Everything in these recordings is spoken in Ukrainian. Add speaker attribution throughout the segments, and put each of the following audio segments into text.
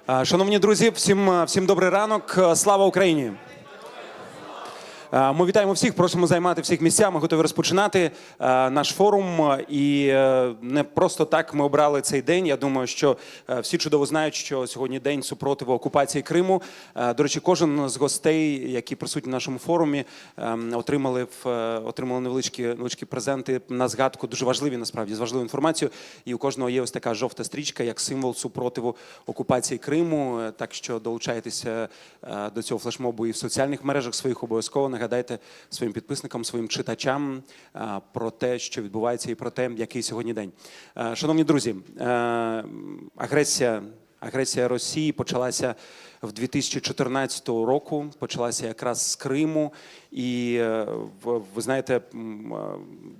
Speaker 1: Шановні друзі, всім добрий ранок. Слава Україні! Ми вітаємо всіх, просимо займати всіх місця. Ми готові розпочинати наш форум. І не просто так ми обрали цей день. Я думаю, що всі чудово знають, що сьогодні день супротиву окупації Криму. До речі, кожен з гостей, які присутні в нашому форумі, отримали невеличкі презенти на згадку, дуже важливі насправді, з важливою інформацією. І у кожного є ось така жовта стрічка, як символ супротиву окупації Криму. Так що долучайтеся до цього флешмобу і в соціальних мережах своїх обов'язково. Нагадайте своїм підписникам, своїм читачам про те, що відбувається, і про те, який сьогодні день. Шановні друзі, агресія Росії почалася в 2014 року, почалася якраз з Криму. І ви знаєте,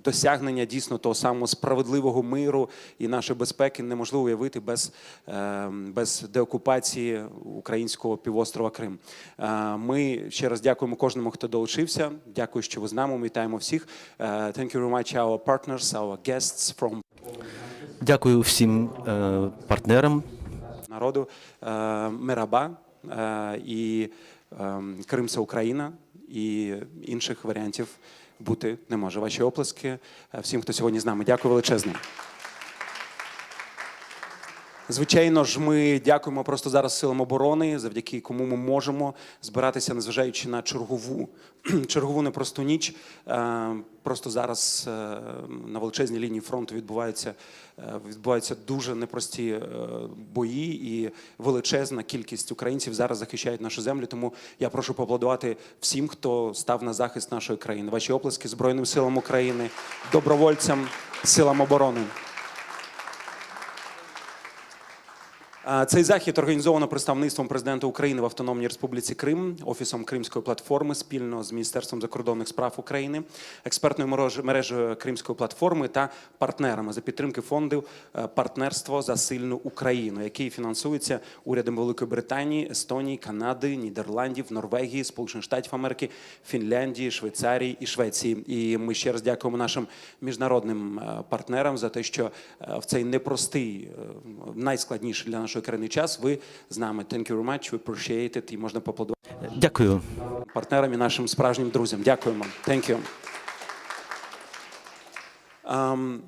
Speaker 1: досягнення дійсно того самого справедливого миру і нашої безпеки неможливо уявити без деокупації українського півострова Крим. Ми ще раз дякуємо кожному, хто долучився. Дякую, що ви з нами. Ми вітаємо всіх. Thank you very much, our partners, our guests from...
Speaker 2: Дякую всім партнерам.
Speaker 1: Народу. Мераба і Крим – це Україна, і інших варіантів бути не може. Ваші оплески всім, хто сьогодні з нами. Дякую величезне. Звичайно ж, ми дякуємо просто зараз силам оборони, завдяки кому ми можемо збиратися, незважаючи на чергову непросту ніч. Просто зараз на величезній лінії фронту відбуваються дуже непрості бої, і величезна кількість українців зараз захищають нашу землю. Тому я прошу поаплодувати всім, хто став на захист нашої країни. Ваші оплески Збройним силам України, добровольцям, силам оборони. Цей захід організовано представництвом президента України в Автономній Республіці Крим, Офісом Кримської платформи спільно з Міністерством закордонних справ України, експертною мережею Кримської платформи та партнерами за підтримки фонду «Партнерство за сильну Україну», який фінансується урядом Великої Британії, Естонії, Канади, Нідерландів, Норвегії, Сполучених Штатів Америки, Фінляндії, Швейцарії і Швеції. І ми ще раз дякуємо нашим міжнародним партнерам за те, що в цей непростий, найскладніший для нашої країни час ви з нами. Thank you very much, we appreciate it. І можна поаплодувати.
Speaker 2: Дякую.
Speaker 1: Партнерам і нашим справжнім друзям. Дякуємо. Thank you.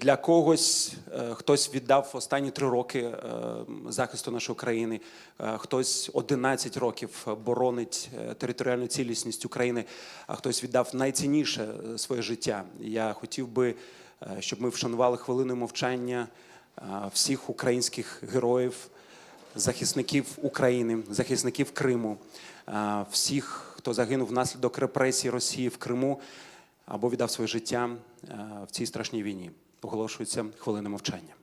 Speaker 1: Для когось, хтось віддав останні 3 роки захисту нашої країни, хтось 11 років боронить територіальну цілісність України, а хтось віддав найцінніше своє життя. Я хотів би, щоб ми вшанували хвилиною мовчання всіх українських героїв, захисників України, захисників Криму, всіх, хто загинув внаслідок репресій Росії в Криму або віддав своє життя в цій страшній війні. Оголошується хвилина мовчання.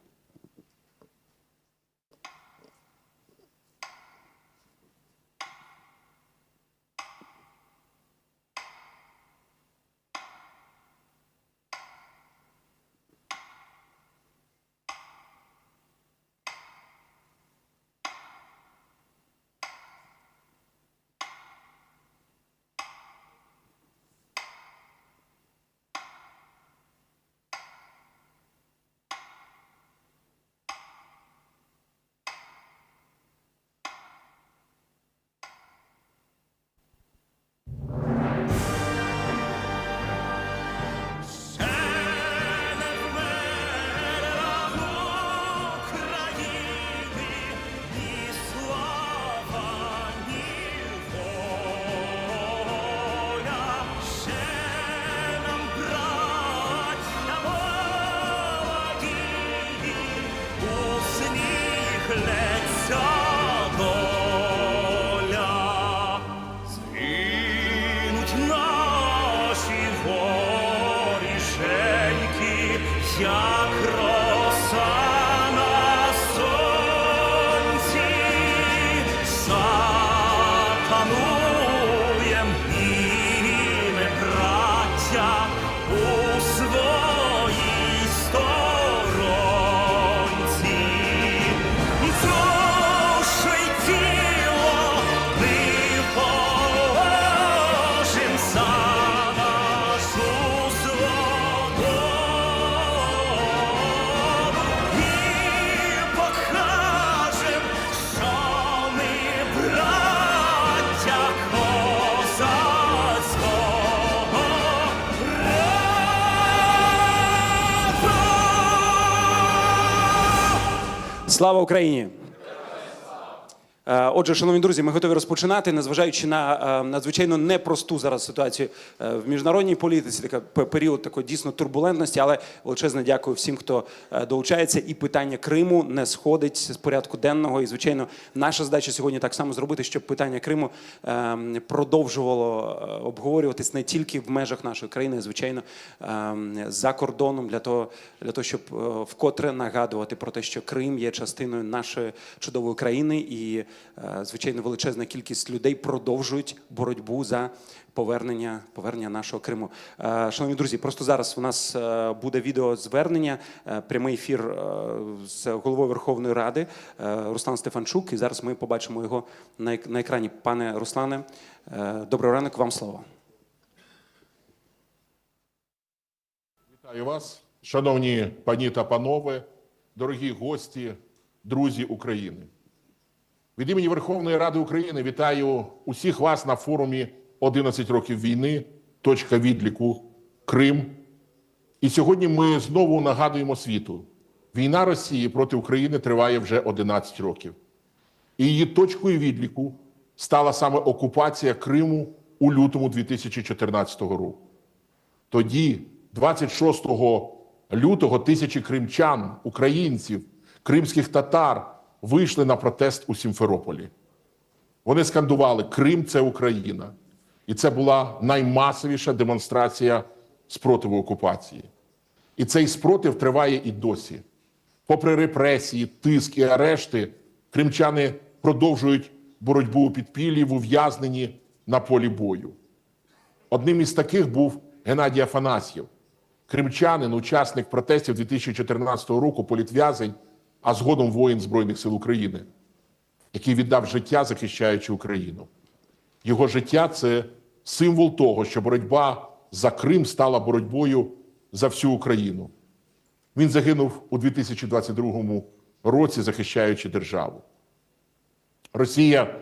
Speaker 1: Слава Україні! Отже, шановні друзі, ми готові розпочинати, незважаючи на надзвичайно непросту зараз ситуацію в міжнародній політиці, період такої дійсно турбулентності, але величезне дякую всім, хто долучається. І питання Криму не сходить з порядку денного. І, звичайно, наша задача сьогодні так само зробити, щоб питання Криму продовжувало обговорюватись не тільки в межах нашої країни, а, звичайно, за кордоном, для того, щоб вкотре нагадувати про те, що Крим є частиною нашої чудової країни і звичайно, величезна кількість людей продовжують боротьбу за повернення нашого Криму. Шановні друзі, просто зараз у нас буде відеозвернення, прямий ефір з головою Верховної Ради Руслан Стефанчук, і зараз ми побачимо його на екрані. Пане Руслане, добрий ранок, вам слово.
Speaker 3: Вітаю вас, шановні пані та панове, дорогі гості, друзі України. Від імені Верховної Ради України вітаю усіх вас на форумі «11 років війни. Точка відліку. Крим». І сьогодні ми знову нагадуємо світу. Війна Росії проти України триває вже 11 років. І її точкою відліку стала саме окупація Криму у лютому 2014 року. Тоді, 26 лютого, тисячі кримчан, українців, кримських татар вийшли на протест у Сімферополі. Вони скандували «Крим – це Україна». І це була наймасовіша демонстрація спротиву окупації. І цей спротив триває і досі. Попри репресії, тиск і арешти, кримчани продовжують боротьбу у підпіллі, в ув'язненні на полі бою. Одним із таких був Геннадій Афанасьєв, кримчанин, учасник протестів 2014 року, політв'язень, а згодом воїн Збройних сил України, який віддав життя, захищаючи Україну. Його життя – це символ того, що боротьба за Крим стала боротьбою за всю Україну. Він загинув у 2022 році, захищаючи державу. Росія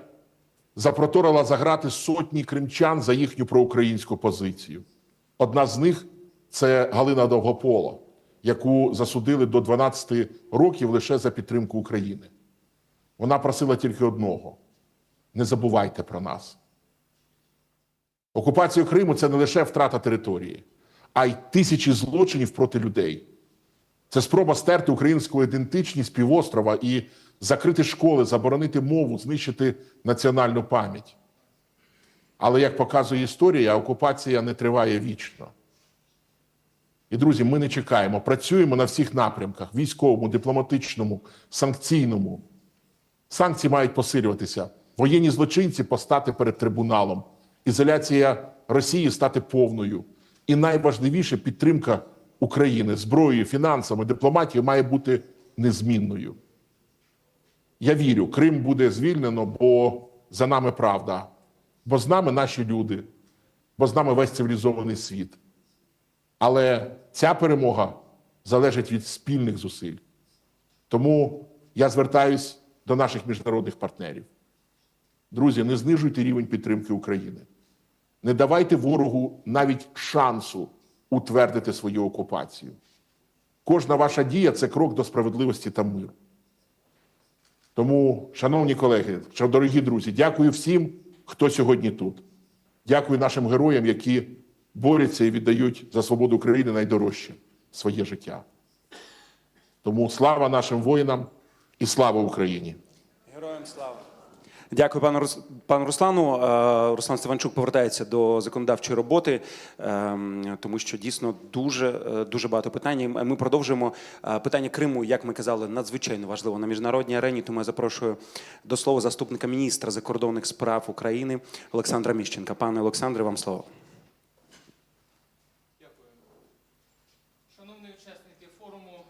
Speaker 3: запроторила за грати сотні кримчан за їхню проукраїнську позицію. Одна з них – це Галина Довгопола, яку засудили до 12 років лише за підтримку України. Вона просила тільки одного – не забувайте про нас. Окупація Криму – це не лише втрата території, а й тисячі злочинів проти людей. Це спроба стерти українську ідентичність півострова і закрити школи, заборонити мову, знищити національну пам'ять. Але, як показує історія, окупація не триває вічно. І, друзі, ми не чекаємо, працюємо на всіх напрямках – військовому, дипломатичному, санкційному. Санкції мають посилюватися, воєнні злочинці постати перед трибуналом, ізоляція Росії стати повною. І найважливіше – підтримка України зброєю, фінансами, дипломатією має бути незмінною. Я вірю, Крим буде звільнено, бо за нами правда, бо з нами наші люди, бо з нами весь цивілізований світ. Але ця перемога залежить від спільних зусиль. Тому я звертаюсь до наших міжнародних партнерів. Друзі, не знижуйте рівень підтримки України. Не давайте ворогу навіть шансу утвердити свою окупацію. Кожна ваша дія – це крок до справедливості та миру. Тому, шановні колеги, дорогі друзі, дякую всім, хто сьогодні тут. Дякую нашим героям, які борються і віддають за свободу України найдорожче – своє життя. Тому слава нашим воїнам і слава Україні!
Speaker 1: Героям слава! Дякую, пану Руслану. Руслан Стефанчук повертається до законодавчої роботи, тому що дійсно дуже багато питань. Ми продовжуємо. Питання Криму, як ми казали, надзвичайно важливо на міжнародній арені, тому я запрошую до слова заступника міністра закордонних справ України Олександра Міщенка. Пане Олександре, вам слово.
Speaker 4: Дякую. Шановні учасники форуму,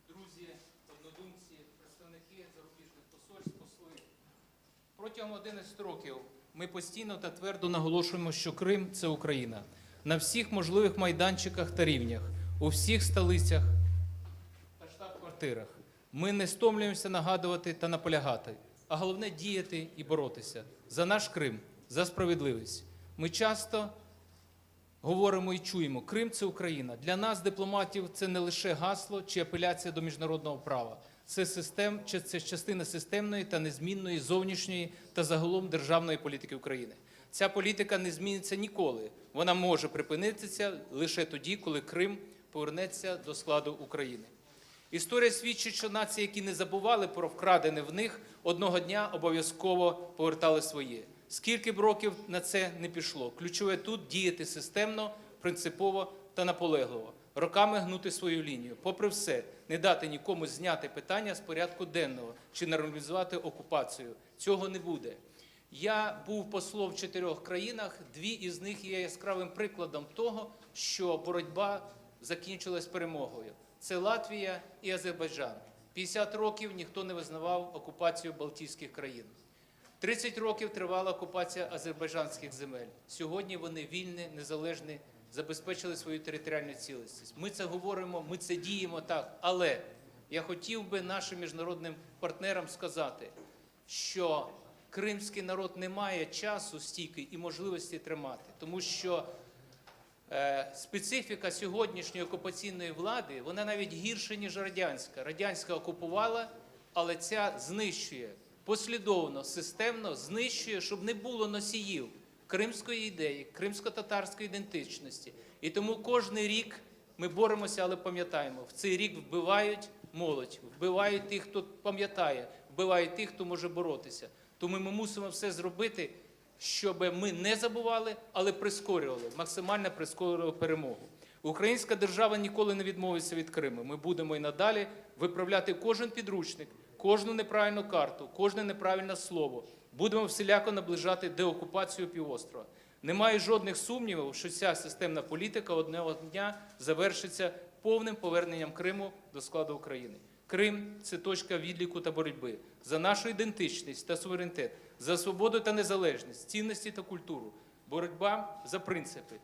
Speaker 4: друзі, однодумці, представники зарубіжних посольств, посли. Протягом 11 років ми постійно та твердо наголошуємо, що Крим – це Україна. На всіх можливих майданчиках та рівнях, у всіх столицях та штаб-квартирах. Ми не стомлюємося нагадувати та наполягати, а головне – діяти і боротися за наш Крим, за справедливість. Ми часто говоримо і чуємо, Крим – це Україна. Для нас, дипломатів, це не лише гасло чи апеляція до міжнародного права. Це частина системної та незмінної зовнішньої та загалом державної політики України. Ця політика не зміниться ніколи. Вона може припинитися лише тоді, коли Крим повернеться до складу України. Історія свідчить, що нації, які не забували про вкрадене в них, одного дня обов'язково повертали своє. Скільки б років на це не пішло. Ключове тут діяти системно, принципово та наполегливо. Роками гнути свою лінію. Попри все, не дати нікому зняти питання з порядку денного чи нормалізувати окупацію. Цього не буде. Я був послом в 4 країнах, 2 із них є яскравим прикладом того, що боротьба закінчилась перемогою. Це Латвія і Азербайджан. 50 років ніхто не визнавав окупацію Балтійських країн. 30 років тривала окупація азербайджанських земель. Сьогодні вони вільні, незалежні, забезпечили свою територіальну цілісність. Ми це говоримо, ми це діємо так. Але я хотів би нашим міжнародним партнерам сказати, що кримський народ не має часу стільки і можливості тримати, тому що специфіка сьогоднішньої окупаційної влади, вона навіть гірша, ніж радянська. Радянська окупувала, але ця знищує, послідовно, системно знищує, щоб не було носіїв кримської ідеї, кримсько-татарської ідентичності. І тому кожний рік ми боремося, але пам'ятаємо, в цей рік вбивають молодь, вбивають тих, хто пам'ятає, вбивають тих, хто може боротися. Тому ми мусимо все зробити, щоб ми не забували, але прискорювали, максимально прискорювали перемогу. Українська держава ніколи не відмовиться від Криму. Ми будемо і надалі виправляти кожен підручник, кожну неправильну карту, кожне неправильне слово. Будемо всіляко наближати деокупацію півострова. Немає жодних сумнівів, що ця системна політика одного дня завершиться повним поверненням Криму до складу України. Крим – це точка відліку та боротьби за нашу ідентичність та суверенітет, за свободу та незалежність, цінності та культуру, боротьба за принципи.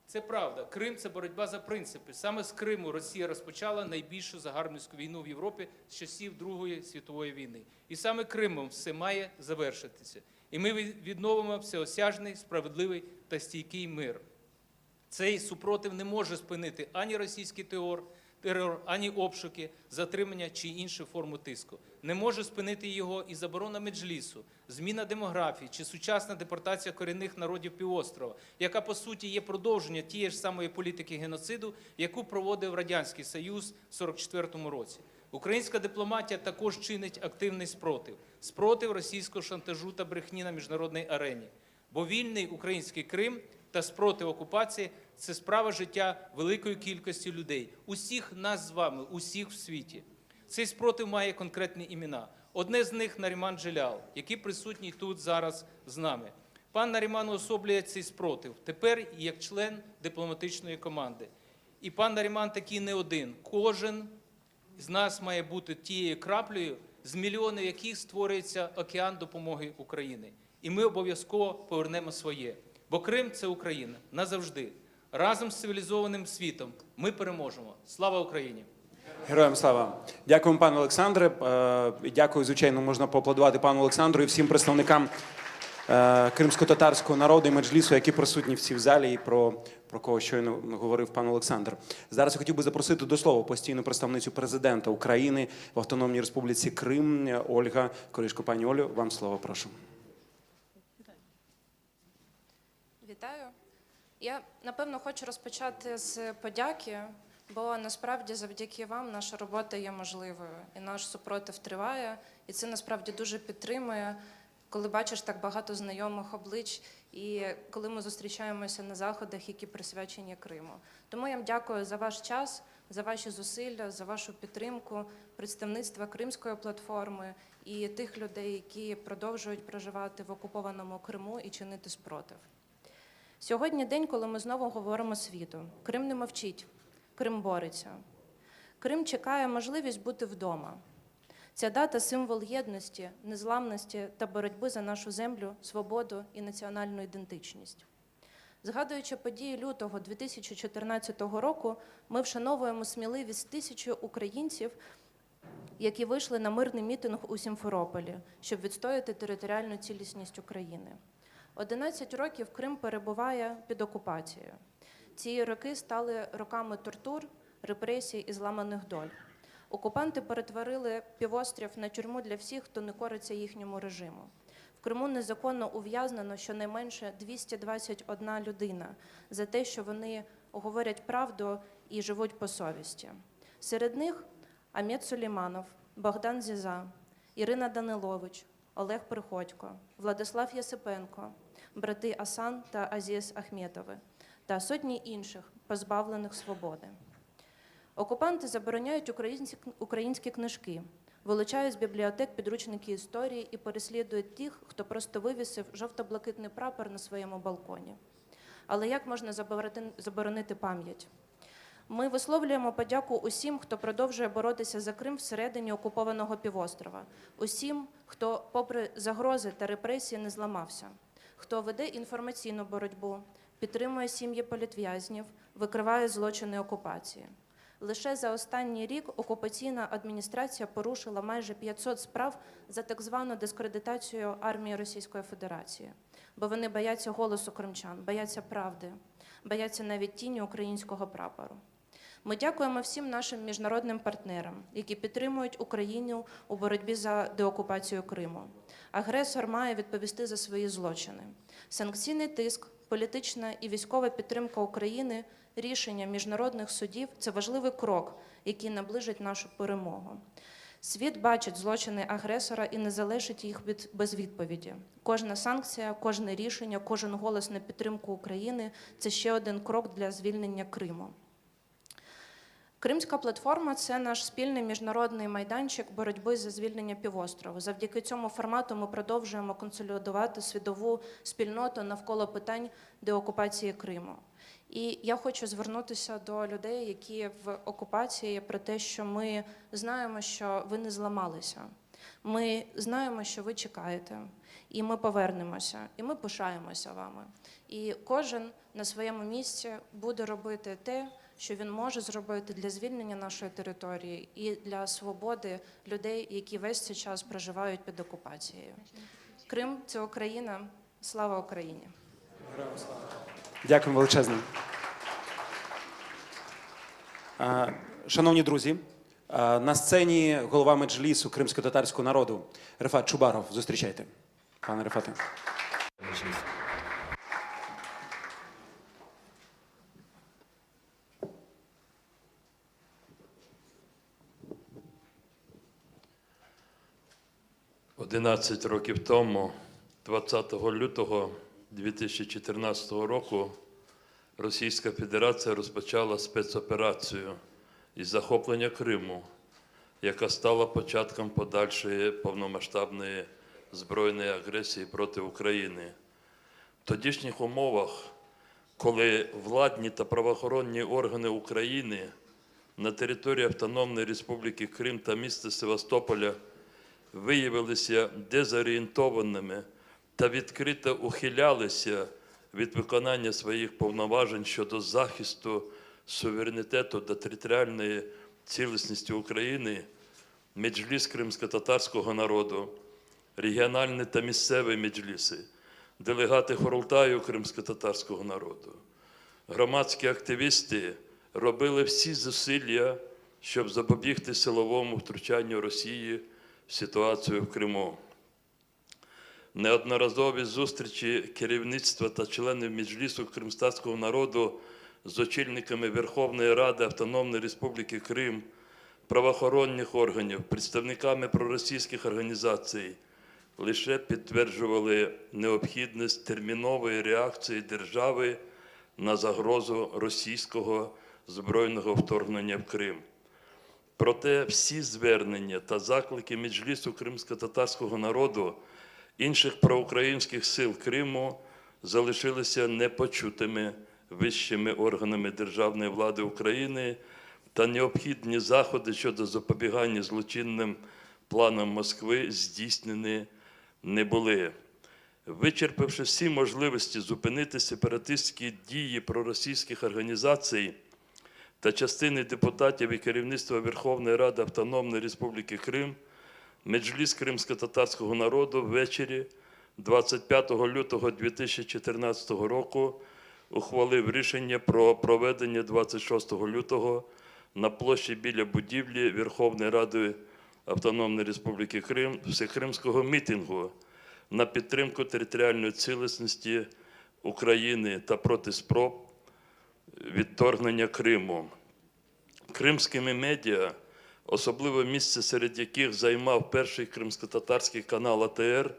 Speaker 4: Це правда, Крим – це боротьба за принципи. Саме з Криму Росія розпочала найбільшу загарбницьку війну в Європі з часів Другої світової війни. І саме Кримом все має завершитися. І ми відновимо всеосяжний, справедливий та стійкий мир. Цей супротив не може спинити ані російський терор, ані обшуки, затримання чи іншу форму тиску. Не може спинити його і заборона Меджлісу, зміна демографії чи сучасна депортація корінних народів півострова, яка, по суті, є продовження тієї ж самої політики геноциду, яку проводив Радянський Союз в 1944 році. Українська дипломатія також чинить активний спротив російського шантажу та брехні на міжнародній арені. Бо вільний український Крим та спротив окупації – це справа життя великої кількості людей. Усіх нас з вами, усіх в світі. Цей спротив має конкретні імена. Одне з них – Наріман Джелял, який присутній тут зараз з нами. Пан Наріман уособлює цей спротив, тепер як член дипломатичної команди. І пан Наріман такий не один. Кожен з нас має бути тією краплею, з мільйонів яких створюється океан допомоги Україні. І ми обов'язково повернемо своє. Бо Крим – це Україна. Назавжди. Разом з цивілізованим світом ми переможемо. Слава Україні!
Speaker 1: Героям слава! Дякуємо, пане Олександре. Дякую, звичайно, можна поаплодувати пану Олександру і всім представникам кримсько-татарського народу і Меджлісу, які присутні всі в залі, і про кого щойно говорив пан Олександр. Зараз я хотів би запросити до слова постійну представницю президента України в Автономній Республіці Крим Ольга Коришко. Пані Олю, вам слово, прошу.
Speaker 5: Вітаю. Я, напевно, хочу розпочати з подяки, бо насправді завдяки вам наша робота є можливою, і наш супротив триває, і це насправді дуже підтримує, коли бачиш так багато знайомих облич, і коли ми зустрічаємося на заходах, які присвячені Криму. Тому я вам дякую за ваш час, за ваші зусилля, за вашу підтримку, представництва Кримської платформи і тих людей, які продовжують проживати в окупованому Криму і чинити спротив. Сьогодні день, коли ми знову говоримо світу. Крим не мовчить, Крим бореться. Крим чекає можливість бути вдома. Ця дата – символ єдності, незламності та боротьби за нашу землю, свободу і національну ідентичність. Згадуючи події лютого 2014 року, ми вшановуємо сміливість тисячі українців, які вийшли на мирний мітинг у Сімферополі, щоб відстояти територіальну цілісність України. 11 років Крим перебуває під окупацією. Ці роки стали роками тортур, репресій і зламаних доль. Окупанти перетворили півострів на тюрму для всіх, хто не кориться їхньому режиму. В Криму незаконно ув'язнено щонайменше 221 людина за те, що вони говорять правду і живуть по совісті. Серед них Амет Сулейманов, Богдан Зіза, Ірина Данилович, Олег Приходько, Владислав Єсипенко, брати Асан та Азіз Ахметови та сотні інших позбавлених свободи. Окупанти забороняють українські книжки, вилучають з бібліотек підручники історії і переслідують тих, хто просто вивісив жовто-блакитний прапор на своєму балконі. Але як можна заборонити пам'ять? Ми висловлюємо подяку усім, хто продовжує боротися за Крим всередині окупованого півострова, усім, хто, попри загрози та репресії, не зламався, хто веде інформаційну боротьбу, підтримує сім'ї політв'язнів, викриває злочини окупації. Лише за останній рік окупаційна адміністрація порушила майже 500 справ за так звану дискредитацію армії Російської Федерації, бо вони бояться голосу кримчан, бояться правди, бояться навіть тіні українського прапору. Ми дякуємо всім нашим міжнародним партнерам, які підтримують Україну у боротьбі за деокупацію Криму. Агресор має відповісти за свої злочини. Санкційний тиск, політична і військова підтримка України, рішення міжнародних судів – це важливий крок, який наближить нашу перемогу. Світ бачить злочини агресора і не залишить їх без відповіді. Кожна санкція, кожне рішення, кожен голос на підтримку України – це ще один крок для звільнення Криму. Кримська платформа – це наш спільний міжнародний майданчик боротьби за звільнення півострову. Завдяки цьому формату ми продовжуємо консолідувати світову спільноту навколо питань деокупації Криму. І я хочу звернутися до людей, які в окупації, про те, що ми знаємо, що ви не зламалися. Ми знаємо, що ви чекаєте, і ми повернемося, і ми пишаємося вами. І кожен на своєму місці буде робити те, що він може зробити для звільнення нашої території і для свободи людей, які весь цей час проживають під окупацією. Крим – це Україна. Слава Україні!
Speaker 1: Дякую величезно. Шановні друзі, на сцені голова меджлісу кримсько-татарського народу Рефат Чубаров. Зустрічайте. Пане Рефате.
Speaker 6: «11 років тому, 20 лютого 2014 року, Російська Федерація розпочала спецоперацію із захоплення Криму, яка стала початком подальшої повномасштабної збройної агресії проти України. В тодішніх умовах, коли владні та правоохоронні органи України на території Автономної Республіки Крим та міста Севастополя виявилися дезорієнтованими та відкрито ухилялися від виконання своїх повноважень щодо захисту суверенітету та територіальної цілісності України, Меджліс кримсько-татарського народу, регіональні та місцеві меджліси, делегати Хорултаю кримсько-татарського народу, громадські активісти робили всі зусилля, щоб запобігти силовому втручанню Росії в ситуацію в Криму. Неодноразові зустрічі керівництва та членів Меджлісу кримськотатарського народу з очільниками Верховної Ради Автономної Республіки Крим, правоохоронних органів, представниками проросійських організацій лише підтверджували необхідність термінової реакції держави на загрозу російського збройного вторгнення в Крим. Проте всі звернення та заклики Меджлісу кримськотатарського народу інших проукраїнських сил Криму залишилися непочутими вищими органами державної влади України, та необхідні заходи щодо запобігання злочинним планам Москви здійснені не були. Вичерпавши всі можливості зупинити сепаратистські дії проросійських організацій та частини депутатів і керівництва Верховної Ради Автономної Республіки Крим, Меджліс кримськотатарського народу ввечері 25 лютого 2014 року ухвалив рішення про проведення 26 лютого на площі біля будівлі Верховної Ради Автономної Республіки Крим всекримського мітингу на підтримку територіальної цілісності України та проти спроб відторгнення Криму. Кримськими медіа, особливе місце серед яких займав перший кримськотатарський канал АТР,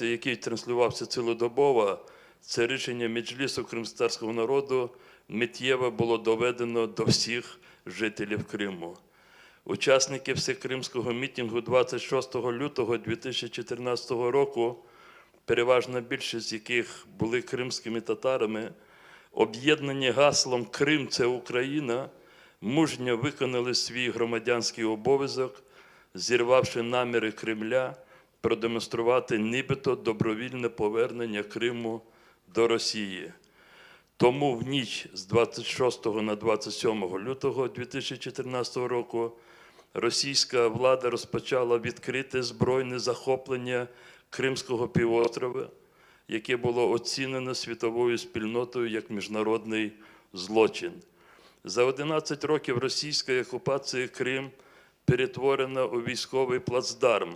Speaker 6: який транслювався цілодобово, це рішення Меджлісу кримськотатарського народу миттєво було доведено до всіх жителів Криму. Учасники всекримського мітингу 26 лютого 2014 року, переважна більшість з яких були кримськими татарами, об'єднані гаслом «Крим – це Україна», мужньо виконали свій громадянський обов'язок, зірвавши наміри Кремля продемонструвати нібито добровільне повернення Криму до Росії. Тому в ніч з 26 на 27 лютого 2014 року російська влада розпочала відкрите збройне захоплення Кримського півострова, яке було оцінено світовою спільнотою як міжнародний злочин. За 11 років російської окупації Крим перетворено у військовий плацдарм,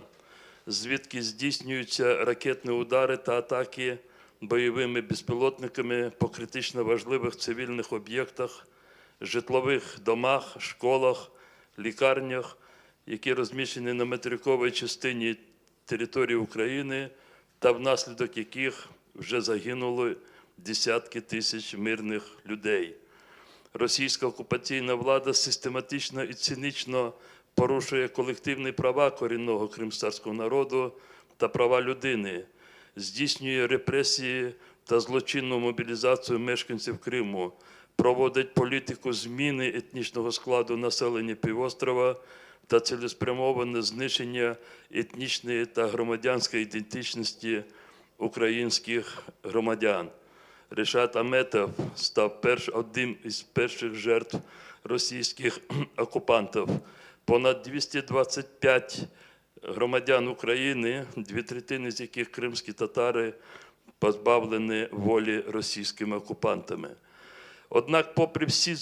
Speaker 6: звідки здійснюються ракетні удари та атаки бойовими безпілотниками по критично важливих цивільних об'єктах, житлових домах, школах, лікарнях, які розміщені на материковій частині території України, та внаслідок яких вже загинули десятки тисяч мирних людей. Російська окупаційна влада систематично і цинічно порушує колективні права корінного кримськотатарського народу та права людини, здійснює репресії та злочинну мобілізацію мешканців Криму, проводить політику зміни етнічного складу населення півострова та цілеспрямоване знищення етнічної та громадянської ідентичності українських громадян. Ришат Аметов став одним із перших жертв російських окупантів. Понад 225 громадян України, 2/3 з яких кримські татари, позбавлені волі російськими окупантами. Однак, попри всі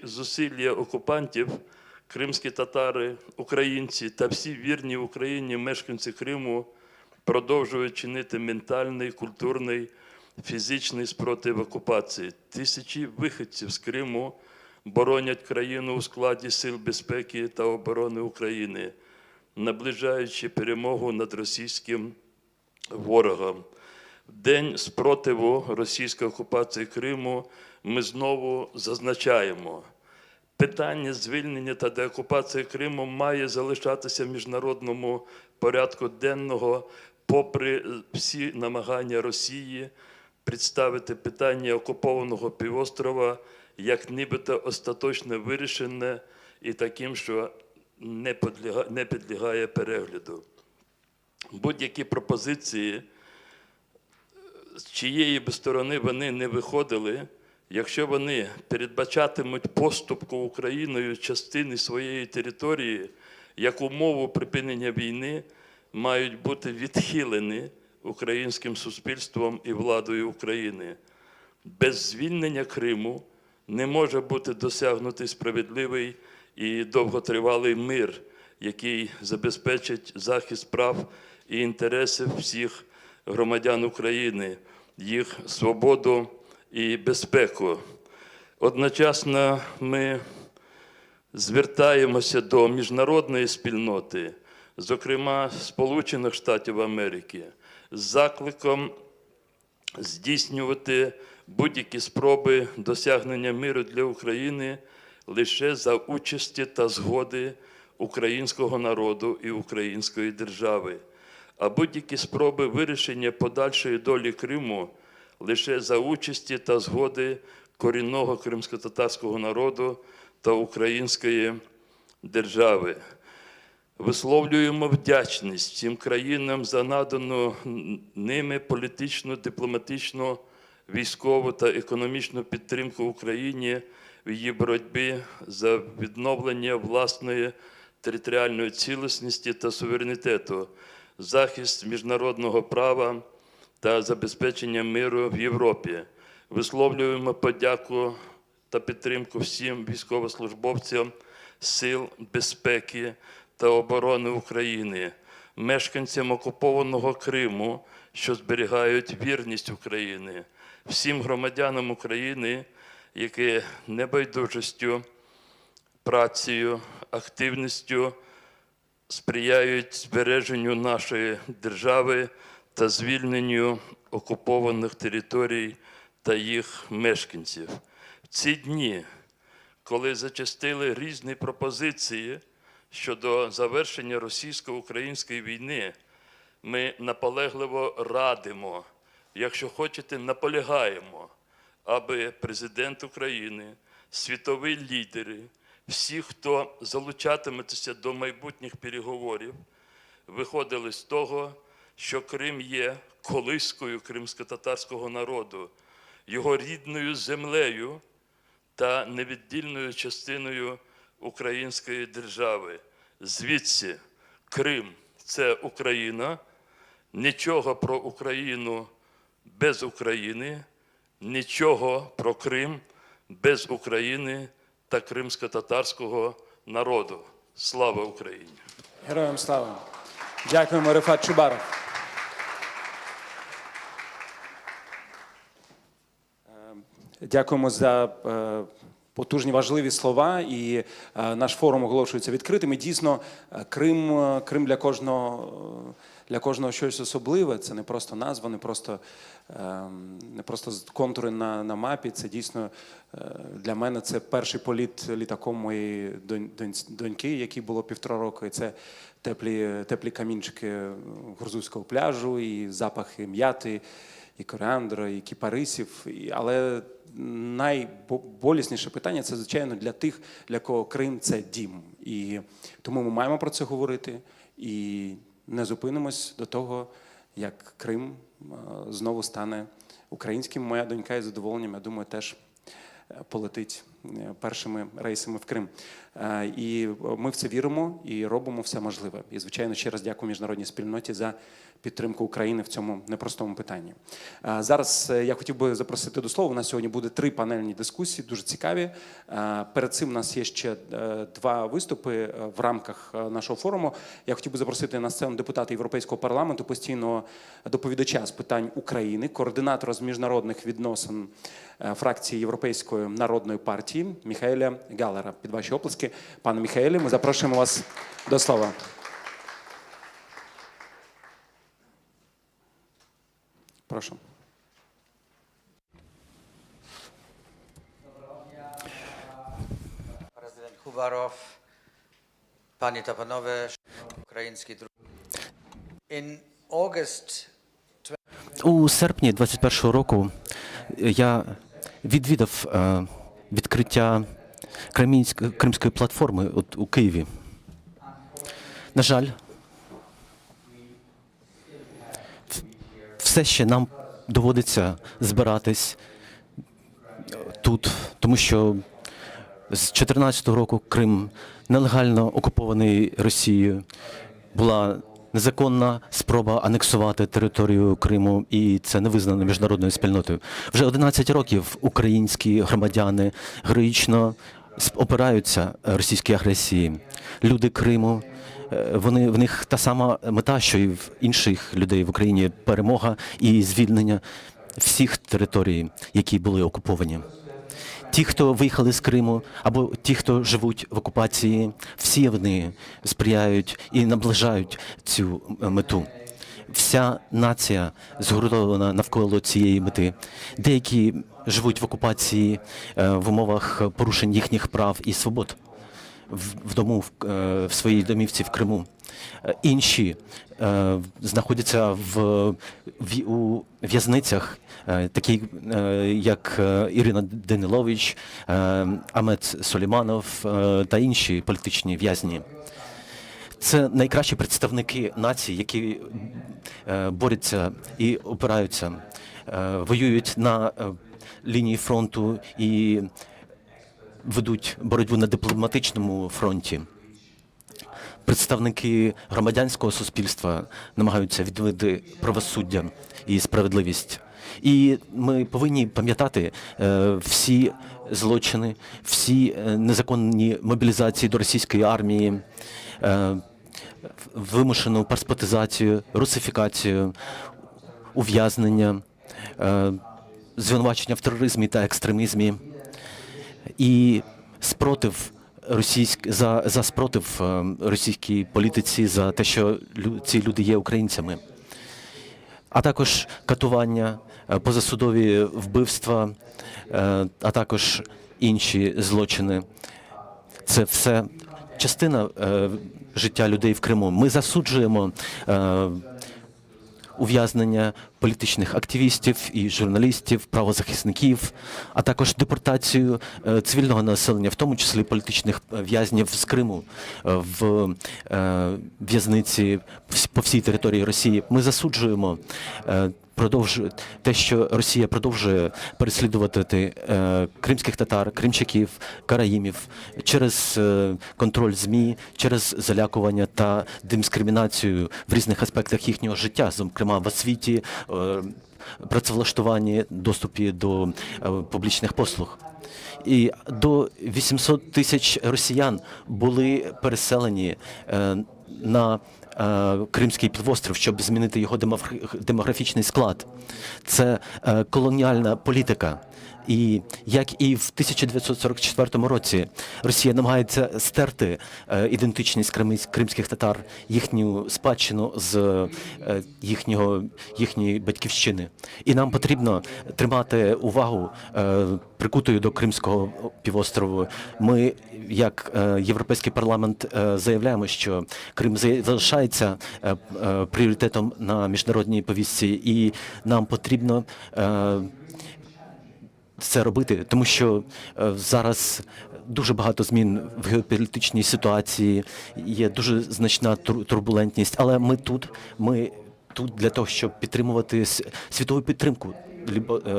Speaker 6: зусилля окупантів, кримські татари, українці та всі вірні Україні мешканці Криму продовжують чинити ментальний, культурний, фізичний спротив окупації. Тисячі виходців з Криму боронять країну у складі Сил безпеки та оборони України, наближаючи перемогу над російським ворогом. В день спротиву російської окупації Криму ми знову зазначаємо, питання звільнення та деокупації Криму має залишатися в міжнародному порядку денного, попри всі намагання Росії представити питання окупованого півострова як нібито остаточно вирішене і таким, що не підлягає перегляду. Будь-які пропозиції, з чиєї б сторони вони не виходили, якщо вони передбачатимуть поступку Україною частини своєї території як умову припинення війни, мають бути відхилені українським суспільством і владою України. Без звільнення Криму не може бути досягнутий справедливий і довготривалий мир, який забезпечить захист прав і інтересів всіх громадян України, їх свободу і безпеку. Одночасно ми звертаємося до міжнародної спільноти, зокрема Сполучених Штатів Америки, з закликом здійснювати будь-які спроби досягнення миру для України лише за участі та згоди українського народу і української держави, а будь-які спроби вирішення подальшої долі Криму лише за участі та згоди корінного кримськотатарського народу та української держави. Висловлюємо вдячність цим країнам за надану ними політичну, дипломатичну, військову та економічну підтримку Україні в її боротьбі за відновлення власної територіальної цілісності та суверенітету, захист міжнародного права та забезпечення миру в Європі. Висловлюємо подяку та підтримку всім військовослужбовцям Сил безпеки та оборони України, мешканцям окупованого Криму, що зберігають вірність України, всім громадянам України, які небайдужістю, працею, активністю сприяють збереженню нашої держави та звільненню окупованих територій та їх мешканців. В ці дні, коли зачастили різні пропозиції щодо завершення російсько-української війни, ми наполегливо радимо, якщо хочете, наполягаємо, аби президент України, світові лідери, всі, хто залучатиметься до майбутніх переговорів, виходили з того, що Крим є колискою кримськотатарського народу, його рідною землею та невіддільною частиною української держави. Звідси Крим – це Україна, нічого про Україну без України, нічого про Крим без України та кримськотатарського народу. Слава Україні!
Speaker 1: Героям слава! Дякуємо, Рефат Чубаров. Дякуємо за потужні важливі слова, і наш форум оголошується відкритим. І дійсно, Крим для кожного щось особливе. Це не просто назва, не просто контури на мапі. Це дійсно для мене це перший політ літаком моєї доньки, який було 1,5 року. І це теплі камінчики грузинського пляжу, і запахи м'яти, і коріандра, і кіпарисів. Але найболісніше питання – це, звичайно, для тих, для кого Крим – це дім. І тому ми маємо про це говорити і не зупинимось до того, як Крим знову стане українським. Моя донька із задоволенням, я думаю, теж полетить першими рейсами в Крим. І ми в це віримо і робимо все можливе. І, звичайно, ще раз дякую міжнародній спільноті за підтримку України в цьому непростому питанні. Зараз я хотів би запросити до слова. У нас сьогодні буде 3 панельні дискусії, дуже цікаві. Перед цим у нас є ще 2 виступи в рамках нашого форуму. Я хотів би запросити на сцену депутата Європейського парламенту, постійного доповідача з питань України, координатора з міжнародних відносин фракції Європейської народної партії Міхаеля Галлера. Під ваші оплески. Пане Міхаелі, ми запрошуємо вас до слова. Прошу.
Speaker 7: Президент Хубаров, пані та панове, українські друзі.
Speaker 2: У серпні 21-го року я відвідав відкриття Кримської платформи у Києві. На жаль, все ще нам доводиться збиратись тут, тому що з 2014 року Крим нелегально окупований Росією, була незаконна спроба анексувати територію Криму, і це не визнано міжнародною спільнотою. Вже 11 років українські громадяни героїчно опираються російській агресії. Люди Криму, в них та сама мета, що і в інших людей в Україні – перемога і звільнення всіх територій, які були окуповані. Ті, хто виїхали з Криму, або ті, хто живуть в окупації, всі вони сприяють і наближають цю мету. Вся нація згуртована навколо цієї мети. Деякі живуть в окупації в умовах порушень їхніх прав і свобод в своїй домівці в Криму. Інші знаходяться у в'язницях, такі як Ірина Данилович, Амет Сулейманов та інші політичні в'язні. Це найкращі представники нації, які борються і опираються, воюють на лінії фронту і ведуть боротьбу на дипломатичному фронті. Представники громадянського суспільства намагаються відновити правосуддя і справедливість. І ми повинні пам'ятати всі злочини, всі незаконні мобілізації до російської армії, вимушену паспортизацію, русифікацію, ув'язнення, звинувачення в тероризмі та екстремізмі і спротив за спротив російській політиці, за те, що ці люди є українцями, а також катування, позасудові вбивства, а також інші злочини. Це все частина життя людей в Криму. Ми засуджуємо ув'язнення політичних активістів і журналістів, правозахисників, а також депортацію цивільного населення, в тому числі політичних в'язнів з Криму в в'язниці по всій території Росії. Ми засуджуємо те, що Росія продовжує переслідувати кримських татар, кримчаків, караїмів через контроль ЗМІ, через залякування та дискримінацію в різних аспектах їхнього життя, зокрема в освіті, працевлаштуванні, доступі до публічних послуг. І до 800 тисяч росіян були переселені на Кримський півострів, щоб змінити його демографічний склад. Це колоніальна політика. І як і в 1944 році Росія намагається стерти ідентичність кримських татар, їхню спадщину з їхньої батьківщини. І нам потрібно тримати увагу прикутою до Кримського півострову. Ми, як Європейський парламент, заявляємо, що Крим залишається пріоритетом на міжнародній повістці, і нам потрібно це робити, тому що зараз дуже багато змін в геополітичній ситуації, є дуже значна турбулентність, але ми тут для того, щоб підтримувати світову підтримку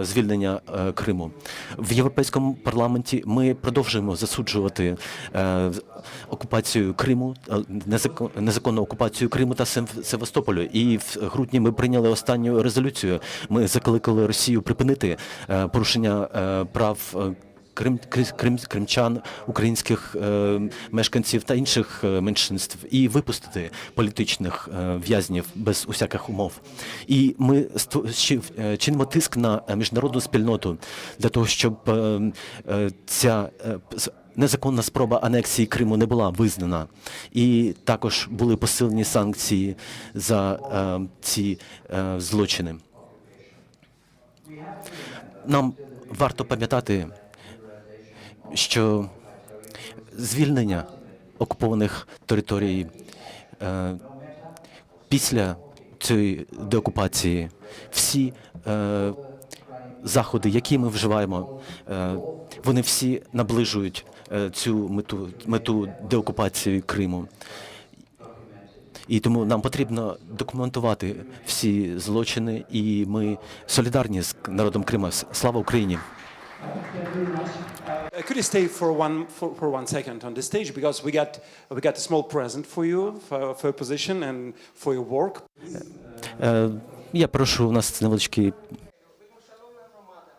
Speaker 2: звільнення Криму. В Європейському парламенті ми продовжуємо засуджувати окупацію Криму, незаконну окупацію Криму та Севастополю. І в грудні ми прийняли останню резолюцію. Ми закликали Росію припинити порушення прав кримчан, українських мешканців та інших меншинств і випустити політичних в'язнів без усяких умов. І ми чинимо тиск на міжнародну спільноту для того, щоб ця незаконна спроба анексії Криму не була визнана. І також були посилені санкції за ці злочини. Нам варто пам'ятати, що звільнення окупованих територій після цієї деокупації, всі заходи, які ми вживаємо, вони всі наближують цю мету деокупації Криму. І тому нам потрібно документувати всі злочини, і ми солідарні з народом Криму. Слава Україні!
Speaker 1: Could you stay for one second on the stage, because we got a small present for you for your position and for your work.
Speaker 2: Я прошу, у нас невеличкий.
Speaker 8: Шановна громада,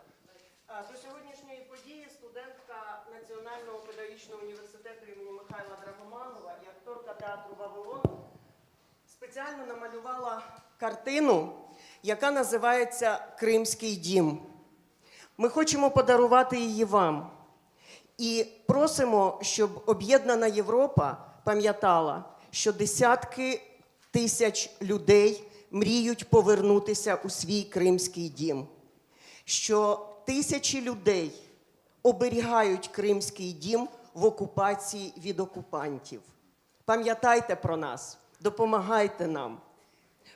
Speaker 8: до сьогоднішньої події студентка Національного педагогічного університету імені Михайла Драгоманова і акторка театру «Вавилон» спеціально намалювала картину, яка називається «Кримський дім». Ми хочемо подарувати її вам. І просимо, щоб об'єднана Європа пам'ятала, що десятки тисяч людей мріють повернутися у свій Кримський дім. Що тисячі людей оберігають Кримський дім в окупації від окупантів. Пам'ятайте про нас, допомагайте нам.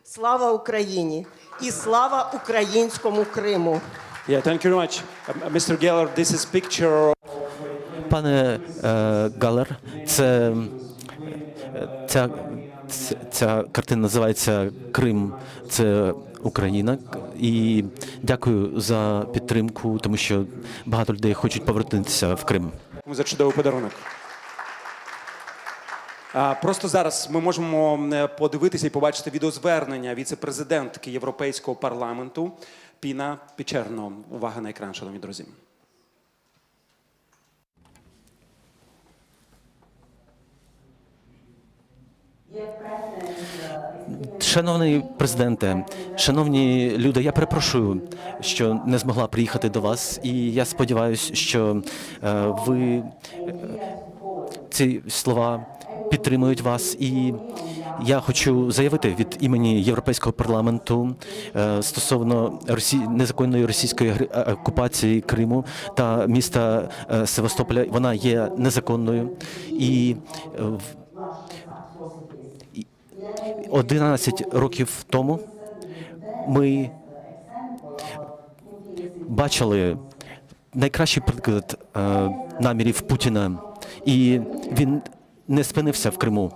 Speaker 8: Слава Україні і слава українському Криму!
Speaker 1: Yeah, thank you very much. Mr. Geller, this is picture.
Speaker 2: Пане Галер, ця картина називається «Крим – це Україна». І дякую за підтримку, тому що багато людей хочуть повернутися в Крим.
Speaker 1: За чудовий подарунок. Просто зараз ми можемо подивитися і побачити відеозвернення віце-президентки Європейського парламенту Піна Пічерно. Увага на екран, шановні друзі.
Speaker 2: Шановний президенте, шановні люди, я перепрошую, що не змогла приїхати до вас, і я сподіваюся, що ви ці слова підтримують вас. І я хочу заявити від імені Європейського парламенту стосовно незаконної російської окупації Криму та міста Севастополя. Вона є незаконною. І 11 років тому ми бачили найкращий приклад намірів Путіна, і він не спинився в Криму.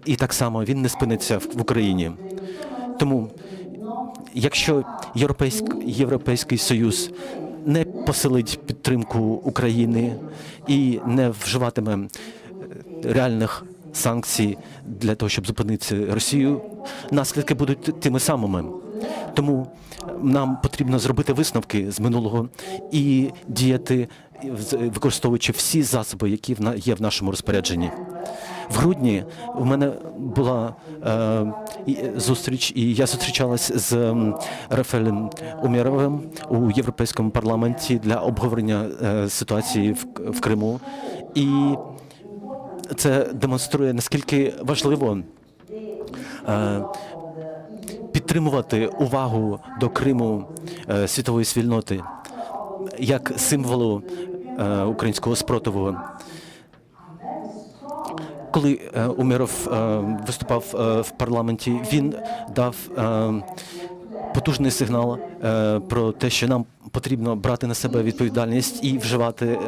Speaker 2: І так само він не спиниться в Україні. Тому, якщо Європейський Союз не посилить підтримку України і не вживатиме реальних санкцій для того, щоб зупинити Росію, наслідки будуть тими самими. Тому нам потрібно зробити висновки з минулого і діяти, використовуючи всі засоби, які є в нашому розпорядженні. В грудні у мене була зустріч, і я зустрічалась з Рафаелем Умєровим у Європейському парламенті для обговорення ситуації в Криму. І це демонструє, наскільки важливо підтримувати увагу до Криму світової спільноти як символу українського спротиву. Коли Умєров виступав в парламенті, він дав потужний сигнал про те, що нам потрібно брати на себе відповідальність і вживати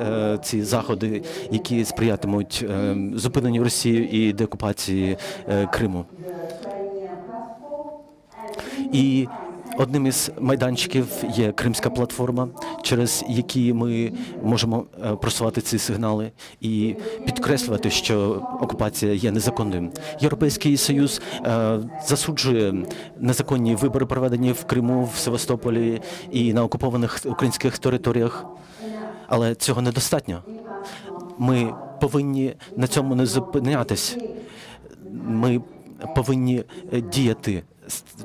Speaker 2: ці заходи, які сприятимуть зупиненню Росії і деокупації Криму. І одним із майданчиків є Кримська платформа, через які ми можемо просувати ці сигнали і підкреслювати, що окупація є незаконною. Європейський Союз засуджує незаконні вибори, проведені в Криму, в Севастополі і на окупованих українських територіях. Але цього недостатньо. Ми повинні на цьому не зупинятись. Ми повинні діяти,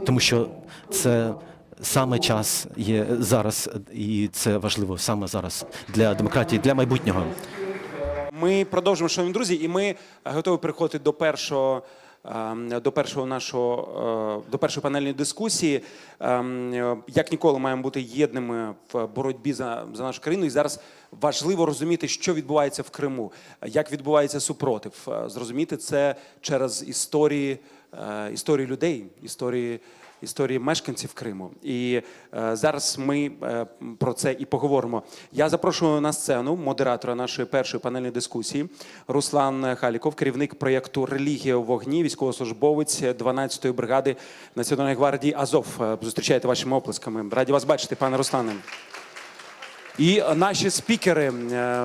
Speaker 2: тому що це саме час є зараз, і це важливо саме зараз для демократії, для майбутнього.
Speaker 1: Ми продовжуємо, шановні друзі, і ми готові переходити до першої панельної дискусії. Як ніколи маємо бути єдними в боротьбі за нашу країну. І зараз важливо розуміти, що відбувається в Криму, як відбувається супротив. Зрозуміти це через історії людей, історії мешканців Криму. І зараз ми про це і поговоримо. Я запрошую на сцену модератора нашої першої панельної дискусії Руслан Халіков, керівник проєкту «Релігія у вогні», військовослужбовець 12-ї бригади Національної гвардії «Азов». Зустрічайте вашими оплесками. Раді вас бачити, пане Руслане. І наші спікери,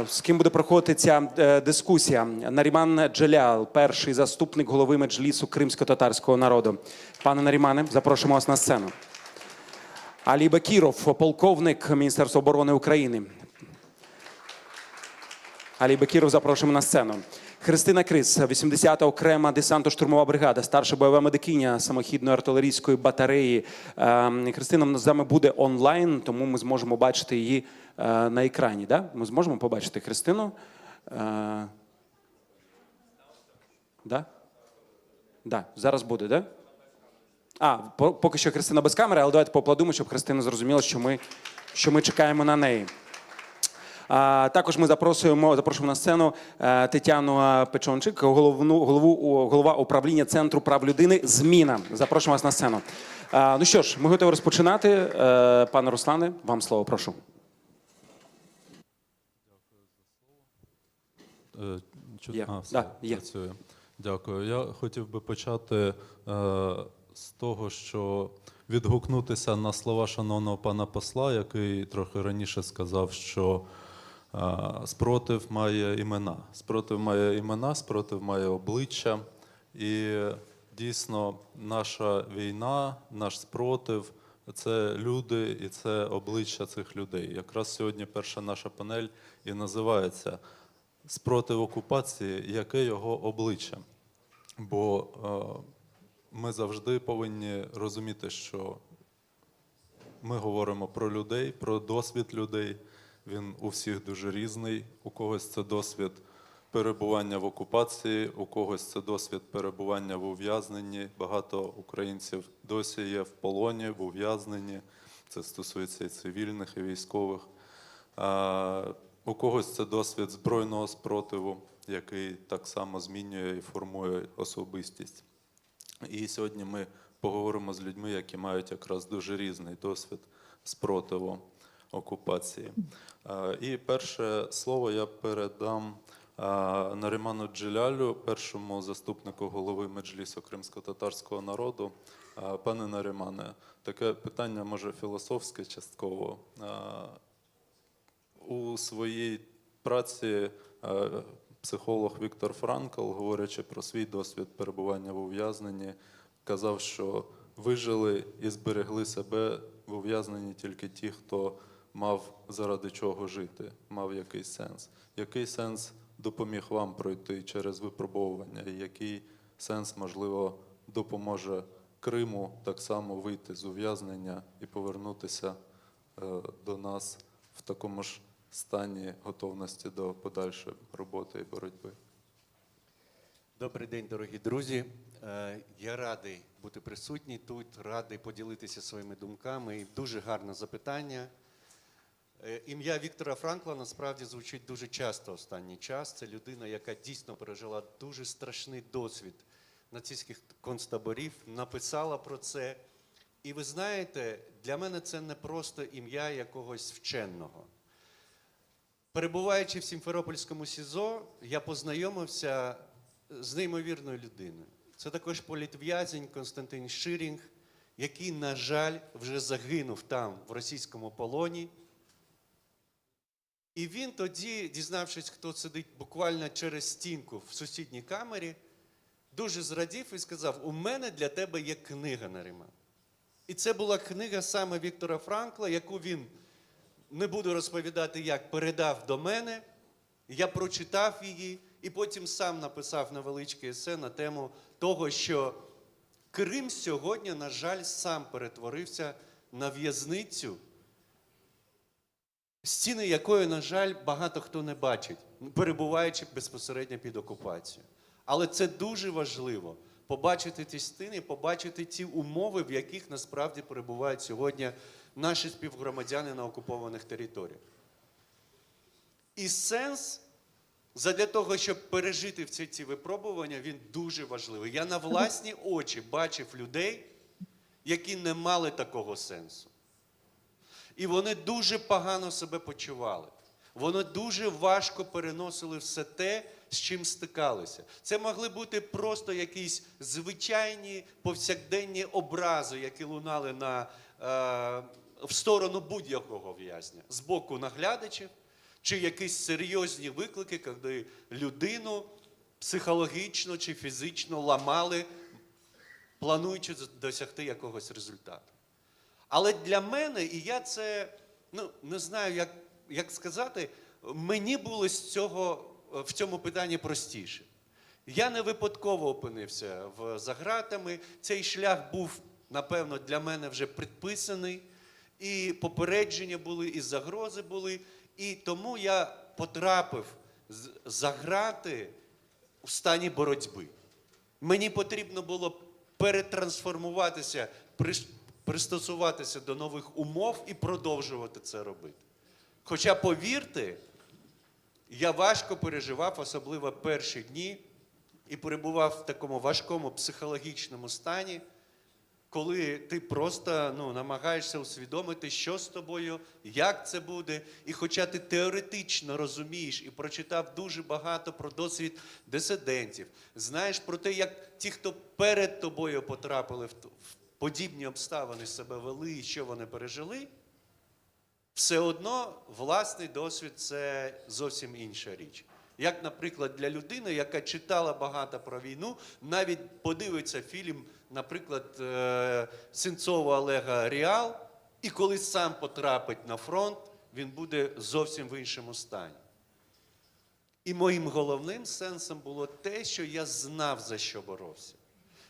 Speaker 1: з ким буде проходити ця дискусія. Наріман Джелял, перший заступник голови Меджлісу кримсько-татарського народу. Пане Нарімане, запрошуємо вас на сцену. Алі Бекіров, полковник Міністерства оборони України. Алі Бекіров, запрошуємо на сцену. Христина Крис, 80-та окрема десантно-штурмова бригада, старша бойова медикиня самохідної артилерійської батареї. Христина з нами буде онлайн, тому ми зможемо бачити її на екрані. Да? Ми зможемо побачити Христину? Да? Да, зараз буде, да? Поки що Христина без камери, але давайте поаплодуємо, щоб Христина зрозуміла, що ми чекаємо на неї. Також ми запрошуємо на сцену Тетяну Печончик, голова управління Центру прав людини «Зміна». Запрошуємо вас на сцену. Ну що ж, ми готові розпочинати. Пане Руслане, вам слово, прошу.
Speaker 9: Працює. Дякую. Я хотів би почати з того, що відгукнутися на слова шановного пана посла, який трохи раніше сказав, що спротив має імена. Спротив має імена, спротив має обличчя. І дійсно наша війна, наш спротив – це люди і це обличчя цих людей. Якраз сьогодні перша наша панель і називається «Спротив окупації. Яке його обличчя?». Бо ми завжди повинні розуміти, що ми говоримо про людей, про досвід людей. Він у всіх дуже різний. У когось це досвід перебування в окупації, у когось це досвід перебування в ув'язненні. Багато українців досі є в полоні, в ув'язненні. Це стосується і цивільних, і військових. У когось це досвід збройного спротиву, який так само змінює і формує особистість. І сьогодні ми поговоримо з людьми, які мають якраз дуже різний досвід спротиву окупації. І перше слово я передам Наріману Джелялю, першому заступнику голови Меджлісу кримсько-татарського народу. Пане Нарімане, таке питання може філософське частково. У своїй праці психолог Віктор Франкл, говорячи про свій досвід перебування в ув'язненні, казав, що вижили і зберегли себе в ув'язненні тільки ті, хто мав заради чого жити, мав якийсь сенс. Який сенс допоміг вам пройти через випробовування? І який сенс, можливо, допоможе Криму так само вийти з ув'язнення і повернутися до нас в такому ж стані готовності до подальшої роботи і боротьби?
Speaker 10: Добрий день, дорогі друзі. Я радий бути присутній тут, радий поділитися своїми думками. І дуже гарне запитання. Ім'я Віктора Франкла насправді звучить дуже часто останній час. Це людина, яка дійсно пережила дуже страшний досвід нацистських концтаборів, написала про це. І ви знаєте, для мене це не просто ім'я якогось вченого. Перебуваючи в Сімферопольському СІЗО, я познайомився з неймовірною людиною. Це також політв'язень Константин Ширінг, який, на жаль, вже загинув там, в російському полоні. І він тоді, дізнавшись, хто сидить буквально через стінку в сусідній камері, дуже зрадів і сказав: «У мене для тебе є книга, Наріман». І це була книга саме Віктора Франкла, яку він, не буду розповідати як, передав до мене. Я прочитав її і потім сам написав невеличке есе на тему того, що Крим сьогодні, на жаль, сам перетворився на в'язницю, стіни якої, на жаль, багато хто не бачить, перебуваючи безпосередньо під окупацією. Але це дуже важливо – побачити ті стіни, побачити ті умови, в яких насправді перебувають сьогодні наші співгромадяни на окупованих територіях. І сенс задля того, щоб пережити всі ці випробування, він дуже важливий. Я на власні очі бачив людей, які не мали такого сенсу. І вони дуже погано себе почували. Вони дуже важко переносили все те, з чим стикалися. Це могли бути просто якісь звичайні повсякденні образи, які лунали в сторону будь-якого в'язня. З боку наглядачів, чи якісь серйозні виклики, коли людину психологічно чи фізично ламали, плануючи досягти якогось результату. Але для мене, і я це, не знаю, як сказати, мені було в цьому питанні простіше. Я не випадково опинився за ґратами. Цей шлях був, напевно, для мене вже предписаний. І попередження були, і загрози були. І тому я потрапив за ґрати в стані боротьби. Мені потрібно було перетрансформуватися, пристосуватися до нових умов і продовжувати це робити. Хоча, повірте, я важко переживав, особливо перші дні, і перебував в такому важкому психологічному стані, коли ти просто намагаєшся усвідомити, що з тобою, як це буде. І хоча ти теоретично розумієш і прочитав дуже багато про досвід дисидентів, знаєш про те, як ті, хто перед тобою потрапили в подібні обставини, себе вели і що вони пережили, все одно власний досвід – це зовсім інша річ. Як, наприклад, для людини, яка читала багато про війну, навіть подивиться фільм, наприклад, Сенцова Олега «Реал», і коли сам потрапить на фронт, він буде зовсім в іншому стані. І моїм головним сенсом було те, що я знав, за що боровся.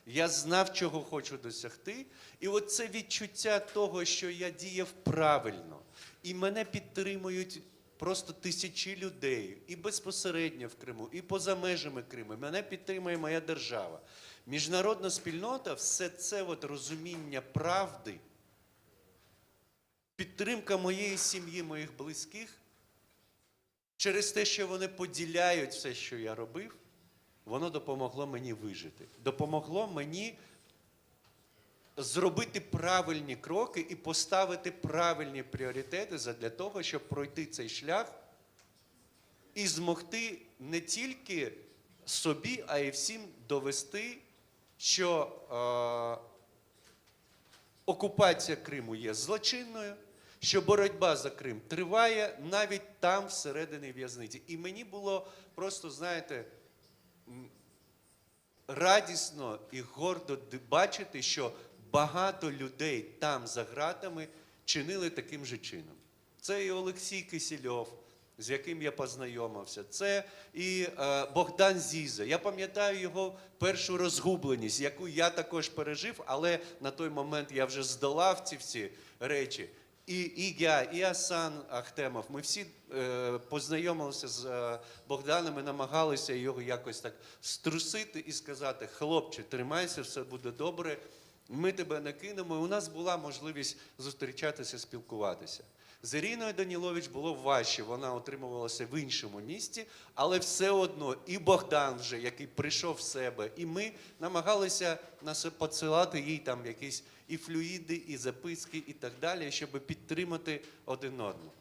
Speaker 10: Я знав, чого хочу досягти. І от це відчуття того, що я діяв правильно. І мене підтримують просто тисячі людей. І безпосередньо в Криму, і поза межами Криму. Мене підтримує моя держава. Міжнародна спільнота, все це от розуміння правди, підтримка моєї сім'ї, моїх близьких, через те, що вони поділяють все, що я робив, воно допомогло мені вижити. Допомогло мені зробити правильні кроки і поставити правильні пріоритети задля того, щоб пройти цей шлях і змогти не тільки собі, а й всім довести, що окупація Криму є злочинною, що боротьба за Крим триває навіть там, всередині в'язниці. І мені було просто, знаєте, радісно і гордо бачити, що багато людей там за ґратами чинили таким же чином. Це і Олексій Кисельов, з яким я познайомився, це і Богдан Зіза. Я пам'ятаю його першу розгубленість, яку я також пережив, але на той момент я вже здолав ці всі речі. І я, і Асан Ахтемов, ми всі познайомилися з Богданом і намагалися його якось так струсити і сказати: хлопче, тримайся, все буде добре, ми тебе не кинемо. І у нас була можливість зустрічатися, спілкуватися. З Іриною Данілович було важче, вона утримувалася в іншому місті, але все одно і Богдан вже, який прийшов в себе, і ми намагалися посилати їй там якісь і флюїди, і записки, і так далі, щоб підтримати один одного.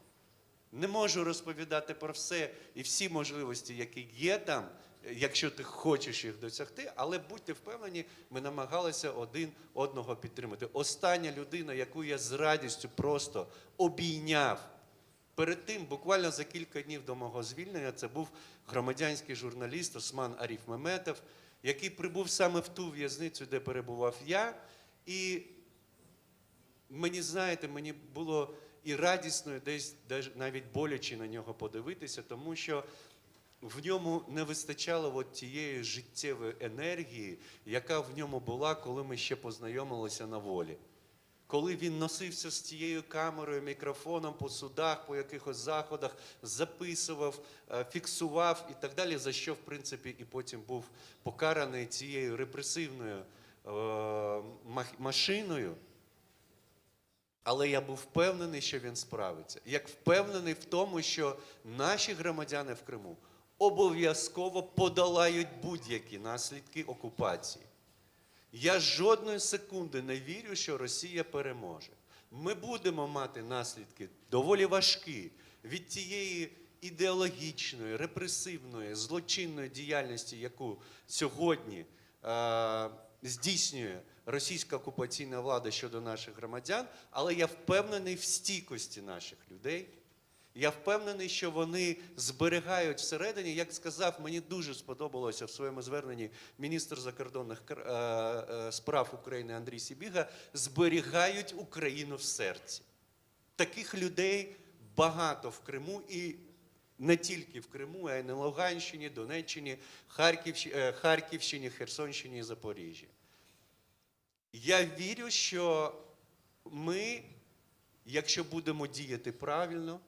Speaker 10: Не можу розповідати про все і всі можливості, які є там, якщо ти хочеш їх досягти, але будьте впевнені, ми намагалися один одного підтримати. Остання людина, яку я з радістю просто обійняв перед тим, буквально за кілька днів до мого звільнення, це був громадянський журналіст Осман Аріф Меметов, який прибув саме в ту в'язницю, де перебував я. І мені, знаєте, мені було і радісно, і десь навіть боляче на нього подивитися, тому що в ньому не вистачало от тієї життєвої енергії, яка в ньому була, коли ми ще познайомилися на волі. Коли він носився з тією камерою, мікрофоном по судах, по якихось заходах, записував, фіксував і так далі, за що, в принципі, і потім був покараний цією репресивною машиною. Але я був впевнений, що він справиться. Як впевнений в тому, що наші громадяни в Криму обов'язково подолають будь-які наслідки окупації. Я жодної секунди не вірю, що Росія переможе. Ми будемо мати наслідки доволі важкі від тієї ідеологічної, репресивної, злочинної діяльності, яку сьогодні здійснює російська окупаційна влада щодо наших громадян, але я впевнений в стійкості наших людей. Я впевнений, що вони зберігають всередині, як сказав, мені дуже сподобалося в своєму зверненні міністр закордонних справ України Андрій Сибіга, зберігають Україну в серці. Таких людей багато в Криму і не тільки в Криму, а й на Луганщині, Донеччині, Харківщині, Херсонщині і Запоріжжі. Я вірю, що ми, якщо будемо діяти правильно,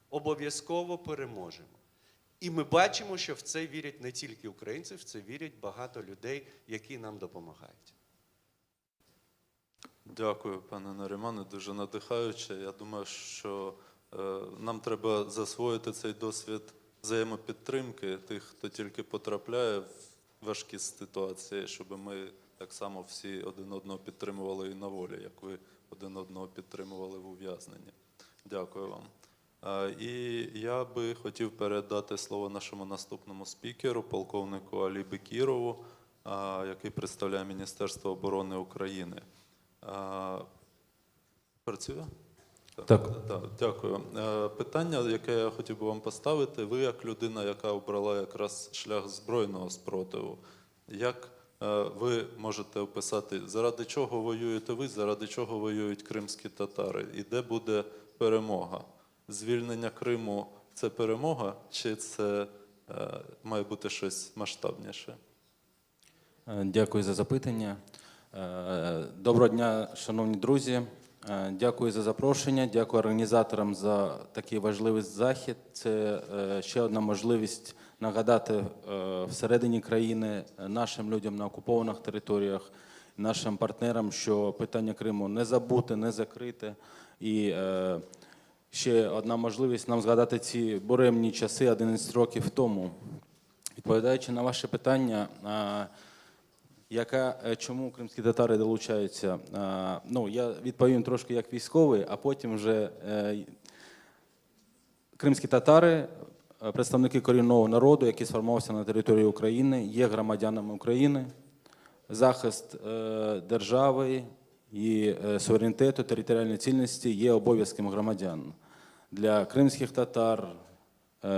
Speaker 10: обов'язково переможемо. І ми бачимо, що в це вірять не тільки українці, в це вірять багато людей, які нам допомагають.
Speaker 9: Дякую, пане Нарімане, дуже надихаюче. Я думаю, що нам треба засвоїти цей досвід взаємопідтримки тих, хто тільки потрапляє в важкі ситуації, щоб ми так само всі один одного підтримували і на волі, як ви один одного підтримували в ув'язненні. Дякую вам. І я би хотів передати слово нашому наступному спікеру, полковнику Алі Бекірову, який представляє Міністерство оборони України. Працює? Так. Дякую. Питання, яке я хотів би вам поставити, ви як людина, яка обрала якраз шлях збройного спротиву, як ви можете описати, заради чого воюєте ви, заради чого воюють кримські татари, і де буде перемога? Звільнення Криму – це перемога, чи це має бути щось масштабніше.
Speaker 11: Дякую за запитання. Доброго дня, шановні друзі. Дякую за запрошення, дякую організаторам за такий важливий захід. Це ще одна можливість нагадати всередині країни нашим людям на окупованих територіях, нашим партнерам, що питання Криму не забуте, не закрите. І ще одна можливість нам згадати ці буремні часи 11 років тому. Відповідаючи на ваше питання, чому кримські татари долучаються? Ну, я відповім трошки як військовий, а потім вже кримські татари, представники корінного народу, який сформувався на території України, є громадянами України. Захист держави і суверенітету, територіальної цілісності є обов'язком громадян. Для кримських татар,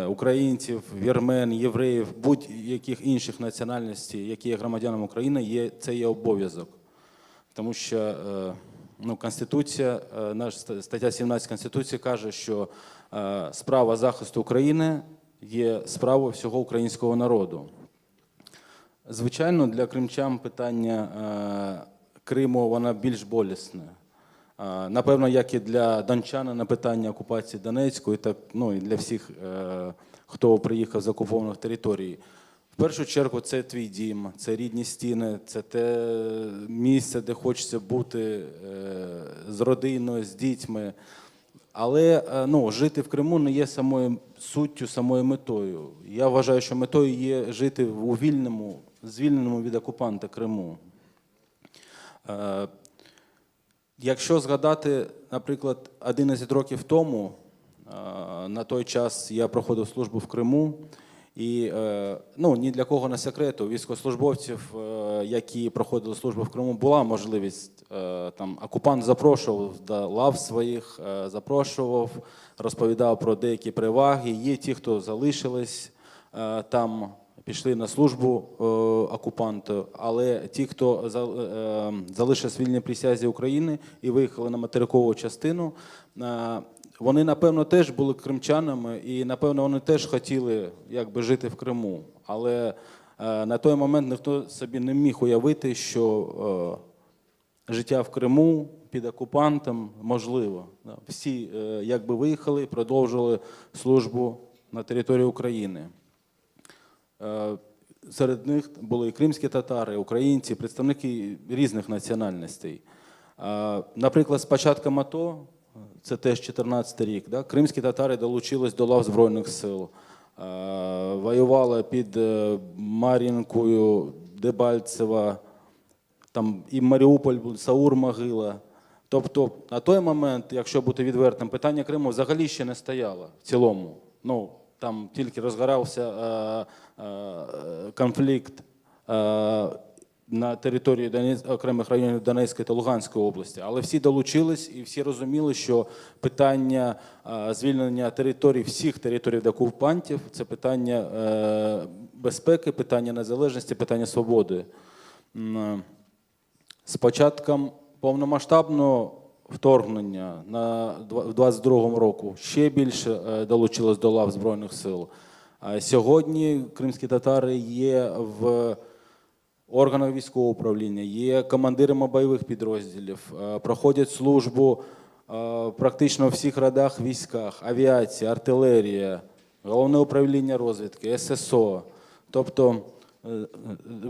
Speaker 11: українців, вірмен, євреїв, будь-яких інших національностей, які є громадянами України, це є обов'язок. Тому що Конституція, наша стаття 17 Конституції каже, що справа захисту України є справою всього українського народу. Звичайно, для кримчан питання Криму воно більш болісне. Напевно, як і для дончанина питання окупації Донецької, так і для всіх, хто приїхав з окупованих територій. В першу чергу це твій дім, це рідні стіни, це те місце, де хочеться бути з родиною, з дітьми. Але жити в Криму не є самою суттю, самою метою. Я вважаю, що метою є жити у звільненому від окупанта Криму. Якщо згадати, наприклад, 11 років тому, на той час я проходив службу в Криму, і ні для кого не секрет, у військовослужбовців, які проходили службу в Криму, була можливість, окупант запрошував до лав своїх, запрошував, розповідав про деякі переваги. Є ті, хто залишились там, пішли на службу окупанту, але ті, хто залишив вільні присязі України і виїхали на материкову частину, вони, напевно, теж були кримчанами і, напевно, вони теж хотіли жити в Криму. Але на той момент ніхто собі не міг уявити, що життя в Криму під окупантом можливо. Всі виїхали і продовжили службу на території України. Серед них були і кримські татари, українці, представники різних національностей. Наприклад, з початком АТО, це теж 14 рік, кримські татари долучились до лав Збройних сил, воювали під Мар'їнкою, Дебальцево, там і Маріуполь, Саур-Могила. Тобто на той момент, якщо бути відвертим, питання Криму взагалі ще не стояло в цілому. Там тільки розгорався конфлікт на території окремих районів Донецької та Луганської області. Але всі долучились і всі розуміли, що питання звільнення територій, всіх територій від окупантів – це питання безпеки, питання незалежності, питання свободи. З початком повномасштабного вторгнення в 22-му року ще більше долучилось до лав Збройних сил. Сьогодні кримські татари є в органах військового управління, є командирами бойових підрозділів, проходять службу практично у всіх родах військах, авіація, артилерія, головне управління розвідки, ССО. Тобто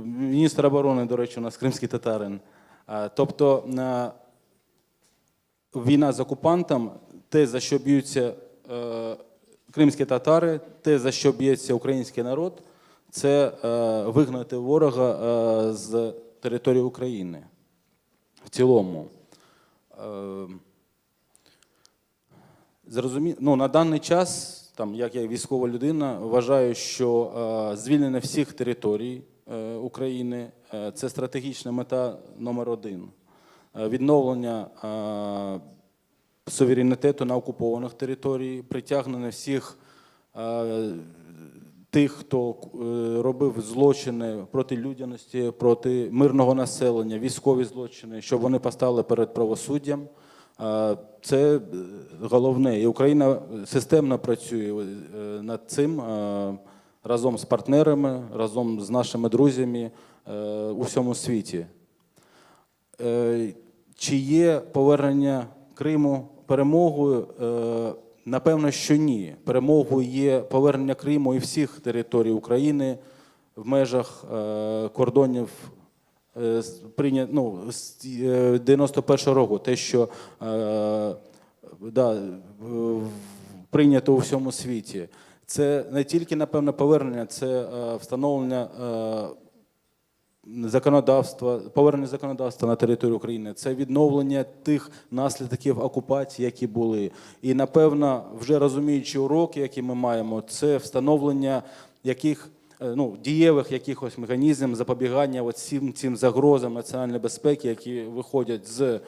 Speaker 11: міністр оборони, до речі, у нас кримський татарин. Тобто війна з окупантом, те, за що б'ються кримські татари, те, за що б'ється український народ, це вигнати ворога з території України в цілому. На даний час, як я військова людина, вважаю, що звільнення всіх територій України – це стратегічна мета номер один. Відновлення суверенітету на окупованих територіях, притягнення всіх тих, хто робив злочини проти людяності, проти мирного населення, військові злочини, щоб вони постали перед правосуддям. Це головне. І Україна системно працює над цим. разом з партнерами, разом з нашими друзями у всьому світі. Чи є повернення Криму перемогою? Напевно, що ні. Перемогою є повернення Криму і всіх територій України в межах кордонів з 91-го року. Те, що прийнято у всьому світі. Це не тільки, напевно, повернення, це встановлення повернення законодавства на територію України, це відновлення тих наслідків окупації, які були. І, напевно, вже розуміючи уроки, які ми маємо, це встановлення дієвих якихось механізмів запобігання цим загрозам національної безпеки, які виходять з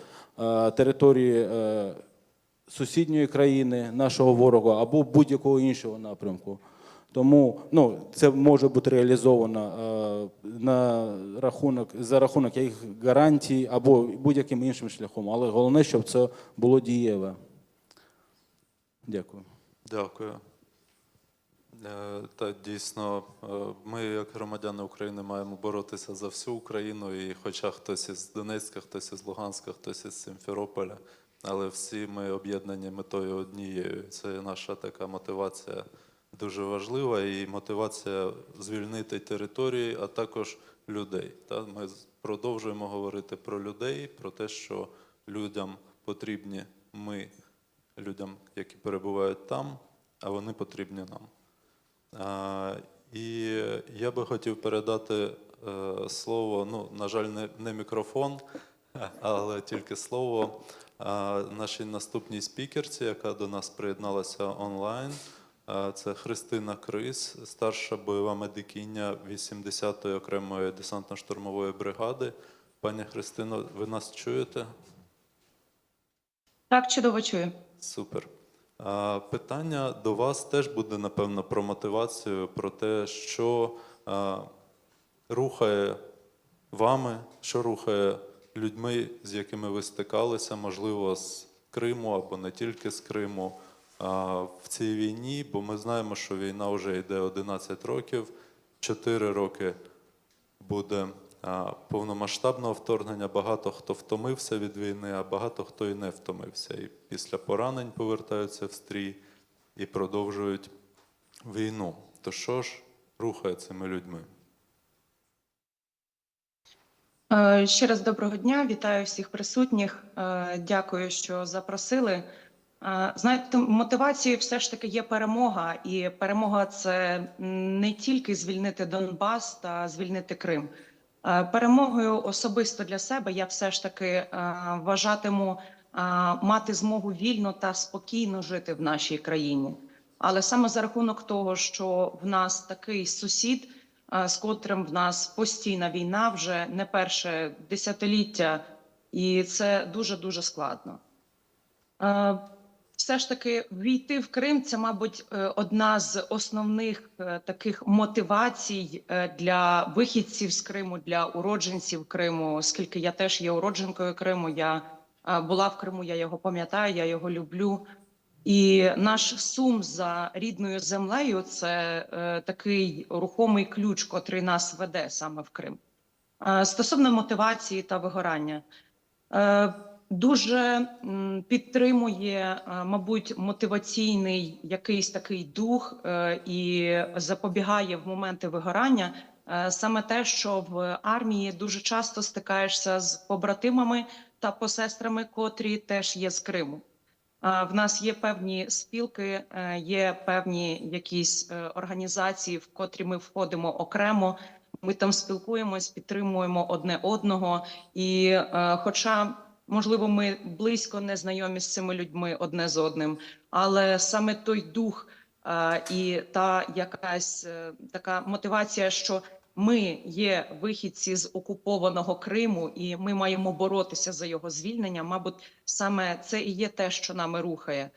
Speaker 11: території сусідньої країни, нашого ворога, або будь-якого іншого напрямку. Тому це може бути реалізовано за рахунок їх гарантій або будь-яким іншим шляхом. Але головне, щоб це було дієве. Дякую.
Speaker 9: Дякую. Та дійсно, ми, як громадяни України, маємо боротися за всю Україну. І хоча хтось із Донецька, хтось із Луганська, хтось із Сімферополя, але всі ми об'єднані метою однією. Це наша така мотивація дуже важлива, і мотивація звільнити території, а також людей. Ми продовжуємо говорити про людей, про те, що людям потрібні ми, людям, які перебувають там, а вони потрібні нам. І я би хотів передати слово, на жаль, не мікрофон, але тільки слово нашій наступній спікерці, яка до нас приєдналася онлайн. Це Христина Крис, старша бойова медикиня 80-ї окремої десантно-штурмової бригади. Пані Христино, ви нас чуєте?
Speaker 12: Так, чудово чую.
Speaker 9: Супер. Питання до вас теж буде, напевно, про мотивацію, про те, що рухає вами, що рухає людьми, з якими ви стикалися, можливо, з Криму або не тільки з Криму, в цій війні, бо ми знаємо, що війна вже йде 11 років, 4 роки буде повномасштабного вторгнення, багато хто втомився від війни, а багато хто і не втомився. І після поранень повертаються в стрій і продовжують війну. То що ж рухає цими людьми?
Speaker 12: Ще раз доброго дня, вітаю всіх присутніх. Дякую, що запросили. Знаєте, мотивацією все ж таки є перемога. І перемога – це не тільки звільнити Донбас та звільнити Крим. Перемогою особисто для себе я все ж таки вважатиму мати змогу вільно та спокійно жити в нашій країні. Але саме за рахунок того, що в нас такий сусід, з котрим в нас постійна війна вже не перше десятиліття, і це дуже-дуже складно. Все ж таки війти в Крим – це, мабуть, одна з основних таких мотивацій для вихідців з Криму, для уродженців Криму, оскільки я теж є уродженкою Криму, я була в Криму, я його пам'ятаю, я його люблю. І наш сум за рідною землею – це такий рухомий ключ, котрий нас веде саме в Крим. Стосовно мотивації та вигорання, дуже підтримує, мабуть, мотиваційний якийсь такий дух і запобігає в моменти вигорання саме те, що в армії дуже часто стикаєшся з побратимами та посестрами, котрі теж є з Криму. В нас є певні спілки, є певні якісь організації, в котрі ми входимо окремо. Ми там спілкуємось, підтримуємо одне одного. І хоча, можливо, ми близько не знайомі з цими людьми одне з одним, але саме той дух і та якась така мотивація, що ми є вихідці з окупованого Криму, і ми маємо боротися за його звільнення. Мабуть, саме це і є те, що нами рухає.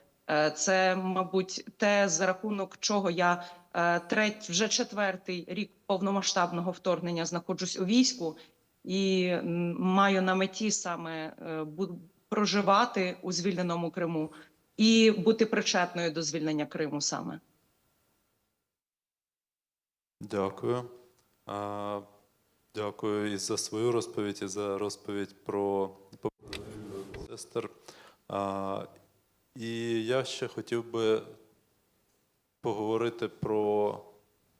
Speaker 12: Це, мабуть, те, за рахунок чого я вже 4-й рік повномасштабного вторгнення знаходжусь у війську і маю на меті саме проживати у звільненому Криму і бути причетною до звільнення Криму саме.
Speaker 9: Дякую. Дякую і за свою розповідь, і за розповідь про сестер. І я ще хотів би поговорити про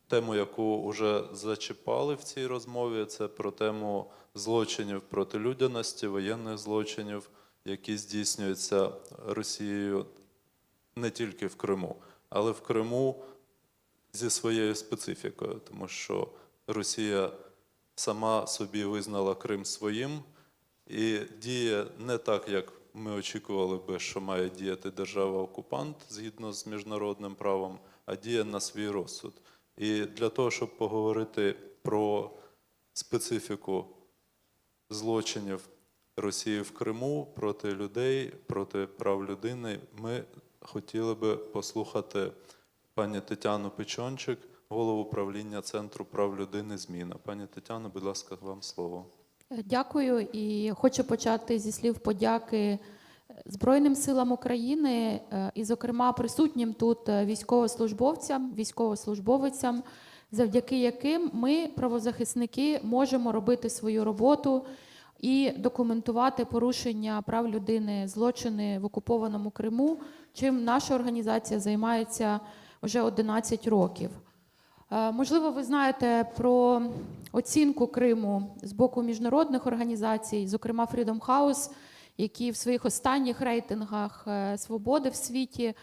Speaker 9: тему, яку вже зачіпали в цій розмові. Це про тему злочинів проти людяності, воєнних злочинів, які здійснюються Росією не тільки в Криму, але в Криму зі своєю специфікою, тому що Росія сама собі визнала Крим своїм і діє не так, як ми очікували би, що має діяти держава-окупант згідно з міжнародним правом, а діє на свій розсуд. І для того, щоб поговорити про специфіку злочинів Росії в Криму проти людей, проти прав людини, ми хотіли би послухати пані Тетяну Печончик, голову правління Центру прав людини «Зміна». Пані Тетяно, будь ласка, вам слово.
Speaker 13: Дякую. І хочу почати зі слів подяки Збройним силам України і, зокрема, присутнім тут військовослужбовцям, завдяки яким ми, правозахисники, можемо робити свою роботу і документувати порушення прав людини, злочини в окупованому Криму, чим наша організація займається вже 11 років. Можливо, ви знаєте про оцінку Криму з боку міжнародних організацій, зокрема Freedom House, які в своїх останніх рейтингах свободи в світі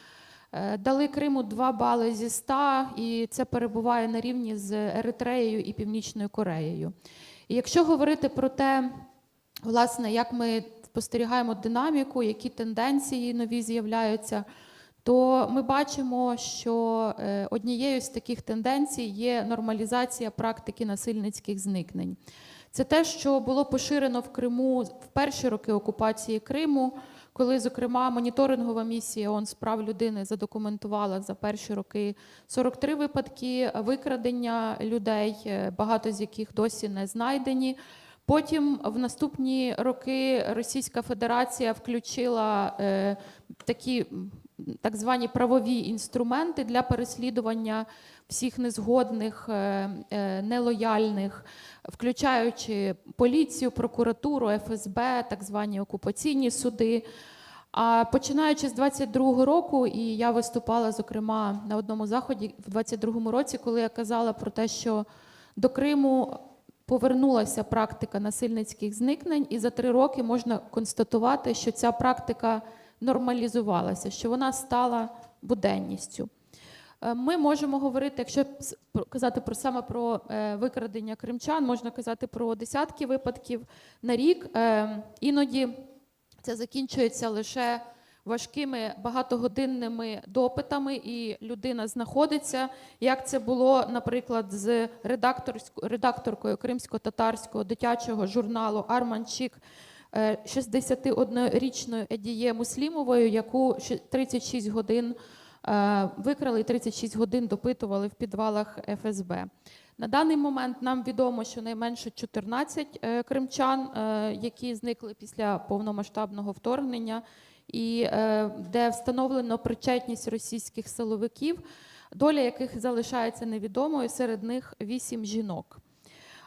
Speaker 13: дали Криму 2 бали зі 100, і це перебуває на рівні з Еритреєю і Північною Кореєю. І якщо говорити про те, власне, як ми спостерігаємо динаміку, які тенденції нові з'являються, то ми бачимо, що однією з таких тенденцій є нормалізація практики насильницьких зникнень. Це те, що було поширено в Криму в перші роки окупації Криму, коли, зокрема, моніторингова місія ООН з прав людини задокументувала за перші роки 43 випадки викрадення людей, багато з яких досі не знайдені. Потім в наступні роки Російська Федерація включила такі так звані правові інструменти для переслідування всіх незгодних, нелояльних, включаючи поліцію, прокуратуру, ФСБ, так звані окупаційні суди. А починаючи з 22-го року, і я виступала, зокрема, на одному заході в 22-му році, коли я казала про те, що до Криму повернулася практика насильницьких зникнень, і за 3 роки можна констатувати, що ця практика нормалізувалася, що вона стала буденністю. Ми можемо говорити, якщо казати саме про викрадення кримчан, можна казати про десятки випадків на рік. Іноді це закінчується лише важкими багатогодинними допитами, і людина знаходиться, як це було, наприклад, з редакторкою кримсько-татарського дитячого журналу «Арманчик», 61-річною Едіє Муслімовою, яку 36 годин викрали і 36 годин допитували в підвалах ФСБ. На даний момент нам відомо, що найменше 14 кримчан, які зникли після повномасштабного вторгнення, і де встановлено причетність російських силовиків, доля яких залишається невідомою, серед них 8 жінок.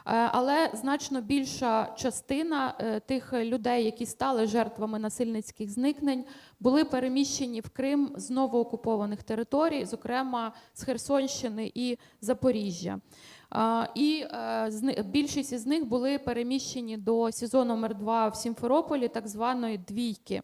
Speaker 13: Але значно більша частина тих людей, які стали жертвами насильницьких зникнень, були переміщені в Крим з новоокупованих територій, зокрема з Херсонщини і Запоріжжя. І більшість із них були переміщені до СІЗО номер 2 в Сімферополі, так званої «двійки».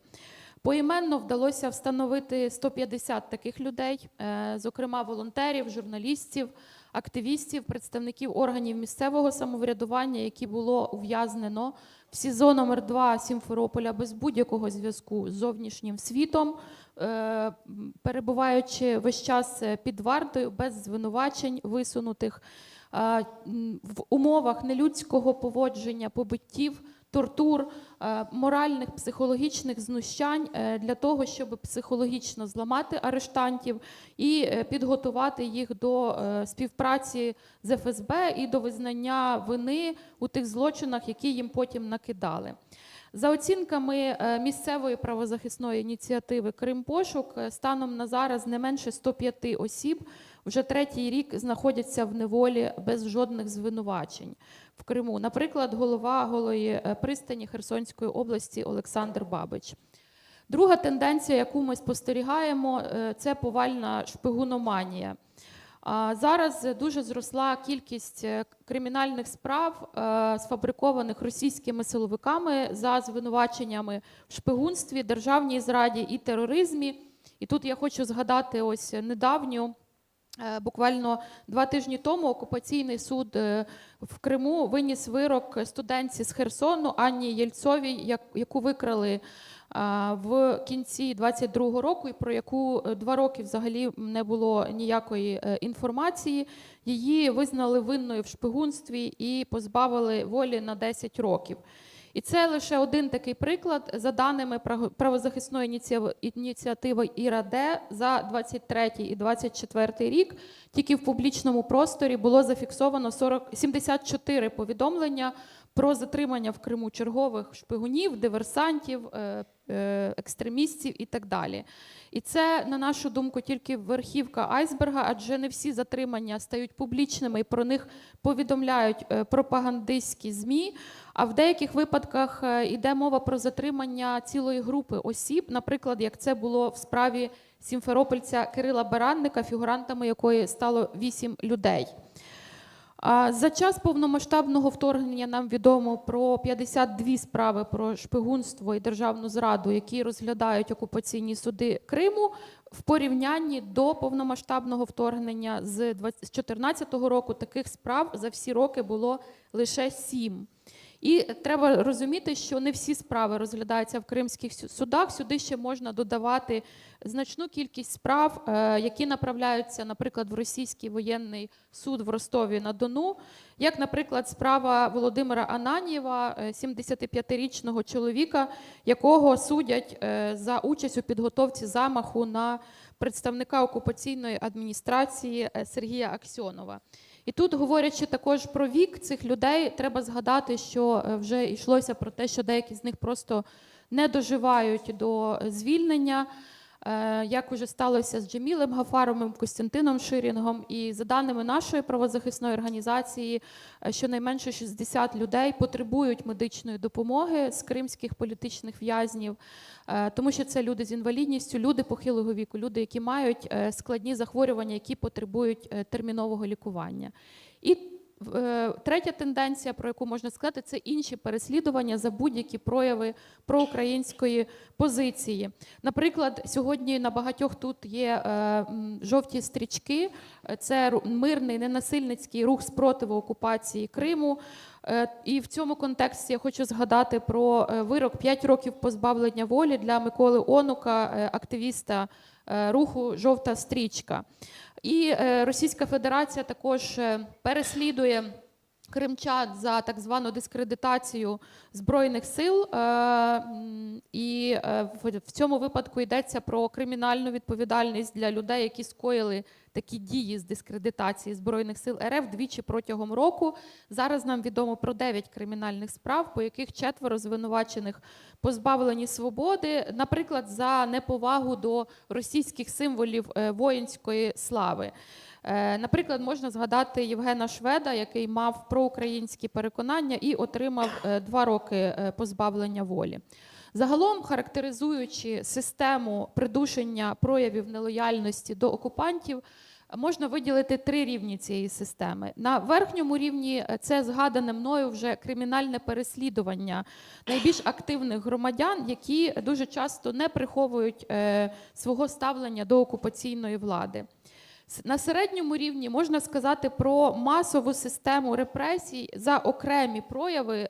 Speaker 13: Поіменно вдалося встановити 150 таких людей, зокрема волонтерів, журналістів, активістів, представників органів місцевого самоврядування, які було ув'язнено в СІЗО номер 2 Сімферополя без будь-якого зв'язку з зовнішнім світом, перебуваючи весь час під вартою, без звинувачень висунутих, в умовах нелюдського поводження, побиттів, тортур, моральних, психологічних знущань для того, щоб психологічно зламати арештантів і підготувати їх до співпраці з ФСБ і до визнання вини у тих злочинах, які їм потім накидали. За оцінками місцевої правозахисної ініціативи «Кримпошук», станом на зараз не менше 105 осіб вже третій рік знаходяться в неволі без жодних звинувачень в Криму. Наприклад, голова Голої пристані Херсонської області Олександр Бабич. Друга тенденція, яку ми спостерігаємо, це повальна шпигуноманія. Зараз дуже зросла кількість кримінальних справ, сфабрикованих російськими силовиками за звинуваченнями в шпигунстві, державній зраді і тероризмі. І тут я хочу згадати ось недавню, буквально 2 тижні тому, окупаційний суд в Криму виніс вирок студентці з Херсону Анні Єльцовій, яку викрали в кінці 22-го року, і про яку 2 роки взагалі не було ніякої інформації. Її визнали винною в шпигунстві і позбавили волі на 10 років. І це лише один такий приклад. За даними правозахисної ініціативи ІРАДЕ, за 23 і 24 рік тільки в публічному просторі було зафіксовано 74 повідомлення про затримання в Криму чергових шпигунів, диверсантів, екстремістів і так далі. І це, на нашу думку, тільки верхівка айсберга, адже не всі затримання стають публічними і про них повідомляють пропагандистські ЗМІ, а в деяких випадках йде мова про затримання цілої групи осіб, наприклад, як це було в справі сімферопольця Кирила Баранника, фігурантами якої стало 8 людей. За час повномасштабного вторгнення нам відомо про 52 справи про шпигунство і державну зраду, які розглядають окупаційні суди Криму. В порівнянні до повномасштабного вторгнення з 2014 року таких справ за всі роки було лише 7. І треба розуміти, що не всі справи розглядаються в кримських судах. Сюди ще можна додавати значну кількість справ, які направляються, наприклад, в російський воєнний суд в Ростові-на-Дону, як, наприклад, справа Володимира Ананьєва, 75-річного чоловіка, якого судять за участь у підготовці замаху на представника окупаційної адміністрації Сергія Аксьонова. І тут, говорячи також про вік цих людей, треба згадати, що вже йшлося про те, що деякі з них просто не доживають до звільнення, як уже сталося з Джемілем Гафаровим, Костянтином Ширінгом. І за даними нашої правозахисної організації, щонайменше 60 людей потребують медичної допомоги з кримських політичних в'язнів, тому що це люди з інвалідністю, люди похилого віку, люди, які мають складні захворювання, які потребують термінового лікування. І третя тенденція, про яку можна сказати, це інші переслідування за будь-які прояви проукраїнської позиції. Наприклад, сьогодні на багатьох тут є жовті стрічки, це мирний, ненасильницький рух спротиву окупації Криму. І в цьому контексті я хочу згадати про вирок 5 років позбавлення волі для Миколи Онука, активіста руху «Жовта стрічка». І Російська Федерація також переслідує кримчан за так звану дискредитацію Збройних сил. І в цьому випадку йдеться про кримінальну відповідальність для людей, які скоїли такі дії з дискредитації Збройних сил РФ двічі протягом року. Зараз нам відомо про 9 кримінальних справ, по яких 4 звинувачених позбавлені свободи, наприклад, за неповагу до російських символів воїнської слави. Наприклад, можна згадати Євгена Шведа, який мав проукраїнські переконання і отримав 2 роки позбавлення волі. Загалом, характеризуючи систему придушення проявів нелояльності до окупантів, можна виділити 3 рівні цієї системи. На верхньому рівні це згадане мною вже кримінальне переслідування найбільш активних громадян, які дуже часто не приховують свого ставлення до окупаційної влади. На середньому рівні можна сказати про масову систему репресій за окремі прояви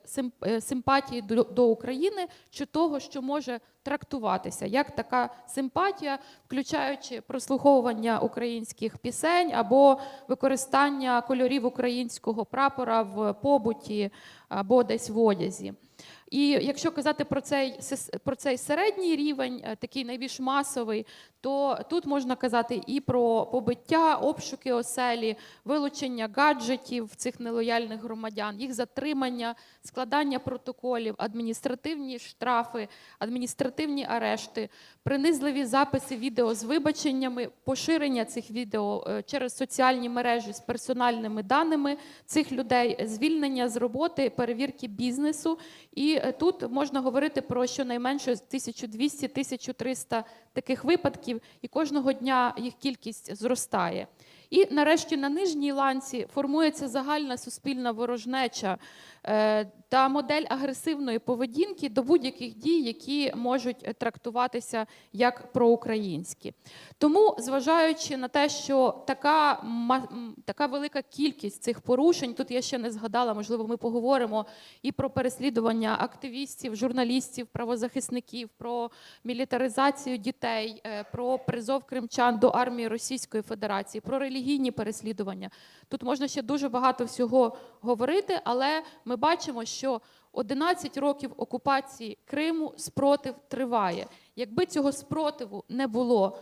Speaker 13: симпатії до України чи того, що може трактуватися як така симпатія, включаючи прослуховування українських пісень або використання кольорів українського прапора в побуті або десь в одязі. І якщо казати про цей середній рівень, такий найбільш масовий, то тут можна казати і про побиття, обшуки оселі, вилучення гаджетів цих нелояльних громадян, їх затримання, складання протоколів, адміністративні штрафи, адміністративні арешти, принизливі записи відео з вибаченнями, поширення цих відео через соціальні мережі з персональними даними цих людей, звільнення з роботи, перевірки бізнесу. І тут можна говорити про щонайменше 1200-1300 таких випадків, і кожного дня їх кількість зростає. І нарешті на нижній ланці формується загальна суспільна ворожнеча та модель агресивної поведінки до будь-яких дій, які можуть трактуватися як проукраїнські. Тому, зважаючи на те, що така велика кількість цих порушень, тут я ще не згадала, можливо, ми поговоримо і про переслідування активістів, журналістів, правозахисників, про мілітаризацію дітей, про призов кримчан до армії Російської Федерації, про релігійні переслідування. Тут можна ще дуже багато всього говорити, але ми бачимо, що 11 років окупації Криму спротив триває. Якби цього спротиву не було,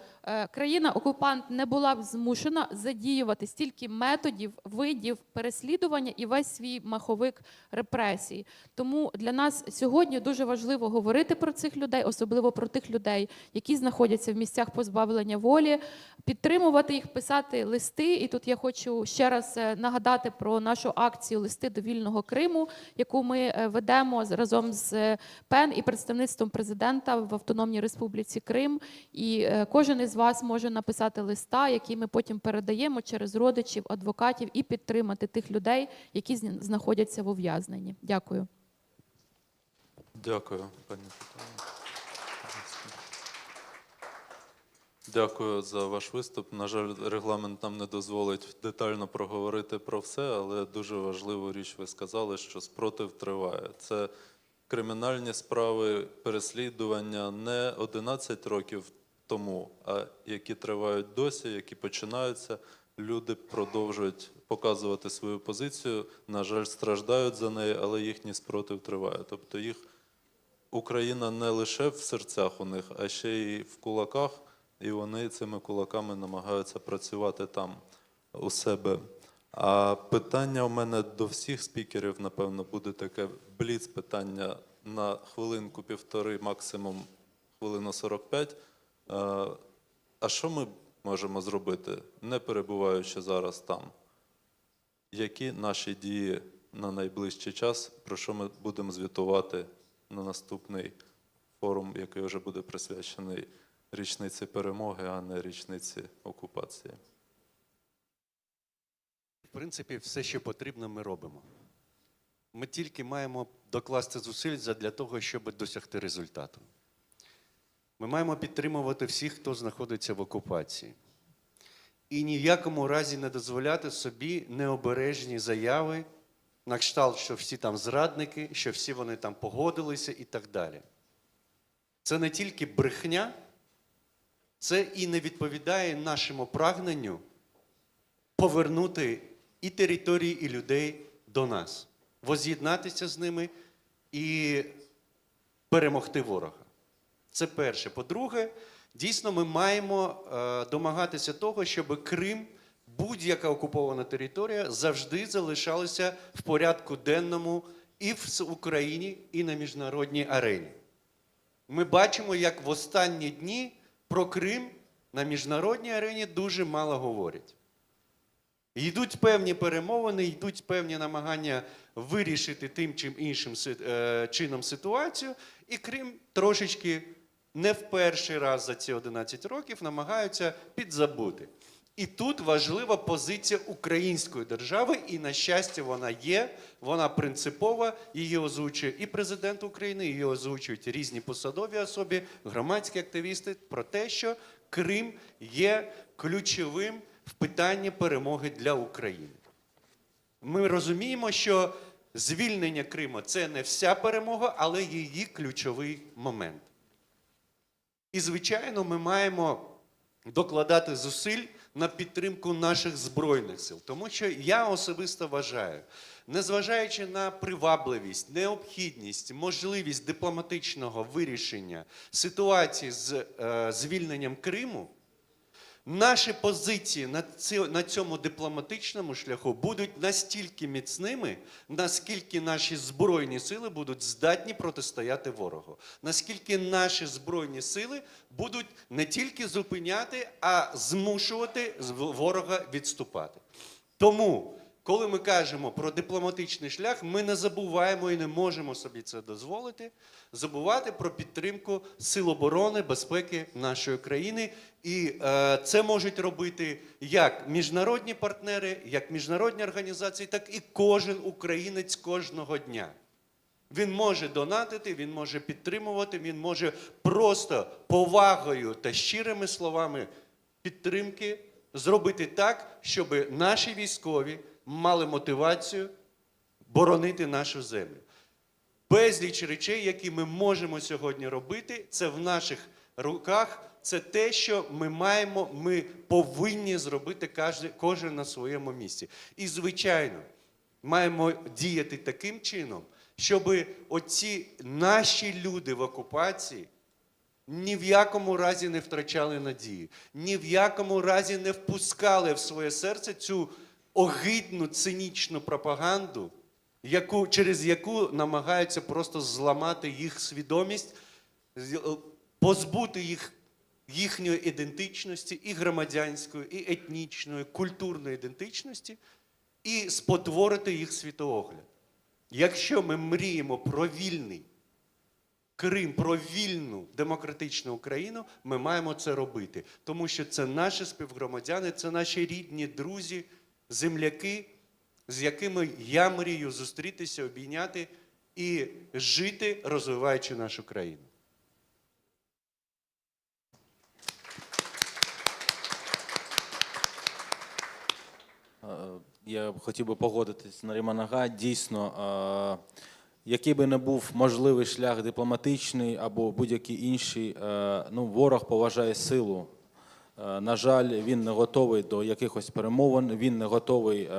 Speaker 13: країна-окупант не була б змушена задіювати стільки методів, видів переслідування і весь свій маховик репресій. Тому для нас сьогодні дуже важливо говорити про цих людей, особливо про тих людей, які знаходяться в місцях позбавлення волі, підтримувати їх, писати листи. І тут я хочу ще раз нагадати про нашу акцію «Листи до вільного Криму», яку ми ведемо разом з ПЕН і представництвом президента в Автономній Республіці Крим. І кожен із вас може написати листа, який ми потім передаємо через родичів, адвокатів, і підтримати тих людей, які знаходяться в ув'язненні. Дякую.
Speaker 9: Дякую, пані Тетяно. Дякую за ваш виступ. На жаль, регламент нам не дозволить детально проговорити про все, але дуже важливу річ ви сказали, що спротив триває. Це кримінальні справи, переслідування не 11 років тому, а які тривають досі, які починаються. Люди продовжують показувати свою позицію, на жаль, страждають за неї, але їхній спротив триває. Тобто їх Україна не лише в серцях у них, а ще й в кулаках, і вони цими кулаками намагаються працювати там у себе. А питання у мене до всіх спікерів, напевно, буде таке бліц-питання на хвилинку-півтори, максимум хвилину 45. А що ми можемо зробити, не перебуваючи зараз там? Які наші дії на найближчий час, про що ми будемо звітувати на наступний форум, який вже буде присвячений річниці перемоги, а не річниці окупації?
Speaker 10: В принципі, все, що потрібно, ми робимо. Ми тільки маємо докласти зусиль для того, щоб досягти результату. Ми маємо підтримувати всіх, хто знаходиться в окупації. І ні в якому разі не дозволяти собі необережні заяви на кшталт, що всі там зрадники, що всі вони там погодилися і так далі. Це не тільки брехня, це і не відповідає нашому прагненню повернути і території, і людей до нас, воз'єднатися з ними і перемогти ворога. Це перше. По-друге, дійсно ми маємо домагатися того, щоб Крим, будь-яка окупована територія, завжди залишалася в порядку денному і в Україні, і на міжнародній арені. Ми бачимо, як в останні дні про Крим на міжнародній арені дуже мало говорять. Йдуть певні перемовини, йдуть певні намагання вирішити тим чи іншим чином ситуацію, і Крим трошечки не в перший раз за ці 11 років намагаються підзабути. І тут важлива позиція української держави, і, на щастя, вона є, вона принципова, її озвучує і президент України, її озвучують різні посадові особи, громадські активісти, про те, що Крим є ключовим в питанні перемоги для України. Ми розуміємо, що звільнення Криму – це не вся перемога, але її ключовий момент. І, звичайно, ми маємо докладати зусиль на підтримку наших Збройних сил. Тому що я особисто вважаю, незважаючи на привабливість, необхідність, можливість дипломатичного вирішення ситуації з звільненням Криму, наші позиції на цьому дипломатичному шляху будуть настільки міцними, наскільки наші Збройні сили будуть здатні протистояти ворогу. Наскільки наші Збройні сили будуть не тільки зупиняти, а змушувати ворога відступати. Тому, коли ми кажемо про дипломатичний шлях, ми не забуваємо і не можемо собі це дозволити, забувати про підтримку Сил оборони, безпеки нашої країни. І це можуть робити як міжнародні партнери, як міжнародні організації, так і кожен українець кожного дня. Він може донатити, він може підтримувати, він може просто повагою та щирими словами підтримки зробити так, щоб наші військові мали мотивацію боронити нашу землю. Безліч речей, які ми можемо сьогодні робити, це в наших руках, це те, що ми повинні зробити кожен на своєму місці. І, звичайно, маємо діяти таким чином, щоб оці наші люди в окупації ні в якому разі не втрачали надії, ні в якому разі не впускали в своє серце цю огидну, цинічну пропаганду, через яку намагаються просто зламати їх свідомість, позбути їхньої ідентичності, і громадянської, і етнічної, культурної ідентичності, і спотворити їх світоогляд. Якщо ми мріємо про вільний Крим, про вільну демократичну Україну, ми маємо це робити. Тому що це наші співгромадяни, це наші рідні, друзі, земляки, з якими я мрію зустрітися, обійняти і жити, розвиваючи нашу країну.
Speaker 11: Я хотів би погодитись з Наріман Ага. Дійсно, який би не був можливий шлях дипломатичний або будь-який інший, ворог поважає силу. На жаль, він не готовий до якихось перемовин, він не готовий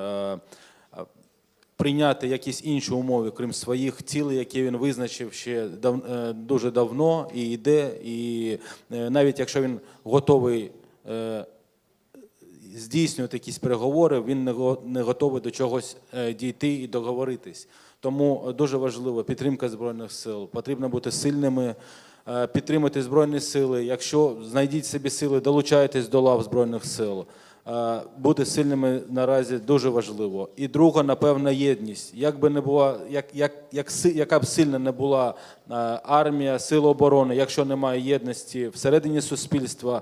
Speaker 11: прийняти якісь інші умови, крім своїх цілей, які він визначив ще дуже давно і йде. І навіть якщо він готовий здійснювати якісь переговори, він не готовий до чогось дійти і договоритись. Тому дуже важлива підтримка Збройних сил. Потрібно бути сильними, підтримати Збройні сили. Якщо знайдіть собі сили, долучайтесь до лав Збройних сил. Бути сильними наразі дуже важливо. І друга, напевно, єдність. Яка б сильна не була армія, сили оборони, якщо немає єдності всередині суспільства,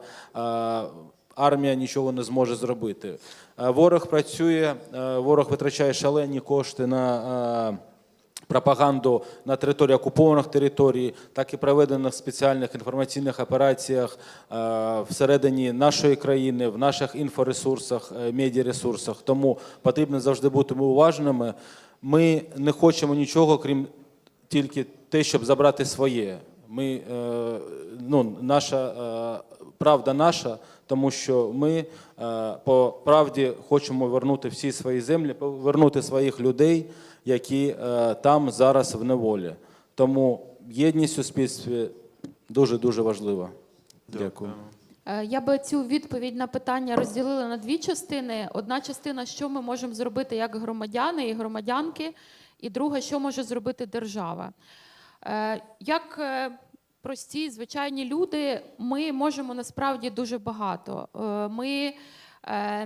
Speaker 11: армія нічого не зможе зробити. Ворог працює, ворог витрачає шалені кошти на пропаганду на території окупованих територій, так і проведених спеціальних інформаційних операціях всередині нашої країни, в наших інфоресурсах, медіаресурсах. Тому потрібно завжди бути уважними. Ми не хочемо нічого, крім тільки те, щоб забрати своє. Правда наша, тому що ми по правді хочемо вернути всі свої землі, повернути своїх людей, які там зараз в неволі. Тому єдність в суспільстві дуже-дуже важлива. Дякую.
Speaker 13: Я би цю відповідь на питання розділила на дві частини. Одна частина, що ми можемо зробити як громадяни і громадянки, і друга, що може зробити держава. Як прості, звичайні люди, ми можемо насправді дуже багато. Ми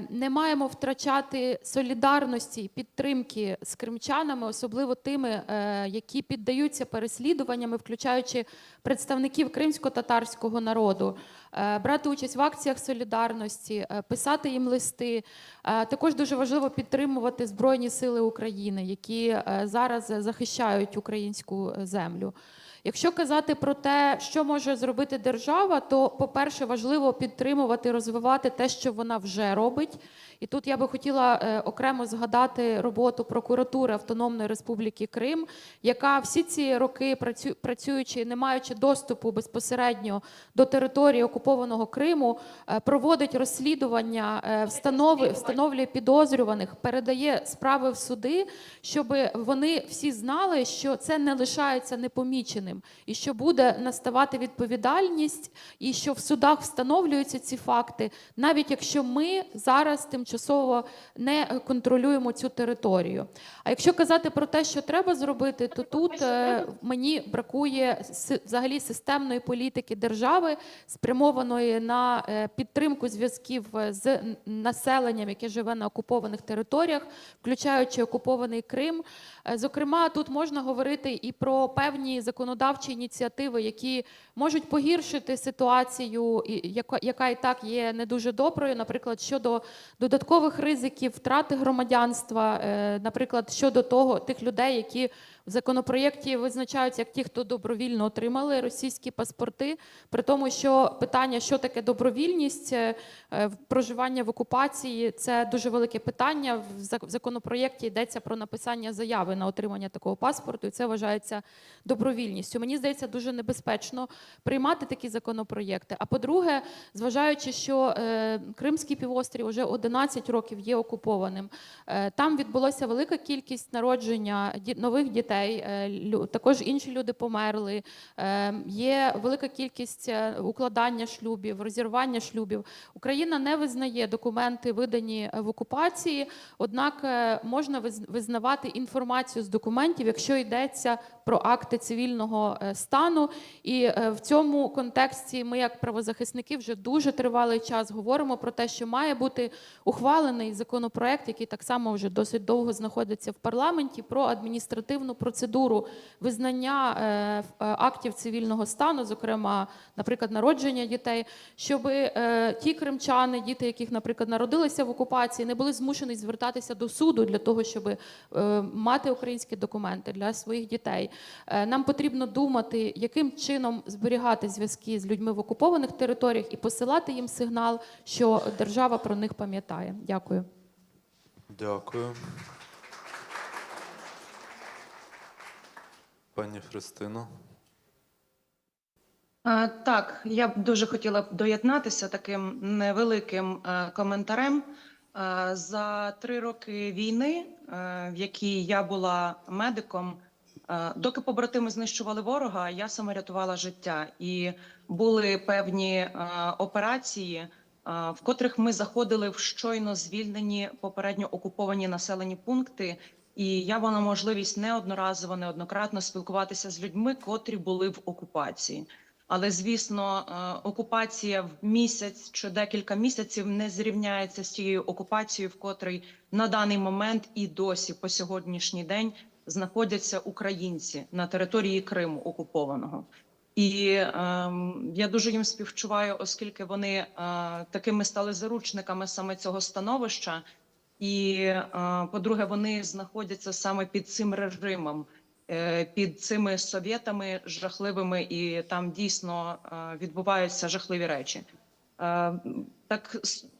Speaker 13: не маємо втрачати солідарності і підтримки з кримчанами, особливо тими, які піддаються переслідуванням, включаючи представників кримсько-татарського народу, брати участь в акціях солідарності, писати їм листи. Також дуже важливо підтримувати Збройні сили України, які зараз захищають українську землю. Якщо казати про те, що може зробити держава, то, по-перше, важливо підтримувати, розвивати те, що вона вже робить. І тут я би хотіла окремо згадати роботу прокуратури Автономної Республіки Крим, яка всі ці роки, працюючи, не маючи доступу безпосередньо до території окупованого Криму, проводить розслідування, встановлює підозрюваних, передає справи в суди, щоб вони всі знали, що це не лишається непоміченим, і що буде наставати відповідальність, і що в судах встановлюються ці факти, навіть якщо ми зараз тимчасово не контролюємо цю територію. А якщо казати про те, що треба зробити, то тут мені бракує взагалі системної політики держави, спрямованої на підтримку зв'язків з населенням, яке живе на окупованих територіях, включаючи окупований Крим. Зокрема, тут можна говорити і про певні законодавчі ініціативи, які можуть погіршити ситуацію, яка і так є не дуже доброю, наприклад, щодо додаткових ризиків втрати громадянства, наприклад, щодо тих людей, які в законопроєкті визначаються як ті, хто добровільно отримали російські паспорти, при тому, що питання, що таке добровільність, проживання в окупації, це дуже велике питання. В законопроєкті йдеться про написання заяви на отримання такого паспорту, і це вважається добровільністю. Мені здається, дуже небезпечно приймати такі законопроєкти. А по-друге, зважаючи, що Кримський півострів вже 11 років є окупованим, там відбулося велика кількість народження нових дітей, також інші люди померли, є велика кількість укладання шлюбів, розірвання шлюбів. Україна не визнає документи, видані в окупації, однак можна визнавати інформацію з документів, якщо йдеться про акти цивільного стану. І в цьому контексті ми, як правозахисники, вже дуже тривалий час говоримо про те, що має бути ухвалений законопроект, який так само вже досить довго знаходиться в парламенті, про адміністративну процедуру визнання актів цивільного стану, зокрема, наприклад, народження дітей, щоб ті кримчани, діти, яких, наприклад, народилися в окупації, не були змушені звертатися до суду для того, щоб мати українські документи для своїх дітей. Нам потрібно думати, яким чином зберігати зв'язки з людьми в окупованих територіях і посилати їм сигнал, що держава про них пам'ятає. Дякую.
Speaker 9: Дякую. Пані Христино.
Speaker 12: Так, я б дуже хотіла б доєднатися таким невеликим коментарем. За 3 роки війни, в якій я була медиком, доки побратими знищували ворога, я саме рятувала життя. І були певні операції, в котрих ми заходили в щойно звільнені, попередньо окуповані населені пункти. І я мала можливість неоднократно спілкуватися з людьми, котрі були в окупації. Але, звісно, окупація в місяць чи декілька місяців не зрівняється з тією окупацією, в котрій на даний момент і досі по сьогоднішній день знаходяться українці на території Криму окупованого. І я дуже їм співчуваю, оскільки вони такими стали заручниками саме цього становища. І, по-друге, вони знаходяться саме під цим режимом, під цими совєтами жахливими, і там дійсно відбуваються жахливі речі. Так,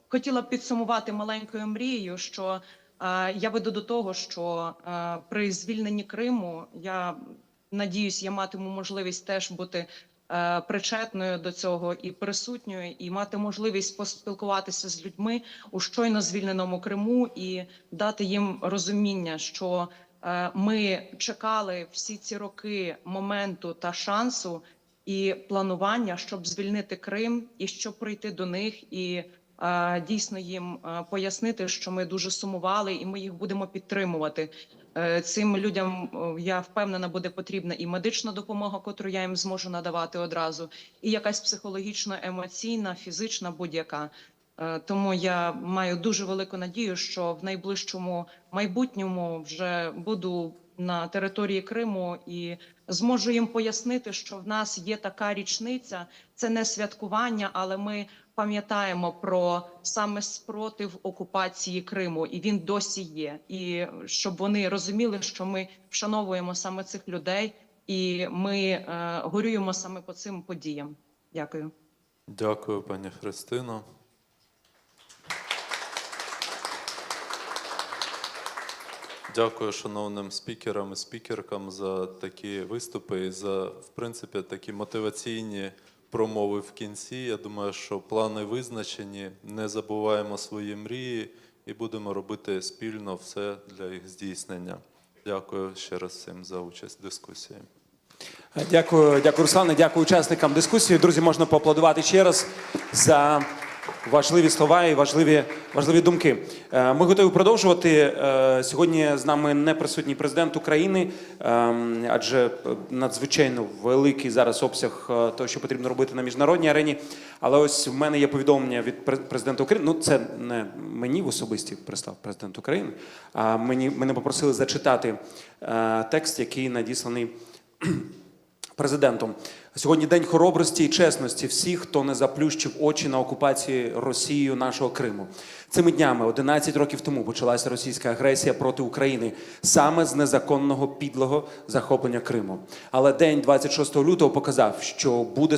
Speaker 12: хотіла б підсумувати маленькою мрією, що я веду до того, що при звільненні Криму, я надіюсь, я матиму можливість теж бути причетною до цього і присутньою, і мати можливість поспілкуватися з людьми у щойно звільненому Криму і дати їм розуміння, що ми чекали всі ці роки моменту та шансу і планування, щоб звільнити Крим і щоб прийти до них і дійсно їм пояснити, що ми дуже сумували і ми їх будемо підтримувати. Цим людям, я впевнена, буде потрібна і медична допомога, котру я їм зможу надавати одразу, і якась психологічна, емоційна, фізична, будь-яка. Тому я маю дуже велику надію, що в найближчому майбутньому вже буду на території Криму і зможу їм пояснити, що в нас є така річниця, це не святкування, але ми пам'ятаємо про саме спротив окупації Криму, і він досі є. І щоб вони розуміли, що ми вшановуємо саме цих людей, і ми горюємо саме по цим подіям. Дякую.
Speaker 9: Дякую, пані Христино. Дякую шановним спікерам і спікеркам за такі виступи і за, в принципі, такі мотиваційні промови в кінці. Я думаю, що плани визначені, не забуваємо свої мрії і будемо робити спільно все для їх здійснення. Дякую ще раз всім за участь в дискусії.
Speaker 1: Дякую, Руслане, дякую учасникам дискусії. Друзі, можна поаплодувати ще раз за важливі слова і важливі думки. Ми готові продовжувати. Сьогодні з нами не присутній президент України, адже надзвичайно великий зараз обсяг того, що потрібно робити на міжнародній арені. Але ось в мене є повідомлення від президента України. Ну, це не мені в особисті прислав президент України, а мене попросили зачитати текст, який надісланий президентом. Сьогодні день хоробрості і чесності всіх, хто не заплющив очі на окупації Росією нашого Криму. Цими днями, 11 років тому, почалася російська агресія проти України саме з незаконного підлого захоплення Криму. Але день 26 лютого показав, що буде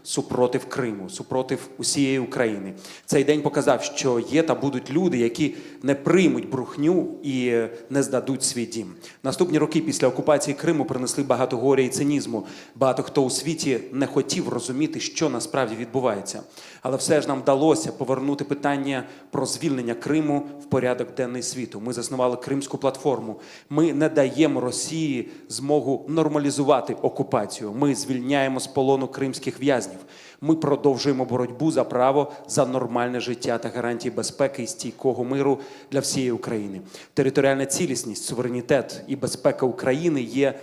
Speaker 1: супротив Криму, супротив усієї України. Цей день показав, що є та будуть люди, які не приймуть брехню і не здадуть свій дім. Наступні роки після окупації Криму принесли багато горя і цинізму. Багато хто у світі не хотів розуміти, що насправді відбувається. Але все ж нам вдалося повернути питання про звільнення Криму в порядок денний світу. Ми заснували Кримську платформу. Ми не даємо Росії змогу нормалізувати окупацію. Ми звільняємо з полону кримських в'язнів. Ми продовжуємо боротьбу за право за нормальне життя та гарантії безпеки і стійкого миру для всієї України. Територіальна цілісність, суверенітет і безпека України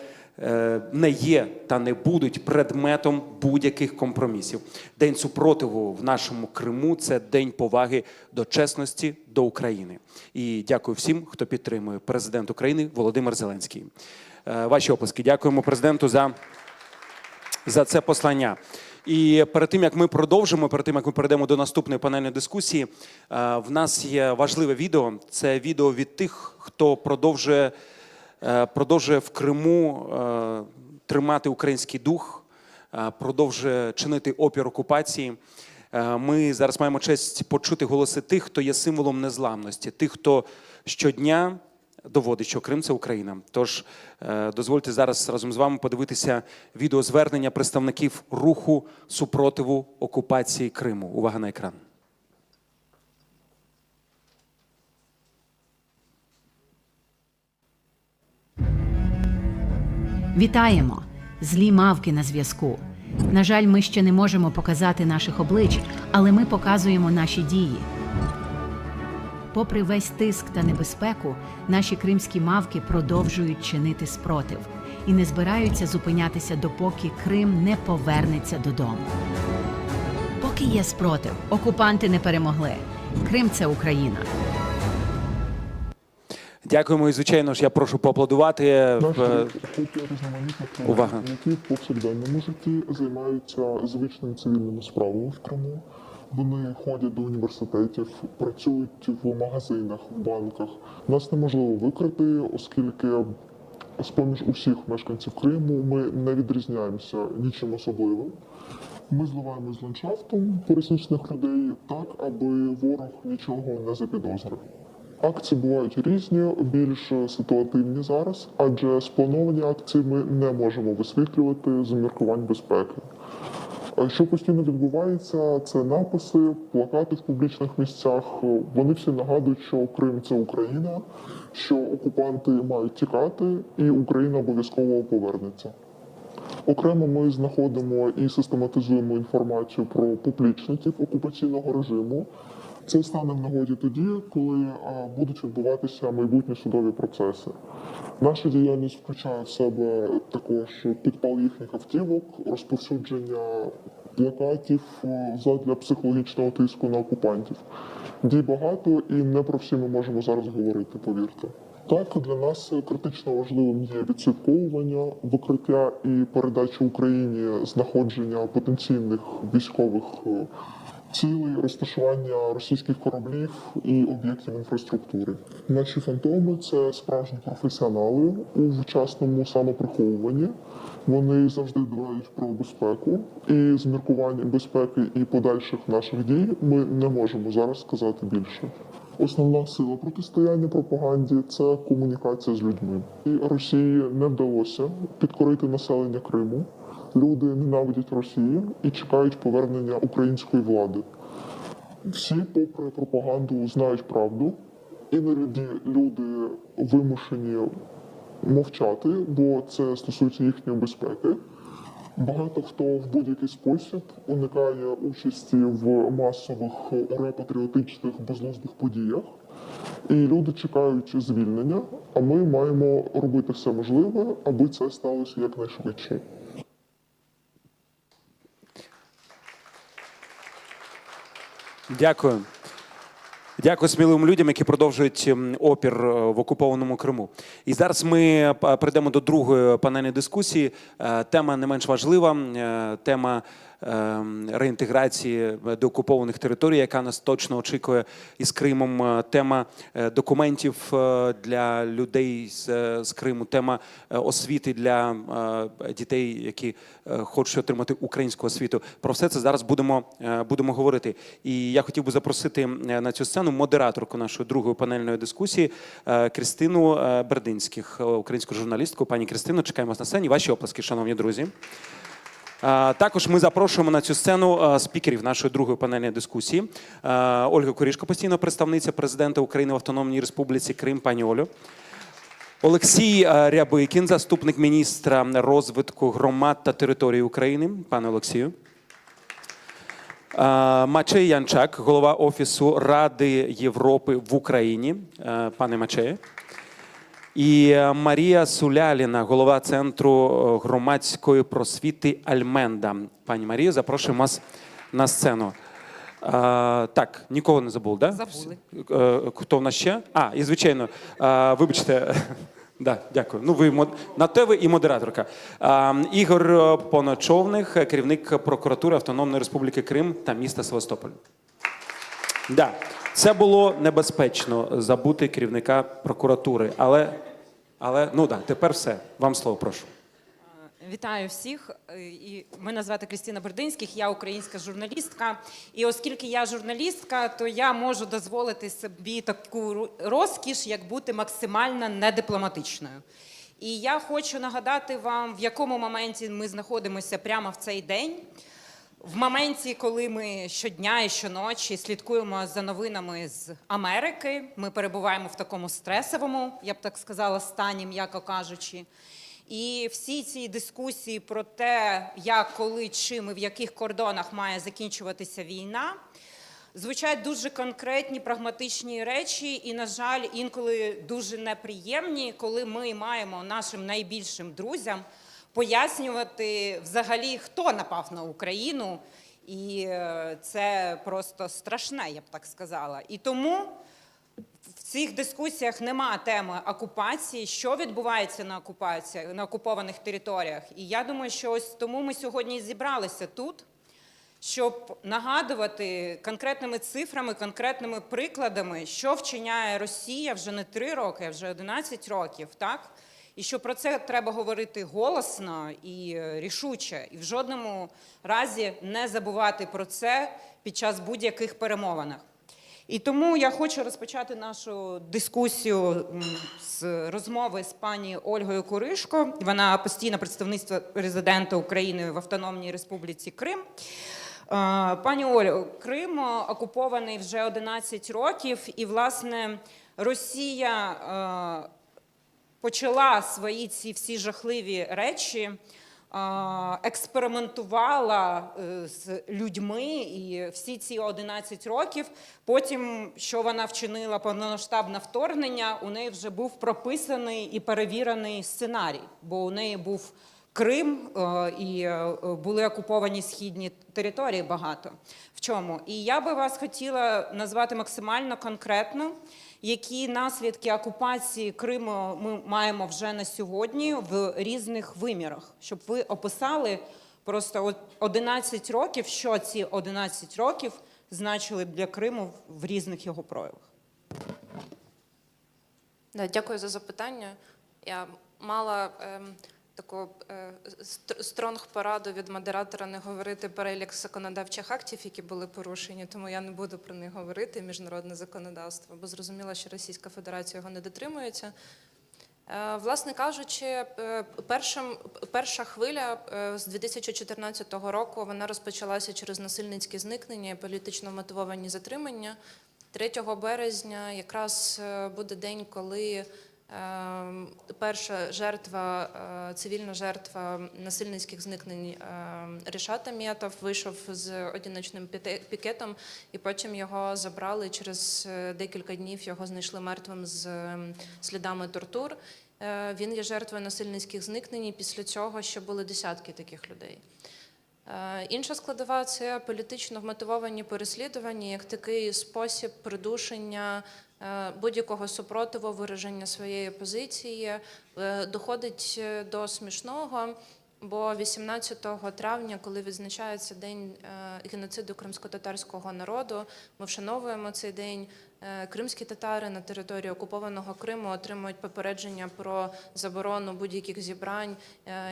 Speaker 1: не є та не будуть предметом будь-яких компромісів. День супротиву в нашому Криму – це день поваги до чесності, до України. І дякую всім, хто підтримує. Президент України Володимир Зеленський. Ваші оплески. Дякуємо президенту за це послання. І перед тим, як ми продовжимо, перед тим, як ми перейдемо до наступної панельної дискусії, в нас є важливе відео. Це відео від тих, хто продовжує в Криму тримати український дух, продовжує чинити опір окупації. Ми зараз маємо честь почути голоси тих, хто є символом незламності, тих, хто щодня доводить, що Крим – це Україна. Тож дозвольте зараз разом з вами подивитися відеозвернення представників руху супротиву окупації Криму. Увага на екран.
Speaker 14: Вітаємо! Злі мавки на зв'язку. На жаль, ми ще не можемо показати наших облич, але ми показуємо наші дії. Попри весь тиск та небезпеку, наші кримські мавки продовжують чинити спротив і не збираються зупинятися, допоки Крим не повернеться додому. Поки є спротив, окупанти не перемогли. Крим – це Україна.
Speaker 1: Дякуємо і, звичайно ж, я прошу поаплодувати. Увага.
Speaker 15: Які в повсякденному житті займаються звичними цивільними справами в Криму. Вони ходять до університетів, працюють в магазинах, в банках. Нас неможливо викрити, оскільки з-поміж усіх мешканців Криму ми не відрізняємося нічим особливим. Ми зливаємось з ландшафтом пересічних людей так, аби ворог нічого не запідозрив. Акції бувають різні, більш ситуативні зараз, адже сплановані акції ми не можемо висвітлювати з міркувань безпеки. Що постійно відбувається, це написи, плакати в публічних місцях. Вони всі нагадують, що Крим – це Україна, що окупанти мають тікати і Україна обов'язково повернеться. Окремо ми знаходимо і систематизуємо інформацію про поплічників окупаційного режиму. Це стане в нагоді тоді, коли будуть відбуватися майбутні судові процеси. Наша діяльність включає в себе також підпал їхніх автівок, розповсюдження плакатів задля психологічного тиску на окупантів. Дій багато і не про всі ми можемо зараз говорити, повірте. Так, для нас критично важливим є відслідковування, викриття і передача Україні знаходження потенційних військових цілей, розташування російських кораблів і об'єктів інфраструктури. Наші фантоми – це справжні професіонали у вчасному самоприховуванні. Вони завжди дбають про безпеку. І з міркувань безпеки і подальших наших дій ми не можемо зараз сказати більше. Основна сила протистояння пропаганді – це комунікація з людьми. І Росії не вдалося підкорити населення Криму. Люди ненавидять Росію і чекають повернення української влади. Всі, попри пропаганду, знають правду. Іноді люди вимушені мовчати, бо це стосується їхньої безпеки. Багато хто в будь-який спосіб уникає участі в масових ура-патріотичних безглуздих подіях. І люди чекають звільнення, а ми маємо робити все можливе, аби це сталося якнайшвидше.
Speaker 1: Дякую. Дякую сміливим людям, які продовжують опір в окупованому Криму. І зараз ми перейдемо до другої панельної дискусії. Тема не менш важлива, тема реінтеграції деокупованих територій, яка нас точно очікує із Кримом, тема документів для людей з Криму, тема освіти для дітей, які хочуть отримати українську освіту. Про все це зараз будемо говорити. І я хотів би запросити на цю сцену модераторку нашої другої панельної дискусії Крістину Бердинських, українську журналістку. Пані Крістино, чекаємо вас на сцені. Ваші оплески, шановні друзі. Також ми запрошуємо на цю сцену спікерів нашої другої панельної дискусії. Ольга Курішко, постійна представниця президента України в Автономній Республіці Крим. Пані Олю. Олексій Рябикін, заступник міністра розвитку громад та територій України. Пане Олексію. Мачей Янчак, голова Офісу Ради Європи в Україні. Пане Мачеє. І Марія Суляліна, голова Центру громадської просвіти Альменда. Пані Марія, запрошуємо вас на сцену. Так, нікого не забув, так? Да?
Speaker 16: Забули.
Speaker 1: Хто в нас ще? І звичайно, вибачте, да, дякую. Ну, ви на те ви і модераторка. Ігор Поночовних, керівник прокуратури Автономної Республіки Крим та міста Севастополь. Да. Це було небезпечно забути керівника прокуратури, але ну да, тепер все. Вам слово, прошу.
Speaker 16: Вітаю всіх. І мене звати Крістина Бердинських, я українська журналістка. І оскільки я журналістка, то я можу дозволити собі таку розкіш, як бути максимально недипломатичною. І я хочу нагадати вам, в якому моменті ми знаходимося прямо в цей день. В моменті, коли ми щодня і щоночі слідкуємо за новинами з Америки, ми перебуваємо в такому стресовому, я б так сказала, стані, м'яко кажучи. І всі ці дискусії про те, як, коли, чим і в яких кордонах має закінчуватися війна, звучать дуже конкретні, прагматичні речі і, на жаль, інколи дуже неприємні, коли ми маємо нашим найбільшим друзям пояснювати взагалі, хто напав на Україну. І це просто страшне, я б так сказала. І тому в цих дискусіях нема теми окупації, що відбувається на окупованих територіях. І я думаю, що ось тому ми сьогодні зібралися тут, щоб нагадувати конкретними цифрами, конкретними прикладами, що вчиняє Росія вже не 3 роки, а вже 11 років, так? І що про це треба говорити голосно і рішуче, і в жодному разі не забувати про це під час будь-яких перемовинах. І тому я хочу розпочати нашу дискусію з розмови з пані Ольгою Куришко. Вона постійна представниця президента України в Автономній Республіці Крим. Пані Олю, Крим окупований вже 11 років, і, власне, Росія почала свої ці всі жахливі речі, експериментувала з людьми і всі ці 11 років. Потім, що вона вчинила повномасштабне вторгнення, у неї вже був прописаний і перевірений сценарій, бо у неї був Крим і були окуповані східні території багато. В чому? І я би вас хотіла назвати максимально конкретно, які наслідки окупації Криму ми маємо вже на сьогодні в різних вимірах, щоб ви описали просто 11 років, що ці 11 років значили для Криму в різних його проявах.
Speaker 5: Дякую за запитання. Я мала таку стронг-пораду від модератора не говорити перелік законодавчих актів, які були порушені, тому я не буду про них говорити, міжнародне законодавство, бо зрозуміло, що Російська Федерація його не дотримується. Власне кажучи, перша хвиля з 2014 року вона розпочалася через насильницькі зникнення і політично мотивовані затримання. 3 березня якраз буде день, коли перша жертва, цивільна жертва насильницьких зникнень Рішат Ахметов вийшов з одиночним пікетом, і потім його забрали. Через декілька днів його знайшли мертвим з слідами тортур. Він є жертвою насильницьких зникнень, і після цього ще були десятки таких людей. Інша складова – це політично вмотивовані переслідування, як такий спосіб придушення будь-якого супротиву, вираження своєї позиції. Доходить до смішного, бо 18 травня, коли відзначається День геноциду кримськотатарського народу, ми вшановуємо цей день. Кримські татари на території окупованого Криму отримують попередження про заборону будь-яких зібрань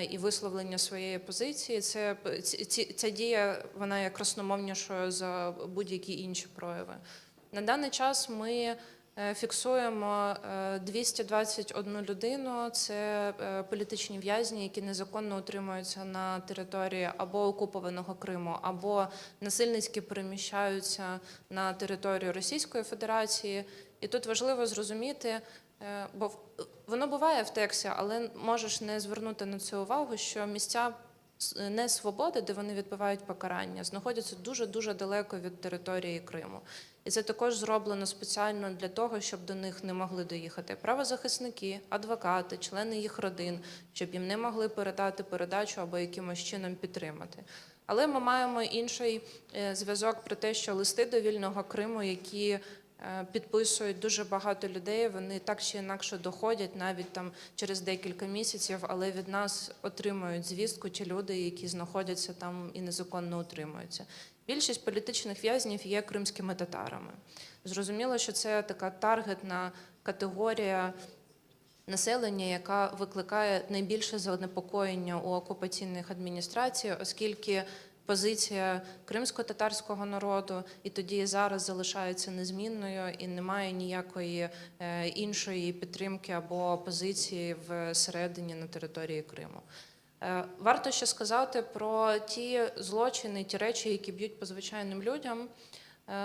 Speaker 5: і висловлення своєї позиції. Ця дія, вона є красномовнішою за будь-які інші прояви. На даний час ми фіксуємо 221 людину. Це політичні в'язні, які незаконно утримуються на території або окупованого Криму, або насильницьки переміщаються на територію Російської Федерації. І тут важливо зрозуміти, бо воно буває в тексті, але можеш не звернути на це увагу, що місця несвободи, де вони відбувають покарання, знаходяться дуже-дуже далеко від території Криму. І це також зроблено спеціально для того, щоб до них не могли доїхати правозахисники, адвокати, члени їх родин, щоб їм не могли передати передачу або якимось чином підтримати. Але ми маємо інший зв'язок про те, що листи до вільного Криму, які підписують дуже багато людей, вони так чи інакше доходять навіть там через декілька місяців, але від нас отримують звістку ті люди, які знаходяться там і незаконно утримуються. Більшість політичних в'язнів є кримськими татарами. Зрозуміло, що це така таргетна категорія населення, яка викликає найбільше занепокоєння у окупаційних адміністрацій, оскільки позиція кримсько-татарського народу і тоді і зараз залишається незмінною, і немає ніякої іншої підтримки або позиції всередині на території Криму. Варто ще сказати про ті злочини, ті речі, які б'ють по звичайним людям.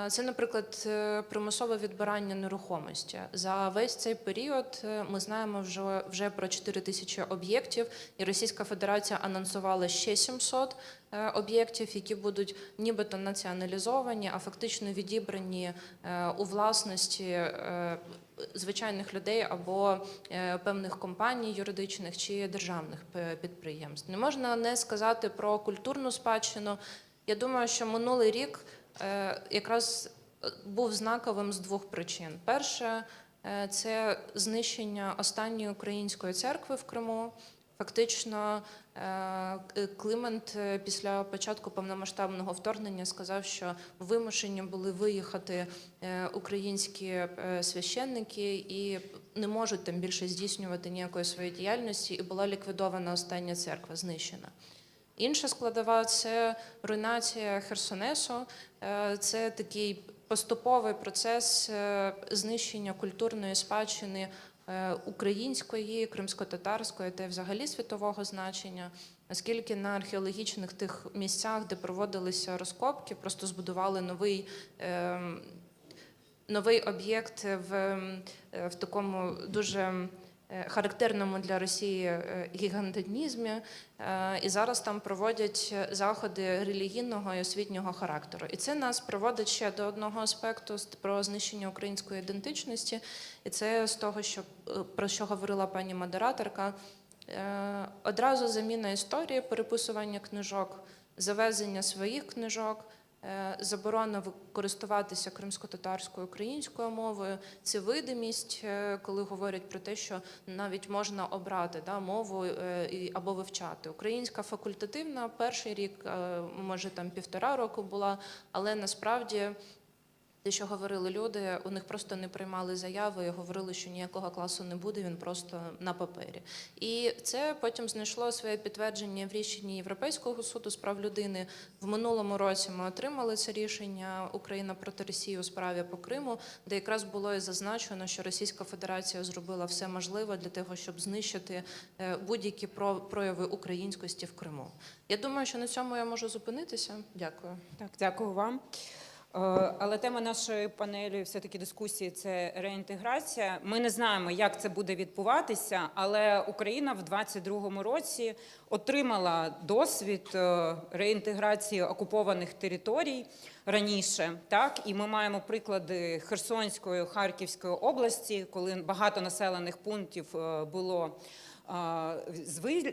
Speaker 5: Це, наприклад, примусове відбирання нерухомості. За весь цей період ми знаємо вже про 4 тисячі об'єктів, і Російська Федерація анонсувала ще 700 об'єктів, які будуть нібито націоналізовані, а фактично відібрані у власності звичайних людей або певних компаній юридичних чи державних підприємств. Не можна не сказати про культурну спадщину. Я думаю, що минулий рік якраз був знаковим з 2 причин. Перше – це знищення останньої української церкви в Криму. Фактично, Климент після початку повномасштабного вторгнення сказав, що вимушені були виїхати українські священники і не можуть там більше здійснювати ніякої своєї діяльності, і була ліквідована остання церква, знищена. Інша складова – це руйнація Херсонесу. Це такий поступовий процес знищення культурної спадщини української, кримсько-татарської та взагалі світового значення, оскільки на археологічних тих місцях, де проводилися розкопки, просто збудували новий об'єкт в такому дуже характерному для Росії гігантизмі, і зараз там проводять заходи релігійного і освітнього характеру. І це нас приводить ще до одного аспекту про знищення української ідентичності, і це з того, про що говорила пані модераторка. Одразу заміна історії, переписування книжок, завезення своїх книжок, заборона користуватися кримсько-татарською українською мовою, це видимість, коли говорять про те, що навіть можна обрати мову або вивчати. Українська факультативна перший рік, може там 1,5 року була, але насправді Те, що говорили люди, у них просто не приймали заяви і говорили, що ніякого класу не буде, він просто на папері. І це потім знайшло своє підтвердження в рішенні Європейського суду з прав людини. В минулому році ми отримали це рішення «Україна проти Росії» у справі по Криму, де якраз було і зазначено, що Російська Федерація зробила все можливе для того, щоб знищити будь-які прояви українськості в Криму. Я думаю, що на цьому я можу зупинитися. Дякую.
Speaker 16: Так, дякую вам. Але тема нашої панелі, все-таки дискусії, це реінтеграція. Ми не знаємо, як це буде відбуватися, але Україна в 2022 році отримала досвід реінтеграції окупованих територій раніше. Так? І ми маємо приклади Херсонської, Харківської області, коли багато населених пунктів було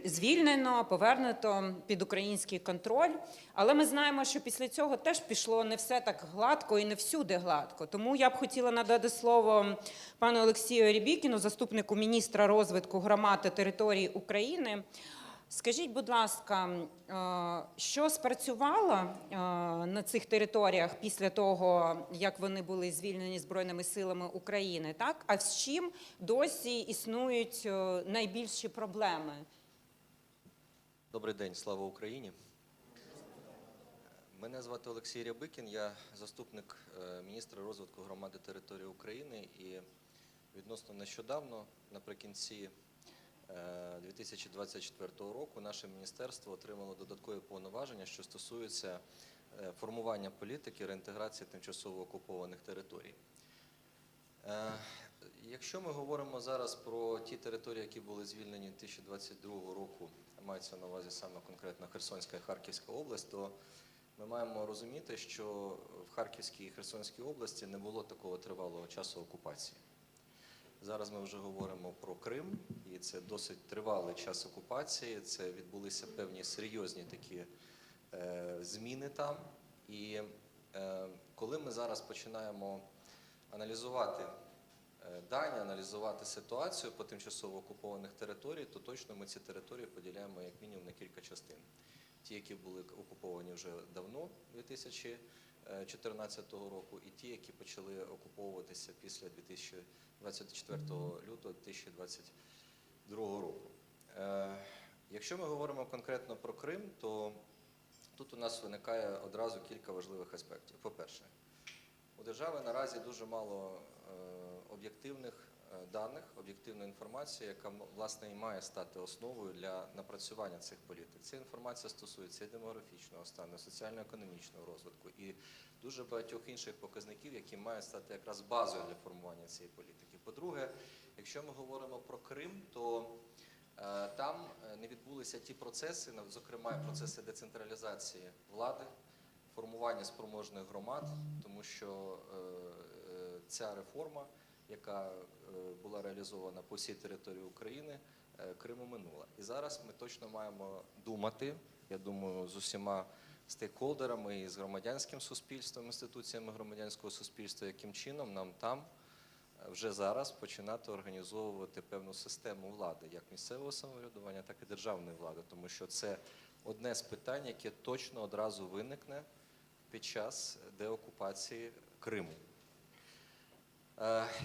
Speaker 16: звільнено, повернуто під український контроль. Але ми знаємо, що після цього теж пішло не все так гладко і не всюди гладко. Тому я б хотіла надати слово пану Олексію Рябікіну, заступнику міністра розвитку громад та територій України. Скажіть, будь ласка, що спрацювало на цих територіях після того, як вони були звільнені Збройними силами України, так? А з чим досі існують найбільші проблеми?
Speaker 17: Добрий день, слава Україні. Мене звати Олексій Рябикін, я заступник міністра розвитку громади території України, і відносно нещодавно, наприкінці 2024 року, наше міністерство отримало додаткові повноваження, що стосуються формування політики реінтеграції тимчасово окупованих територій. Якщо ми говоримо зараз про ті території, які були звільнені 2022 року, мається на увазі саме конкретно Херсонська і Харківська область, то ми маємо розуміти, що в Харківській і Херсонській області не було такого тривалого часу окупації. Зараз ми вже говоримо про Крим, і це досить тривалий час окупації, це відбулися певні серйозні такі зміни там. І коли ми зараз починаємо аналізувати дані, аналізувати ситуацію по тимчасово окупованих територій, то точно ми ці території поділяємо як мінімум на кілька частин. Ті, які були окуповані вже давно, 2014 року, і ті, які почали окуповуватися після 24 лютого 2022 року. Якщо ми говоримо конкретно про Крим, то тут у нас виникає одразу кілька важливих аспектів. По-перше, у держави наразі дуже мало об'єктивних даних, об'єктивної інформації, яка, власне, і має стати основою для напрацювання цих політик. Ця інформація стосується і демографічного стану, і соціально-економічного розвитку, і дуже багатьох інших показників, які мають стати якраз базою для формування цієї політики. По-друге, якщо ми говоримо про Крим, то там не відбулися ті процеси, зокрема і процеси децентралізації влади, формування спроможних громад, тому що ця реформа, яка була реалізована по всій території України, Криму минула. І зараз ми точно маємо думати, я думаю, з усіма стейкхолдерами і з громадянським суспільством, інституціями громадянського суспільства, яким чином нам там вже зараз починати організовувати певну систему влади, як місцевого самоврядування, так і державної влади, тому що це одне з питань, яке точно одразу виникне під час деокупації Криму.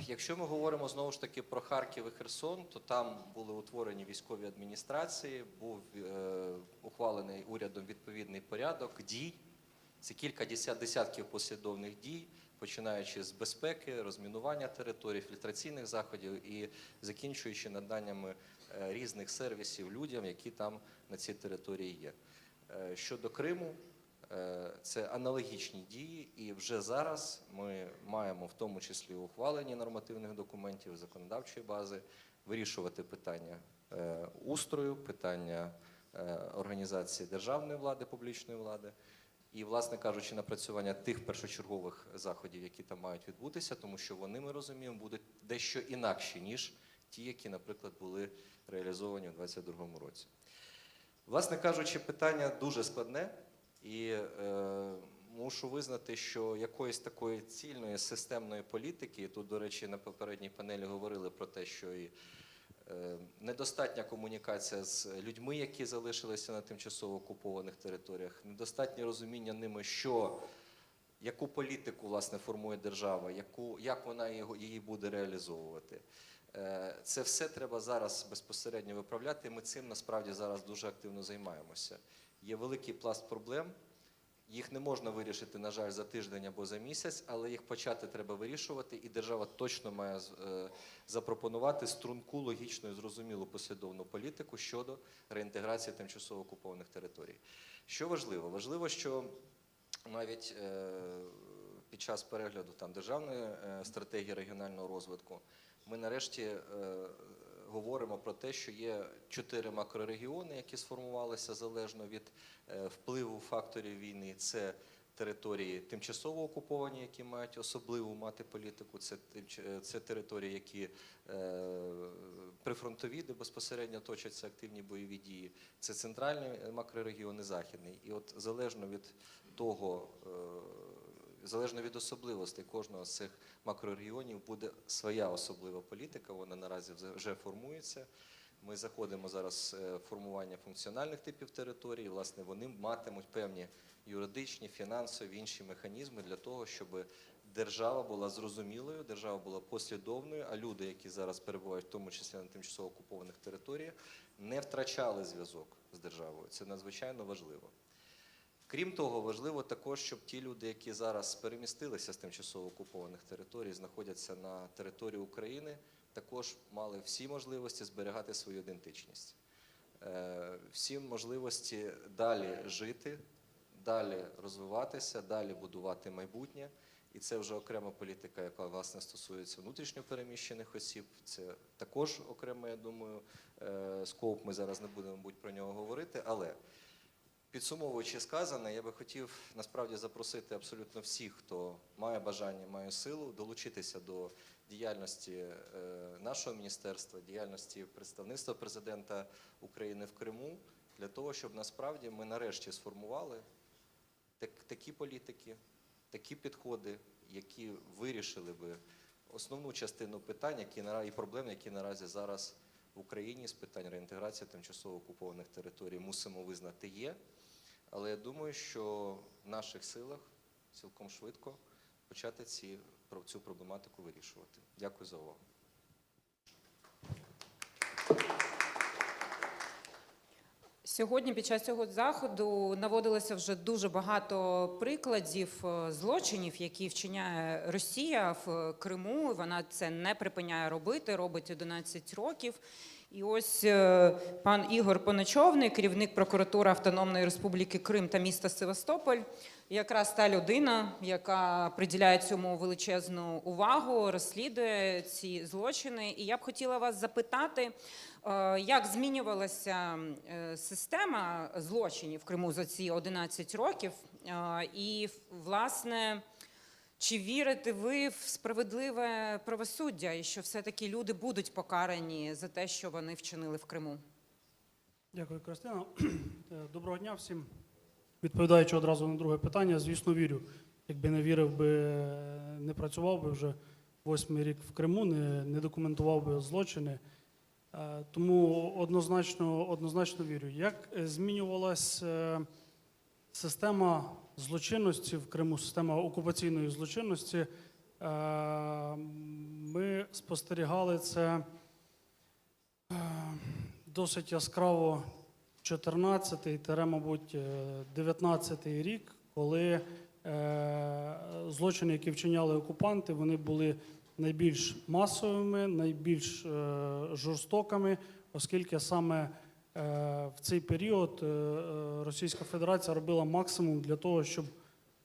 Speaker 17: Якщо ми говоримо знову ж таки про Харків і Херсон, то там були утворені військові адміністрації, був ухвалений урядом відповідний порядок дій. Це кілька десятків послідовних дій, починаючи з безпеки, розмінування територій, фільтраційних заходів і закінчуючи наданнями різних сервісів людям, які там на цій території є. Щодо Криму, це аналогічні дії, і вже зараз ми маємо, в тому числі ухвалені нормативних документів, законодавчої бази, вирішувати питання устрою, питання організації державної влади, публічної влади і, власне кажучи, напрацювання тих першочергових заходів, які там мають відбутися, тому що вони, ми розуміємо, будуть дещо інакші, ніж ті, які, наприклад, були реалізовані у 2022 році. Власне кажучи, питання дуже складне. І мушу визнати, що якоїсь такої цільної системної політики, тут, до речі, на попередній панелі говорили про те, що і недостатня комунікація з людьми, які залишилися на тимчасово окупованих територіях, недостатнє розуміння ними, що яку політику, власне, формує держава, як вона її буде реалізовувати. Це все треба зараз безпосередньо виправляти, і ми цим насправді зараз дуже активно займаємося. Є великий пласт проблем, їх не можна вирішити, на жаль, за тиждень або за місяць, але їх почати треба вирішувати, і держава точно має запропонувати струнку, логічну і зрозумілу послідовну політику щодо реінтеграції тимчасово окупованих територій. Що важливо? Важливо, що навіть під час перегляду державної стратегії регіонального розвитку ми нарешті говоримо про те, що є 4 макрорегіони, які сформувалися залежно від впливу факторів війни. Це території тимчасово окуповані, які мають особливу мати політику, це території, які прифронтові, де безпосередньо точаться активні бойові дії, це центральний макрорегіон і західний. І от залежно від того, залежно від особливостей кожного з цих макрорегіонів буде своя особлива політика, вона наразі вже формується. Ми заходимо зараз в формування функціональних типів територій, власне, вони матимуть певні юридичні, фінансові, інші механізми для того, щоб держава була зрозумілою, держава була послідовною, а люди, які зараз перебувають, в тому числі на тимчасово окупованих територіях, не втрачали зв'язок з державою. Це надзвичайно важливо. Крім того, важливо також, щоб ті люди, які зараз перемістилися з тимчасово окупованих територій, знаходяться на території України, також мали всі можливості зберігати свою ідентичність. Всі можливості далі жити, далі розвиватися, далі будувати майбутнє. І це вже окрема політика, яка, власне, стосується внутрішньо переміщених осіб. Це також окремо, я думаю, скоп, ми зараз не будемо, мабуть, про нього говорити, але підсумовуючи сказане, я би хотів насправді запросити абсолютно всіх, хто має бажання, має силу, долучитися до діяльності нашого міністерства, діяльності представництва президента України в Криму, для того, щоб насправді ми нарешті сформували такі політики, такі підходи, які вирішили би основну частину питань і проблем, які наразі зараз в Україні з питань реінтеграції тимчасово окупованих територій, мусимо визнати, є. Але я думаю, що в наших силах цілком швидко почати цю проблематику вирішувати. Дякую за увагу.
Speaker 16: Сьогодні під час цього заходу наводилося вже дуже багато прикладів злочинів, які вчиняє Росія в Криму. Вона це не припиняє робити, робить 11 років. І ось пан Ігор Поночовний, керівник прокуратури Автономної Республіки Крим та міста Севастополь, якраз та людина, яка приділяє цьому величезну увагу, розслідує ці злочини. І я б хотіла вас запитати, як змінювалася система злочинів в Криму за ці 11 років? І, власне, чи вірите ви в справедливе правосуддя і що все-таки люди будуть покарані за те, що вони вчинили в Криму?
Speaker 18: Дякую, Кристина. Доброго дня всім. Відповідаючи одразу на друге питання, звісно, вірю. Якби не вірив би, не працював би вже 8-й рік в Криму, не документував би злочини. Тому однозначно вірю. Як змінювалася система злочинності в Криму, система окупаційної злочинності, ми спостерігали це досить яскраво 14-й, мабуть, 19-й рік, коли злочини, які вчиняли окупанти, вони були найбільш масовими, найбільш жорстокими, оскільки саме в цей період Російська Федерація робила максимум для того, щоб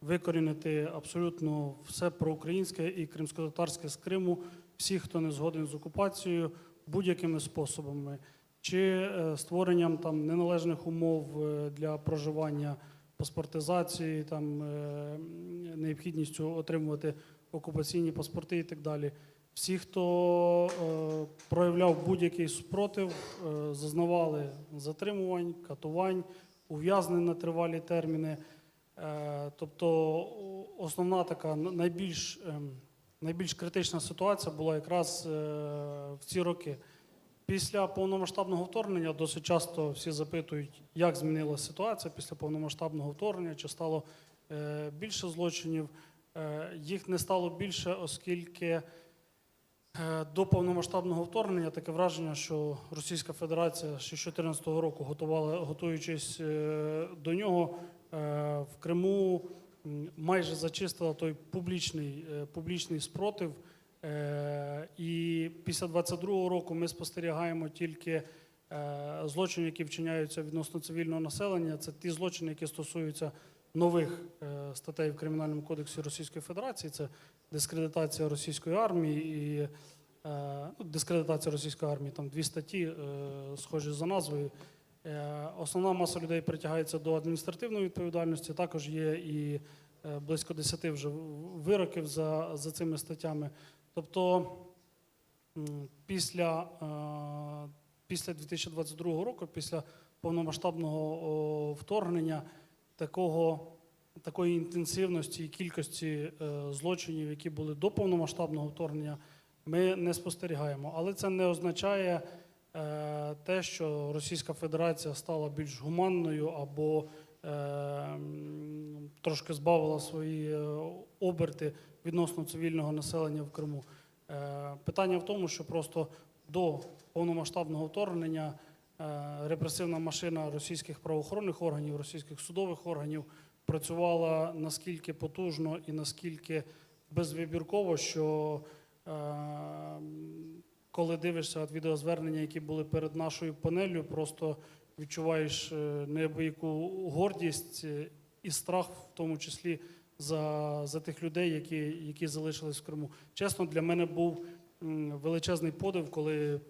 Speaker 18: викорінити абсолютно все проукраїнське і кримськотатарське з Криму, всіх, хто не згоден з окупацією, будь-якими способами. Чи створенням неналежних умов для проживання, паспортизації, необхідністю отримувати окупаційні паспорти і так далі. Всі, хто проявляв будь-який супротив, зазнавали затримувань, катувань, ув'язнень на тривалі терміни. Тобто основна така найбільш критична ситуація була якраз в ці роки. Після повномасштабного вторгнення досить часто всі запитують, як змінилася ситуація після повномасштабного вторгнення, чи стало більше злочинів. їх не стало більше, оскільки до повномасштабного вторгнення таке враження, що Російська Федерація ще з 2014 року, готуючись до нього, в Криму майже зачистила той публічний спротив. І після 22-го року ми спостерігаємо тільки злочини, які вчиняються відносно цивільного населення. Це ті злочини, які стосуються нових статей в Кримінальному кодексі Російської Федерації. Це дискредитація російської армії і дискредитація російської армії. Там 2 статті, схожі за назвою. Основна маса людей притягається до адміністративної відповідальності. Також є і близько 10 вже вироків за цими статтями. Тобто після 2022 року, після повномасштабного вторгнення, такої інтенсивності і кількості злочинів, які були до повномасштабного вторгнення, ми не спостерігаємо. Але це не означає те, що Російська Федерація стала більш гуманною або трошки збавила свої оберти відносно цивільного населення в Криму. Питання в тому, що просто до повномасштабного вторгнення репресивна машина російських правоохоронних органів, російських судових органів працювала наскільки потужно і наскільки безвибірково, що коли дивишся відеозвернення, які були перед нашою панеллю, просто відчуваєш неабияку гордість і страх, в тому числі за тих людей, які залишились в Криму. Чесно, для мене був величезний подив, коли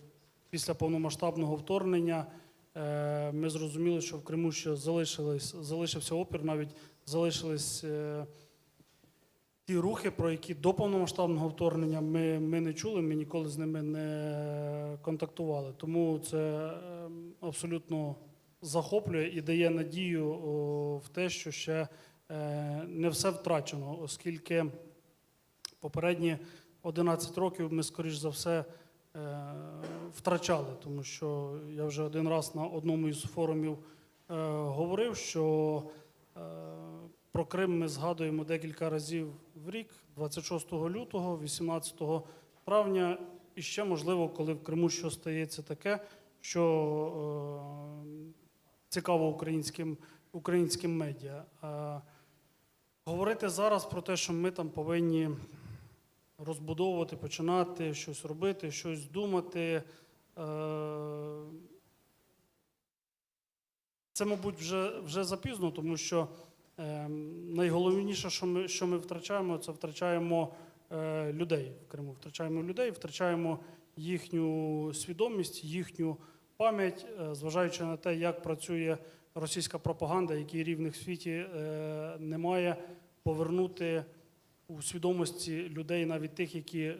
Speaker 18: після повномасштабного вторгнення ми зрозуміли, що в Криму ще залишився опір, навіть залишились ті рухи, про які до повномасштабного вторгнення ми не чули, ми ніколи з ними не контактували. Тому це абсолютно захоплює і дає надію в те, що ще не все втрачено, оскільки попередні 11 років ми, скоріш за все, втрачали. Тому що я вже один раз на одному із форумів говорив, що про Крим ми згадуємо декілька разів в рік, 26 лютого, 18 травня, і ще, можливо, коли в Криму щось стається таке, що цікаво українським медіа. Говорити зараз про те, що ми там повинні розбудовувати, починати щось робити, щось думати, це, мабуть, вже запізно, тому що найголовніше, що ми втрачаємо, це втрачаємо людей в Криму. Втрачаємо людей, втрачаємо їхню свідомість, їхню пам'ять, зважаючи на те, як працює російська пропаганда, який рівних в світі немає, повернути у свідомості людей, навіть тих, які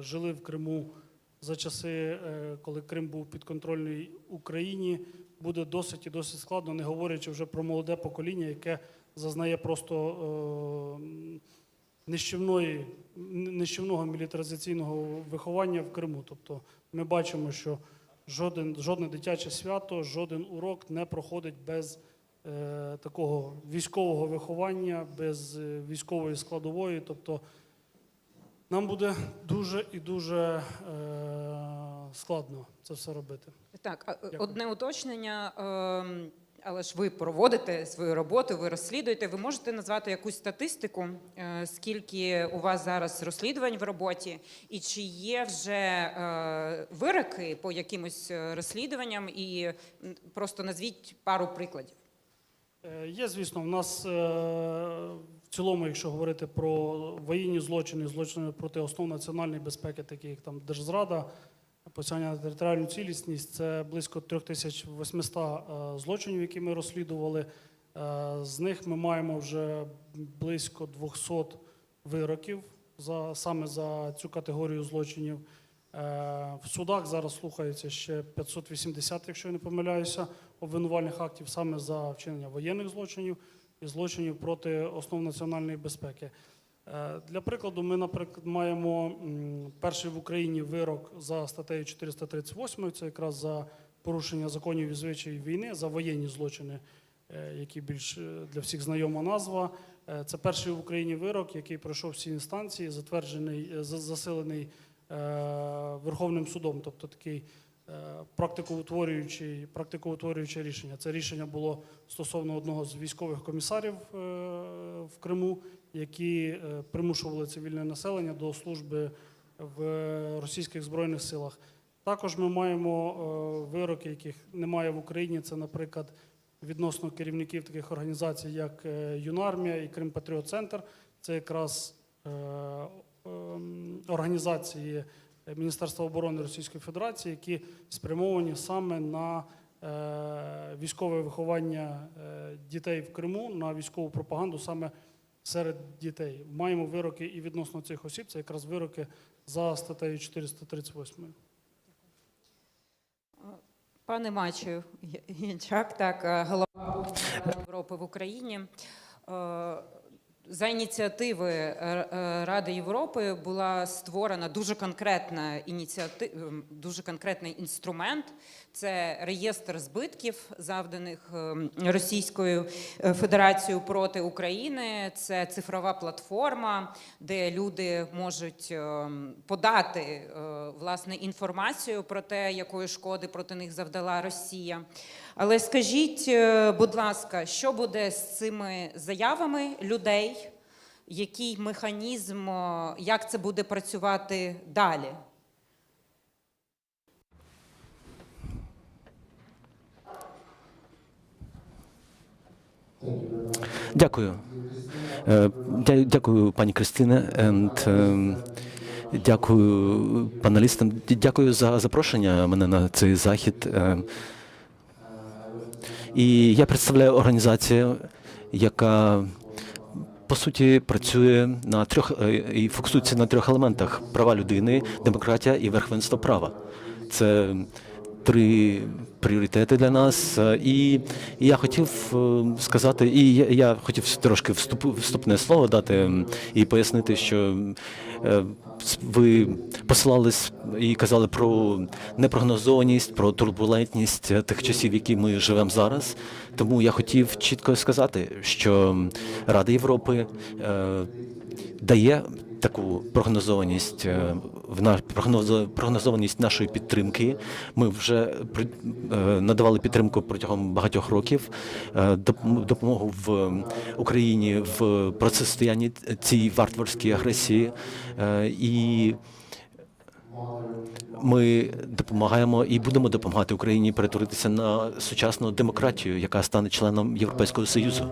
Speaker 18: жили в Криму за часи, коли Крим був підконтрольний Україні, буде досить і досить складно, не говорячи вже про молоде покоління, яке зазнає просто нищівного мілітаризаційного виховання в Криму. Тобто ми бачимо, що жодне дитяче свято, жоден урок не проходить без такого військового виховання, без військової складової. Тобто нам буде дуже і дуже складно це все робити.
Speaker 16: Так, одне уточнення. Але ж ви проводите свою роботу, ви розслідуєте. Ви можете назвати якусь статистику, скільки у вас зараз розслідувань в роботі, і чи є вже вироки по якимось розслідуванням, і просто назвіть пару прикладів.
Speaker 18: Є, звісно. У нас в цілому, якщо говорити про воєнні злочини, злочини проти основ національної безпеки, такі як там держзрада, посягання на територіальну цілісність, це близько 3800 злочинів, які ми розслідували. З них ми маємо вже близько 200 вироків саме за цю категорію злочинів. В судах зараз слухається ще 580, якщо я не помиляюся, обвинувальних актів саме за вчинення воєнних злочинів і злочинів проти основ національної безпеки. Для прикладу, ми, наприклад, маємо перший в Україні вирок за статтею 438, це якраз за порушення законів і звичаїв війни, за воєнні злочини, які більш для всіх знайома назва. Це перший в Україні вирок, який пройшов всі інстанції, затверджений, засилений Верховним судом, тобто такий практикоутворююче рішення. Це рішення було стосовно одного з військових комісарів в Криму, які примушували цивільне населення до служби в російських Збройних силах. Також ми маємо вироки, яких немає в Україні. Це, наприклад, відносно керівників таких організацій, як Юнармія і Крим-Патріот-Центр. Це якраз організації Міністерства оборони Російської Федерації, які спрямовані саме на військове виховання дітей в Криму, на військову пропаганду саме серед дітей. Маємо вироки і відносно цих осіб, це якраз вироки за статтею 438.
Speaker 16: Пане Мачу, Янчак, так, голова Європи в Україні. За ініціативи Ради Європи була створена дуже конкретна ініціатива, дуже конкретний інструмент. Це реєстр збитків, завданих Російською Федерацією проти України. Це цифрова платформа, де люди можуть подати власне інформацію про те, якої шкоди проти них завдала Росія. Але скажіть, будь ласка, що буде з цими заявами людей? Який механізм, як це буде працювати далі?
Speaker 2: Дякую. Дякую, пані Кристине. Дякую паналістам. Дякую за запрошення мене на цей захід. І я представляю організацію, яка по суті працює на трьох і фокусується на трьох елементах: права людини, демократія і верховенство права. Це три пріоритети для нас. І я хотів сказати, і я хотів трошки вступне слово дати і пояснити, що ви посилались і казали про непрогнозованість, про турбулентність тих часів, в які ми живемо зараз. Тому я хотів чітко сказати, що Рада Європи дає таку прогнозованість нашої підтримки. Ми вже надавали підтримку протягом багатьох років, допомогу в Україні в протистоянні цій варварській агресії. І ми допомагаємо і будемо допомагати Україні перетворитися на сучасну демократію, яка стане членом Європейського Союзу.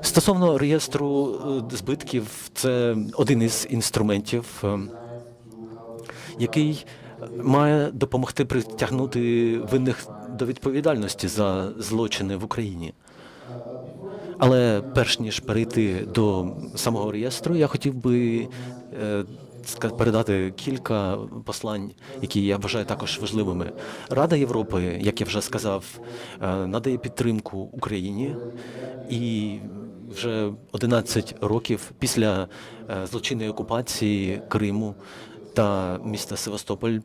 Speaker 2: Стосовно реєстру збитків, це один із інструментів, який має допомогти притягнути винних до відповідальності за злочини в Україні. Але перш ніж перейти до самого реєстру, я хотів би передати кілька послань, які я вважаю також важливими. Рада Європи, як я вже сказав, надає підтримку Україні, і вже 11 років після злочинної окупації Криму та міста Севастополь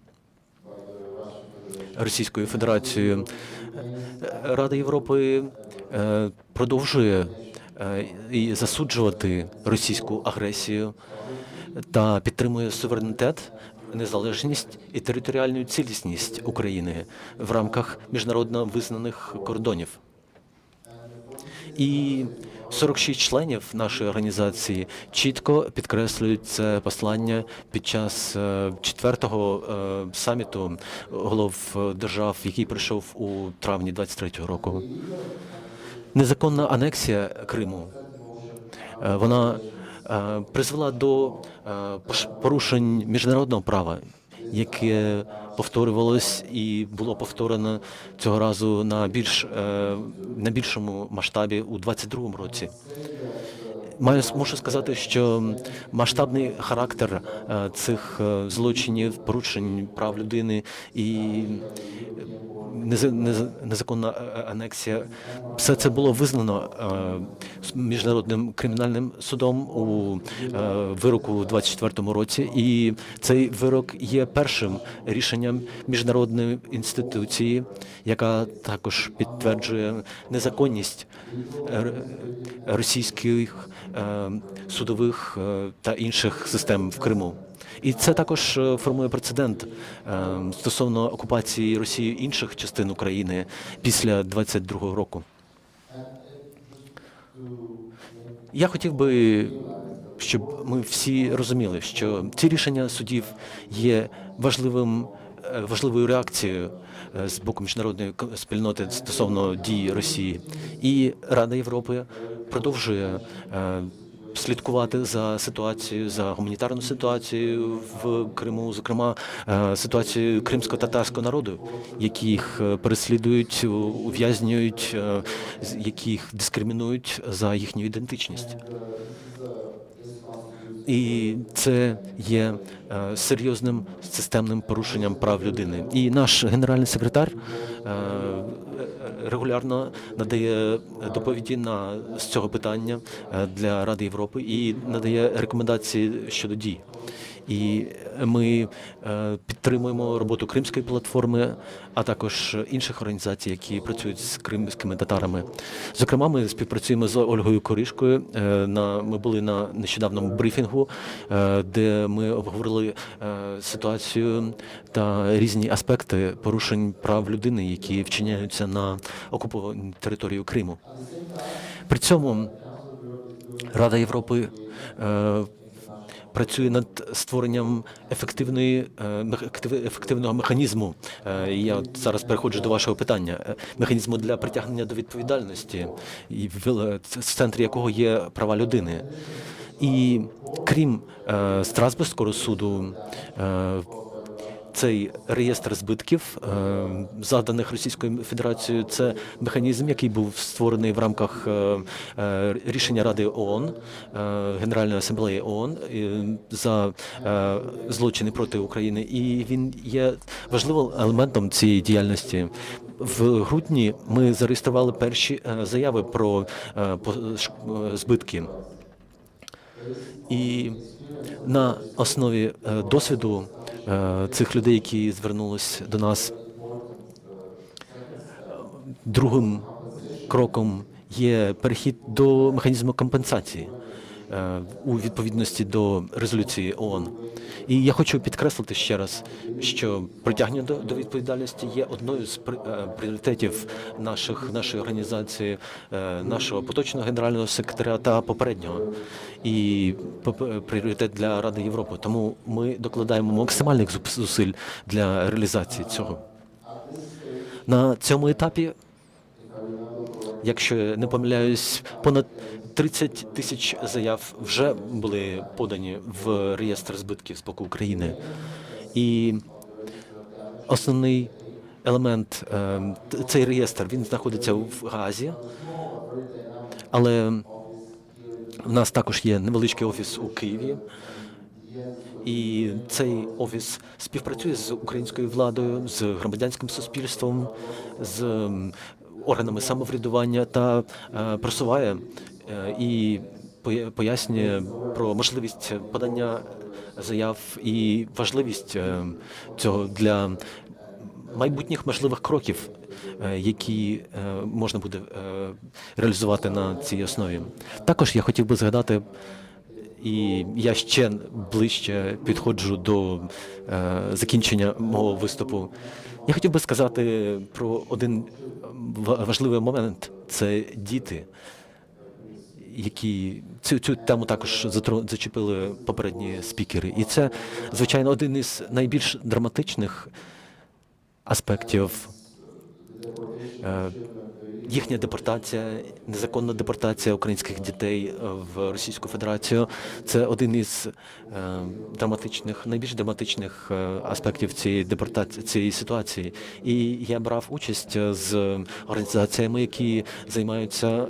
Speaker 2: Російською Федерацією, Рада Європи продовжує і засуджувати російську агресію та підтримує суверенітет, незалежність і територіальну цілісність України в рамках міжнародно визнаних кордонів. І 46 членів нашої організації чітко підкреслюють це послання під час 4-го саміту голов держав, який прийшов у травні 23-го року. Незаконна анексія Криму, вона призвела до порушень міжнародного права, яке повторювалось і було повторено цього разу на більшому масштабі у 22-му році. Мушу сказати, що масштабний характер цих злочинів, порушень прав людини і незаконна анексія. Все це було визнано Міжнародним кримінальним судом у вироку у 24-му році. І цей вирок є першим рішенням міжнародної інституції, яка також підтверджує незаконність російських судових та інших систем в Криму. І це також формує прецедент стосовно окупації Росією інших частин України після 22-го року. Я хотів би, щоб ми всі розуміли, що ці рішення судів є важливою реакцією з боку міжнародної спільноти стосовно дій Росії. І Рада Європи продовжує слідкувати за ситуацією, за гуманітарну ситуацією в Криму, зокрема ситуацією кримсько-татарського народу, яких переслідують, ув'язнюють, яких дискримінують за їхню ідентичність. І це є серйозним системним порушенням прав людини. І наш генеральний секретар регулярно надає доповіді з цього питання для Ради Європи і надає рекомендації щодо дій. І ми підтримуємо роботу Кримської платформи, а також інших організацій, які працюють з кримськими татарами. Зокрема, ми співпрацюємо з Ольгою Коришкою. Ми були на нещодавному брифінгу, де ми обговорили ситуацію та різні аспекти порушень прав людини, які вчиняються на окупованій території Криму. При цьому Рада Європи працює над створенням ефективного механізму. Я зараз переходжу до вашого питання. Механізму для притягнення до відповідальності, в центрі якого є права людини. І крім Страсбурзького суду, цей реєстр збитків, заданих Російською Федерацією, це механізм, який був створений в рамках рішення Ради ООН, Генеральної асамблеї ООН за злочини проти України. І він є важливим елементом цієї діяльності. В грудні ми зареєстрували перші заяви про збитки. І на основі досвіду цих людей, які звернулись до нас, другим кроком є перехід до механізму компенсації у відповідності до резолюції ООН. І я хочу підкреслити ще раз, що притягнення до відповідальності є одною з пріоритетів нашої організації, нашого поточного генерального секретаря та попереднього. І пріоритет для Ради Європи. Тому ми докладаємо максимальних зусиль для реалізації цього. На цьому етапі, якщо я не помиляюсь, понад 30 тисяч заяв вже були подані в реєстр збитків з боку України. І основний елемент, цей реєстр, він знаходиться в Гаазі, але в нас також є невеличкий офіс у Києві. І цей офіс співпрацює з українською владою, з громадянським суспільством, з органами самоврядування та просуває і пояснює про можливість подання заяв і важливість цього для майбутніх можливих кроків, які можна буде реалізувати на цій основі. Також я хотів би згадати, і я ще ближче підходжу до закінчення мого виступу. Я хотів би сказати про один важливий момент – це діти, які цю тему також зачепили попередні спікери. І це, звичайно, один із найбільш драматичних аспектів. Їхня депортація, незаконна депортація українських дітей в Російську Федерацію – це один із найбільш драматичних аспектів цієї ситуації. І я брав участь з організаціями, які займаються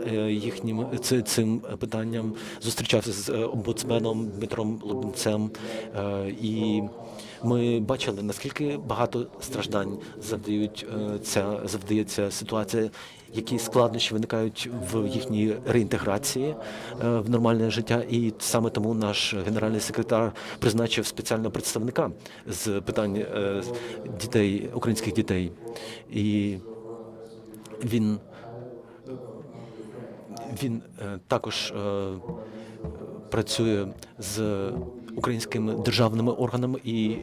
Speaker 2: цим питанням. Зустрічався з омбудсменом Дмитром Лубенцем і Ми бачили, наскільки багато страждань завдає ця ситуація, які складнощі виникають в їхній реінтеграції в нормальне життя. І саме тому наш генеральний секретар призначив спеціального представника з питань дітей, українських дітей. І він також працює з українськими державними органами і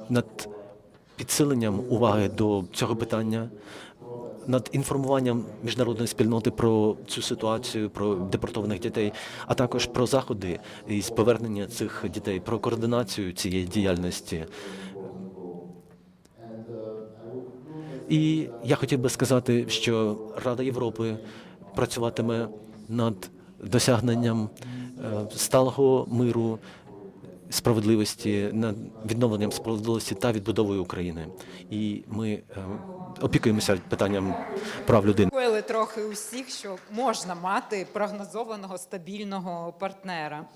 Speaker 2: над підсиленням уваги до цього питання, над інформуванням міжнародної спільноти про цю ситуацію, про депортованих дітей, а також про заходи із повернення цих дітей, про координацію цієї діяльності. І я хотів би сказати, що Рада Європи працюватиме над досягненням сталого миру, справедливості, над відновленням справедливості та відбудовою України. І ми опікуємося питанням прав людини.
Speaker 16: Заспокоїли трохи усіх, що можна мати прогнозованого стабільного партнера.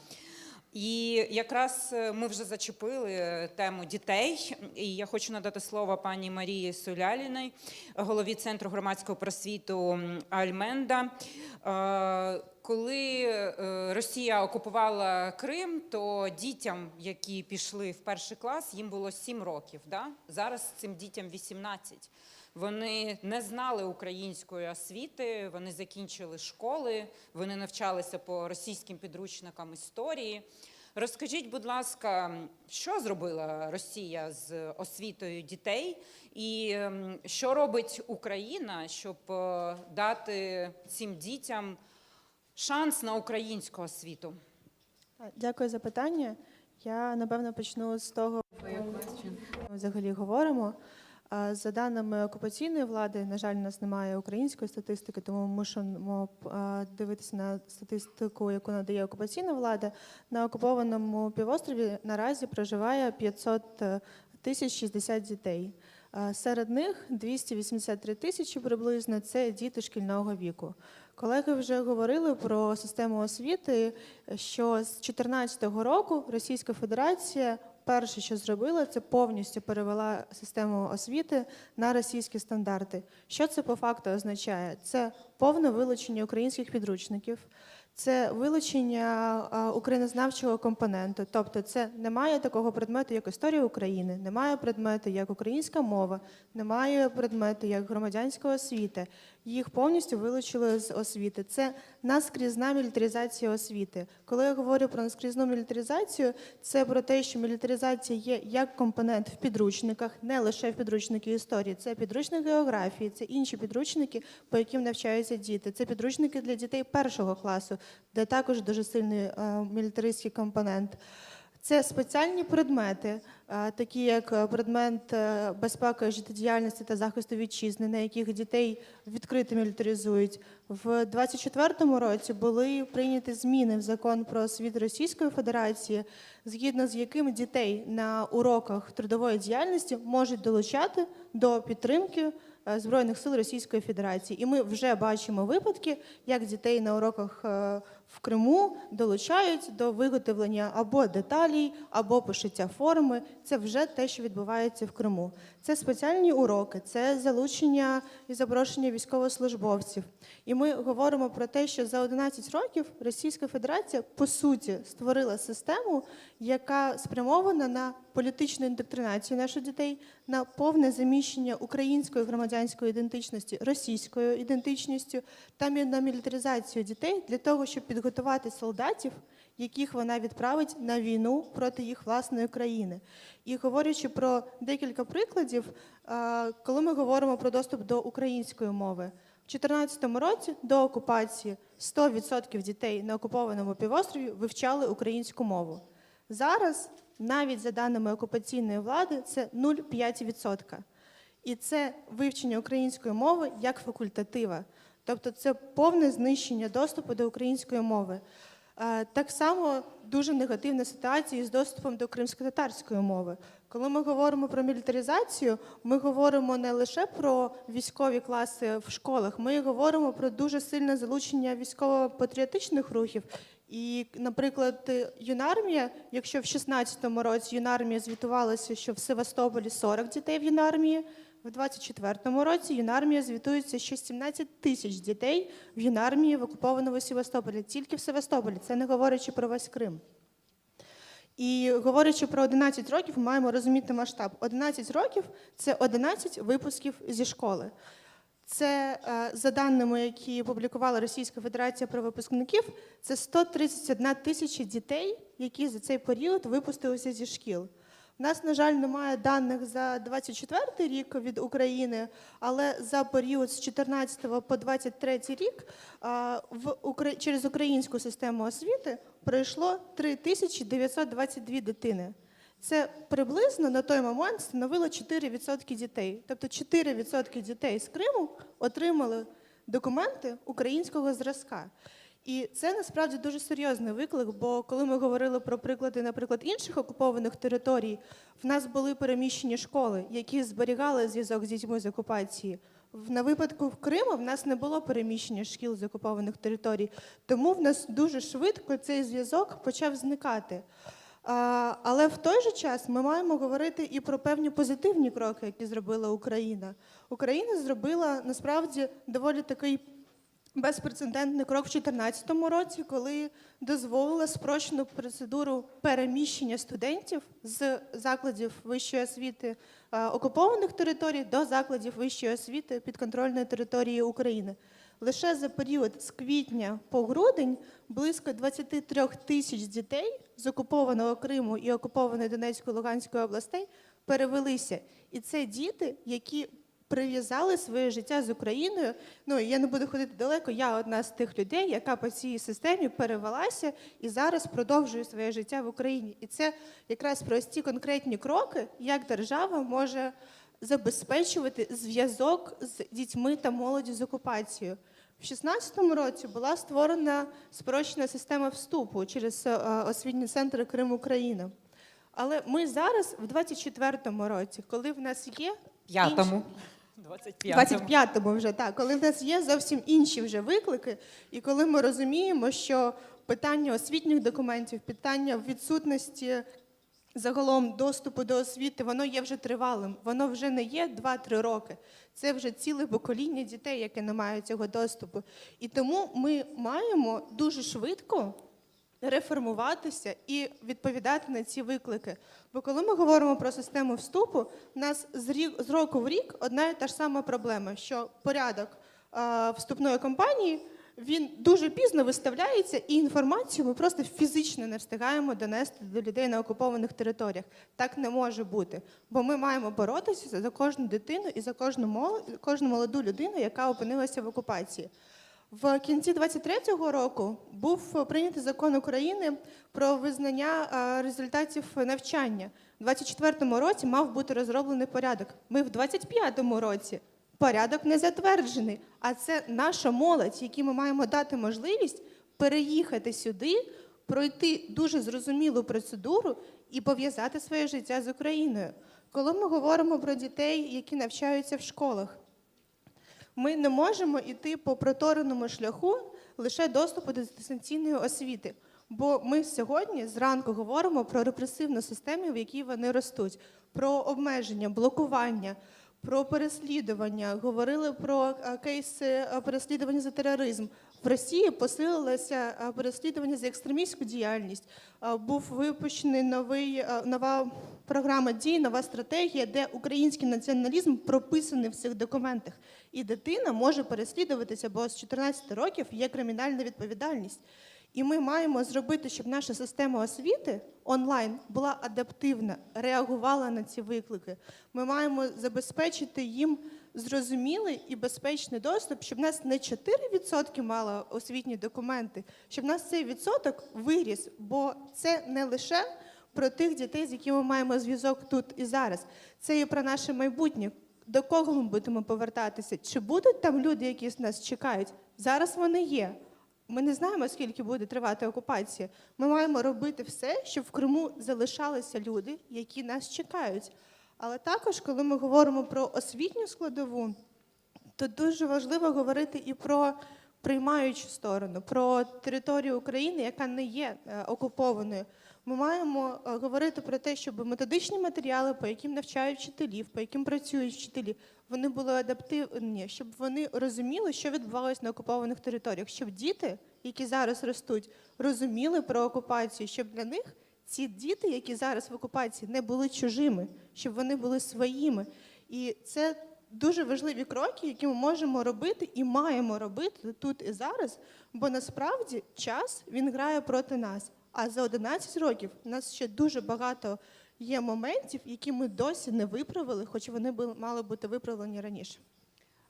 Speaker 16: І якраз ми вже зачепили тему дітей, і я хочу надати слово пані Марії Суляліній, голові Центру громадського просвіту Альменда. Коли Росія окупувала Крим, то дітям, які пішли в перший клас, їм було 7 років. Да? Зараз цим дітям 18. Вони не знали української освіти, вони закінчили школи, вони навчалися по російським підручникам історії. Розкажіть, будь ласка, що зробила Росія з освітою дітей і що робить Україна, щоб дати цим дітям шанс на українську освіту?
Speaker 19: Дякую за питання. Я, напевно, почну з того, про яку ми взагалі говоримо. За даними окупаційної влади, на жаль, у нас немає української статистики, тому ми мусимо дивитися на статистику, яку надає окупаційна влада. На окупованому півострові наразі проживає 500 060 дітей. Серед них 283 тисячі приблизно – це діти шкільного віку. Колеги вже говорили про систему освіти, що з 2014 року Російська Федерація перше, що зробила, це повністю перевела систему освіти на російські стандарти. Що це по факту означає? Це повне вилучення українських підручників, це вилучення українознавчого компоненту. Тобто це немає такого предмету, як історія України, немає предмету, як українська мова, немає предмету, як громадянська освіта. Їх повністю вилучили з освіти. Це наскрізна мілітаризація освіти. Коли я говорю про наскрізну мілітаризацію, це про те, що мілітаризація є як компонент в підручниках, не лише в підручники історії. Це підручник географії, це інші підручники, по яким навчаються діти. Це підручники для дітей першого класу, де також дуже сильний мілітаристський компонент. Це спеціальні предмети, такі як предмет безпеки, життєдіяльності та захисту вітчизни, на яких дітей відкрито мілітаризують. В 2024 році були прийняті зміни в закон про освіту Російської Федерації, згідно з яким дітей на уроках трудової діяльності можуть долучати до підтримки Збройних сил Російської Федерації. І ми вже бачимо випадки, як дітей на уроках в Криму долучають до виготовлення або деталей, або пошиття форми. Це вже те, що відбувається в Криму. Це спеціальні уроки, це залучення і запрошення військовослужбовців. І ми говоримо про те, що за 11 років Російська Федерація, по суті, створила систему, яка спрямована на політичну індоктринацію наших дітей, на повне заміщення української громадянської ідентичності російською ідентичністю та на мілітаризацію дітей для того, щоб підготувати солдатів, яких вона відправить на війну проти їх власної країни. І говорячи про декілька прикладів, коли ми говоримо про доступ до української мови, в 2014 році до окупації 100% дітей на окупованому півострові вивчали українську мову. Зараз, навіть за даними окупаційної влади, це 0,5%. І це вивчення української мови як факультатива. Тобто це повне знищення доступу до української мови. Так само дуже негативна ситуація з доступом до кримськотатарської мови. Коли ми говоримо про мілітаризацію, ми говоримо не лише про військові класи в школах, ми говоримо про дуже сильне залучення військово-патріотичних рухів, І, наприклад, юнармія, якщо в 16-му році юнармія звітувалася, що в Севастополі 40 дітей в юнармії, в 24-му році юнармія звітується, що 17 тисяч дітей в юнармії в окупованому Севастополі, тільки в Севастополі, це не говорячи про весь Крим. І говорячи про 11 років, ми маємо розуміти масштаб. 11 років – це 11 випусків зі школи. Це, за даними, які публікувала Російська Федерація про випускників, це 131 тисяча дітей, які за цей період випустилися зі шкіл. У нас, на жаль, немає даних за 24 рік від України, але за період з 14 по 23 рік через українську систему освіти пройшло 3922 дитини. Це приблизно на той момент становило 4% дітей. Тобто 4% дітей з Криму отримали документи українського зразка. І це насправді дуже серйозний виклик, бо коли ми говорили про приклади, наприклад, інших окупованих територій, в нас були переміщені школи, які зберігали зв'язок з дітьми з окупації. На випадку Криму в нас не було переміщення шкіл з окупованих територій, тому в нас дуже швидко цей зв'язок почав зникати. Але в той же час ми маємо говорити і про певні позитивні кроки, які зробила Україна. Україна зробила, насправді, доволі такий безпрецедентний крок в 2014 році, коли дозволила спрощену процедуру переміщення студентів з закладів вищої освіти окупованих територій до закладів вищої освіти підконтрольної території України. Лише за період з квітня по грудень близько 23 тисяч дітей з окупованого Криму і окупованої Донецької і Луганської областей перевелися. І це діти, які прив'язали своє життя з Україною. Ну, я не буду ходити далеко, я одна з тих людей, яка по цій системі перевелася і зараз продовжує своє життя в Україні. І це якраз прості конкретні кроки, як держава може забезпечувати зв'язок з дітьми та молоддю з окупацією. В 2016 році була створена спрощена система вступу через освітні центри Крим-Україна. Але ми зараз, в 2024 році, коли в нас є... 25-му вже, так. Коли в нас є зовсім інші вже виклики, і коли ми розуміємо, що питання освітніх документів, питання відсутності загалом доступу до освіти, воно є вже тривалим, воно вже не є 2-3 роки. Це вже ціле покоління дітей, яке не має цього доступу. І тому ми маємо дуже швидко реформуватися і відповідати на ці виклики. Бо коли ми говоримо про систему вступу, у нас з року в рік одна і та ж сама проблема, що порядок вступної кампанії, він дуже пізно виставляється, і інформацію ми просто фізично не встигаємо донести до людей на окупованих територіях. Так не може бути, бо ми маємо боротися за кожну дитину і за кожну молоду людину, яка опинилася в окупації. В кінці 23-го року був прийнятий закон України про визнання результатів навчання. У 24-му році мав бути розроблений порядок. Ми в 25-му році. Порядок не затверджений, а це наша молодь, якій ми маємо дати можливість переїхати сюди, пройти дуже зрозумілу процедуру і пов'язати своє життя з Україною. Коли ми говоримо про дітей, які навчаються в школах, ми не можемо йти по протореному шляху лише доступу до дистанційної освіти. Бо ми сьогодні зранку говоримо про репресивну систему, в якій вони ростуть, про обмеження, блокування, про переслідування, говорили про кейси переслідування за тероризм. В Росії посилилося переслідування за екстремістську діяльність. Був випущений нова програма дій, нова стратегія, де український націоналізм прописаний в цих документах. І дитина може переслідуватися, бо з 14 років є кримінальна відповідальність. І ми маємо зробити, щоб наша система освіти онлайн була адаптивна, реагувала на ці виклики. Ми маємо забезпечити їм зрозумілий і безпечний доступ, щоб в нас не 4% мало освітні документи, щоб в нас цей відсоток виріс, бо це не лише про тих дітей, з якими ми маємо зв'язок тут і зараз. Це і про наше майбутнє. До кого ми будемо повертатися? Чи будуть там люди, які нас чекають? Зараз вони є. Ми не знаємо, скільки буде тривати окупація. Ми маємо робити все, щоб в Криму залишалися люди, які нас чекають. Але також, коли ми говоримо про освітню складову, то дуже важливо говорити і про приймаючу сторону, про територію України, яка не є окупованою. Ми маємо говорити про те, щоб методичні матеріали, по яким навчають вчителів, по яким працюють вчителі, вони були адаптивні, щоб вони розуміли, що відбувалося на окупованих територіях, щоб діти, які зараз ростуть, розуміли про окупацію, щоб для них ці діти, які зараз в окупації, не були чужими, щоб вони були своїми. І це дуже важливі кроки, які ми можемо робити і маємо робити тут і зараз, бо насправді час, він грає проти нас. А за 11 років у нас ще дуже багато є моментів, які ми досі не виправили, хоч вони мали бути виправлені раніше.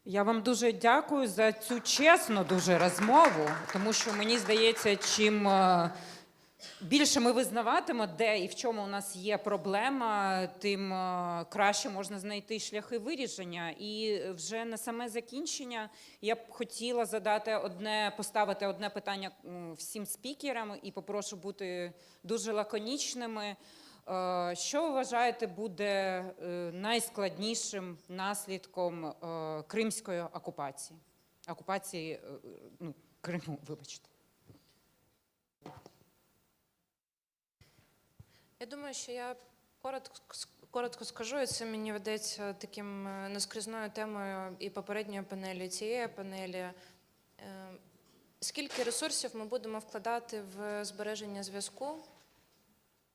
Speaker 16: Я вам дуже дякую за цю чесну дуже розмову, тому що мені здається, чим більше ми визнаватимо, де і в чому у нас є проблема, тим краще можна знайти шляхи вирішення. І вже на саме закінчення я б хотіла поставити одне питання всім спікерам і попрошу бути дуже лаконічними. Що ви вважаєте буде найскладнішим наслідком кримської окупації? Окупації Криму, вибачте.
Speaker 5: Я думаю, що я коротко скажу, і це мені видається таким наскрізною темою і попередньої панелі, і цієї панелі. Скільки ресурсів ми будемо вкладати в збереження зв'язку,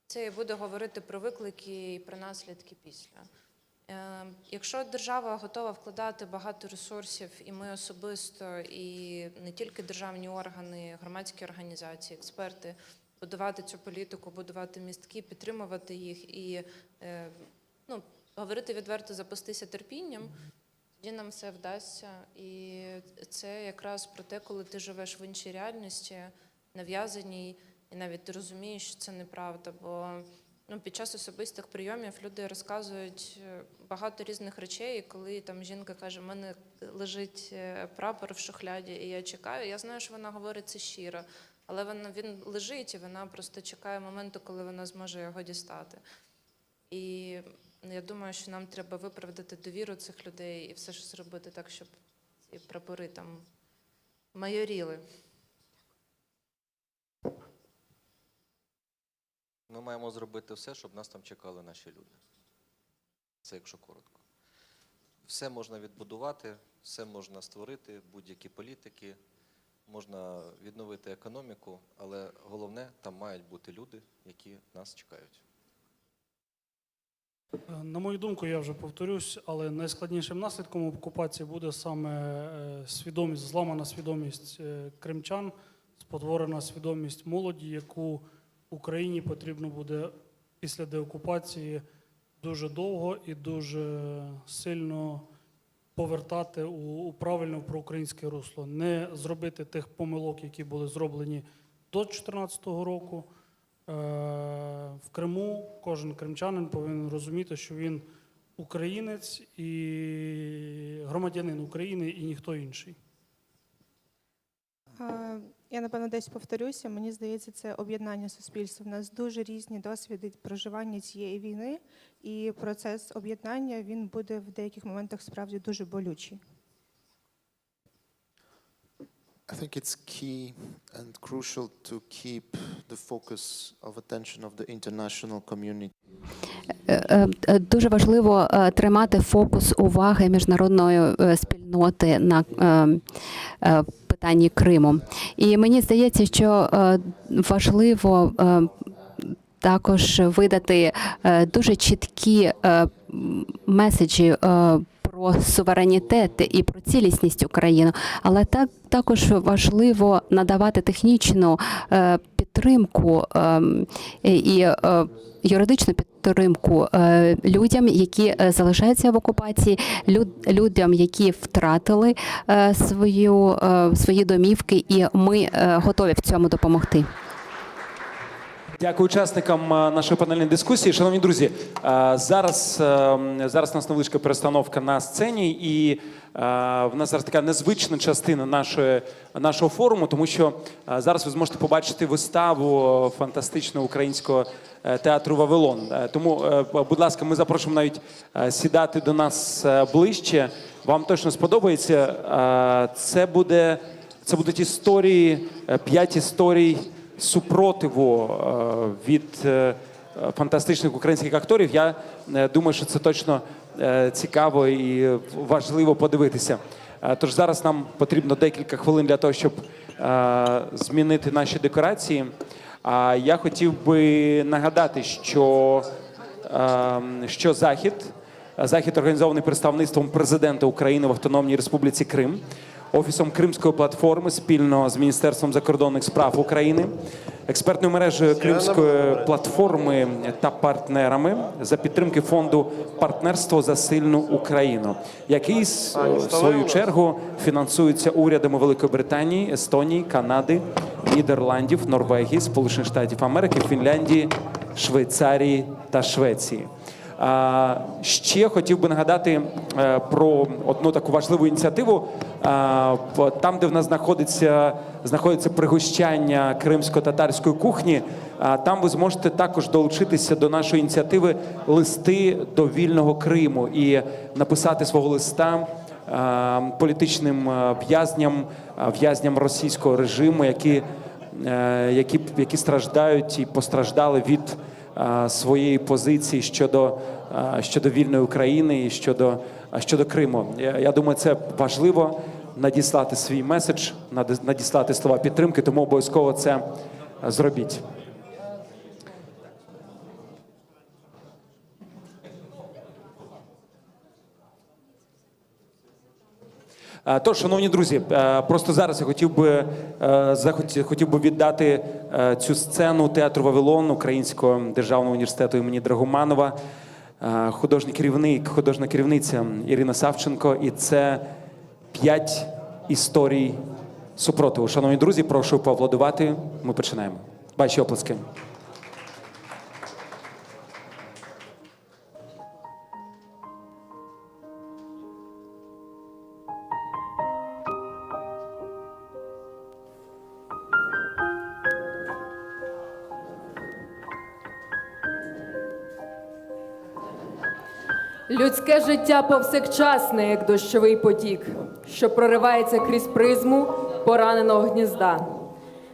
Speaker 5: це і буде говорити про виклики і про наслідки після. Якщо держава готова вкладати багато ресурсів, і ми особисто, і не тільки державні органи, громадські організації, експерти, будувати цю політику, будувати містки, підтримувати їх і говорити відверто, запастися терпінням, тоді нам все вдасться. І це якраз про те, коли ти живеш в іншій реальності, нав'язаній, і навіть ти розумієш, що це неправда. Бо під час особистих прийомів люди розказують багато різних речей, і коли там жінка каже, в мене лежить прапор в шухляді, і я чекаю, я знаю, що вона говорить це щиро. Але він лежить, і вона просто чекає моменту, коли вона зможе його дістати. І я думаю, що нам треба виправдати довіру цих людей і все ж зробити так, щоб ці прапори там майоріли.
Speaker 17: Ми маємо зробити все, щоб нас там чекали наші люди. Це якщо коротко. Все можна відбудувати, все можна створити, будь-які політики. Можна відновити економіку, але головне, там мають бути люди, які нас чекають.
Speaker 18: На мою думку, я вже повторюсь, але найскладнішим наслідком окупації буде саме свідомість, зламана свідомість кримчан, спотворена свідомість молоді, яку Україні потрібно буде після деокупації дуже довго і дуже сильно повертати у правильне проукраїнське русло. Не зробити тих помилок, які були зроблені до 2014 року. В Криму кожен кримчанин повинен розуміти, що він українець і громадянин України, і ніхто інший.
Speaker 19: Я, напевно, десь повторюся. Мені здається, це об'єднання суспільства. У нас дуже різні досвіди проживання цієї війни, і процес об'єднання, він буде в деяких моментах справді дуже болючий.
Speaker 20: I think it's key and crucial to keep the focus of attention of the international community.
Speaker 14: Дуже важливо тримати фокус уваги міжнародної спільноти на питанні Криму. І мені здається, що важливо також видати дуже чіткі меседжі про суверенітет і про цілісність України, але також важливо надавати технічну підтримку і юридичну підтримку людям, які залишаються в окупації, людям, які втратили свої домівки, і ми готові в цьому допомогти.
Speaker 1: Дякую учасникам нашої панельної дискусії. Шановні друзі, зараз у нас невеличка перестановка на сцені, і в нас зараз така незвична частина нашого форуму, тому що зараз ви зможете побачити виставу фантастичного українського театру «Вавилон». Тому, будь ласка, ми запрошуємо навіть сідати до нас ближче. Вам точно сподобається. Це Це будуть історії, 5 історій супротиву від фантастичних українських акторів. Я думаю, що це точно цікаво і важливо подивитися. Тож зараз нам потрібно декілька хвилин для того, щоб змінити наші декорації. А я хотів би нагадати, що захід організований представництвом президента України в Автономній Республіці Крим, Офісом Кримської платформи спільно з Міністерством закордонних справ України, експертною мережею Кримської платформи та партнерами за підтримки фонду «Партнерство за сильну Україну», який, в свою чергу, фінансується урядами Великої Британії, Естонії, Канади, Нідерландів, Норвегії, Сполучених Штатів Америки, Фінляндії, Швейцарії та Швеції. Ще хотів би нагадати про одну таку важливу ініціативу. Там, де в нас знаходиться пригощання кримсько-татарської кухні, там ви зможете також долучитися до нашої ініціативи «Листи до вільного Криму» і написати свого листа політичним в'язням російського режиму, які страждають і постраждали від своєї позиції щодо вільної України і щодо Криму. Я думаю, це важливо надіслати свій меседж, надіслати слова підтримки, тому обов'язково це зробіть. Тож, шановні друзі, просто зараз я хотів би віддати цю сцену театру «Вавилон» Українського державного університету імені Драгоманова, художня керівниця Ірина Савченко, і це 5 історій супротиву. Шановні друзі, прошу поаплодувати. Ми починаємо. Ваші оплески.
Speaker 21: Людське життя повсякчасне, як дощовий потік, що проривається крізь призму пораненого гнізда.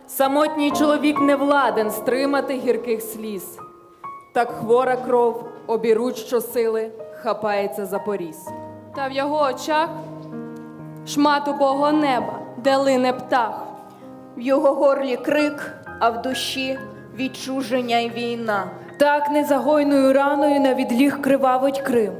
Speaker 21: Самотній чоловік не владен стримати гірких сліз. Так хвора кров обіруч щосили хапається за поріз.
Speaker 22: Та в його очах шмат убогого неба, де лине птах.
Speaker 23: В його горлі крик, а в душі відчуження й війна.
Speaker 22: Так незагойною раною на відліг кривавить Крим,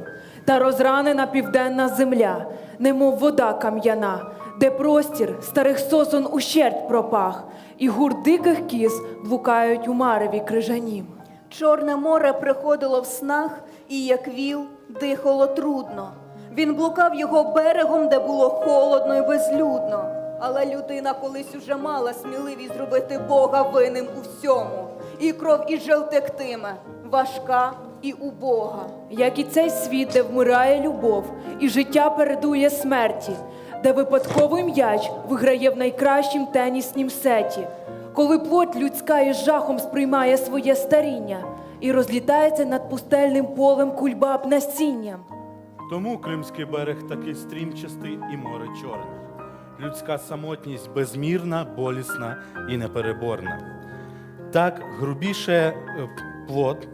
Speaker 22: та розранена південна земля, немов вода кам'яна, де простір старих сосен ущерть пропах, і гурт диких кіз блукають у мареві крижанім.
Speaker 23: Чорне море приходило в снах, і як віл дихало трудно. Він блукав його берегом, де було холодно і безлюдно. Але людина колись уже мала сміливість зробити Бога винним у всьому. І кров із жил тектиме, важка і убога.
Speaker 22: Як і цей світ, де вмирає любов, і життя передує смерті, де випадковий м'яч виграє в найкращім теніснім сеті, коли плоть людська із жахом сприймає своє старіння і розлітається над пустельним полем кульбаб насінням.
Speaker 24: Тому Кримський берег такий стрімчастий і море чорне. Людська самотність безмірна, болісна і непереборна. Так грубіше плот,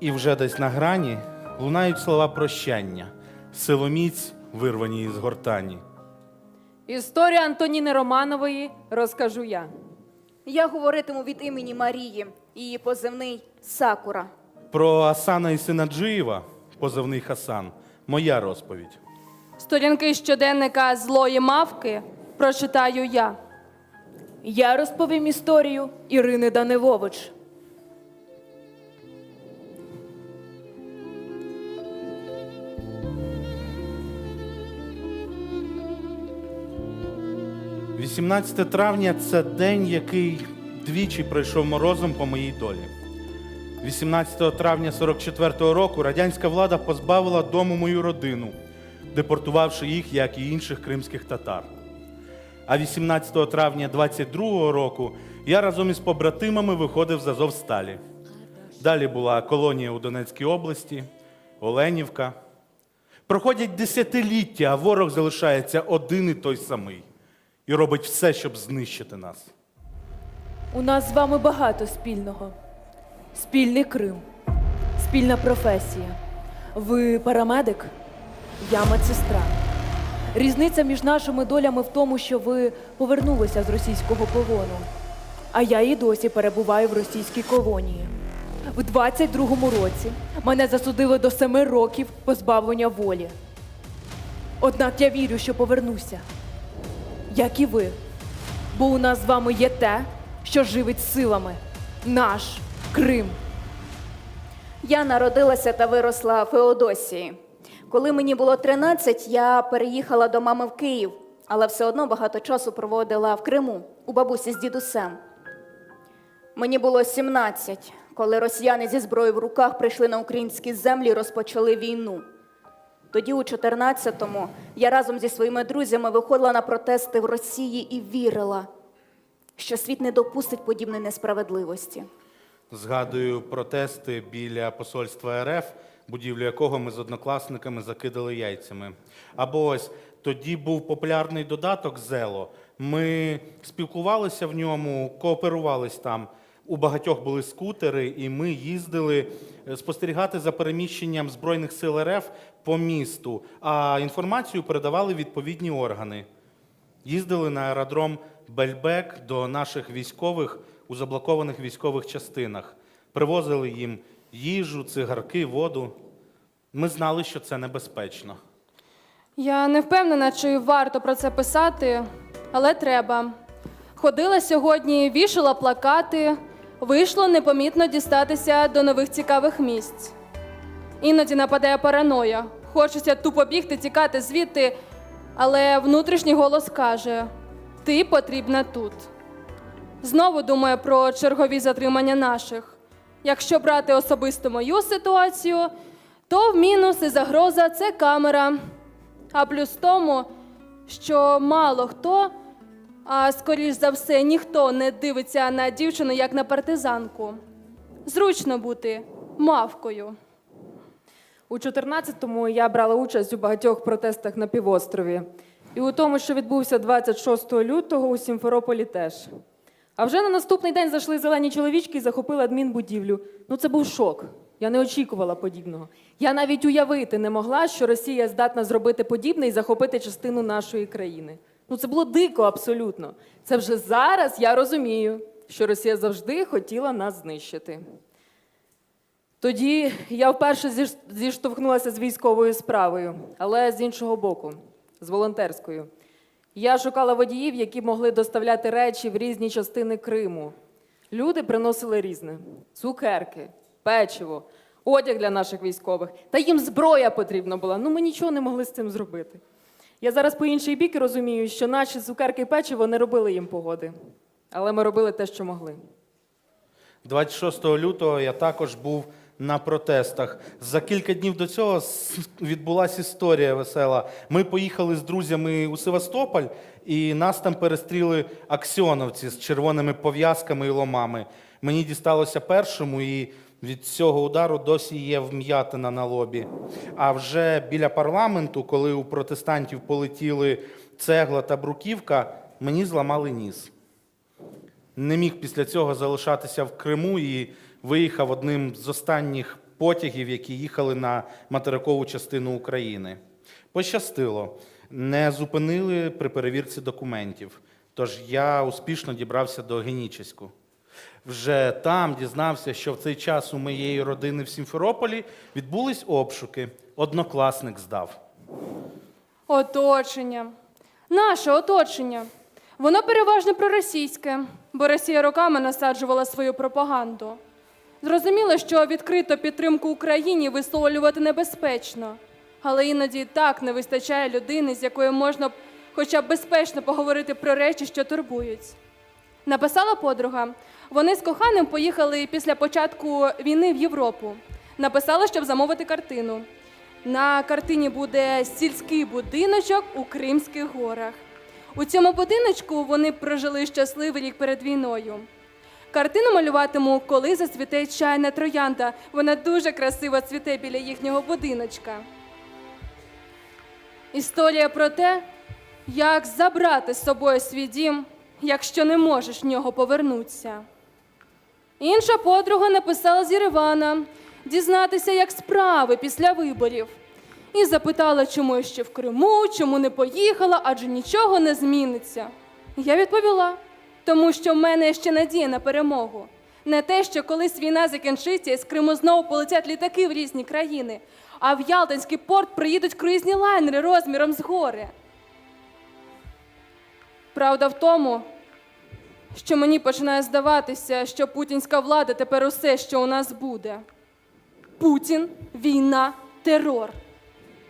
Speaker 24: і вже десь на грані лунають слова прощання, силоміць вирвані із гортані.
Speaker 21: Історію Антоніни Романової розкажу я.
Speaker 23: Я говоритиму від імені Марії, її позивний Сакура.
Speaker 24: Про Асана і Синаджиєва, позивний Хасан, моя розповідь.
Speaker 22: Сторінки щоденника «Злої мавки» прочитаю я. Я розповім історію Ірини Данилович.
Speaker 24: – 18 травня – це день, який двічі пройшов морозом по моїй долі. 18 травня 44-го року радянська влада позбавила дому мою родину, депортувавши їх, як і інших кримських татар. А 18 травня 22-го року я разом із побратимами виходив з Азовсталі. Далі була колонія у Донецькій області, Оленівка. Проходять десятиліття, а ворог залишається один і той самий. і робить все, щоб знищити нас.
Speaker 22: У нас з вами багато спільного. Спільний Крим, спільна професія. Ви парамедик, я медсестра. Різниця між нашими долями в тому, що ви повернулися з російського полону, а я і досі перебуваю в російській колонії. В 22-му році мене засудили до 7 років позбавлення волі. Однак я вірю, що повернуся, як і ви. Бо у нас з вами є те, що живить силами – наш Крим.
Speaker 23: Я народилася та виросла в Феодосії. Коли мені було 13, я переїхала до мами в Київ, але все одно багато часу проводила в Криму, у бабусі з дідусем. Мені було 17, коли росіяни зі зброєю в руках прийшли на українські землі і розпочали війну. Тоді, у 14-му, я разом зі своїми друзями виходила на протести в Росії і вірила, що світ не допустить подібної несправедливості.
Speaker 24: Згадую протести біля посольства РФ, будівлю якого ми з однокласниками закидали яйцями. Або ось тоді був популярний додаток Zello. Ми спілкувалися в ньому, кооперувались там. У багатьох були скутери, і ми їздили спостерігати за переміщенням Збройних сил РФ по місту, а інформацію передавали відповідні органи. Їздили на аеродром Бельбек до наших військових у заблокованих військових частинах. Привозили їм їжу, цигарки, воду. Ми знали, що це небезпечно.
Speaker 3: Я не впевнена, чи варто про це писати, але треба. Ходила сьогодні, вішала плакати, вийшло непомітно дістатися до нових цікавих місць. Іноді нападає параноя, хочеться тупо бігти, тікати звідти, але внутрішній голос каже: ти потрібна тут. Знову думаю про чергові затримання наших. Якщо брати особисто мою ситуацію, то в мінус і загроза – це камера. А плюс в тому, що мало хто, а скоріш за все ніхто не дивиться на дівчину як на партизанку. Зручно бути мавкою.
Speaker 21: У 14-му я брала участь у багатьох протестах на півострові. І у тому, що відбувся 26 лютого у Сімферополі теж. А вже на наступний день зайшли зелені чоловічки і захопили адмінбудівлю. Ну це був шок. Я не очікувала подібного. Я навіть уявити не могла, що Росія здатна зробити подібне і захопити частину нашої країни. Ну це було дико абсолютно. Це вже зараз я розумію, що Росія завжди хотіла нас знищити. Тоді я вперше зіштовхнулася з військовою справою, але з іншого боку, з волонтерською. Я шукала водіїв, які могли доставляти речі в різні частини Криму. Люди приносили різне: цукерки, печиво, одяг для наших військових. Та їм зброя потрібна була, ну ми нічого не могли з цим зробити. Я зараз по інший бік розумію, що наші цукерки і печиво не робили їм погоди. Але ми робили те, що могли.
Speaker 24: 26 лютого я також був на протестах. За кілька днів до цього відбулася історія весела. Ми поїхали з друзями у Севастополь, і нас там перестріли аксьоновці з червоними пов'язками і ломами. Мені дісталося першому, і від цього удару досі є вм'ятина на лобі. А вже біля парламенту, коли у протестантів полетіли цегла та бруківка, мені зламали ніс. Не міг після цього залишатися в Криму і виїхав одним з останніх потягів, які їхали на материкову частину України. Пощастило, не зупинили при перевірці документів, тож я успішно дібрався до Генічеську. Вже там дізнався, що в цей час у моєї родини в Сімферополі відбулись обшуки. Однокласник здав.
Speaker 3: Оточення. Наше оточення. Воно переважно проросійське, бо Росія роками насаджувала свою пропаганду. Зрозуміло, що відкрито підтримку Україні висловлювати небезпечно, але іноді так не вистачає людини, з якою можна хоча б безпечно поговорити про речі, що турбують. Написала подруга. Вони з коханим поїхали після початку війни в Європу. Написали, щоб замовити картину. На картині буде сільський будиночок у Кримських горах. У цьому будиночку вони прожили щасливий рік перед війною. Картину малюватиму, коли зацвіте чайна троянда. Вона дуже красиво цвіте біля їхнього будиночка. Історія про те, Як забрати з собою свій дім, якщо не можеш в нього повернутися? Інша подруга написала з Єревана дізнатися, як справи після виборів. І запитала, чому я ще в Криму, чому не поїхала, адже нічого не зміниться. Я відповіла, тому що в мене є ще надія на перемогу. Не те, що колись війна закінчиться і з Криму знову полетять літаки в різні країни, а в Ялтинський порт приїдуть круїзні лайнери розміром з гори. Правда в тому, що мені починає здаватися, що путінська влада тепер усе, що у нас буде. Путін, війна, терор.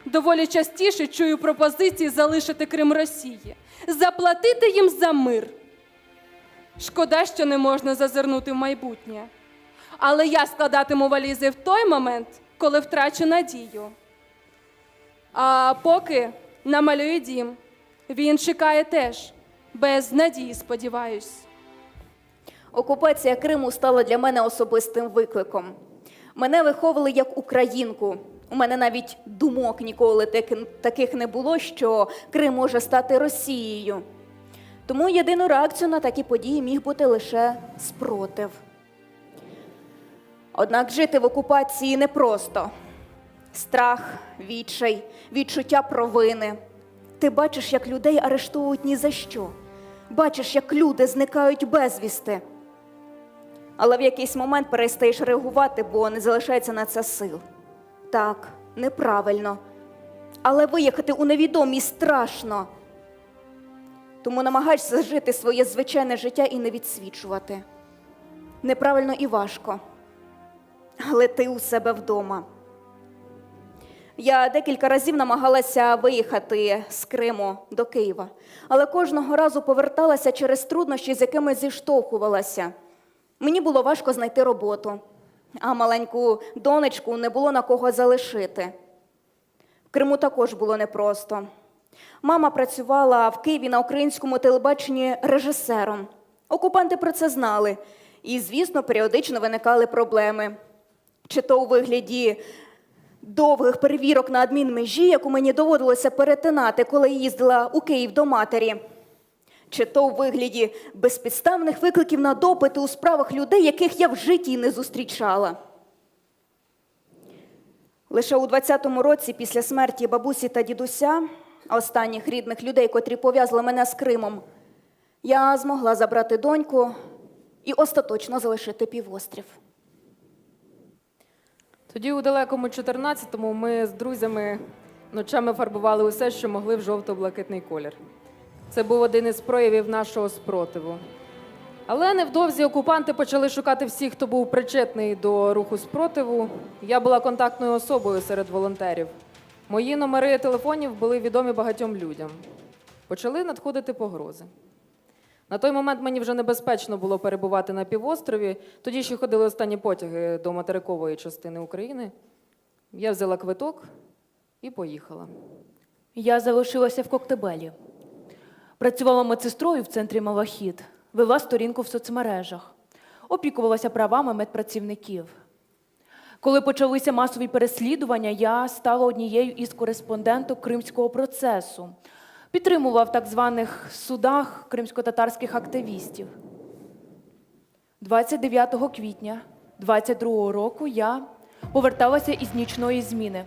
Speaker 3: Доволі частіше чую пропозиції залишити Крим Росії, заплатити їм за мир. Шкода, що не можна зазирнути в майбутнє. Але я складатиму валізи в той момент, коли втрачу надію. А поки намалюю дім, він чекає теж, без надії, сподіваюсь.
Speaker 23: Окупація Криму стала для мене особистим викликом. Мене виховували як українку. У мене навіть думок ніколи таких не було, що Крим може стати Росією. Тому єдину реакцію на такі події міг бути лише спротив. Однак жити в окупації непросто. Страх, відчай, відчуття провини. Ти бачиш, як людей арештовують ні за що. Бачиш, як люди зникають безвісти. Але в якийсь момент перестаєш реагувати, бо не залишається на це сил. Так, неправильно. Але виїхати у невідомість страшно. Тому намагаєшся жити своє звичайне життя і не відсвічувати. Неправильно і важко. Але ти у себе вдома. Я декілька разів намагалася виїхати з Криму до Києва, але кожного разу поверталася через труднощі, з якими зіштовхувалася. Мені було важко знайти роботу, а маленьку донечку не було на кого залишити. В Криму також було непросто. Мама працювала в Києві на українському телебаченні режисером. Окупанти про це знали. І, звісно, періодично виникали проблеми. Чи то у вигляді довгих перевірок на адмінмежі, яку мені доводилося перетинати, коли їздила у Київ до матері. Чи то у вигляді безпідставних викликів на допити у справах людей, яких я в житті не зустрічала. Лише у 20-му році, після смерті бабусі та дідуся, останніх рідних людей, котрі пов'язали мене з Кримом, я змогла забрати доньку і остаточно залишити півострів.
Speaker 21: Тоді у далекому 14-му ми з друзями ночами фарбували усе, що могли в жовто-блакитний колір. Це був один із проявів нашого спротиву. Але невдовзі окупанти почали шукати всіх, хто був причетний до руху спротиву. Я була контактною особою серед волонтерів. Мої номери телефонів були відомі багатьом людям. Почали надходити погрози. На той момент мені вже небезпечно було перебувати на півострові. Тоді ще ходили останні потяги до материкової частини України. Я взяла квиток і поїхала.
Speaker 22: Я залишилася в Коктебелі. Працювала медсестрою в центрі «Малахіт», вела сторінку в соцмережах, опікувалася правами медпрацівників. Коли почалися масові переслідування, я стала однією із кореспонденток кримського процесу, підтримувала в так званих судах кримсько-татарських активістів. 29 квітня 22-го року я поверталася із нічної зміни,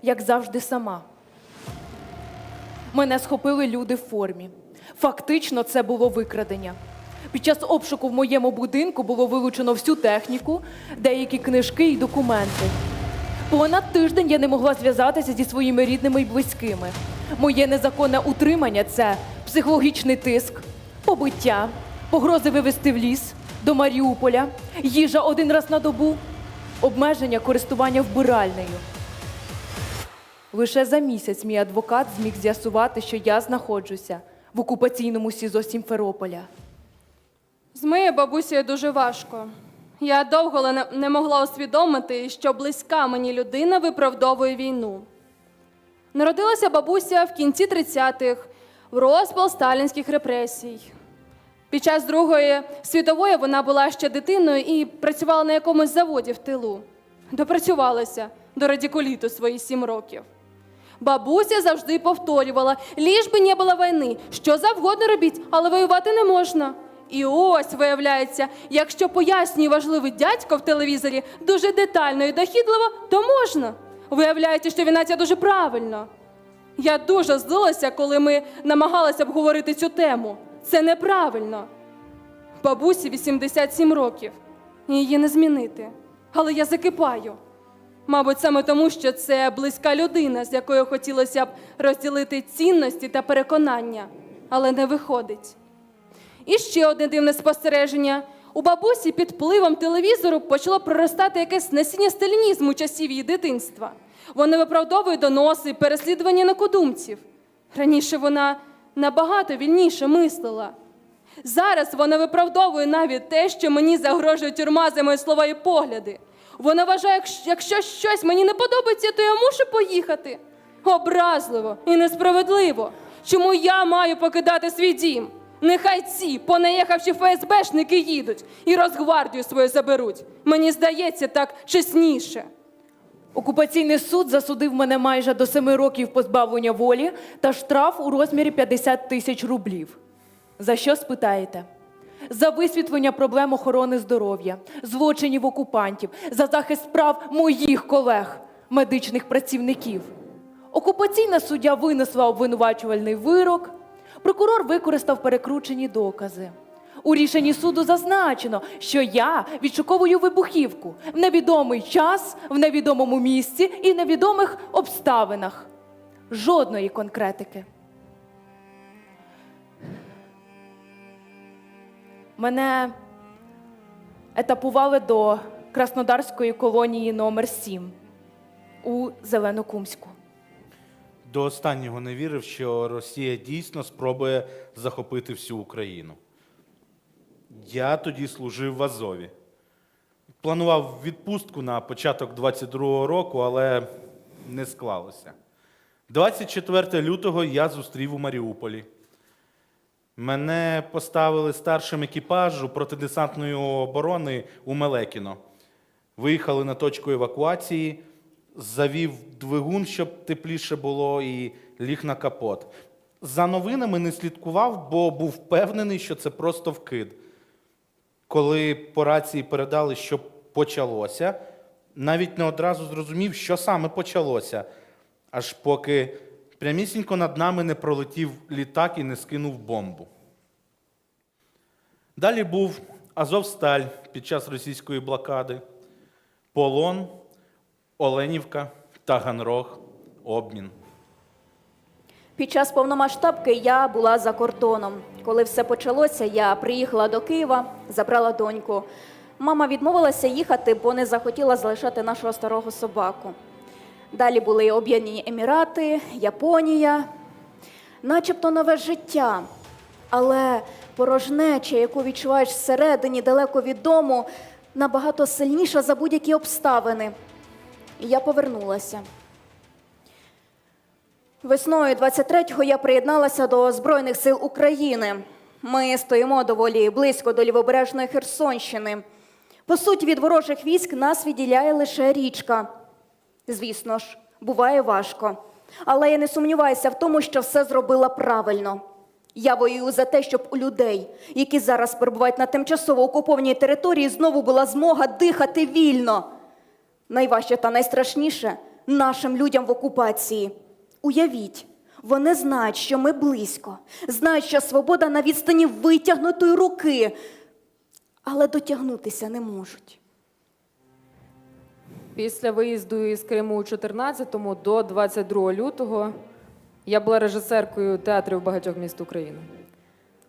Speaker 22: як завжди сама. Мене схопили люди в формі. Фактично, це було викрадення. Під час обшуку в моєму будинку було вилучено всю техніку, деякі книжки і документи. Понад тиждень я не могла зв'язатися зі своїми рідними і близькими. Моє незаконне утримання – це психологічний тиск, побиття, погрози вивезти в ліс, до Маріуполя, їжа 1 раз на добу, обмеження користування вбиральнею. Лише за місяць мій адвокат зміг з'ясувати, що я знаходжуся в окупаційному СІЗО Сімферополя.
Speaker 3: З моєю бабусею дуже важко. Я довго не могла усвідомити, що близька мені людина виправдовує війну. Народилася бабуся в кінці 30-х, в розпал сталінських репресій. Під час Другої світової вона була ще дитиною і працювала на якомусь заводі в тилу. Допрацювалася до радикуліту свої 7 років. Бабуся завжди повторювала, ліж би не було війни, що завгодно робіть, але воювати не можна. І ось, виявляється, якщо пояснює важливий дядько в телевізорі дуже детально і дохідливо, то можна. Виявляється, що війна це дуже правильно. Я дуже злилася, коли ми намагалися обговорити цю тему. Це неправильно. Бабусі 87 років. І її не змінити. Але я закипаю. Мабуть, саме тому, що це близька людина, з якою хотілося б розділити цінності та переконання. Але не виходить. І ще одне дивне спостереження. У бабусі під впливом телевізору почало проростати якесь насіння сталінізму часів її дитинства. Вона виправдовує доноси, переслідування інакодумців. Раніше вона набагато вільніше мислила. Зараз вона виправдовує навіть те, що мені загрожує тюрма за мої слова і погляди. Вона вважає, якщо щось мені не подобається, то я мушу поїхати. Образливо і несправедливо. Чому я маю покидати свій дім? Нехай ці, понаїхавши ФСБшники, їдуть і Росгвардію свою заберуть. Мені здається, так чесніше.
Speaker 22: Окупаційний суд засудив мене майже до 7 років позбавлення волі та штраф у розмірі 50 тисяч рублів. За що, спитаєте? За висвітлення проблем охорони здоров'я, злочинів окупантів, за захист прав моїх колег, медичних працівників. Окупаційна суддя винесла обвинувачувальний вирок, прокурор використав перекручені докази. У рішенні суду зазначено, що я відшуковую вибухівку в невідомий час, в невідомому місці і в невідомих обставинах. Жодної конкретики. Мене етапували до Краснодарської колонії номер 7 у Зеленокумську.
Speaker 24: До останнього не вірив, що Росія дійсно спробує захопити всю Україну. Я тоді служив в Азові. Планував відпустку на початок 22-го року, але не склалося. 24 лютого я зустрів у Маріуполі. Мене поставили старшим екіпажу протидесантної оборони у Мелекіно. Виїхали на точку евакуації, завів двигун, щоб тепліше було, і ліг на капот. За новинами не слідкував, бо був впевнений, що це просто вкид. Коли по рації передали, що почалося, навіть не одразу зрозумів, що саме почалося, аж поки прямісінько над нами не пролетів літак і не скинув бомбу. Далі був Азовсталь під час російської блокади, полон, Оленівка, Таганрог, обмін.
Speaker 23: Під час повномасштабки я була за кордоном. Коли все почалося, я приїхала до Києва, забрала доньку. Мама відмовилася їхати, бо не захотіла залишати нашого старого собаку. Далі були Об'єднані Емірати, Японія. Начебто нове життя. Але порожнеча, яку відчуваєш всередині, далеко від дому, набагато сильніша за будь-які обставини. І я повернулася. Весною 23-го я приєдналася до Збройних сил України. Ми стоїмо доволі близько до лівобережної Херсонщини. По суті, від ворожих військ нас відділяє лише річка. Звісно ж, буває важко. Але я не сумніваюся в тому, що все зробила правильно. Я воюю за те, щоб у людей, які зараз перебувають на тимчасово окупованій території, знову була змога дихати вільно. Найважче та найстрашніше – нашим людям в окупації. Уявіть, вони знають, що ми близько, знають, що свобода на відстані витягнутої руки, але дотягнутися не можуть.
Speaker 21: Після виїзду із Криму у 14-му до 22 лютого я була режисеркою театрів багатьох міст України.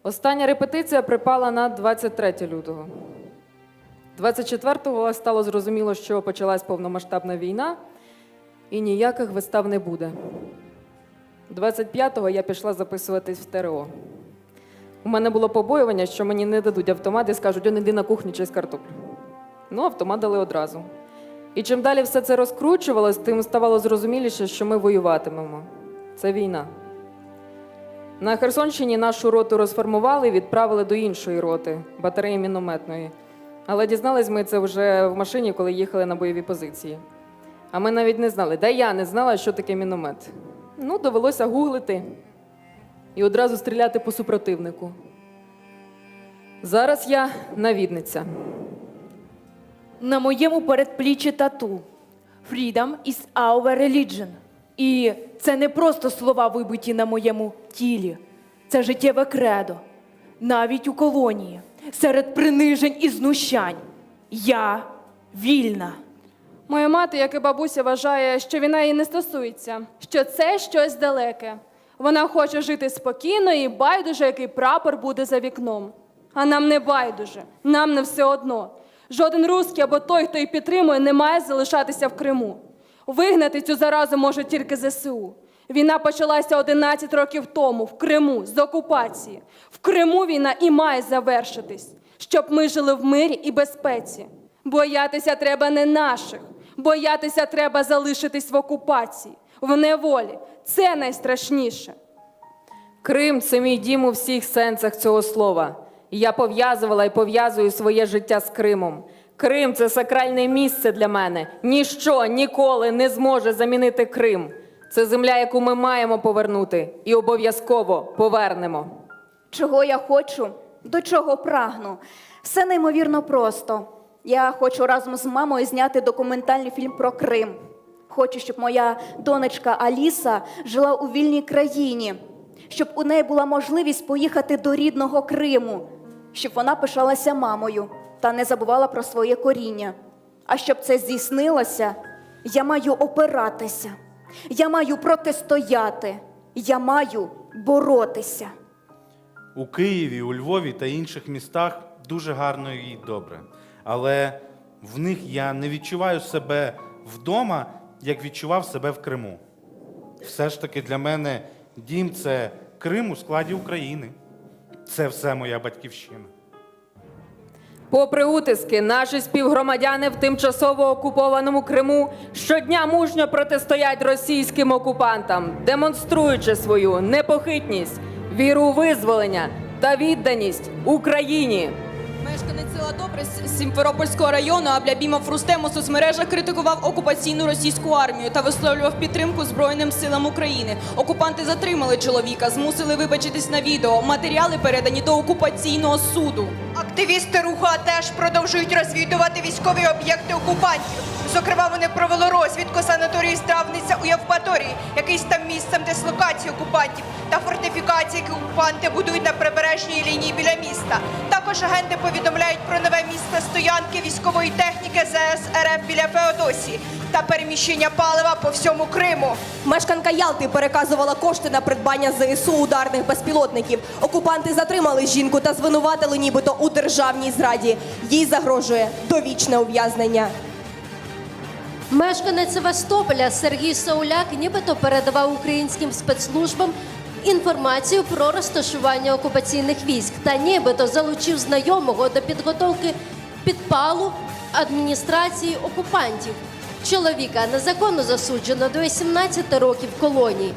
Speaker 21: Остання репетиція припала на 23 лютого. 24-го стало зрозуміло, що почалась повномасштабна війна і ніяких вистав не буде. 25-го я пішла записуватись в ТРО. У мене було побоювання, що мені не дадуть автомат і скажуть, он іди на кухню через картоплю. Ну, автомат дали одразу. І чим далі все це розкручувалось, тим ставало зрозуміліше, що ми воюватимемо. Це війна. На Херсонщині нашу роту розформували і відправили до іншої роти, батареї мінометної. Але дізнались ми це вже в машині, коли їхали на бойові позиції. А ми навіть не знали, я не знала, що таке міномет. Ну, довелося гуглити і одразу стріляти по супротивнику. Зараз я навідниця.
Speaker 22: На моєму передпліччі тату. Freedom is our religion. І це не просто слова, вибиті на моєму тілі. Це життєве кредо. Навіть у колонії, серед принижень і знущань. Я вільна.
Speaker 3: Моя мати, як і бабуся, вважає, що війна її не стосується, що це щось далеке. Вона хоче жити спокійно і байдуже, який прапор буде за вікном. А нам не байдуже, нам не все одно. Жоден русський або той, хто їх підтримує, не має залишатися в Криму. Вигнати цю заразу може тільки ЗСУ. Війна почалася 11 років тому в Криму з окупації. В Криму війна і має завершитись, щоб ми жили в мирі і безпеці. Боятися треба не наших. Боятися треба залишитись в окупації, в неволі. Це найстрашніше.
Speaker 21: Крим – це мій дім у всіх сенсах цього слова. І я пов'язувала і пов'язую своє життя з Кримом. Крим – це сакральне місце для мене. Ніщо ніколи не зможе замінити Крим. Це земля, яку ми маємо повернути і обов'язково повернемо.
Speaker 23: Чого я хочу, до чого прагну. Все неймовірно просто. Я хочу разом з мамою зняти документальний фільм про Крим. Хочу, щоб моя донечка Аліса жила у вільній країні, щоб у неї була можливість поїхати до рідного Криму, щоб вона пишалася мамою та не забувала про своє коріння. А щоб це здійснилося, я маю опиратися, я маю протистояти, я маю боротися.
Speaker 24: У Києві, у Львові та інших містах дуже гарно і добре. Але в них я не відчуваю себе вдома, як відчував себе в Криму. Все ж таки для мене дім – це Крим у складі України. Це все моя батьківщина.
Speaker 21: Попри утиски, наші співгромадяни в тимчасово окупованому Криму щодня мужньо протистоять російським окупантам, демонструючи свою непохитність, віру у визволення та відданість Україні.
Speaker 4: Мешканець села Добре Сімферопольського району Аблябімов Рустем у соцмережах критикував окупаційну російську армію та висловлював підтримку Збройним силам України. Окупанти затримали чоловіка, змусили вибачитись на відео. Матеріали передані до окупаційного суду.
Speaker 6: Активісти руху АТЕШ продовжують розвідувати військові об'єкти окупантів. Зокрема, вони провели розвідку санаторії Здравниця у Євпаторії, який став місцем дислокації окупантів, та фортифікації, які окупанти будують на прибережній лінії біля міста. Також агенти повідомляють про нове місце стоянки військової техніки ЗС РФ біля Феодосії та переміщення палива по всьому Криму.
Speaker 4: Мешканка Ялти переказувала кошти на придбання ЗСУ ударних безпілотників. Окупанти затримали жінку та звинуватили нібито у державній зраді. Їй загрожує довічне ув'язнення.
Speaker 7: Мешканець Севастополя Сергій Сауляк нібито передавав українським спецслужбам інформацію про розташування окупаційних військ та нібито залучив знайомого до підготовки підпалу адміністрації окупантів. Чоловіка незаконно засуджено до 18 років колонії.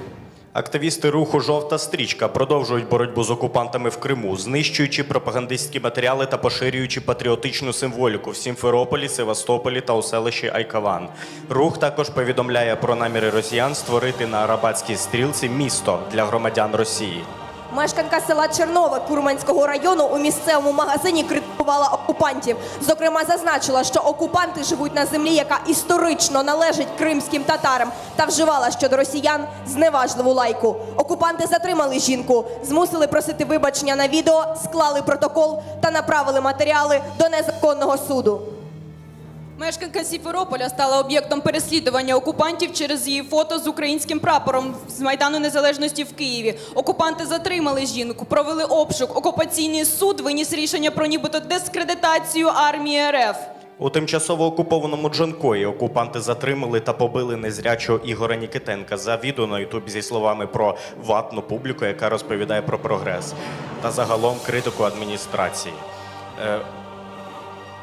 Speaker 8: Активісти руху «Жовта стрічка» продовжують боротьбу з окупантами в Криму, знищуючи пропагандистські матеріали та поширюючи патріотичну символіку в Сімферополі, Севастополі та у селищі Айкаван. Рух також повідомляє про наміри росіян створити на Арабатській стрілці місто для громадян Росії.
Speaker 4: Мешканка села Чернове Курманського району у місцевому магазині критикувала окупантів. Зокрема, зазначила, що окупанти живуть на землі, яка історично належить кримським татарам, та вживала щодо росіян зневажливу лайку. Окупанти затримали жінку, змусили просити вибачення на відео, склали протокол та направили матеріали до незаконного суду. Мешканка Сімферополя стала об'єктом переслідування окупантів через її фото з українським прапором з Майдану Незалежності в Києві. Окупанти затримали жінку, провели обшук. Окупаційний суд виніс рішення про нібито дискредитацію армії РФ.
Speaker 8: У тимчасово окупованому Джанкої окупанти затримали та побили незрячого Ігоря Нікітенка за відео на Ютубі зі словами про ватну публіку, яка розповідає про прогрес, та загалом критику адміністрації.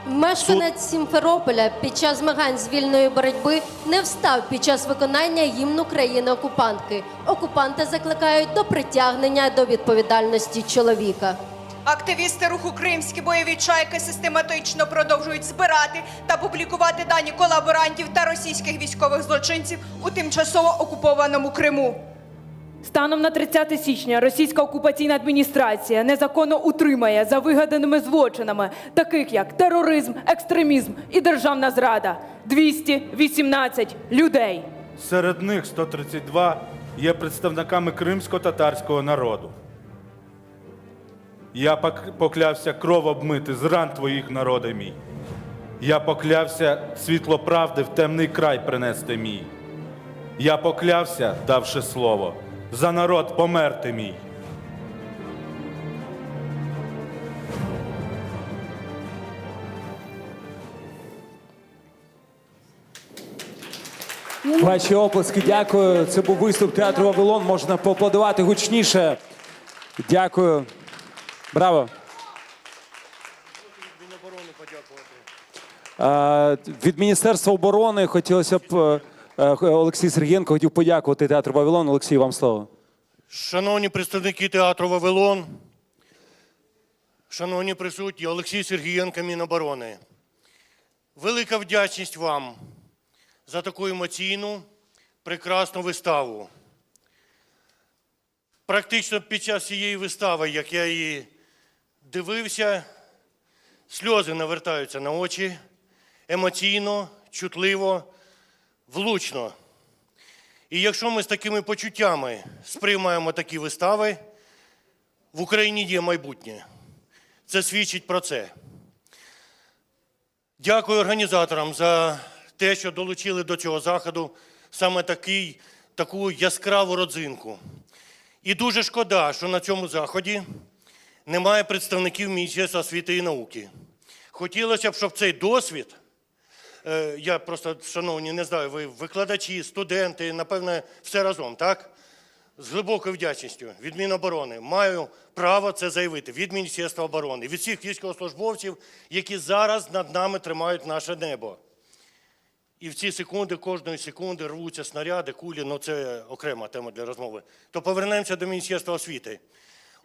Speaker 7: Мешканець Сімферополя під час змагань з вільної боротьби не встав під час виконання гімну країни-окупантки. Окупанти закликають до притягнення до відповідальності чоловіка.
Speaker 6: Активісти руху «Кримські бойові чайки» систематично продовжують збирати та публікувати дані колаборантів та російських військових злочинців у тимчасово окупованому Криму.
Speaker 22: Станом на 30 січня російська окупаційна адміністрація незаконно утримає за вигаданими злочинами, таких як тероризм, екстремізм і державна зрада, 218 людей.
Speaker 24: Серед них 132 є представниками кримсько-татарського народу. Я поклявся кров обмити з ран твоїх, народи мій. Я поклявся світло правди в темний край принести мій. Я поклявся, давши слово, за народ померти мій.
Speaker 1: Ваші оплески, дякую. Це був виступ театру «Вавилон». Можна поаплодувати гучніше. Дякую. Браво. Від Міністерства оборони хотілося б, Олексій Сергієнко хотів подякувати театру «Вавилон». Олексій, вам слово.
Speaker 10: Шановні представники театру «Вавилон», шановні присутні, Олексій Сергієнко, Міноборони. Велика вдячність вам за таку емоційну, прекрасну виставу. Практично під час цієї вистави, як я її дивився, сльози навертаються на очі, емоційно, чутливо, влучно. І якщо ми з такими почуттями сприймаємо такі вистави, в Україні є майбутнє. Це свідчить про це. Дякую організаторам за те, що долучили до цього заходу саме таку яскраву родзинку. І дуже шкода, що на цьому заході немає представників Міністерства освіти і науки. Хотілося б, щоб цей досвід, я просто, шановні, не знаю, ви викладачі, студенти, напевне, все разом, так? З глибокою вдячністю від Міноборони маю право це заявити, від Міністерства оборони, від всіх військовослужбовців, які зараз над нами тримають наше небо. І в ці секунди, кожної секунди рвуться снаряди, кулі, ну це окрема тема для розмови. То повернемося до Міністерства освіти.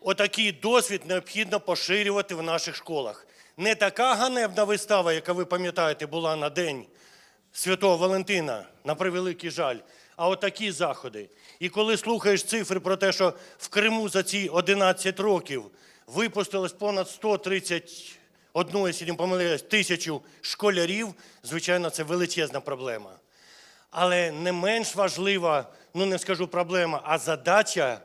Speaker 10: Отакий досвід необхідно поширювати в наших школах. Не така ганебна вистава, яка, ви пам'ятаєте, була на День Святого Валентина, на превеликий жаль, а отакі заходи. І коли слухаєш цифри про те, що в Криму за ці 11 років випустилось понад 131, якщо не помиляюсь, тисячу школярів, звичайно, це величезна проблема. Але не менш важлива, ну не скажу проблема, а задача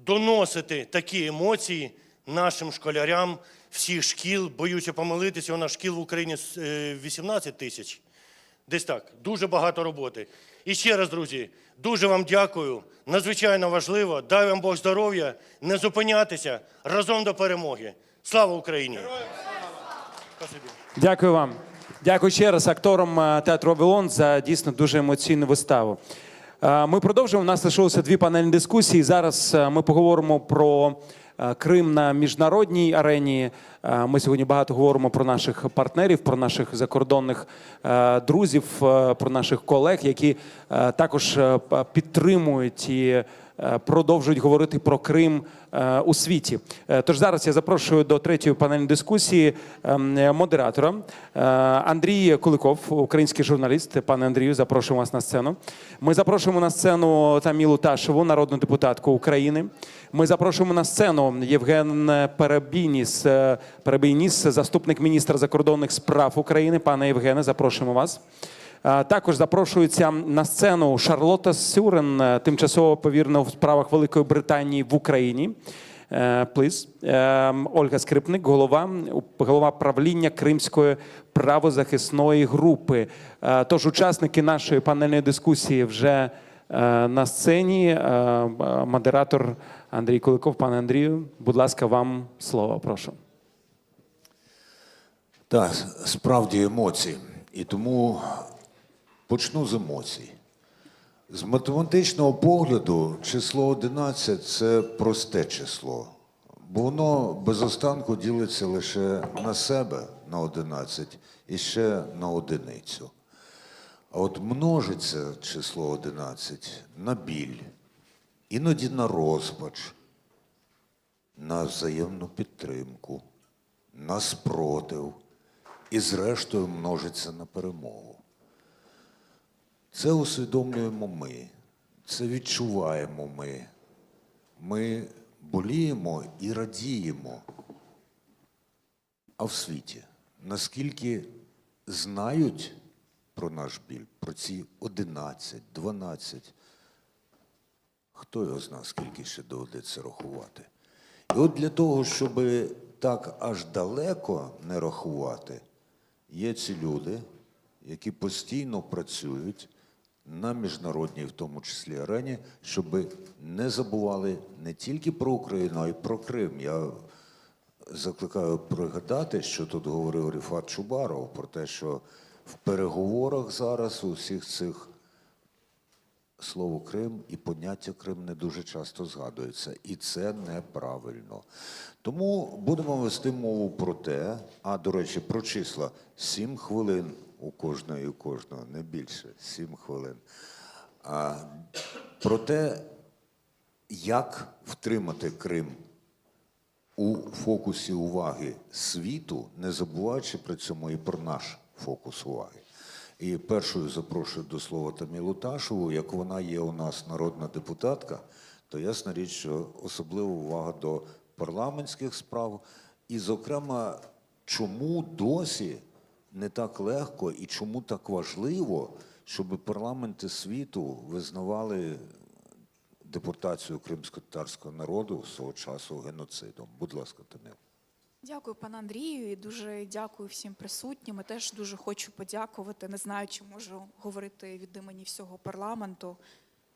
Speaker 10: доносити такі емоції нашим школярям всіх шкіл. Боюся помилитися, у нас шкіл в Україні 18 тисяч. Десь так. Дуже багато роботи. І ще раз, друзі, дуже вам дякую. Надзвичайно важливо. Дай вам Бог здоров'я, не зупинятися. Разом до перемоги. Слава Україні!
Speaker 1: Дякую вам. Дякую ще раз акторам театру «Вавилон» за дійсно дуже емоційну виставу. Ми продовжуємо. У нас лишилося 2 панельні дискусії. Зараз ми поговоримо про Крим на міжнародній арені. Ми сьогодні багато говоримо про наших партнерів, про наших закордонних друзів, про наших колег, які також підтримують і продовжують говорити про Крим у світі. Тож зараз я запрошую до 3-ї панельної дискусії модератора Андрій Куликов, український журналіст. Пане Андрію, запрошуємо вас на сцену. Ми запрошуємо на сцену Тамілу Ташеву, народну депутатку України. Ми запрошуємо на сцену Євген Перебійніс, заступник міністра закордонних справ України. Пане Євгене, запрошуємо вас. Також запрошується на сцену Шарлотта Сюрен, тимчасово повірена в справах Великої Британії в Україні. Ольга Скрипник, голова правління Кримської правозахисної групи. Тож учасники нашої панельної дискусії вже на сцені. Модератор Андрій Куликов. Пане Андрію, будь ласка, вам слово, прошу.
Speaker 11: Так, справді емоції. І тому почну з емоцій. З математичного погляду число 11 – це просте число, бо воно без останку ділиться лише на себе, на 11, і ще на одиницю. А от множиться число 11 на біль, іноді на розпач, на взаємну підтримку, на спротив і зрештою множиться на перемогу. Це усвідомлюємо ми, це відчуваємо ми, Ми боліємо і радіємо. А в світі наскільки знають про наш біль, про ці 11, 12, хто його знає, скільки ще доведеться рахувати. І от для того, щоб так аж далеко не рахувати, є ці люди, які постійно працюють на міжнародній, в тому числі, арені, щоб не забували не тільки про Україну, а й про Крим. Я закликаю пригадати, що тут говорив Ріфат Чубаров, про те, що в переговорах зараз у всіх цих слово Крим і поняття Крим не дуже часто згадується. І це неправильно. Тому будемо вести мову про те, а, до речі, про числа. 7 хвилин у кожного, не більше, 7 хвилин. Про те, як втримати Крим у фокусі уваги світу, не забуваючи при цьому і про наш фокус уваги. І першою запрошую до слова Тамілу Ташеву. Як вона є у нас народна депутатка, то ясна річ, що особлива увага до парламентських справ. І, зокрема, чому досі не так легко і чому так важливо, щоб парламенти світу визнавали депортацію кримськотатарського народу свого часу геноцидом. Будь ласка, Таміл.
Speaker 9: Дякую, пане Андрію, і дуже дякую всім присутнім. І теж дуже хочу подякувати. Не знаю, чи можу говорити від імені всього парламенту,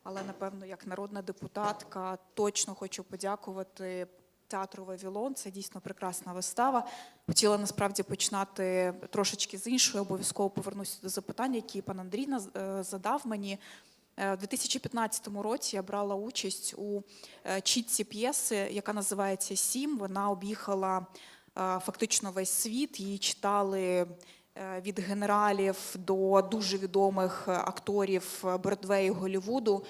Speaker 9: але, напевно, як народна депутатка, точно хочу подякувати театру «Вавилон». Це дійсно прекрасна вистава. Хотіла, насправді, починати трошечки з іншої, обов'язково повернуся до запитання, які пан Андрій задав мені. У 2015 році я брала участь у читці п'єси, яка називається «Сім». Вона об'їхала фактично весь світ, її читали від генералів до дуже відомих акторів Бродвею і Голлівуду.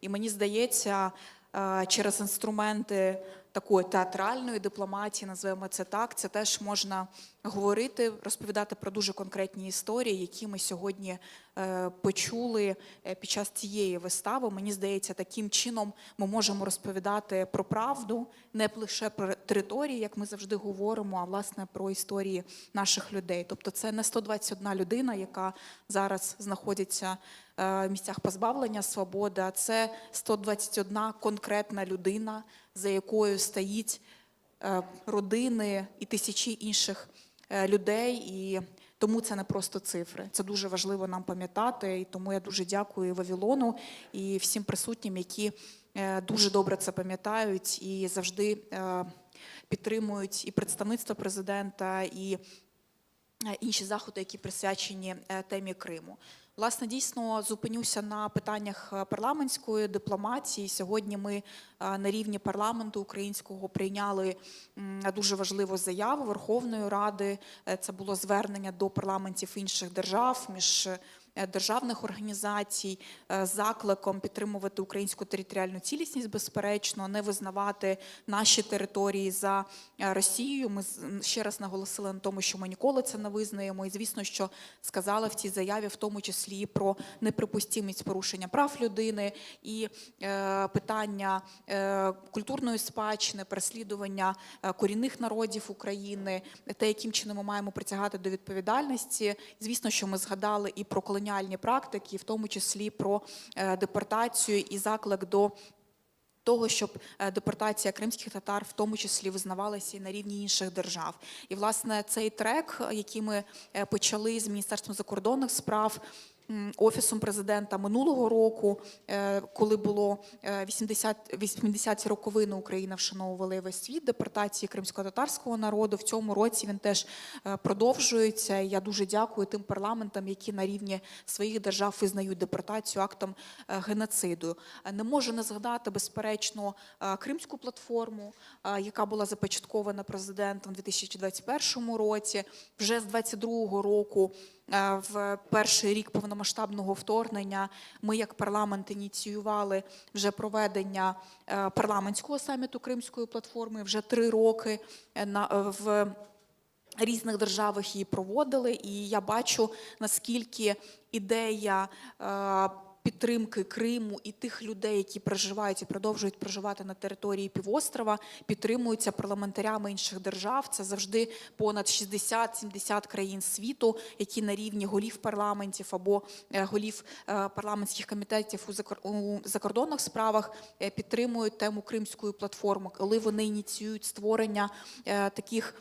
Speaker 9: І мені здається, через інструменти такої театральної дипломатії, називаємо це так, це теж можна говорити, розповідати про дуже конкретні історії, які ми сьогодні почули під час цієї вистави. Мені здається, таким чином ми можемо розповідати про правду, не лише про території, як ми завжди говоримо, а власне про історії наших людей. Тобто це не 121 людина, яка зараз знаходиться в місцях позбавлення свободи, а це 121 конкретна людина, за якою стоїть родини і тисячі інших людей, і тому це не просто цифри. Це дуже важливо нам пам'ятати, і тому я дуже дякую «Вавилону» і всім присутнім, які дуже добре це пам'ятають і завжди підтримують і представництво президента, і інші заходи, які присвячені темі Криму. Власне, дійсно, зупинюся на питаннях парламентської дипломатії. Сьогодні ми на рівні парламенту українського прийняли дуже важливу заяву Верховної Ради. Це було звернення до парламентів інших держав, міждержавних організацій з закликом підтримувати українську територіальну цілісність, безперечно, не визнавати наші території за Росією. Ми ще раз наголосили на тому, що ми ніколи це не визнаємо. І, звісно, що сказали в цій заяві, в тому числі про неприпустимість порушення прав людини і питання культурної спадщини, переслідування корінних народів України, те, яким чином ми маємо притягати до відповідальності. Звісно, що ми згадали і про колоніальні практики, в тому числі про депортацію і заклик до того, щоб депортація кримських татар в тому числі визнавалася і на рівні інших держав. І, власне, цей трек, який ми почали з Міністерством закордонних справ, Офісом президента минулого року, коли було 80-ті роковини, Україна вшановувала весь світ депортації кримсько-татарського народу. В цьому році він теж продовжується. Я дуже дякую тим парламентам, які на рівні своїх держав визнають депортацію актом геноциду. Не можу не згадати, безперечно, Кримську платформу, яка була започаткована президентом у 2021 році. Вже з 2022 року, в перший рік повномасштабного вторгнення, ми як парламент ініціювали вже проведення парламентського саміту Кримської платформи. Вже 3 роки в різних державах її проводили. І я бачу, наскільки ідея підтримки Криму і тих людей, які проживають і продовжують проживати на території півострова, підтримуються парламентарями інших держав. Це завжди понад 60-70 країн світу, які на рівні голів парламентів або голів парламентських комітетів у закордонних справах підтримують тему Кримської платформи, коли вони ініціюють створення таких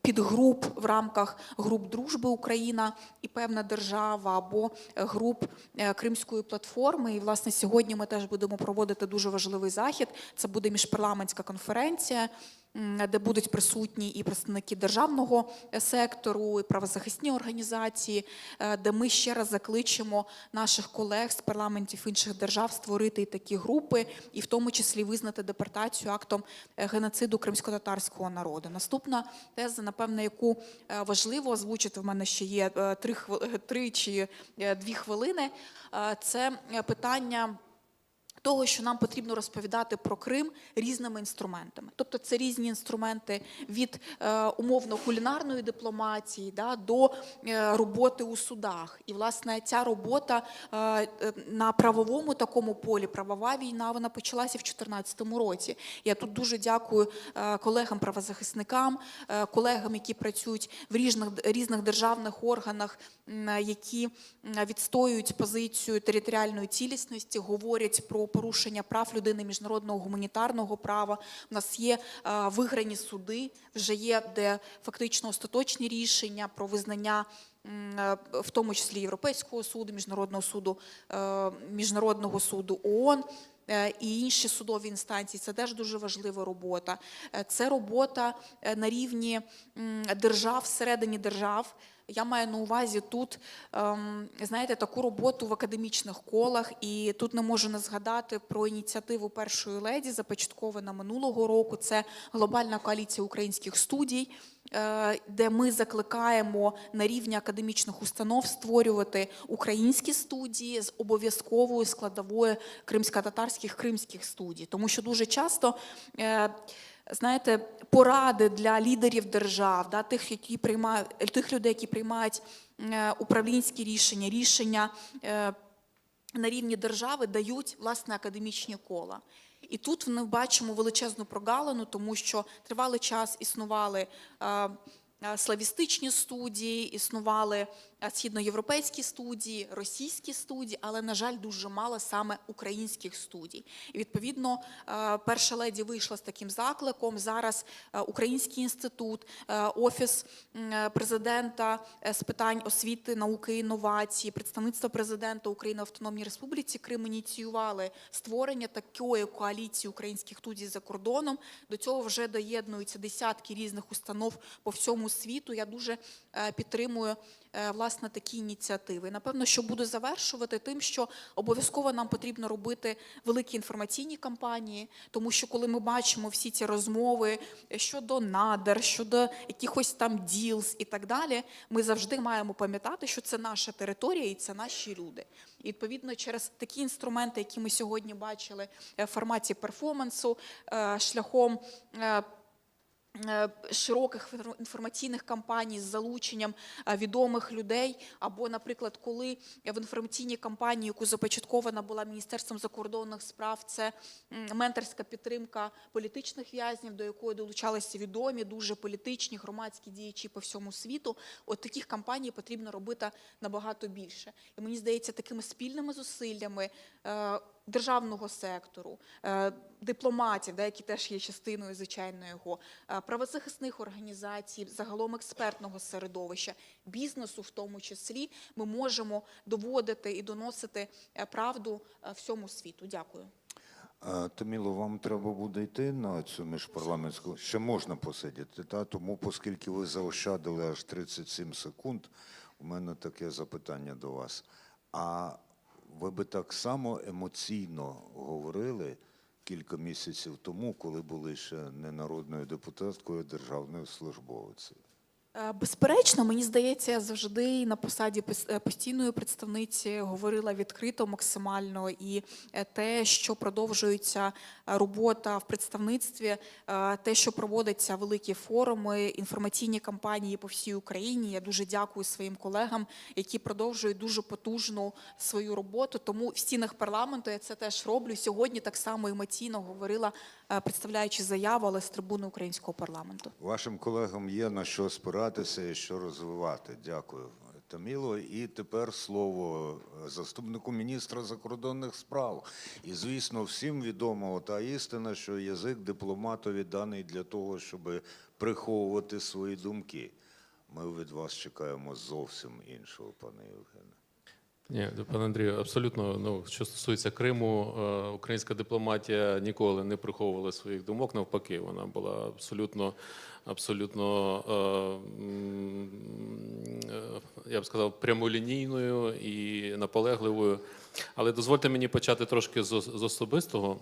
Speaker 9: підгруп в рамках груп дружби Україна і певна держава або груп Кримської платформи. І, власне, сьогодні ми теж будемо проводити дуже важливий захід. Це буде міжпарламентська конференція, де будуть присутні і представники державного сектору, і правозахисні організації, де ми ще раз закличемо наших колег з парламентів інших держав створити і такі групи, і в тому числі визнати депортацію актом геноциду кримськотатарського народу. Наступна теза, напевно, яку важливо озвучити, в мене ще є 3 чи 2 хвилини, це питання того, що нам потрібно розповідати про Крим різними інструментами. Тобто це різні інструменти від умовно кулінарної дипломатії до роботи у судах. І, власне, ця робота на правовому такому полі, правова війна, вона почалася в 2014 році. Я тут дуже дякую колегам-правозахисникам, колегам, які працюють в різних державних органах, які відстоюють позицію територіальної цілісності, говорять про порушення прав людини, міжнародного гуманітарного права. У нас є виграні суди, вже є де фактично остаточні рішення про визнання, в тому числі Європейського суду, Міжнародного суду ООН і інші судові інстанції. Це теж дуже важлива робота. Це робота на рівні держав, всередині держав. Я маю на увазі тут, знаєте, таку роботу в академічних колах, і тут не можу не згадати про ініціативу першої леді, започаткована минулого року. Це глобальна коаліція українських студій, де ми закликаємо на рівні академічних установ створювати українські студії з обов'язковою складовою кримськотатарських кримських студій. Тому що дуже часто, знаєте, поради для лідерів держав, тих людей, які приймають управлінські рішення на рівні держави, дають, власне, академічні кола. І тут ми бачимо величезну прогалину, тому що тривалий час існували славістичні студії, існували східноєвропейські студії, російські студії, але, на жаль, дуже мало саме українських студій. І, відповідно, перша леді вийшла з таким закликом. Зараз Український інститут, Офіс президента з питань освіти, науки і інновації, представництво президента України в Автономній Республіці Крим ініціювали створення такої коаліції українських студій за кордоном. До цього вже доєднуються десятки різних установ по всьому світу. Я дуже підтримую, власне, такі ініціативи. Напевно, що буду завершувати тим, що обов'язково нам потрібно робити великі інформаційні кампанії, тому що коли ми бачимо всі ці розмови щодо надр, щодо якихось там ділз і так далі, ми завжди маємо пам'ятати, що це наша територія і це наші люди. І, відповідно, через такі інструменти, які ми сьогодні бачили в форматі перформансу, шляхом широких інформаційних кампаній з залученням відомих людей, або, наприклад, коли в інформаційній кампанії, яку започаткована була Міністерством закордонних справ, це менторська підтримка політичних в'язнів, до якої долучалися відомі, дуже політичні, громадські діячі по всьому світу. От таких кампаній потрібно робити набагато більше. І мені здається, такими спільними зусиллями державного сектору, дипломатів, які теж є частиною, звичайно, його, правозахисних організацій, загалом експертного середовища, бізнесу в тому числі, ми можемо доводити і доносити правду всьому світу. Дякую.
Speaker 11: Таміло, вам треба буде йти на цю міжпарламентську? Ще можна посидіти, тому, оскільки ви заощадили аж 37 секунд, у мене таке запитання до вас. А ви би так само емоційно говорили кілька місяців тому, коли були ще не народною депутаткою, а державною службовицею?
Speaker 9: Безперечно, мені здається, я завжди на посаді постійної представниці говорила відкрито максимально, і те, що продовжується робота в представництві, те, що проводяться великі форуми, інформаційні кампанії по всій Україні. Я дуже дякую своїм колегам, які продовжують дуже потужну свою роботу. Тому в стінах парламенту я це теж роблю. Сьогодні так само емоційно говорила, представляючи заяву, але з трибуни українського парламенту.
Speaker 11: Вашим колегам є на що спиратися і що розвивати. Дякую, Таміло. І тепер слово заступнику міністра закордонних справ. І, звісно, всім відома та істина, що язик дипломатові даний для того, щоб приховувати свої думки. Ми від вас чекаємо зовсім іншого, пане Євгене.
Speaker 2: Ні, пане Андрію, абсолютно, що стосується Криму, українська дипломатія ніколи не приховувала своїх думок, навпаки, вона була абсолютно, я б сказав, прямолінійною і наполегливою. Але дозвольте мені почати трошки з особистого.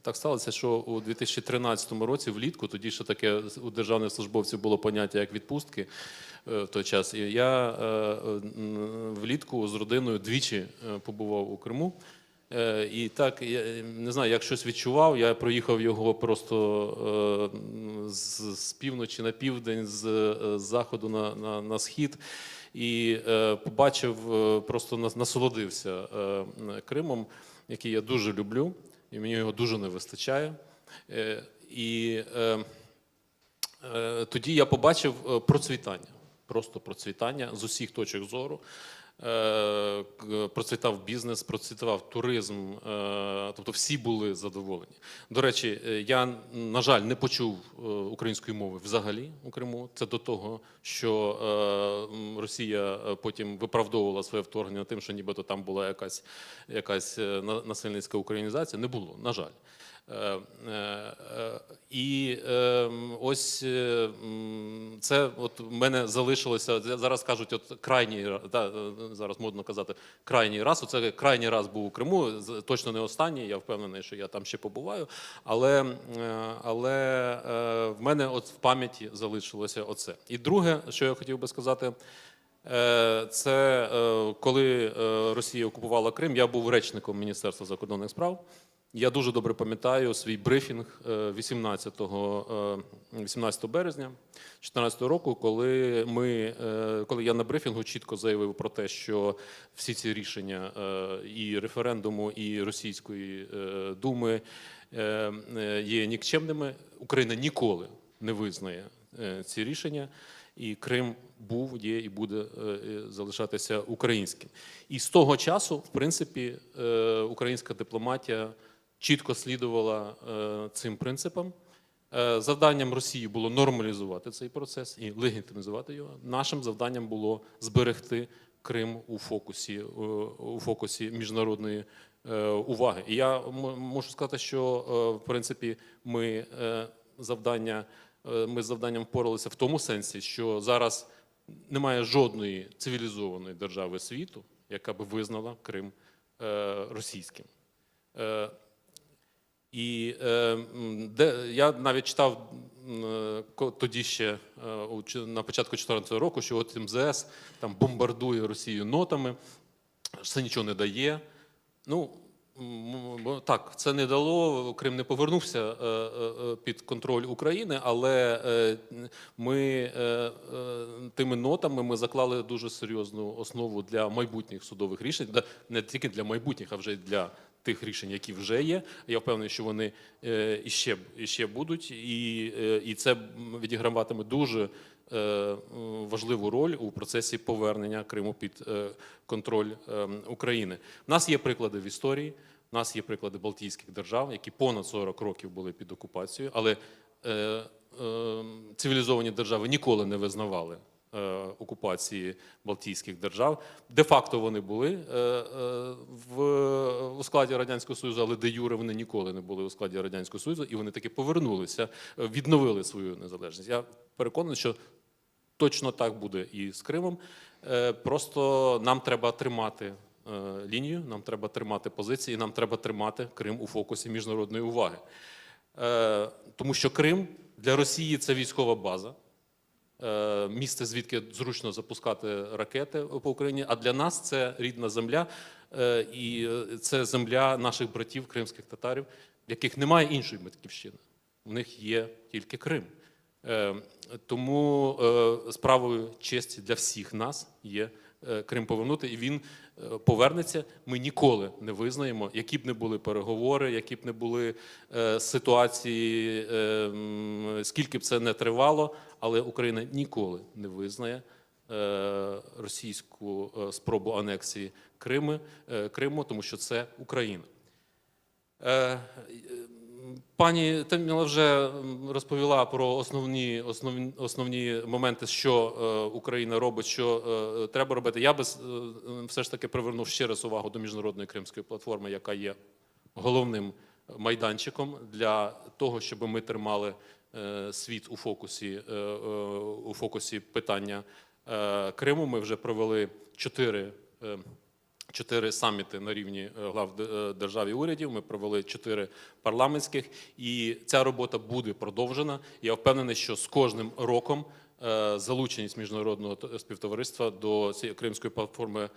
Speaker 2: Так сталося, що у 2013 році влітку, тоді ще таке у державних службовців було поняття як відпустки в той час, і я влітку з родиною двічі побував у Криму. І так, я не знаю, як щось відчував, я проїхав його просто з півночі на південь, з заходу на схід. І побачив, просто насолодився Кримом, який я дуже люблю, і мені його дуже не вистачає. І тоді я побачив процвітання, просто процвітання з усіх точок зору. Процвітав бізнес, процвітав туризм, тобто всі були задоволені. До речі, я, на жаль, не почув української мови взагалі у Криму. Це до того, що Росія потім виправдовувала своє вторгнення тим, що нібито там була якась насильницька українізація. Не було, на жаль. І ось це от в мене залишилося, зараз кажуть, от крайній, зараз модно казати, крайній раз, оце крайній раз був у Криму, точно не останній, я впевнений, що я там ще побуваю, але в мене от в пам'яті залишилося оце. І друге, що я хотів би сказати, це коли Росія окупувала Крим, я був речником Міністерства закордонних справ. Я дуже добре пам'ятаю свій брифінг 18 березня 2014 року, коли я на брифінгу чітко заявив про те, що всі ці рішення і референдуму, і Російської Думи є нікчемними. Україна ніколи не визнає ці рішення, і Крим був, є і буде залишатися українським. І з того часу, в принципі, українська дипломатія чітко слідувала цим принципам. Завданням Росії було нормалізувати цей процес і легітимізувати його. Нашим завданням було зберегти Крим у фокусі міжнародної уваги. І я можу сказати, що в принципі ми з завданням впоралися в тому сенсі, що зараз немає жодної цивілізованої держави світу, яка би визнала Крим російським. І я навіть читав тоді ще на початку 2014 року, що от МЗС там бомбардує Росію нотами, це нічого не дає. Ну, так, це не дало, Крим не повернувся під контроль України, але ми тими нотами ми заклали дуже серйозну основу для майбутніх судових рішень, не тільки для майбутніх, а вже й для тих рішень, які вже є. Я впевнений, що вони іще будуть, і це відіграватиме дуже важливу роль у процесі повернення Криму під контроль України. У нас є приклади в історії, у нас є приклади Балтійських держав, які понад 40 років були під окупацією, але цивілізовані держави ніколи не визнавали окупації Балтійських держав. Де-факто вони були у складі Радянського Союзу, але де-юре вони ніколи не були у складі Радянського Союзу, і вони таки повернулися, відновили свою незалежність. Я переконаний, що точно так буде і з Кримом. Просто нам треба тримати лінію, нам треба тримати позиції, нам треба тримати Крим у фокусі міжнародної уваги. Тому що Крим для Росії – це військова база. місце, звідки зручно запускати ракети по Україні. А для нас це рідна земля, і це земля наших братів, кримських татарів, в яких немає іншої батьківщини. У них є тільки Крим. Тому справою честі для всіх нас є Крим повернути, і він повернеться. Ми ніколи не визнаємо, які б не були переговори, які б не були ситуації, скільки б це не тривало, але Україна ніколи не визнає російську спробу анексії Криму, тому що це Україна. Пані Таміла вже розповіла про основні моменти, що Україна робить, що треба робити. Я би все ж таки привернув ще раз увагу до Міжнародної Кримської платформи, яка є головним майданчиком для того, щоб ми тримали світ у фокусі питання Криму. Ми вже провели 4 саміти на рівні глав держав і урядів, ми провели 4 парламентських, і ця робота буде продовжена. Я впевнений, що з кожним роком залученість міжнародного співтовариства до цієї Кримської платформи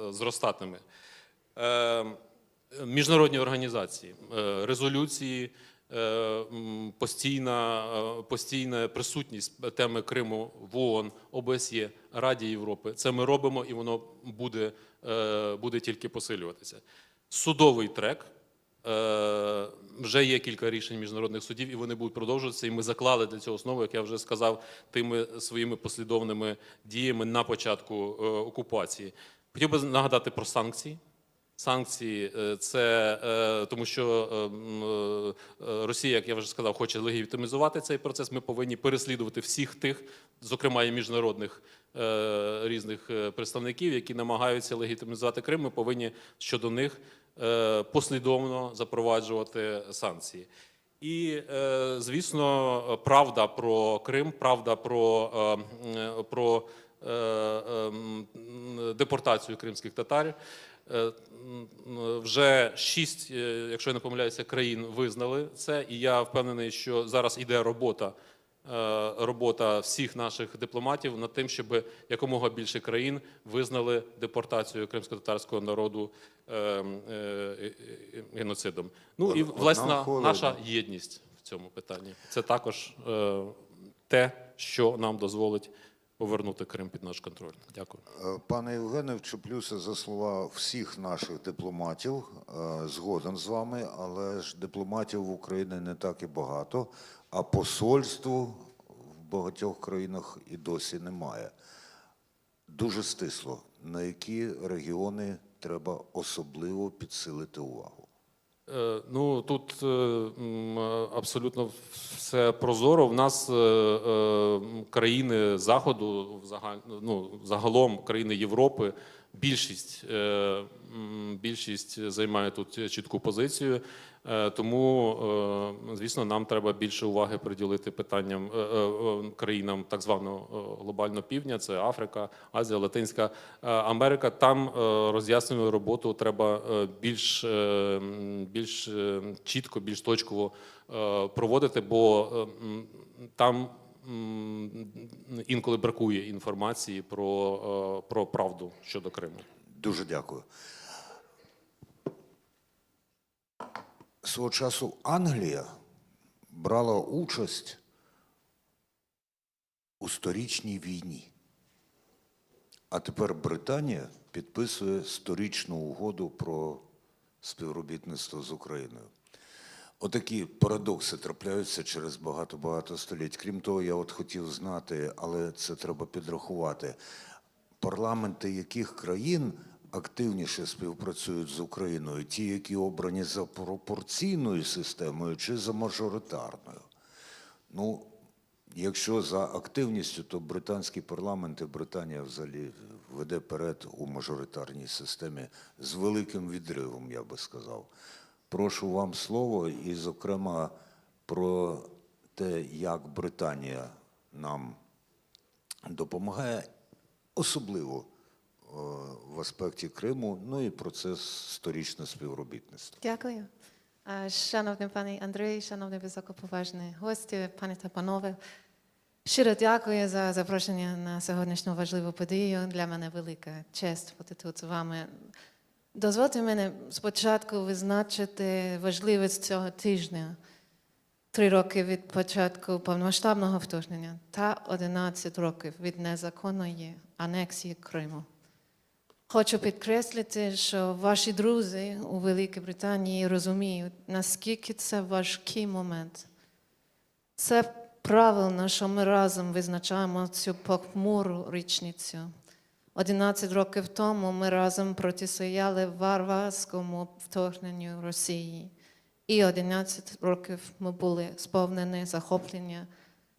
Speaker 2: зростатиме. Міжнародні організації, резолюції, постійна присутність теми Криму в ООН, ОБСЄ, Раді Європи. Це ми робимо, і воно буде тільки посилюватися. Судовий трек. Вже є кілька рішень міжнародних судів, і вони будуть продовжуватися. І ми заклали для цього основу, як я вже сказав, тими своїми послідовними діями на початку окупації. Хотів би нагадати про санкції. Санкції – це тому, що Росія, як я вже сказав, хоче легітимізувати цей процес. Ми повинні переслідувати всіх тих, зокрема і міжнародних різних представників, які намагаються легітимізувати Крим. Ми повинні щодо них послідовно запроваджувати санкції. І, звісно, правда про Крим, правда про депортацію кримських татарів. Вже 6, якщо я не помиляюся, країн визнали це, і я впевнений, що зараз іде робота всіх наших дипломатів над тим, щоб якомога більше країн визнали депортацію кримсько-татарського народу геноцидом. Ну і, власне, наша єдність в цьому питанні. Це також те, що нам дозволить повернути Крим під наш контроль. Дякую.
Speaker 11: Пане Євгене, вчеплюся за слова всіх наших дипломатів. Згоден з вами, але ж дипломатів в Україні не так і багато, а посольству в багатьох країнах і досі немає. Дуже стисло, на які регіони треба особливо підсилити увагу?
Speaker 2: Ну, тут абсолютно все прозоро. В нас країни Заходу, загалом країни Європи, більшість займає тут чітку позицію. Тому, звісно, нам треба більше уваги приділити питанням країнам так званого глобального півдня, це Африка, Азія, Латинська Америка. Там роз'яснювальну роботу треба більш чітко, більш точково проводити, бо там інколи бракує інформації про правду щодо Криму.
Speaker 11: Дуже дякую. Свого часу Англія брала участь у сторічній війні. А тепер Британія підписує сторічну угоду про співробітництво з Україною. Отакі парадокси трапляються через багато-багато століть. Крім того, я от хотів знати, але це треба підрахувати, парламенти яких країн активніше співпрацюють з Україною? Ті, які обрані за пропорційною системою чи за мажоритарною? Ну, якщо за активністю, то британський парламент і Британія взагалі веде перед у мажоритарній системі з великим відривом, я би сказав. Прошу вам слово і, зокрема, про те, як Британія нам допомагає, особливо в аспекті Криму, ну і процес сторічного співробітництва.
Speaker 12: Дякую. Шановний пане Андрій, шановні високоповажні гості, пані та панове. Щиро дякую за запрошення на сьогоднішню важливу подію. Для мене велика честь бути тут з вами. Дозвольте мені спочатку визначити важливість цього тижня. 3 роки від початку повномасштабного вторгнення та 11 років від незаконної анексії Криму. Хочу підкреслити, що ваші друзі у Великій Британії розуміють, наскільки це важкий момент. Це правильно, що ми разом визначаємо цю похмуру річницю. 11 років тому ми разом протистояли варварському вторгненню Росії. І 11 років ми були сповнені захоплення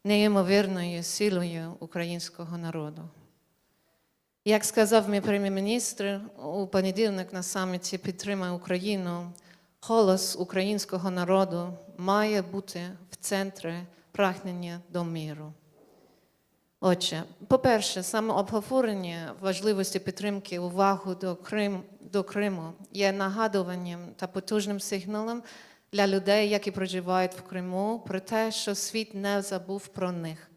Speaker 12: неймовірною силою українського народу. Як сказав мій прем'єр-міністр, у понеділок на саміті «Підтримай Україну», голос українського народу має бути в центрі прагнення до миру. Отже, по-перше, саме обговорення важливості підтримки уваги до Криму є нагадуванням та потужним сигналом для людей, які проживають в Криму, про те, що світ не забув про них.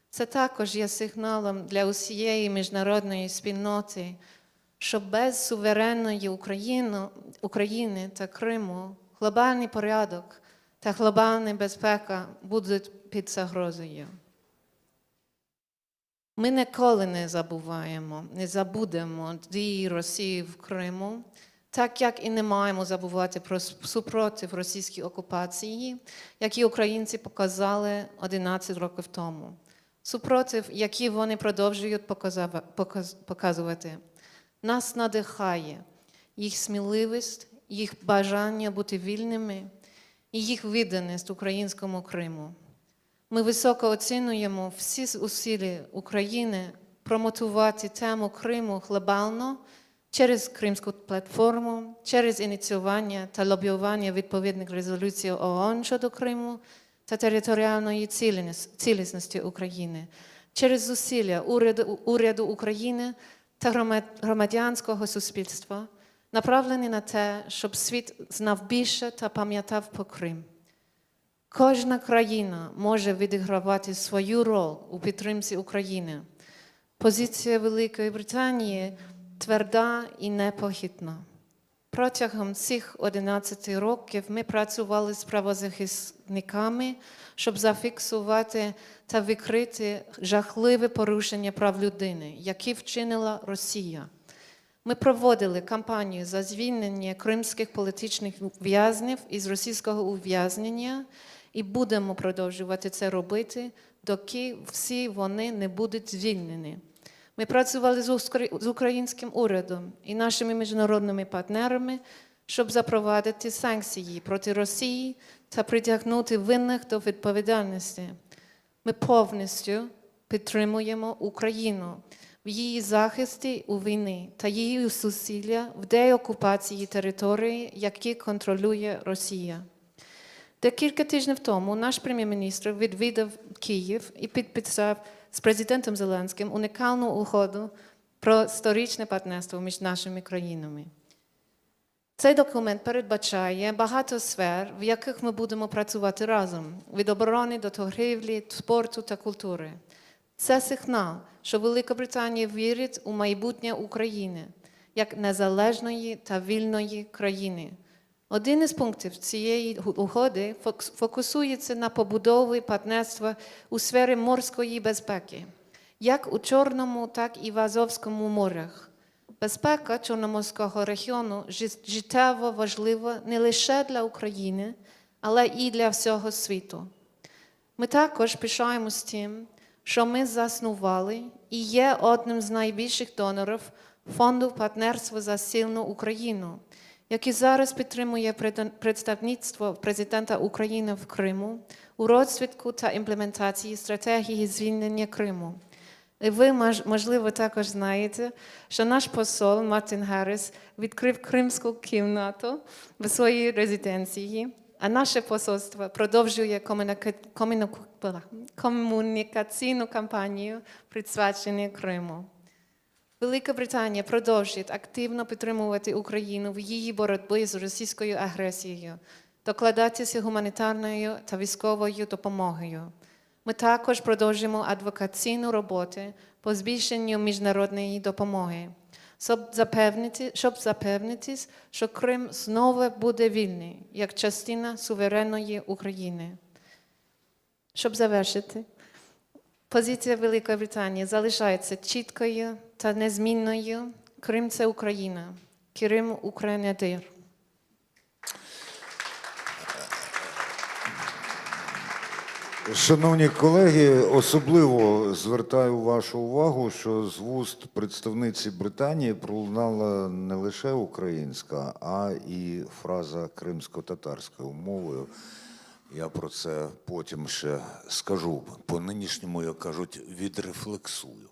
Speaker 12: Це також є сигналом для усієї міжнародної спільноти, що без суверенної України та Криму глобальний порядок та глобальна безпека будуть під загрозою. Ми ніколи не забудемо дії Росії в Криму, так як і не маємо забувати про супротив російській окупації, які українці показали 11 років тому. Супротив, який вони продовжують показувати. Нас надихає їх сміливість, їх бажання бути вільними і їх відданість українському Криму. Ми високо оцінюємо всі зусилля України промотувати тему Криму глобально через Кримську платформу, через ініціювання та лобіювання відповідних резолюцій ООН щодо Криму та територіальної цілісності України, через зусилля уряду України та громадянського суспільства, направлені на те, щоб світ знав більше та пам'ятав про Крим. Кожна країна може відігравати свою роль у підтримці України. Позиція Великої Британії тверда і непохитна. Протягом цих 11 років ми працювали з правозахисниками, щоб зафіксувати та викрити жахливе порушення прав людини, які вчинила Росія. Ми проводили кампанію за звільнення кримських політичних в'язнів із російського ув'язнення і будемо продовжувати це робити, доки всі вони не будуть звільнені. Ми працювали з українським урядом і нашими міжнародними партнерами, щоб запровадити санкції проти Росії та притягнути винних до відповідальності. Ми повністю підтримуємо Україну в її захисті у війні та її зусилля в деокупації території, які контролює Росія. Декілька тижнів тому наш прем'єр-міністр відвідав Київ і підписав з президентом Зеленським унікальну угоду про 100-річне партнерство між нашими країнами. Цей документ передбачає багато сфер, в яких ми будемо працювати разом, від оборони до торгівлі, спорту та культури. Це сигнал, що Велика Британія вірить у майбутнє України як незалежної та вільної країни. Один із пунктів цієї угоди фокусується на побудові партнерства у сфері морської безпеки, як у Чорному, так і в Азовському морях. Безпека Чорноморського регіону життєво важлива не лише для України, але і для всього світу. Ми також пишаємося тим, що ми заснували і є одним з найбільших донорів Фонду партнерства за сильну Україну, який зараз підтримує представництво президента України в Криму у розвитку та імплементації стратегії звільнення Криму. І ви, можливо, також знаєте, що наш посол Мартін Гарріс відкрив кримську кімнату в своїй резиденції, а наше посольство продовжує комунікаційну кампанію, присвячену Криму. Велика Британія продовжує активно підтримувати Україну в її боротьбі з російською агресією, докладатися гуманітарною та військовою допомогою. Ми також продовжимо адвокаційну роботу по збільшенню міжнародної допомоги, щоб запевнитись, що Крим знову буде вільний, як частина суверенної України. Щоб завершити, позиція Великої Британії залишається чіткою та незмінною. Крим – це Україна. Крим – Українадир.
Speaker 11: Шановні колеги, особливо звертаю вашу увагу, що з вуст представниці Британії пролунала не лише українська, а і фраза кримсько-татарською мовою. Я про це потім ще скажу. По нинішньому, як кажуть, відрефлексую.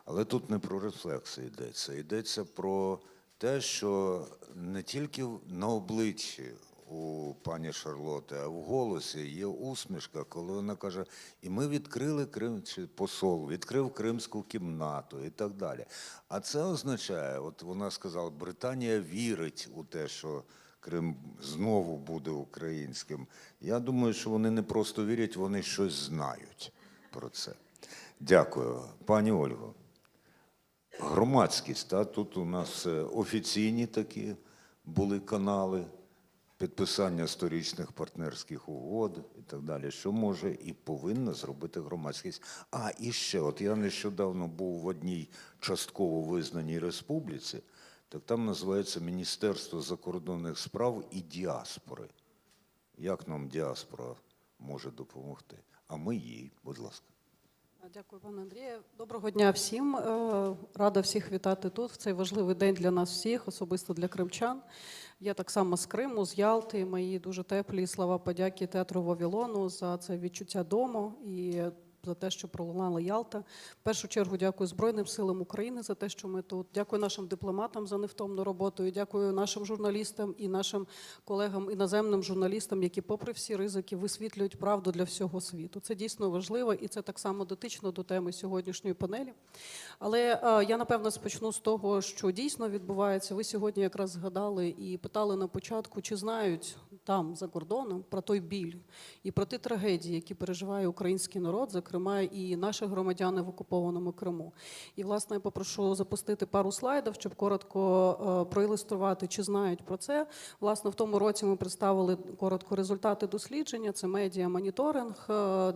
Speaker 11: Але тут не про рефлекси йдеться. Йдеться про те, що не тільки на обличчі у пані Шарлоти, а в голосі є усмішка, коли вона каже, і ми відкрили Крим, чи посол, відкрив Кримську кімнату і так далі. А це означає, от вона сказала, Британія вірить у те, що Крим знову буде українським. Я думаю, що вони не просто вірять, вони щось знають про це. Дякую. Пані Ольго, громадськість, тут у нас офіційні такі були канали, підписання сторічних партнерських угод і так далі, що може і повинна зробити громадськість. І ще, от я нещодавно був в одній частково визнаній республіці, так там називається Міністерство закордонних справ і діаспори. Як нам діаспора може допомогти? А ми їй, будь ласка.
Speaker 5: Дякую, пане Андрію. Доброго дня всім. Рада всіх вітати тут, в цей важливий день для нас всіх, особисто для кримчан. Я так само з Криму, з Ялти. Мої дуже теплі слова подяки театру Вавилону за це відчуття дому і за те, що пролунала Ялта. В першу чергу дякую Збройним силам України за те, що ми тут. Дякую нашим дипломатам за невтомну роботу. І дякую нашим журналістам і нашим колегам, іноземним журналістам, які попри всі ризики висвітлюють правду для всього світу. Це дійсно важливо і це так само дотично до теми сьогоднішньої панелі. Але я, напевно, спочну з того, що дійсно відбувається. Ви сьогодні якраз згадали і питали на початку, чи знають там, за кордоном, про той біль і про ті трагедії, які переживає український народ, зокрема і наші громадяни в окупованому Криму. І, власне, я попрошу запустити пару слайдів, щоб коротко проілюструвати, чи знають про це. Власне, в тому році ми представили коротко результати дослідження, це медіа-моніторинг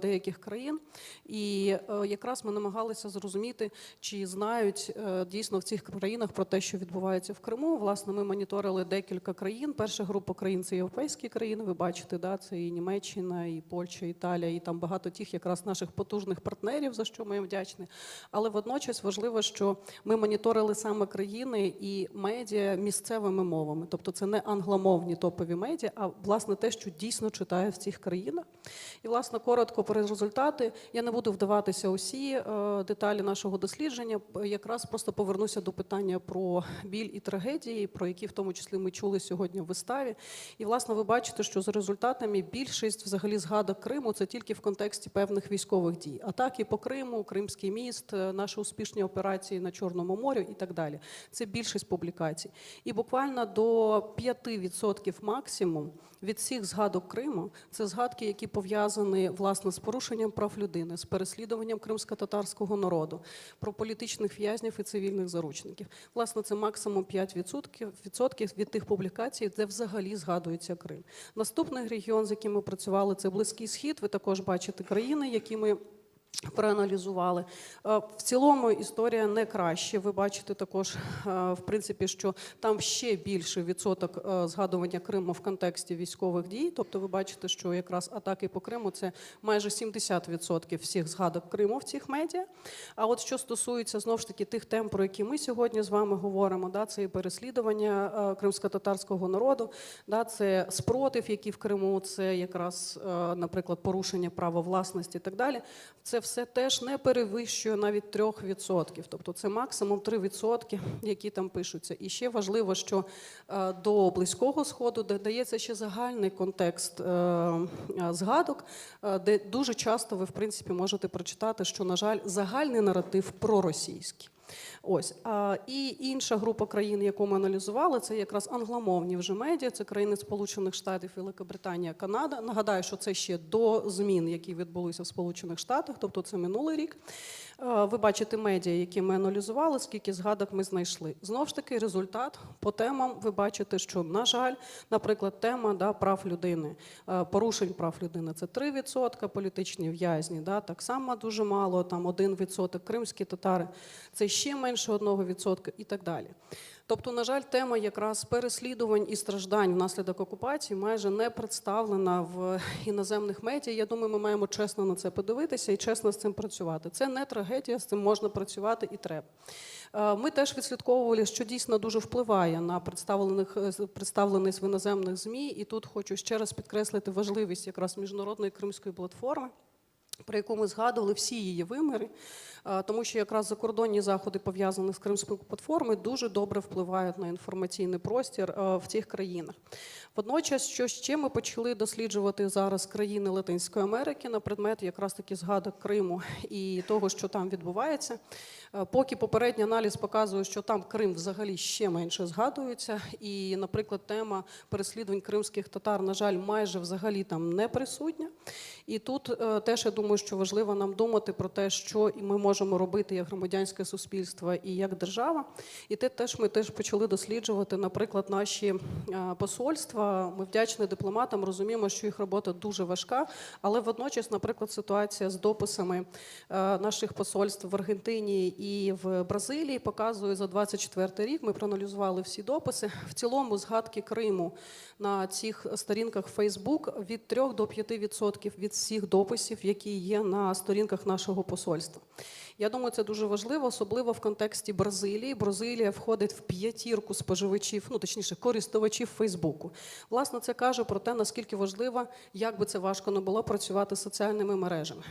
Speaker 5: деяких країн. І якраз ми намагалися зрозуміти, чи знають дійсно в цих країнах про те, що відбувається в Криму. Власне, ми моніторили декілька країн. Перша група країн – це європейські країни, ви бачите, це і Німеччина, і Польща, і Італія, і там багато тих якраз наших потужних партнерів, за що ми їм вдячні. Але водночас важливо, що ми моніторили саме країни і медіа місцевими мовами. Тобто це не англомовні топові медіа, а, власне, те, що дійсно читає в цих країнах. І, власне, коротко про результати. Я не буду вдаватися усі деталі нашого дослідження, якраз просто повернуся до питання про біль і трагедії, про які в тому числі ми чули сьогодні в виставі. І, власне, ви бачите, що за результатами більшість взагалі згадок Криму – це тільки в контексті певних військових дій. Атаки по Криму, Кримський міст, наші успішні операції на Чорному морі і так далі. Це більшість публікацій. І буквально до 5% максимум від всіх згадок Криму – це згадки, які пов'язані, власне, з порушенням прав людини, з переслідуванням кримсько-татарського народу, про політичних в'язнів і цивільних заручників. Власне, це максимум 5% від тих публікацій, де взагалі згадується Крим. Наступний регіон, з яким ми працювали, це Близький Схід. Ви також бачите країни, які ми проаналізували. В цілому історія не краще. Ви бачите також, в принципі, що там ще більший відсоток згадування Криму в контексті військових дій. Тобто ви бачите, що якраз атаки по Криму – це майже 70% всіх згадок Криму в цих медіа. А от що стосується, знову ж таки, тих тем, про які ми сьогодні з вами говоримо, це і переслідування кримсько-татарського народу, це спротив, який в Криму, це якраз, наприклад, порушення права власності і так далі. Це все теж не перевищує навіть 3%. Тобто це максимум 3%, які там пишуться. І ще важливо, що до Близького Сходу додається ще загальний контекст згадок, де дуже часто ви, в принципі, можете прочитати, що, на жаль, загальний наратив проросійський. Ось. І інша група країн, яку ми аналізували, це якраз англомовні вже медіа, це країни Сполучених Штатів, Великобританія, Канада. Нагадаю, що це ще до змін, які відбулися в Сполучених Штатах, тобто це минулий рік. Ви бачите медіа, які ми аналізували, скільки згадок ми знайшли. Знову ж таки, результат по темам ви бачите, що, на жаль, наприклад, тема прав людини, порушень прав людини – це 3%, політичні в'язні, так само дуже мало, там 1%, кримські татари – це ще менше 1% і так далі. Тобто, на жаль, тема якраз переслідувань і страждань внаслідок окупації майже не представлена в іноземних медіа. Я думаю, ми маємо чесно на це подивитися і чесно з цим працювати. Це не трагедія, з цим можна працювати і треба. Ми теж відслідковували, що дійсно дуже впливає на представленість в іноземних ЗМІ. І тут хочу ще раз підкреслити важливість якраз міжнародної кримської платформи, про яку ми згадували всі її виміри, тому що якраз закордонні заходи, пов'язані з Кримською платформою, дуже добре впливають на інформаційний простір в цих країнах. Водночас, що ще ми почали досліджувати зараз країни Латинської Америки на предмет якраз таки згадок Криму і того, що там відбувається. Поки попередній аналіз показує, що там Крим взагалі ще менше згадується, і, наприклад, тема переслідувань кримських татар, на жаль, майже взагалі там не присутня. І тут теж, я думаю, що важливо нам думати про те, що ми можемо робити як громадянське суспільство і як держава. І ми теж почали досліджувати, наприклад, наші посольства. Ми вдячні дипломатам, розуміємо, що їх робота дуже важка, але водночас, наприклад, ситуація з дописами наших посольств в Аргентині і в Бразилії показує за 24 рік, ми проаналізували всі дописи. В цілому згадки Криму на цих сторінках Facebook від 3 до 5% від всіх дописів, які є на сторінках нашого посольства. Я думаю, це дуже важливо, особливо в контексті Бразилії. Бразилія входить в 5 споживачів, точніше, користувачів Фейсбуку. Власне, це каже про те, наскільки важливо, як би це важко не було, працювати з соціальними мережами.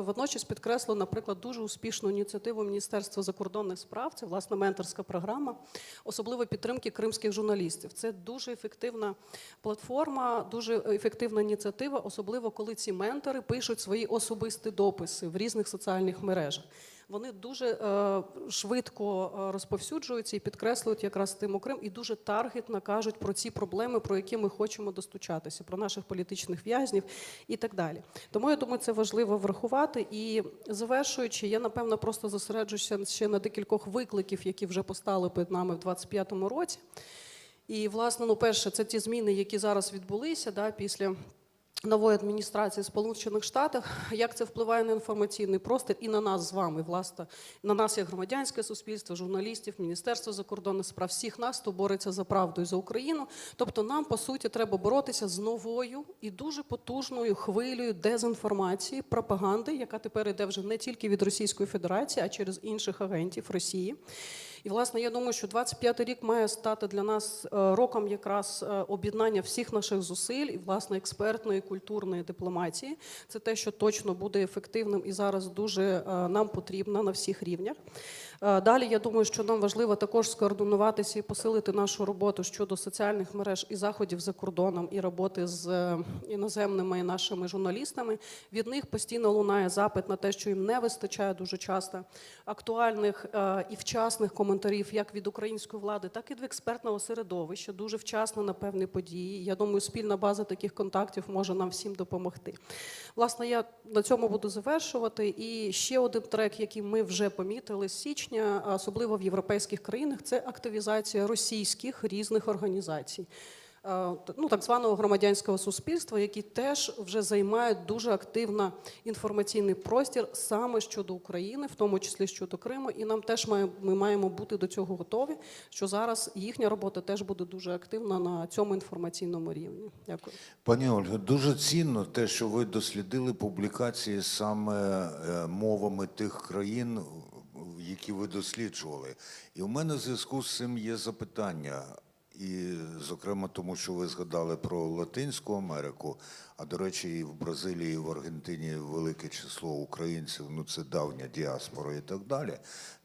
Speaker 5: Водночас підкреслю, наприклад, дуже успішну ініціативу Міністерства закордонних справ, це, власне, менторська програма, особливо підтримки кримських журналістів. Це дуже ефективна платформа, дуже ефективна ініціатива, особливо коли ці ментори пишуть свої особисті дописи в різних соціальних мережах. Вони дуже швидко розповсюджуються і підкреслюють якраз тему Крим, і дуже таргетно кажуть про ці проблеми, про які ми хочемо достучатися, про наших політичних в'язнів і так далі. Тому, я думаю, це важливо врахувати. І завершуючи, я, напевно, просто зосереджуся ще на декількох викликів, які вже постали перед нами в 2025 році. І, власне, перше, це ті зміни, які зараз відбулися після нової адміністрації Сполучених Штатів, як це впливає на інформаційний простір і на нас з вами, власне, на нас як громадянське суспільство, журналістів, Міністерство закордонних справ, всіх нас, хто бореться за правду і за Україну. Тобто нам, по суті, треба боротися з новою і дуже потужною хвилею дезінформації, пропаганди, яка тепер йде вже не тільки від Російської Федерації, а через інших агентів Росії. І, власне, я думаю, що 25-й рік має стати для нас роком якраз об'єднання всіх наших зусиль і, власне, експертної, культурної дипломатії. Це те, що точно буде ефективним і зараз дуже нам потрібно на всіх рівнях. Далі, я думаю, що нам важливо також скоординуватися і посилити нашу роботу щодо соціальних мереж і заходів за кордоном, і роботи з іноземними нашими журналістами. Від них постійно лунає запит на те, що їм не вистачає дуже часто актуальних і вчасних коментарів як від української влади, так і від експертного середовища, дуже вчасно на певні події. Я думаю, спільна база таких контактів може нам всім допомогти. Власне, я на цьому буду завершувати. І ще один трек, який ми вже помітили з січня, особливо в європейських країнах, це активізація російських різних організацій. Так званого громадянського суспільства, які теж вже займають дуже активно інформаційний простір саме щодо України, в тому числі щодо Криму, і нам теж ми маємо бути до цього готові, що зараз їхня робота теж буде дуже активна на цьому інформаційному рівні. Дякую.
Speaker 11: Пані Ольго, дуже цінно те, що ви дослідили публікації саме мовами тих країн, які ви досліджували. І у мене в зв'язку з цим є запитання. І, зокрема, тому що ви згадали про Латинську Америку, а, до речі, і в Бразилії, і в Аргентині велике число українців, це давня діаспора і так далі.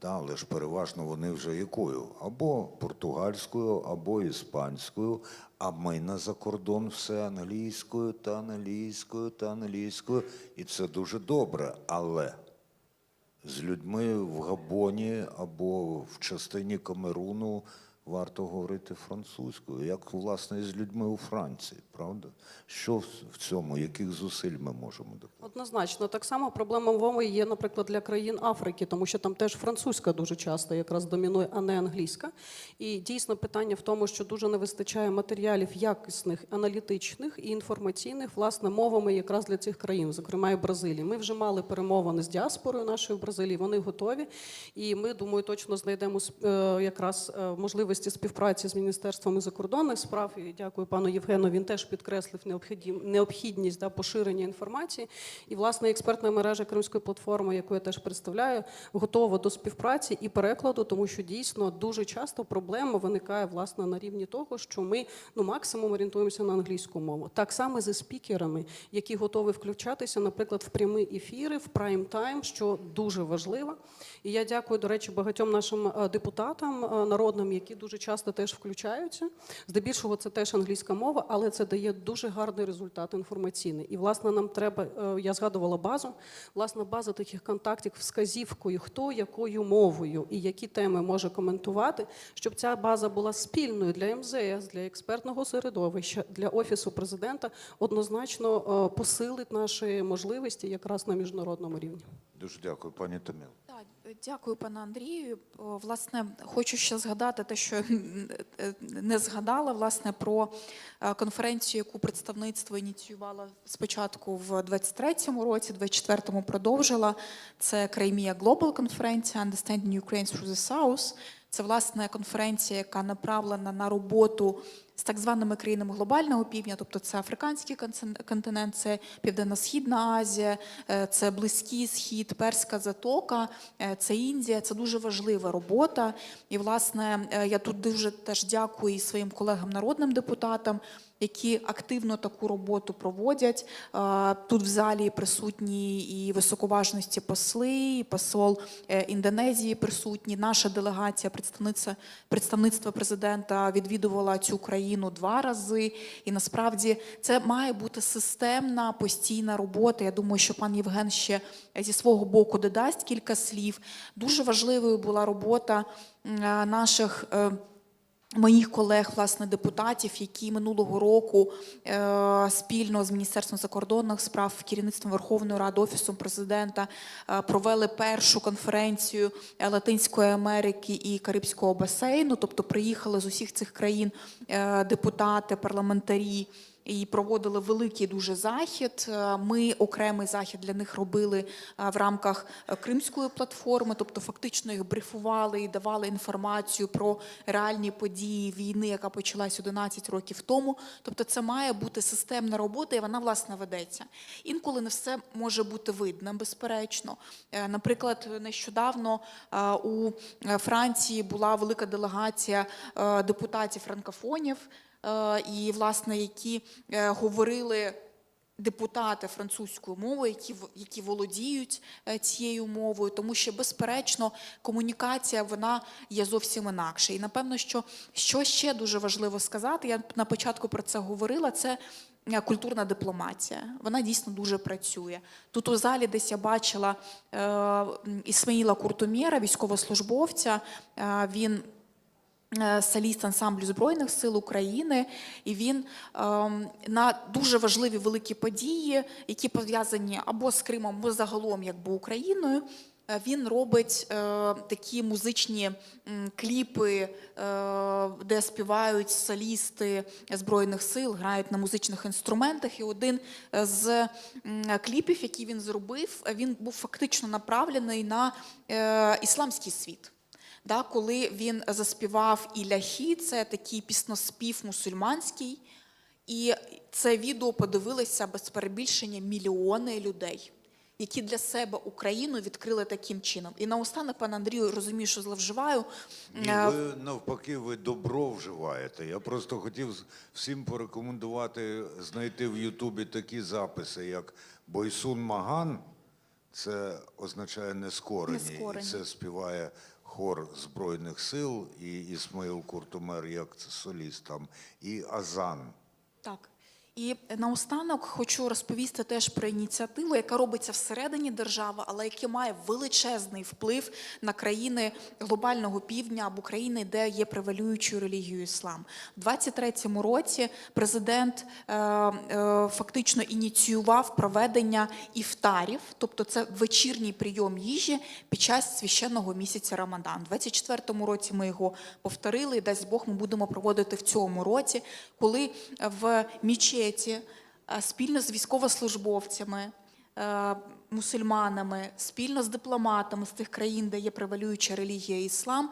Speaker 11: Але ж переважно вони вже якою? Або португальською, або іспанською, а ми на закордон все англійською та англійською та англійською. І це дуже добре, але З людьми в Габоні або в частині Камеруну варто говорити французькою, як, власне, і з людьми у Франції, правда? Що в цьому, яких зусиль ми можемо докласти?
Speaker 5: Однозначно. Так само проблема мови є, наприклад, для країн Африки, тому що там теж французька дуже часто якраз домінує, а не англійська. І дійсно питання в тому, що дуже не вистачає матеріалів якісних, аналітичних і інформаційних, власне, мовами якраз для цих країн, зокрема і Бразилії. Ми вже мали перемовини з діаспорою нашої в Бразилії, вони готові. І ми, думаю, точно знайдемо якраз можливості співпраці з Міністерством закордонних справ. І дякую пану Євгену, він теж підкреслив необхідність поширення інформації. І, власне, експертна мережа Кримської платформи, яку я теж представляю, готова до співпраці і перекладу, тому що дійсно дуже часто проблема виникає, власне, на рівні того, що ми максимум орієнтуємося на англійську мову. Так само зі спікерами, які готові включатися, наприклад, в прямі ефіри, в прайм-тайм, що дуже важливо. І я дякую, до речі, багатьом нашим депутатам народним, які дуже часто теж включаються. Здебільшого це теж англійська мова, але це дає дуже гарний результат інформаційний. І, власне, нам треба, я згадувала базу, власне, база таких контактів з вказівкою, хто якою мовою і які теми може коментувати, щоб ця база була спільною для МЗС, для експертного середовища, для Офісу президента, однозначно посилить наші можливості якраз на міжнародному рівні.
Speaker 11: Дуже дякую, пані Таміл.
Speaker 9: Дякую, пане Андрію. Власне, хочу ще згадати те, що не згадала, власне, про конференцію, яку представництво ініціювало спочатку в 23-му році, 24-му продовжила. Це Crimea Global конференція Understanding Ukraine through the South. Це, власне, конференція, яка направлена на роботу з так званими країнами глобального півдня, тобто це Африканський континент, це Південно-Східна Азія, це Близький Схід, Перська затока, це Індія. Це дуже важлива робота. І, власне, я тут дуже теж дякую і своїм колегам народним депутатам, які активно таку роботу проводять. Тут в залі присутні і високоважності посли, і посол Індонезії присутні. Наша делегація, представництво президента відвідувала цю країну 2 рази. І насправді це має бути системна, постійна робота. Я думаю, що пан Євген ще зі свого боку додасть кілька слів. Дуже важливою була робота наших моїх колег, власне, депутатів, які минулого року спільно з Міністерством закордонних справ, керівництвом Верховної Ради, Офісом президента провели першу конференцію Латинської Америки і Карибського басейну, тобто приїхали з усіх цих країн депутати, парламентарі, і проводили великий дуже захід. Ми окремий захід для них робили в рамках Кримської платформи, тобто фактично їх брифували і давали інформацію про реальні події війни, яка почалась 11 років тому. Тобто це має бути системна робота, і вона, власне, ведеться. Інколи не все може бути видним, безперечно. Наприклад, нещодавно у Франції була велика делегація депутатів-франкофонів, і, власне, які говорили депутати французькою мовою, які володіють цією мовою, тому що, безперечно, комунікація, вона є зовсім інакша. І, напевно, що ще дуже важливо сказати, я на початку про це говорила, це культурна дипломатія. Вона дійсно дуже працює. Тут у залі десь я бачила Ісмаїла Куртумєра, військовослужбовця, він соліст ансамблю Збройних сил України, і він на дуже важливі великі події, які пов'язані або з Кримом, або загалом якби Україною, він робить такі музичні кліпи, де співають солісти Збройних сил, грають на музичних інструментах. І один з кліпів, який він зробив, він був фактично направлений на ісламський світ. Коли він заспівав «Іляхі», це такий пісноспів мусульманський, і це відео подивилися без перебільшення мільйони людей, які для себе Україну відкрили таким чином. І наостанок, пане Андрію, розумію, що зловживаю.
Speaker 11: Ні, ви навпаки, ви добро вживаєте. Я просто хотів всім порекомендувати знайти в Ютубі такі записи, як «Бойсун Маган», це означає «нескорені», і це співає хор Збройних сил, і Ісмаїл Куртумер як соліст там, і Азан.
Speaker 9: Так. І наостанок хочу розповісти теж про ініціативу, яка робиться всередині держави, але яка має величезний вплив на країни глобального півдня або країни, де є превалюючою релігією іслам. У 2023 році президент фактично ініціював проведення іфтарів, тобто це вечірній прийом їжі під час священного місяця Рамадан. У 2024 році ми його повторили, і дасть Бог, ми будемо проводити в цьому році, коли в мечеті спільно з військовослужбовцями, мусульманами, спільно з дипломатами з тих країн, де є превалююча релігія іслам,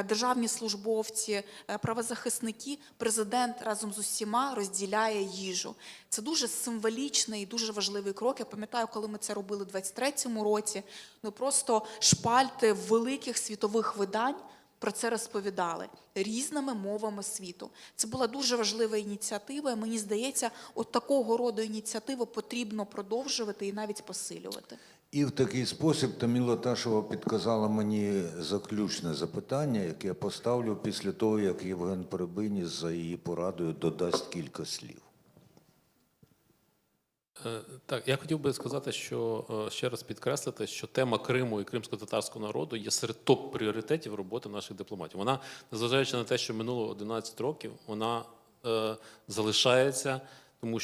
Speaker 9: державні службовці, правозахисники, президент разом з усіма розділяє їжу. Це дуже символічний і дуже важливий крок. Я пам'ятаю, коли ми це робили у 2023 році, ну просто шпальти великих світових видань про це розповідали різними мовами світу. Це була дуже важлива ініціатива, і мені здається, от такого роду ініціативи потрібно продовжувати і навіть посилювати.
Speaker 11: І в такий спосіб Таміла Ташева підказала мені заключне запитання, яке я поставлю після того, як Євген Перебийніс за її порадою додасть кілька слів.
Speaker 2: Так, я хотів би сказати, що ще раз підкреслити, що тема Криму і кримсько-татарського народу є серед топ-пріоритетів роботи наших дипломатів. Вона, незважаючи на те, що минуло 11 років, вона залишається, тому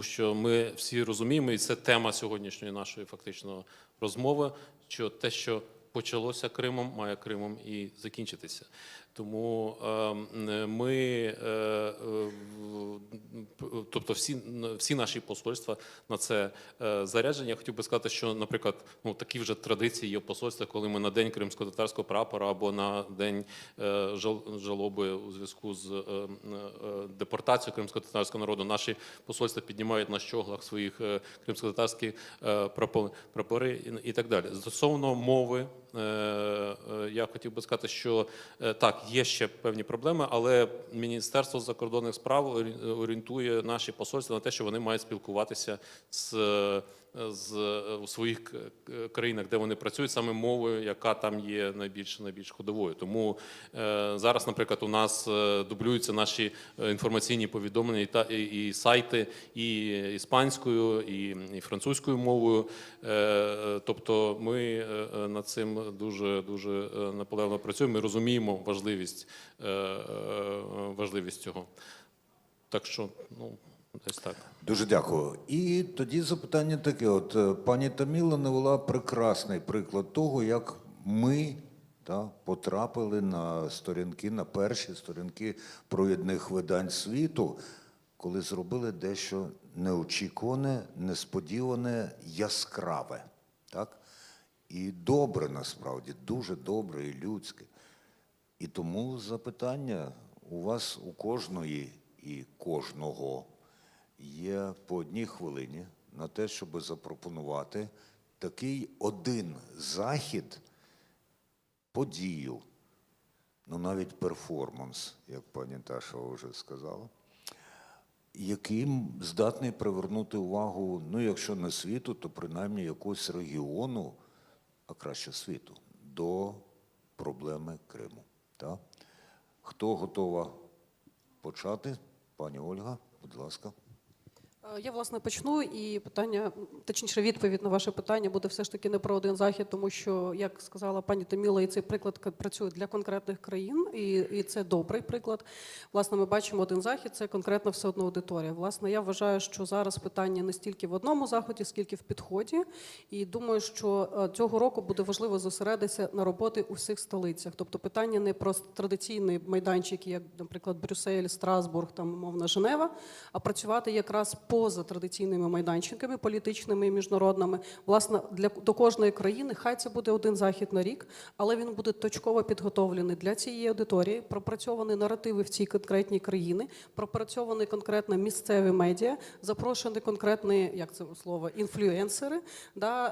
Speaker 2: що ми всі розуміємо, і це тема сьогоднішньої нашої фактично розмови, що те, що почалося Кримом, має Кримом і закінчитися. Тому тобто всі наші посольства на це заряджені. Я хотів би сказати, що, наприклад, такі вже традиції є в посольстві, коли ми на День кримсько-татарського прапора або на День жалоби у зв'язку з депортацією кримсько-татарського народу, наші посольства піднімають на щоглах своїх кримсько-татарські прапори і так далі. Стосовно мови, я хотів би сказати, що так, є ще певні проблеми, але Міністерство закордонних справ орієнтує наші посольства на те, що вони мають спілкуватися у своїх країнах, де вони працюють, саме мовою, яка там є найбільш ходовою. Тому зараз, наприклад, у нас дублюються наші інформаційні повідомлення і сайти і іспанською, і французькою мовою. Тобто ми над цим дуже наполегливо працюємо. Ми розуміємо важливість цього. Так що, десь так.
Speaker 11: Дуже дякую. І тоді запитання таке. От пані Таміла навела прекрасний приклад того, як ми потрапили на сторінки, на перші сторінки провідних видань світу, коли зробили дещо неочікуване, несподіване, яскраве. Так? І добре, насправді, дуже добре і людське. І тому запитання у вас, у кожної і кожного, є по одній хвилині на те, щоб запропонувати такий один захід, подію, навіть перформанс, як пані Ташева вже сказала, яким здатний привернути увагу, якщо не світу, то принаймні якогось регіону, а краще світу, до проблеми Криму. Так? Хто готова почати? Пані Ольга, будь ласка.
Speaker 5: Я, власне, почну, і питання, точніше, відповідь на ваше питання буде все ж таки не про один захід, тому що, як сказала пані Таміла, і цей приклад працює для конкретних країн, і це добрий приклад. Власне, ми бачимо один захід, це конкретно все одна аудиторія. Власне, я вважаю, що зараз питання не стільки в одному заході, скільки в підході, і думаю, що цього року буде важливо зосередитися на роботі у всіх столицях. Тобто питання не про традиційні майданчики, як, наприклад, Брюссель, Страсбург, там, умовно, Женева, а працювати якраз поза традиційними майданчиками, політичними і міжнародними. Власне, до кожної країни, хай це буде один захід на рік, але він буде точково підготовлений для цієї аудиторії, пропрацьовані наративи в цій конкретній країні, пропрацьовані конкретно місцеві медіа, запрошені конкретні, як це слово, інфлюенсери,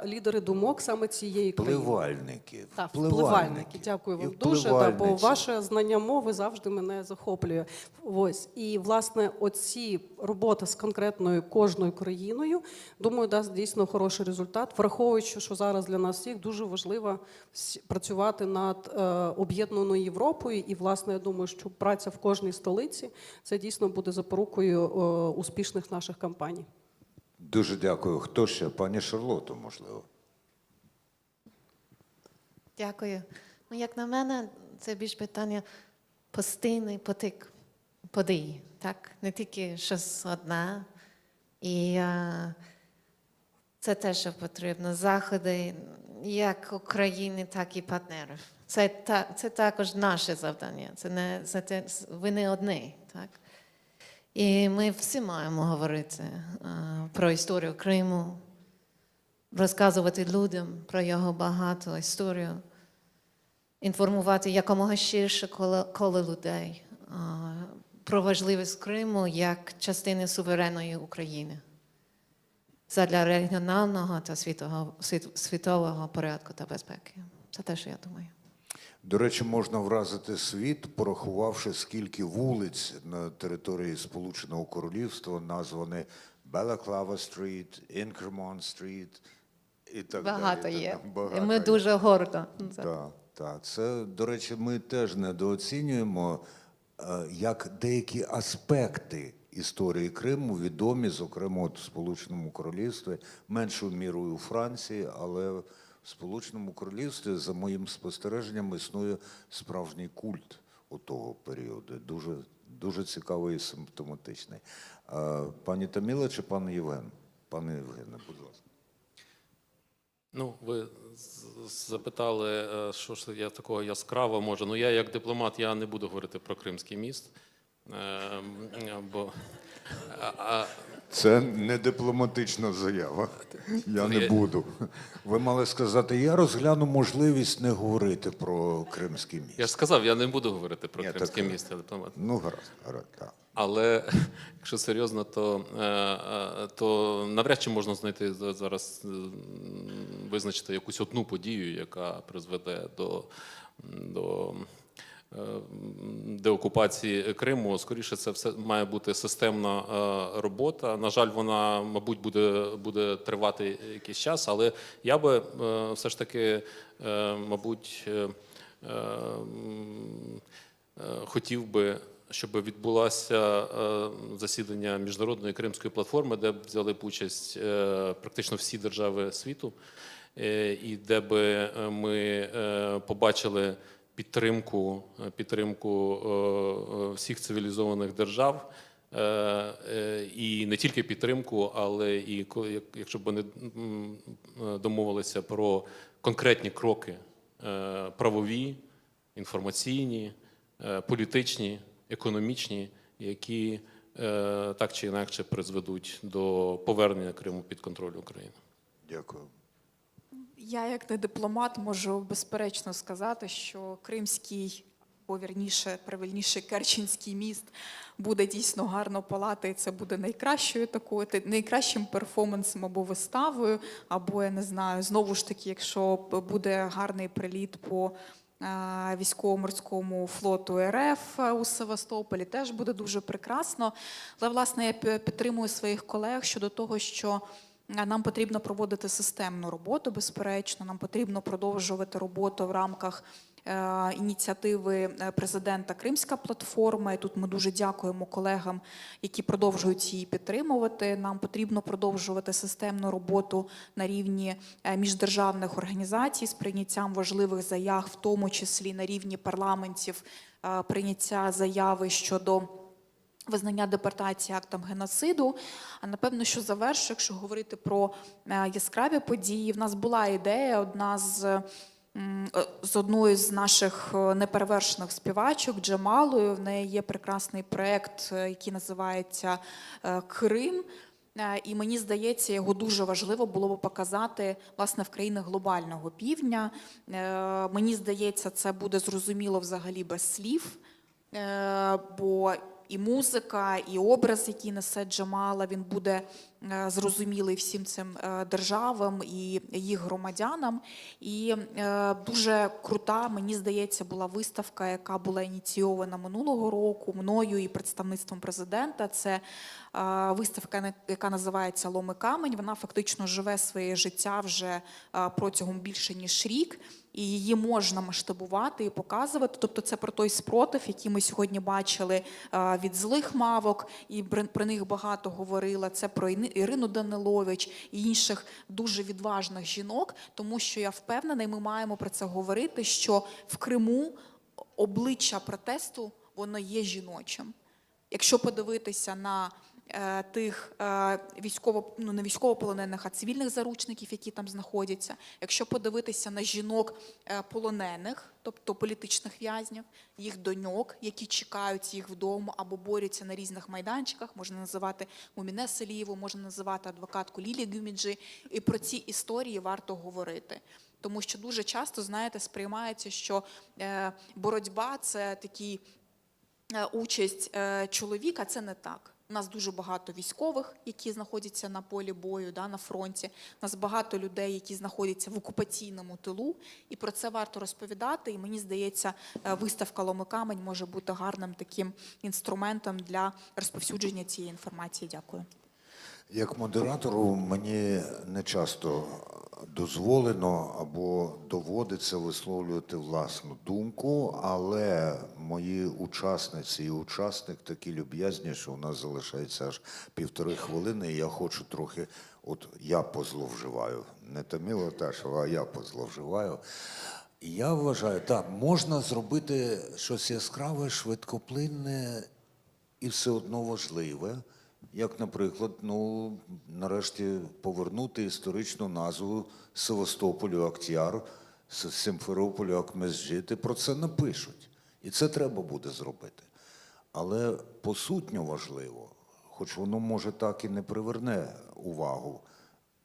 Speaker 5: лідери думок саме цієї країни.
Speaker 11: Впливальники.
Speaker 5: Так, впливальники. Дякую вам дуже, бо ваше знання мови завжди мене захоплює. Ось. І, власне, оці робота з конкретною кожною країною, думаю, дасть дійсно хороший результат, враховуючи, що зараз для нас всіх дуже важливо працювати над об'єднаною Європою. І, власне, я думаю, що праця в кожній столиці – це дійсно буде запорукою успішних наших кампаній.
Speaker 11: Дуже дякую. Хто ще? Пані Шарлотто, можливо.
Speaker 12: Дякую. Ну, як на мене, це більш питання постійний потік подій, так? Не тільки щось одне. І це те, що потрібно. Заходи як України, так і партнерів. Це також наше завдання. Ви не одні, так? І ми всі маємо говорити про історію Криму, розказувати людям про його багату історію, інформувати якомога ширше коло людей про важливість Криму як частини суверенної України задля регіонального та світового порядку та безпеки. Це те, що я думаю.
Speaker 11: До речі, можна вразити світ, порахувавши, скільки вулиць на території Сполученого Королівства названі Балаклава-стріт, Інкерман-стріт і так
Speaker 12: Багато
Speaker 11: далі.
Speaker 12: є.
Speaker 11: Багато
Speaker 12: І ми
Speaker 11: є.
Speaker 12: дуже гордо.
Speaker 11: Так. Це, до речі, ми теж недооцінюємо, як деякі аспекти історії Криму відомі, зокрема от в Сполученому Королівстві, меншою мірою у Франції, але в Сполученому Королівстві, за моїм спостереженням, існує справжній культ у того періоду. Дуже, дуже цікавий і симптоматичний. Пані Таміла чи пан Євген? Пане Євгене, будь ласка.
Speaker 2: Ну, ви запитали, що ж я такого яскравого можу. Ну, я як дипломат, я не буду говорити про Кримський міст, бо...
Speaker 11: Це не дипломатична заява. Я не буду. Ви мали сказати, я розгляну можливість не говорити про Кримський міст.
Speaker 2: Я ж сказав, я не буду говорити про Кримське місто, дипломат.
Speaker 11: Ну, гаразд, так.
Speaker 2: Але, якщо серйозно, то навряд чи можна знайти зараз, визначити якусь одну подію, яка призведе до деокупації Криму. Скоріше, це все має бути системна робота. На жаль, вона, мабуть, буде тривати якийсь час, але я би все ж таки, мабуть, хотів би, щоб відбулося засідання Міжнародної Кримської платформи, де б взяли б участь практично всі держави світу, і де би ми побачили підтримку всіх цивілізованих держав, і не тільки підтримку, але і якщо б вони домовилися про конкретні кроки правові, інформаційні, політичні, економічні, які так чи інакше призведуть до повернення Криму під контроль України.
Speaker 11: Дякую.
Speaker 9: Я, як не дипломат, можу безперечно сказати, що Кримський, або правильніше, Керченський міст буде дійсно гарно палати, і це буде найкращим перформансом або виставою, або, я не знаю, знову ж таки, якщо буде гарний приліт по військово-морському флоту РФ у Севастополі, теж буде дуже прекрасно. Але, власне, я підтримую своїх колег щодо того, що нам потрібно проводити системну роботу, безперечно, нам потрібно продовжувати роботу в рамках ініціативи президента Кримська платформа. І тут ми дуже дякуємо колегам, які продовжують її підтримувати. Нам потрібно продовжувати системну роботу на рівні міждержавних організацій з прийняттям важливих заяв, в тому числі на рівні парламентів, прийняття заяви щодо визнання депортації актом геноциду. А напевно, що завершу, якщо говорити про яскраві події, в нас була ідея, з одною з наших неперевершених співачок Джамалою. В неї є прекрасний проєкт, який називається «Крим». І мені здається, його дуже важливо було б показати, власне, в країнах глобального півдня. Мені здається, це буде зрозуміло взагалі без слів, бо і музика, і образ, який несе Джамала, він буде зрозумілий всім цим державам і їх громадянам. І дуже крута, мені здається, була виставка, яка була ініційована минулого року мною і представництвом президента. Це виставка, яка називається «Ломи камень». Вона фактично живе своє життя вже протягом більше ніж рік. І її можна масштабувати і показувати. Тобто це про той спротив, який ми сьогодні бачили від злих мавок, і про них багато говорила. Це про Ірину Данилович і інших дуже відважних жінок, тому що я впевнена, і ми маємо про це говорити, що в Криму обличчя протесту, воно є жіночим. Якщо подивитися на тих не військовополонених, а цивільних заручників, які там знаходяться, якщо подивитися на жінок полонених, тобто політичних в'язнів, їх доньок, які чекають їх вдома або борються на різних майданчиках, можна називати Муміне Селієву, можна називати адвокатку Лілі Гюміджі, і про ці історії варто говорити. Тому що дуже часто, знаєте, сприймається, що боротьба – це такий участь чоловіка, це не так. У нас дуже багато військових, які знаходяться на полі бою, на фронті. У нас багато людей, які знаходяться в окупаційному тилу. І про це варто розповідати. І мені здається, виставка «Ломи камень» може бути гарним таким інструментом для розповсюдження цієї інформації. Дякую.
Speaker 11: Як модератору мені не часто дозволено або доводиться висловлювати власну думку, але мої учасниці і учасник такі люб'язні, що у нас залишається аж 1,5 хвилини, і я хочу трохи, я позловживаю, не Таміла Ташева, а я позловживаю. І я вважаю, так, можна зробити щось яскраве, швидкоплинне і все одно важливе. Як, наприклад, нарешті повернути історичну назву Севастополю Актяр, Симферополю Акмезджит, про це напишуть. І це треба буде зробити. Але посутньо важливо, хоч воно, може, так і не приверне увагу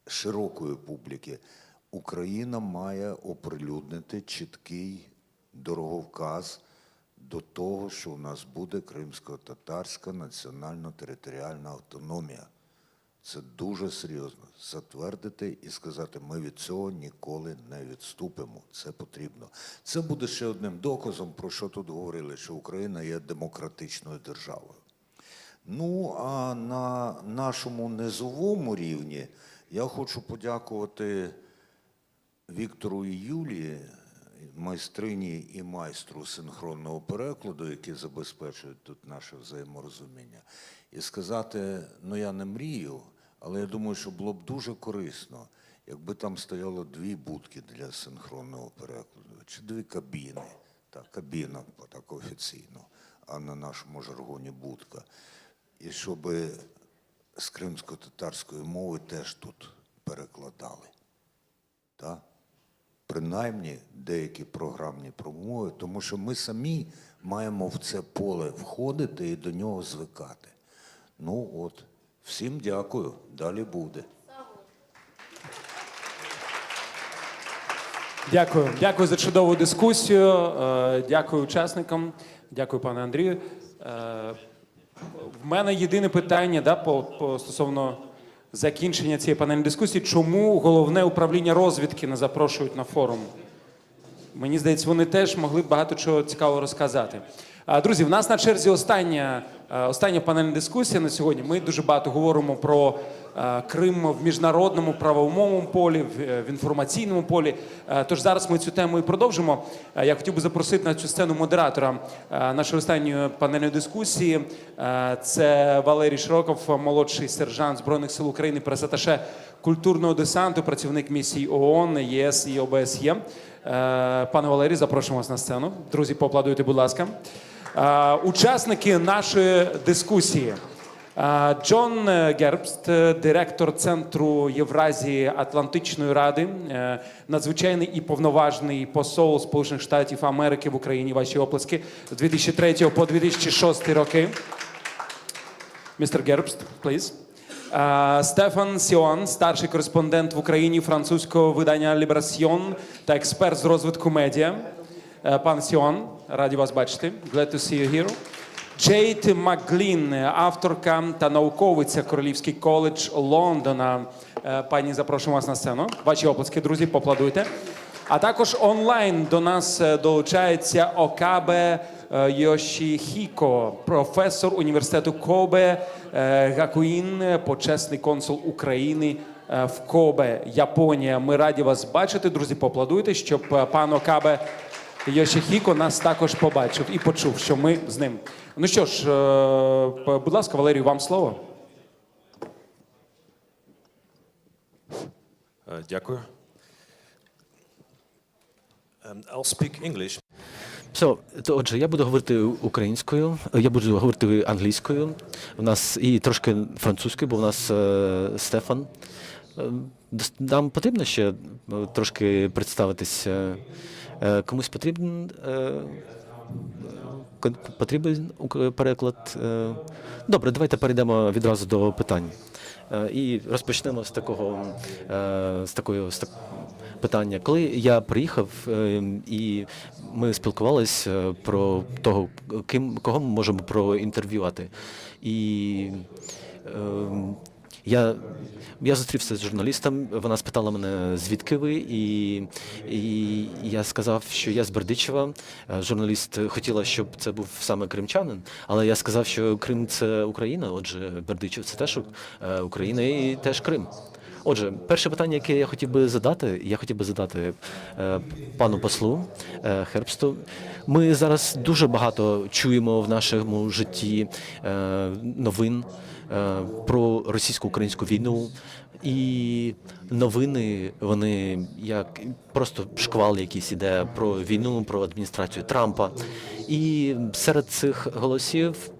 Speaker 11: широкої публіки, Україна має оприлюднити чіткий дороговказ до того, що у нас буде кримсько-татарська національно-територіальна автономія. Це дуже серйозно. Затвердити і сказати, ми від цього ніколи не відступимо. Це потрібно. Це буде ще одним доказом, про що тут говорили, що Україна є демократичною державою. А на нашому низовому рівні я хочу подякувати Віктору і Юлії, майстрині і майстру синхронного перекладу, які забезпечують тут наше взаєморозуміння, і сказати, я не мрію, але я думаю, що було б дуже корисно, якби там стояло 2 будки для синхронного перекладу, чи 2 кабіни, кабіна так офіційно, а на нашому жаргоні будка, і щоб з кримсько-татарської мови теж тут перекладали. Так? Принаймні деякі програмні промови, тому що ми самі маємо в це поле входити і до нього звикати. Всім дякую, далі буде.
Speaker 1: Дякую за чудову дискусію, дякую учасникам, дякую пане Андрію. В мене єдине питання стосовно закінчення цієї панельної дискусії. Чому Головне управління розвідки не запрошують на форум? Мені здається, вони теж могли б багато чого цікавого розказати. Друзі, в нас на черзі остання панельна дискусія на сьогодні. Ми дуже багато говоримо про Крим в міжнародному правовому полі, в інформаційному полі. Тож зараз ми цю тему і продовжимо. Я хотів би запросити на цю сцену модератора нашої останньої панельної дискусії. Це Валерій Широков, молодший сержант Збройних сил України, прес-аташе культурного десанту, працівник місій ООН, ЄС і ОБСЄ. Пане Валерій, запрошуємо вас на сцену. Друзі, поаплодуйте, будь ласка. Учасники нашої дискусії. Джон Гербст, директор Центру Євразії Атлантичної Ради, надзвичайний і повноважний посол Сполучених Штатів Америки в Україні, ваші оплески, з 2003 по 2006 роки. Містер Гербст, please. Стефан Сіон, старший кореспондент в Україні французького видання «Ліберасьйон» та експерт з розвитку медіа. Пан Сіон, раді вас бачити. Glad to see you here. Джейд Маклін, авторка та науковиця Королівський коледж Лондона. Пані, запрошуємо вас на сцену. Ваші оплески, друзі, поаплодуйте. А також онлайн до нас долучається Окабе Йошіхіко, професор університету Кобе Гакуїн, почесний консул України в Кобе, Японія. Ми раді вас бачити, друзі, поаплодуйте, щоб пан Окабе Йошіхіко нас також побачив і почув, що ми з ним. Ну що ж, будь ласка, Валерію, вам слово.
Speaker 13: Дякую. I'll speak English.
Speaker 15: Отже, я буду говорити українською, я буду говорити англійською, у нас і трошки французькою, бо у нас Стефан. Нам потрібно ще трошки представитися. Комусь потрібен переклад? Добре, давайте перейдемо відразу до питань. І розпочнемо з такого питання. Коли я приїхав і ми спілкувалися про того, кого ми можемо проінтерв'ювати. І я зустрівся з журналістом, вона спитала мене, звідки ви, і я сказав, що я з Бердичева. Журналіст хотіла, щоб це був саме кримчанин, але я сказав, що Крим – це Україна, отже, Бердичев – це теж Україна і теж Крим. Отже, перше питання, яке я хотів би задати пану послу Хербсту. Ми зараз дуже багато чуємо в нашому житті новин про російсько-українську війну, і новини, вони як просто шквал якийсь іде про війну, про адміністрацію Трампа. І серед цих голосів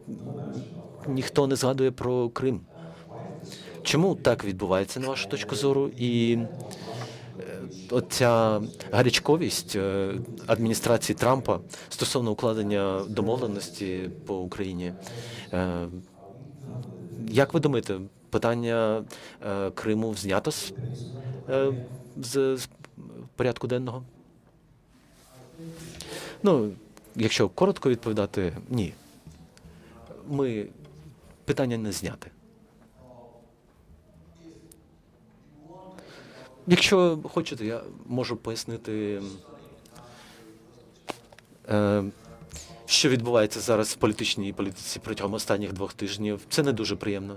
Speaker 15: ніхто не згадує про Крим. Чому так відбувається, на вашу точку зору? І оця гарячковість адміністрації Трампа стосовно укладення домовленості по Україні. Як ви думаєте, питання Криму знято з порядку денного? Ну, якщо коротко відповідати, ні. Питання не зняте. Якщо хочете, я можу пояснити, що відбувається зараз в політичній політиці протягом останніх 2 тижнів. Це не дуже приємно.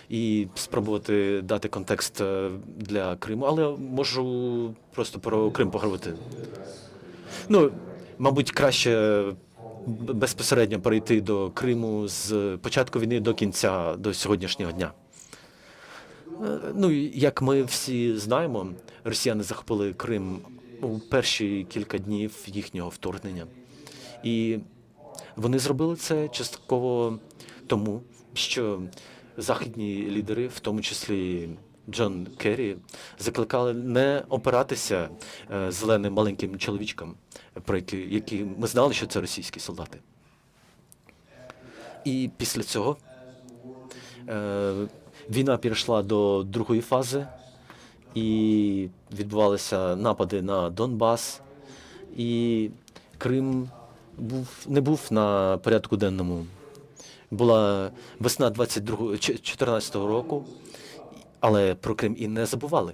Speaker 15: І спробувати дати контекст для Криму, але можу просто про Крим поговорити. Ну, мабуть, краще безпосередньо перейти до Криму з початку війни до кінця, до сьогоднішнього дня. Ну, як ми всі знаємо, росіяни захопили Крим у перші кілька днів їхнього вторгнення. І вони зробили це частково тому, що західні лідери, в тому числі Джон Керрі, закликали не опиратися зеленим маленьким чоловічкам, про які ми знали, що це російські солдати. І після цього війна перейшла до другої фази, і відбувалися напади на Донбас, і Крим не був на порядку денному. Була весна 2014 року, але про Крим і не забували.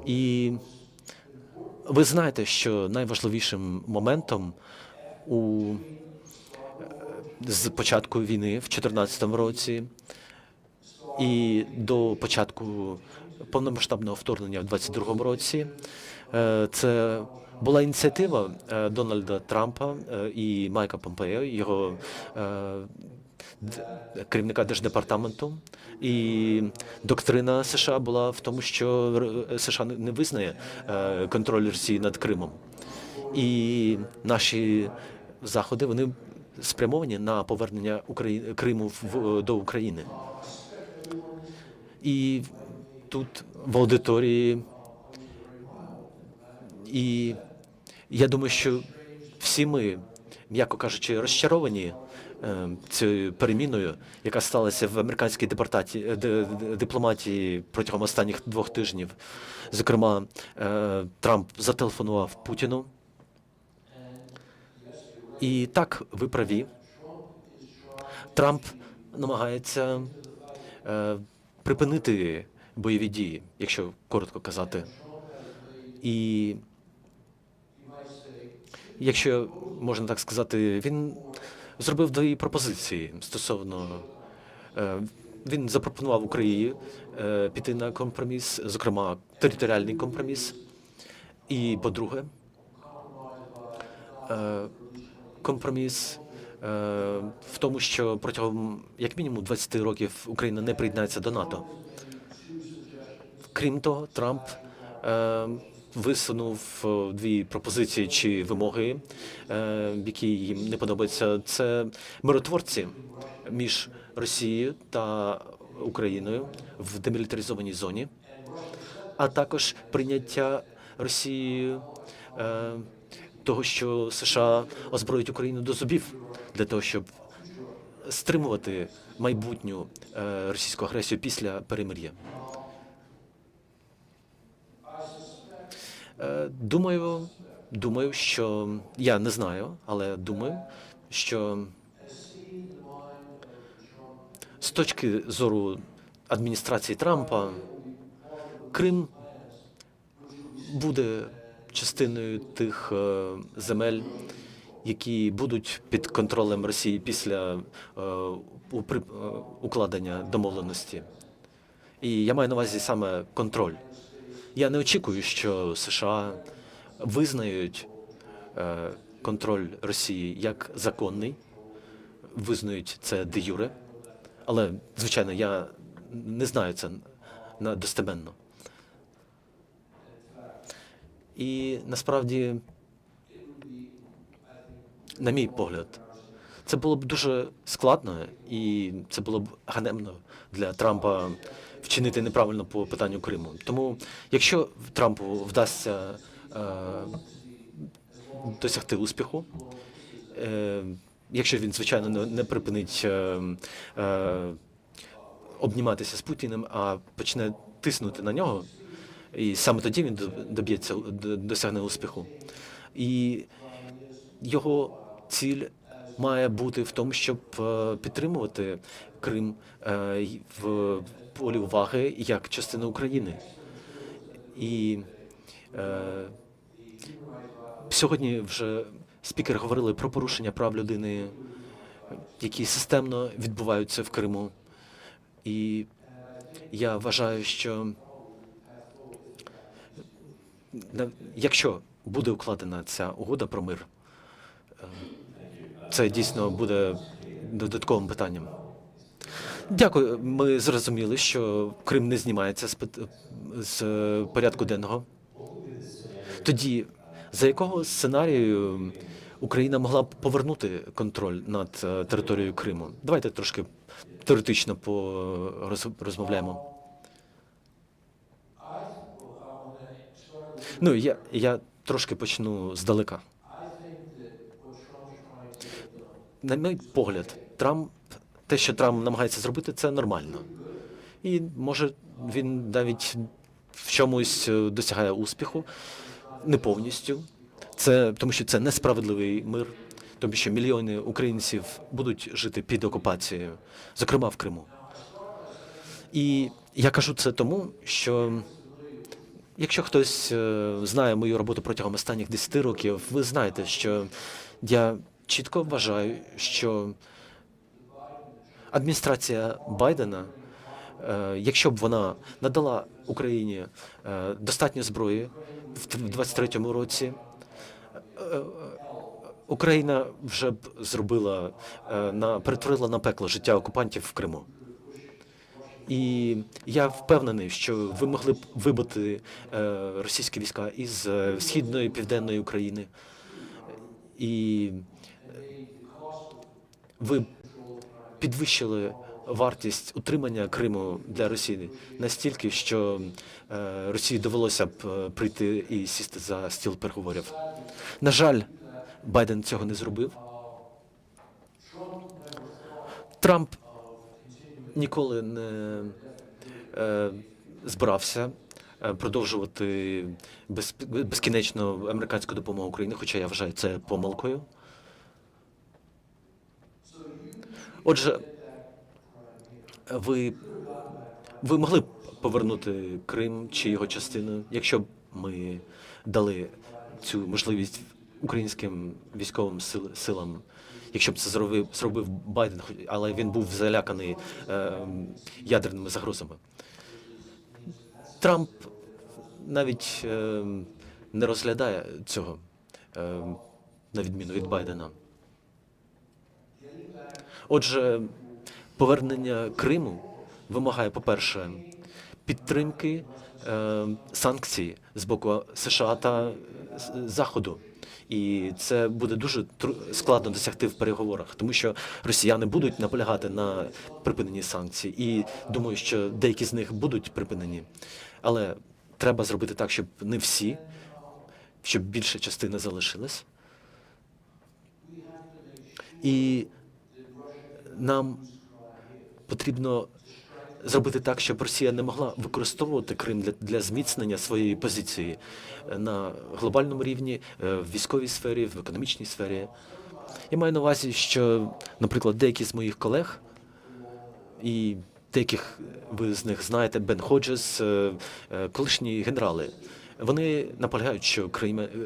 Speaker 15: І ви знаєте, що найважливішим моментом з початку війни в 2014 році і до початку повномасштабного вторгнення в 2022 році це була ініціатива Дональда Трампа і Майка Помпео, його керівника Держдепартаменту. І доктрина США була в тому, що США не визнає контроль Росії над Кримом. І наші заходи, вони спрямовані на повернення Криму до України. І тут в аудиторії, і я думаю, що всі ми, м'яко кажучи, розчаровані цією переміною, яка сталася в американській дипломатії протягом останніх 2 тижнів. Зокрема, Трамп зателефонував Путіну. І так, ви праві. Трамп намагається припинити бойові дії, якщо коротко казати. І якщо можна так сказати, він зробив дві пропозиції стосовно. Він запропонував Україні піти на компроміс, зокрема територіальний компроміс. І, по-друге, компроміс в тому, що протягом як мінімум 20 років Україна не приєднається до НАТО. Крім того, Трамп висунув дві пропозиції чи вимоги, які їм не подобаються. Це миротворці між Росією та Україною в демілітаризованій зоні, а також прийняття Росією того, що США озброїть Україну до зубів для того, щоб стримувати майбутню російську агресію після перемир'я. Думаю, що я не знаю, але думаю, що з точки зору адміністрації Трампа Крим буде частиною тих земель, які будуть під контролем Росії після укладення домовленості. І я маю на увазі саме контроль. Я не очікую, що США визнають контроль Росії як законний, визнають це де юре, але, звичайно, я не знаю це достеменно. І насправді, на мій погляд, це було б дуже складно і це було б ганебно для Трампа вчинити неправильно по питанню Криму. Тому, якщо Трампу вдасться досягти успіху, якщо він, звичайно, не припинить обніматися з Путіним, а почне тиснути на нього, і саме тоді він досягне успіху. І його ціль має бути в тому, щоб підтримувати Крим в полі уваги як частину України. І сьогодні вже спікери говорили про порушення прав людини, які системно відбуваються в Криму. І я вважаю, що якщо буде укладена ця угода про мир, це дійсно буде додатковим питанням. Дякую. Ми зрозуміли, що Крим не знімається з порядку денного. Тоді, за якого сценарію Україна могла б повернути контроль над територією Криму? Давайте трошки теоретично розмовляємо. Ну, я трошки почну здалека. На мій погляд, те, що Трамп намагається зробити, це нормально. І, може, він навіть в чомусь досягає успіху, не повністю. Тому що це несправедливий мир, тому що мільйони українців будуть жити під окупацією, зокрема в Криму. І я кажу це тому, що якщо хтось знає мою роботу протягом останніх 10 років, ви знаєте, що я чітко вважаю, що адміністрація Байдена, якщо б вона надала Україні достатньо зброї в 23-му році, Україна вже б перетворила на пекло життя окупантів в Криму. І я впевнений, що ви могли б вибити російські війська із східної і південної України. І ви підвищили вартість утримання Криму для Росії настільки, що Росії довелося б прийти і сісти за стіл переговорів. На жаль, Байден цього не зробив. Трамп ніколи не збирався продовжувати безкінечно американську допомогу Україні, хоча я вважаю це помилкою. Отже, ви могли б повернути Крим чи його частину, якщо б ми дали цю можливість українським військовим силам, якщо б це зробив Байден, але він був заляканий ядерними загрозами. Трамп навіть не розглядає цього, на відміну від Байдена. Отже, повернення Криму вимагає, по-перше, підтримки санкцій з боку США та Заходу. І це буде дуже складно досягти в переговорах, тому що росіяни будуть наполягати на припиненні санкцій. І думаю, що деякі з них будуть припинені. Але треба зробити так, щоб не всі, щоб більша частина залишилась. І нам потрібно зробити так, щоб Росія не могла використовувати Крим для зміцнення своєї позиції на глобальному рівні, в військовій сфері, в економічній сфері. Я маю на увазі, що, наприклад, деякі з моїх колег, і деяких ви з них знаєте, Бен Ходжес, колишні генерали, вони наполягають, що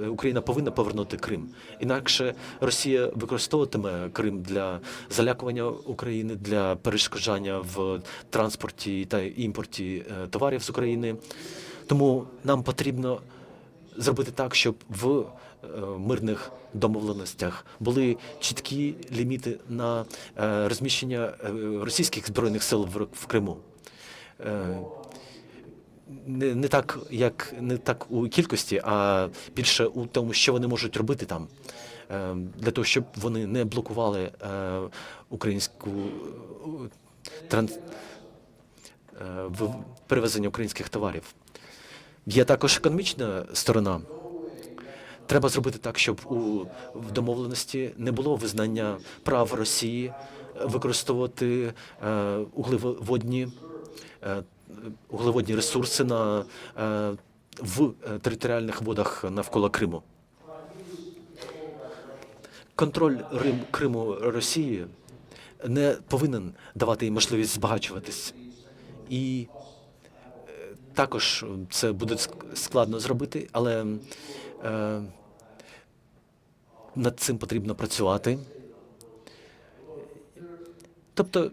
Speaker 15: Україна повинна повернути Крим. Інакше Росія використовуватиме Крим для залякування України, для перешкоджання в транспорті та імпорті товарів з України. Тому нам потрібно зробити так, щоб в мирних домовленостях були чіткі ліміти на розміщення російських збройних сил в Криму. Не так у кількості, а більше у тому, що вони можуть робити там, для того, щоб вони не блокували українську перевезення українських товарів. Є також економічна сторона. Треба зробити так, щоб в домовленості не було визнання прав Росії використовувати углеводні ресурси в територіальних водах навколо Криму. Контроль Криму Росії не повинен давати їй можливість збагачуватись. І також це буде складно зробити, але над цим потрібно працювати. Тобто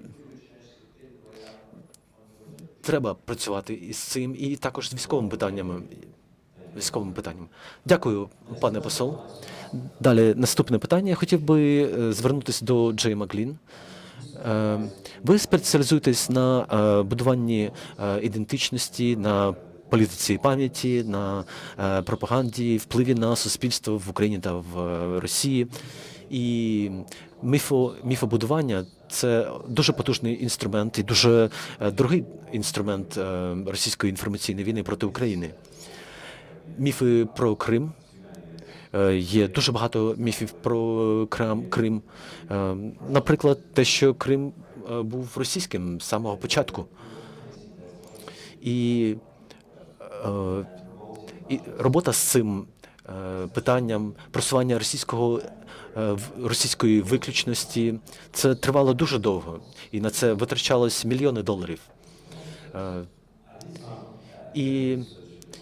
Speaker 15: треба працювати із цим і також з військовими питаннями. Дякую, пане посол. Далі наступне питання. Я хотів би звернутися до Джей Маклін. Ви спеціалізуєтесь на будуванні ідентичності, на політиці пам'яті, на пропаганді, впливі на суспільство в Україні та в Росії. І міфобудування – це дуже потужний інструмент і дуже дорогий інструмент російської інформаційної війни проти України. Міфи про Крим. Є дуже багато міфів про Крим. Наприклад, те, що Крим був російським з самого початку. І робота з цим питанням просування російської виключності, це тривало дуже довго. І на це витрачалось мільйони доларів. І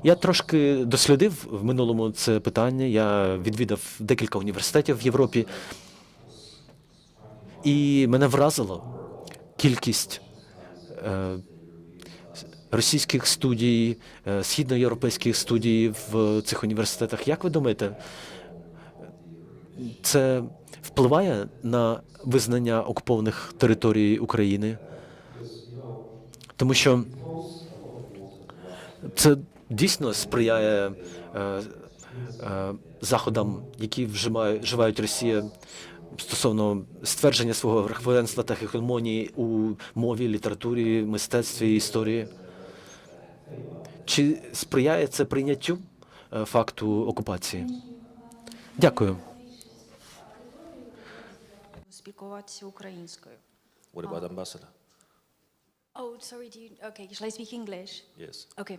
Speaker 15: я трошки дослідив в минулому це питання. Я відвідав декілька університетів в Європі. І мене вразила кількість російських студій, східноєвропейських студій в цих університетах. Як ви думаєте, це впливає на визнання окупованих територій України? Тому що це дійсно сприяє заходам, які вживають Росія стосовно ствердження свого верховенства та гегемонії у мові, літературі, мистецтві, історії. Чи сприяє це прийняттю факту окупації? Дякую.
Speaker 16: Спілкуватися українською.
Speaker 13: What about ambassador?
Speaker 16: Oh, sorry, okay, shall I speak English?
Speaker 13: Yes.
Speaker 16: Okay.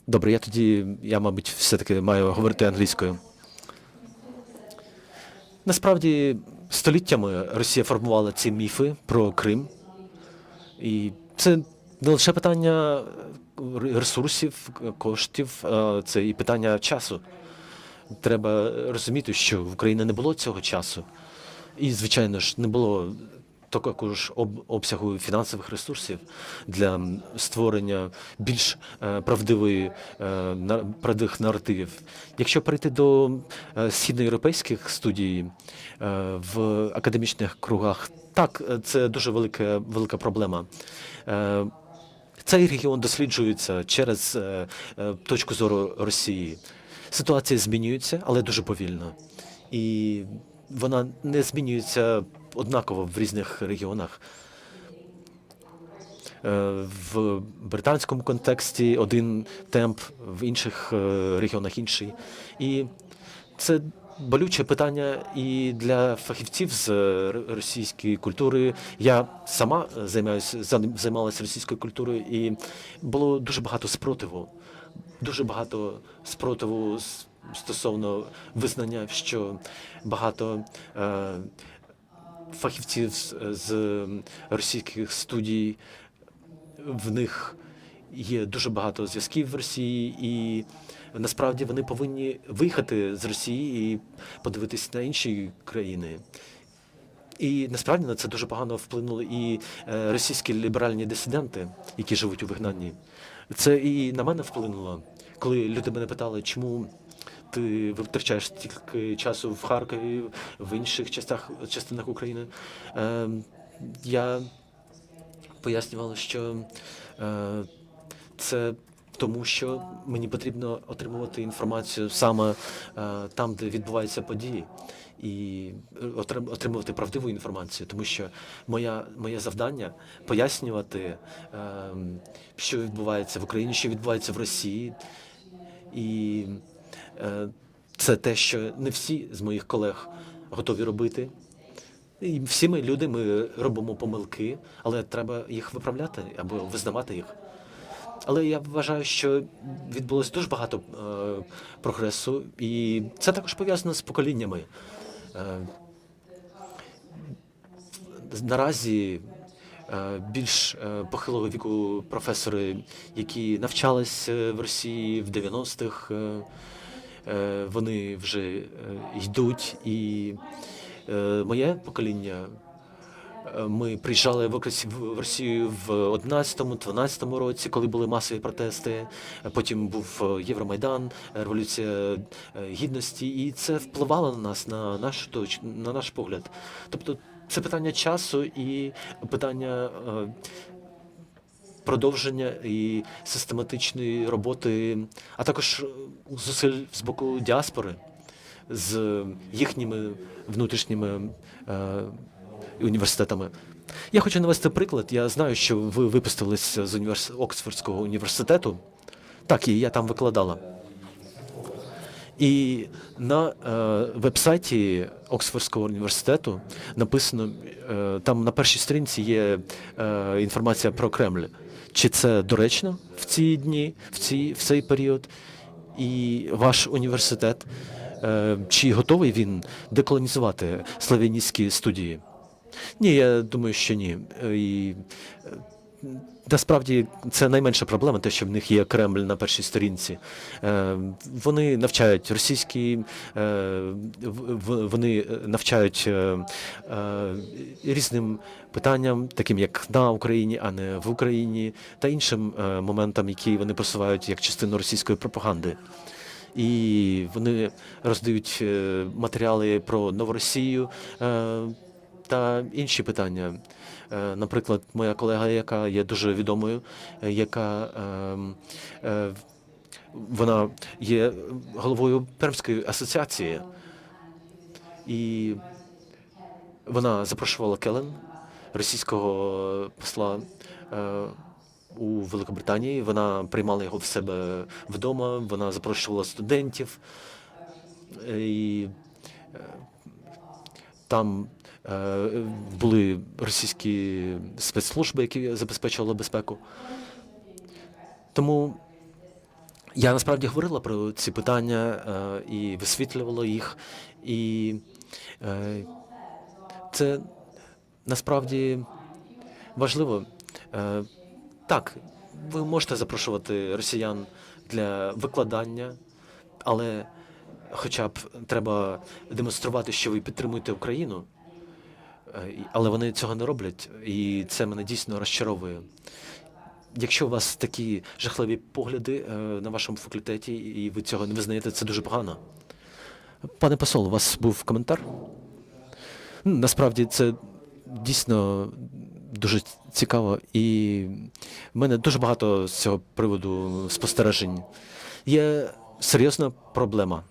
Speaker 15: Добре, я, мабуть, все-таки маю говорити англійською. Насправді, Століттями Росія формувала ці міфи про Крим. І це не лише питання ресурсів, коштів, це і питання часу. Треба розуміти, що в Україні не було цього часу. І, звичайно ж, не було такого ж обсягу фінансових ресурсів для створення більш правдивих наративів. Якщо перейти до східноєвропейських студій в академічних кругах, так, це дуже велика проблема. Цей регіон досліджується через точку зору Росії. Ситуація змінюється, але дуже повільно. І вона не змінюється однаково в різних регіонах. В британському контексті один темп, в інших регіонах інший. І це болюче питання і для фахівців з російської культури. Я сама займалася російською культурою, і було дуже багато спротиву. Дуже багато спротиву стосовно визнання, що багато фахівців з російських студій, в них є дуже багато зв'язків в Росії, і насправді вони повинні виїхати з Росії і подивитися на інші країни. І насправді на це дуже погано вплинули і російські ліберальні дисиденти, які живуть у вигнанні. Це і на мене вплинуло, коли люди мене питали, чому ти витрачаєш стільки часу в Харкові, в інших частинах України. Я пояснював, що це тому, що мені потрібно отримувати інформацію саме там, де відбуваються події, і отримувати правдиву інформацію, тому що моє завдання пояснювати, що відбувається в Україні, що відбувається в Росії. І це те, що не всі з моїх колег готові робити. І всі ми люди, ми робимо помилки, але треба їх виправляти або визнавати їх. Але я вважаю, що відбулося дуже багато прогресу, і це також пов'язано з поколіннями. Наразі більш похилого віку професори, які навчались в Росії в 90-х, вони вже йдуть, і моє покоління, ми приїжджали в Росію в 11-12 році, коли були масові протести, потім був Євромайдан, Революція Гідності, і це впливало на нас, на наш погляд. Тобто це питання часу і питання продовження і систематичної роботи, а також зусиль з боку діаспори з їхніми внутрішніми університетами. Я хочу навести приклад. Я знаю, що ви випустились з Оксфордського університету. Так, і я там викладала. І на веб-сайті Оксфордського університету написано, там на першій сторінці є інформація про Кремль. Чи це доречно в ці дні, в цей період? І ваш університет, чи готовий він деколонізувати славяністські студії? Ні, я думаю, що ні. І насправді це найменша проблема, те, що в них є Кремль на першій сторінці. Вони навчають російські, вони навчають різним питанням, таким як на Україні, а не в Україні, та іншим моментам, які вони просувають як частину російської пропаганди. І вони роздають матеріали про Новоросію та інші питання. Наприклад, моя колега, яка є дуже відомою, яка вона є головою Пермської асоціації, і вона запрошувала Келен, російського посла у Великобританії. Вона приймала його в себе вдома, вона запрошувала студентів, і там були російські спецслужби, які забезпечували безпеку. Тому я насправді говорила про ці питання і висвітлювала їх. І Це насправді важливо. Так, ви можете запрошувати росіян для викладання, але хоча б треба демонструвати, що ви підтримуєте Україну, але вони цього не роблять, і це мене дійсно розчаровує. Якщо у вас такі жахливі погляди на вашому факультеті, і ви цього не визнаєте, це дуже погано. Пане посол, у вас був коментар? Насправді це дійсно дуже цікаво, і в мене дуже багато з цього приводу спостережень. Є серйозна проблема.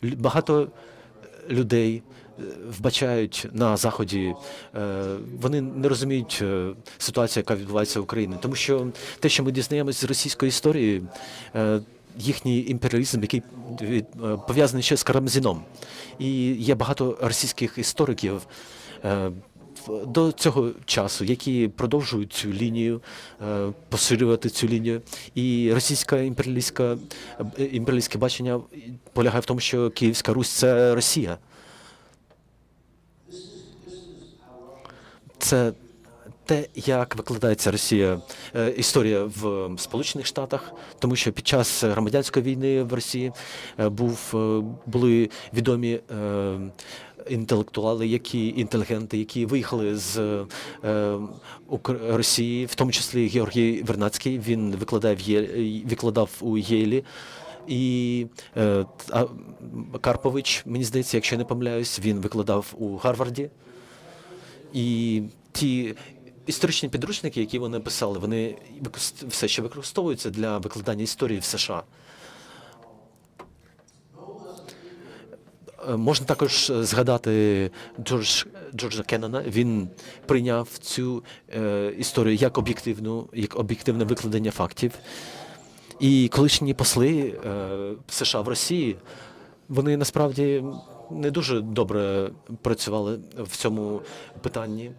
Speaker 15: Багато людей вбачають на Заході, вони не розуміють ситуацію, яка відбувається в Україні. Тому що те, що ми дізнаємося з російської історії, їхній імперіалізм, який пов'язаний ще з Карамзіном. І є багато російських істориків до цього часу, які продовжують цю лінію, посилювати цю лінію. І російське імперіалістське бачення полягає в тому, що Київська Русь – це Росія. Це те, як викладається історія в Сполучених Штатах, тому що під час громадянської війни в Росії були відомі інтелектуали, інтелігенти, які виїхали з Росії, в тому числі Георгій Вернадський, він викладав у Єлі. І Карпович, мені здається, якщо я не помиляюсь, він викладав у Гарварді. І ті історичні підручники, які вони писали, вони все ще використовуються для викладання історії в США. Можна також згадати Джорджа Кеннона. Він прийняв цю історію як об'єктивне викладення фактів. І колишні посли США в Росії, вони насправді не дуже добре працювали в цьому питанні.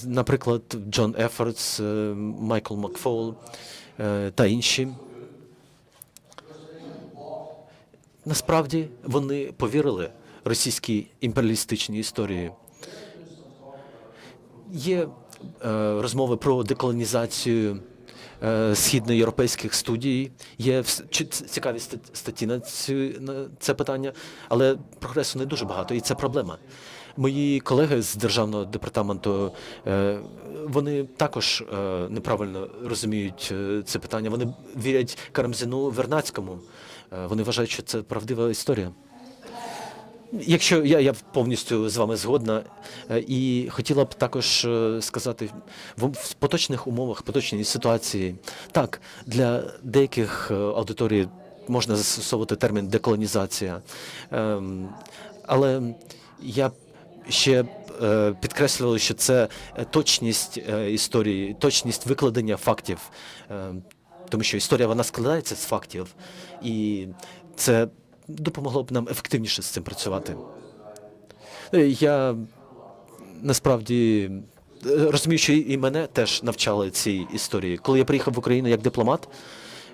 Speaker 15: Наприклад, Джон Ефордс, Майкл Макфол та інші. Насправді вони повірили російській імперіалістичній історії. Є розмови про деколонізацію східноєвропейських студій, є цікаві статті на це питання, але прогресу не дуже багато, і це проблема. Мої колеги з Державного департаменту, вони також неправильно розуміють це питання. Вони вірять Карамзіну, Вернадському. Вони вважають, що це правдива історія. Якщо я повністю з вами згодна, і хотіла б також сказати, в поточних умовах, поточній ситуації, так, для деяких аудиторій можна застосовувати термін деколонізація, але я ще підкреслював, що це точність історії, точність викладення фактів, тому що історія, вона складається з фактів, і це допомогло б нам ефективніше з цим працювати. Я насправді розумію, що і мене теж навчали цій історії. Коли я приїхав в Україну як дипломат,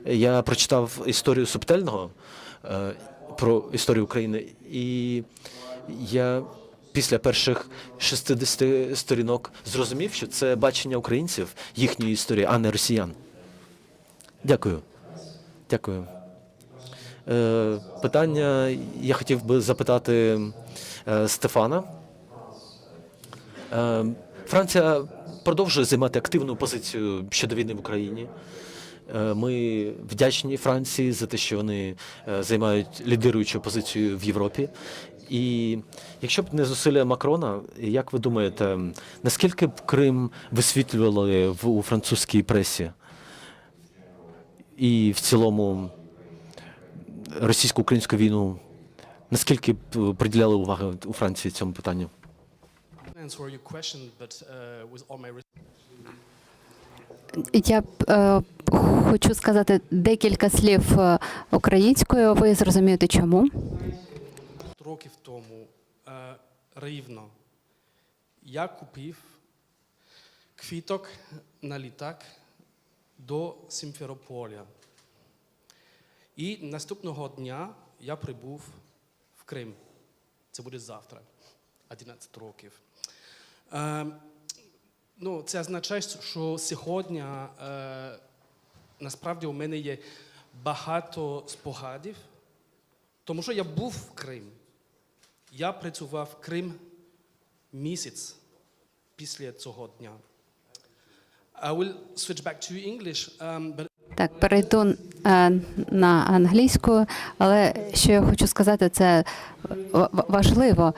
Speaker 15: я прочитав історію Субтельного про історію України, і я після перших 60 сторінок зрозумів, що це бачення українців, їхньої історії, а не росіян. Дякую. Дякую. Питання я хотів би запитати Стефана. Франція продовжує займати активну позицію щодо війни в Україні. Ми вдячні Франції за те, що вони займають лідируючу позицію в Європі. І якщо б не зусилля Макрона, як ви думаєте, наскільки б Крим висвітлювали у французькій пресі? І в цілому російсько-українську війну, наскільки б приділяли уваги у Франції цьому питанню?
Speaker 17: Я хочу сказати декілька слів українською. Ви зрозумієте, чому?
Speaker 18: Років тому рівно я купив квіток на літак до Сімферополя. І наступного дня я прибув в Крим. це буде завтра, 11 років. Ну, це означає, що сьогодні насправді у мене є багато спогадів, тому що я був в Криму. Я працював в Крим місяць після цього дня. I will switch back to English, but
Speaker 17: Так, перейду на англійську, але що я хочу сказати, це важливо.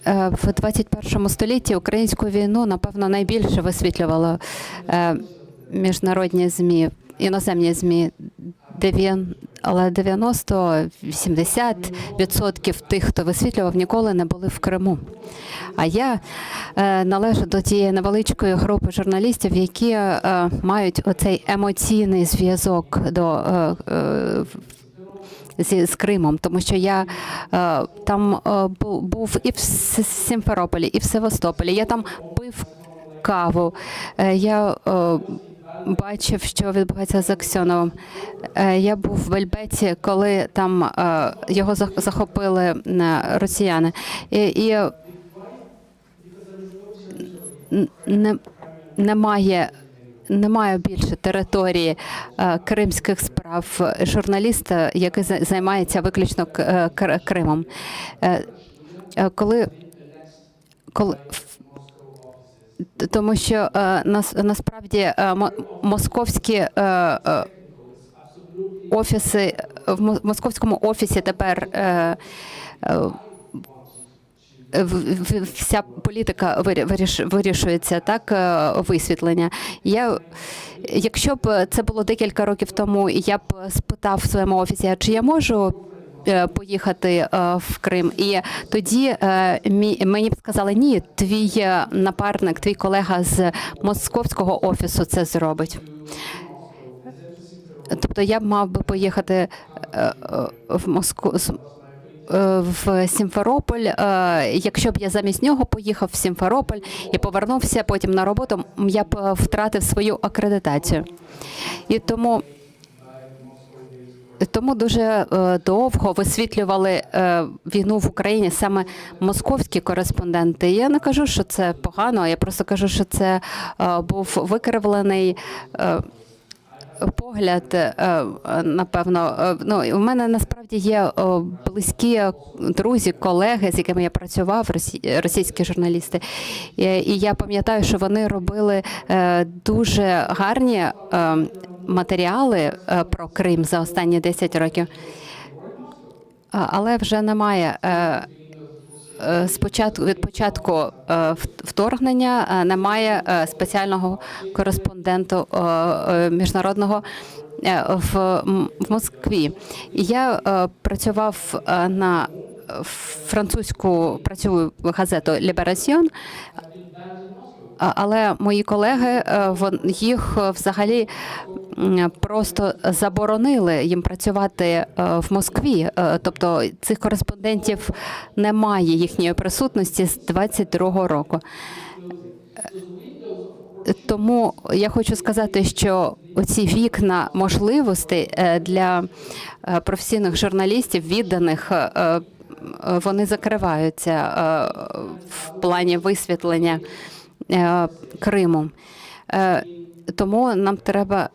Speaker 17: В 21 столітті українську війну, напевно, найбільше висвітлювало міжнародні ЗМІ, іноземні ЗМІ. Але 90-80% тих, хто висвітлював, ніколи не були в Криму. А я належу до тієї невеличкої групи журналістів, які мають оцей емоційний зв'язок з Кримом, тому що я там був і в Сімферополі, і в Севастополі. Я там пив каву. Я бачив, що відбувається з Аксьоновим. Я був в Бельбеці, коли там його захопили росіяни. І немає більше території кримських справ журналіста, який займається виключно Кримом. Тому що насправді московські офіси, в московському офісі тепер вся політика вирішується, так, висвітлення. Якщо б це було декілька років тому, я б спитав в своєму офісі, а чи я можу поїхати в Крим. І тоді мені б сказали, ні, твій напарник, твій колега з московського офісу це зробить. Тобто я б мав би поїхати в Москву, в Сімферополь. Якщо б я замість нього поїхав в Сімферополь і повернувся потім на роботу, я б втратив свою акредитацію. І тому дуже довго висвітлювали війну в Україні саме московські кореспонденти. Я не кажу, що це погано, я просто кажу, що це був викривлений погляд, напевно. Ну, у мене насправді є близькі друзі, колеги, з якими я працював, російські журналісти. І я пам'ятаю, що вони робили дуже гарні матеріали про Крим за останні 10 років. Але вже немає від початку вторгнення немає спеціального кореспонденту міжнародного в Москві. Я працював на працюю газету «Ліберасьйон», але мої колеги, їх взагалі просто заборонили їм працювати в Москві. Тобто цих кореспондентів немає, їхньої присутності з 22-го року. Тому я хочу сказати, що оці вікна можливостей для професійних журналістів, відданих, вони закриваються в плані висвітлення Криму. Тому нам треба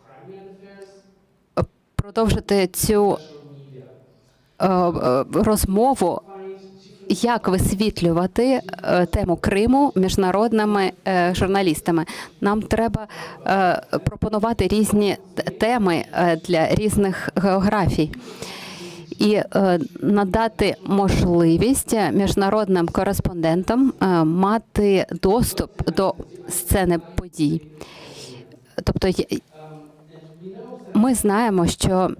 Speaker 17: продовжити цю розмову, як висвітлювати тему Криму міжнародними журналістами. Нам треба пропонувати різні теми для різних географій і надати можливість міжнародним кореспондентам мати доступ до сцени подій. Тобто ми знаємо, що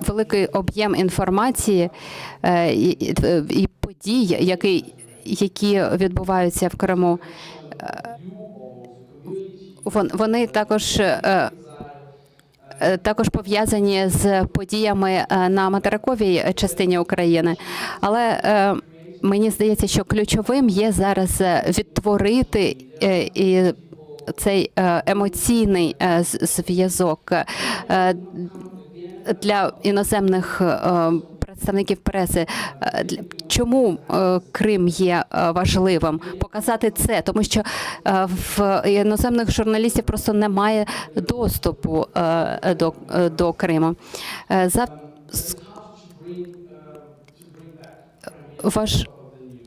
Speaker 17: великий об'єм інформації і подій, які відбуваються в Криму, вони також пов'язані з подіями на материковій частині України. Але мені здається, що ключовим є зараз відтворити і цей емоційний зв'язок для іноземних представників преси, чому Крим є важливим? Показати це, тому що в іноземних журналістів просто немає доступу до Криму.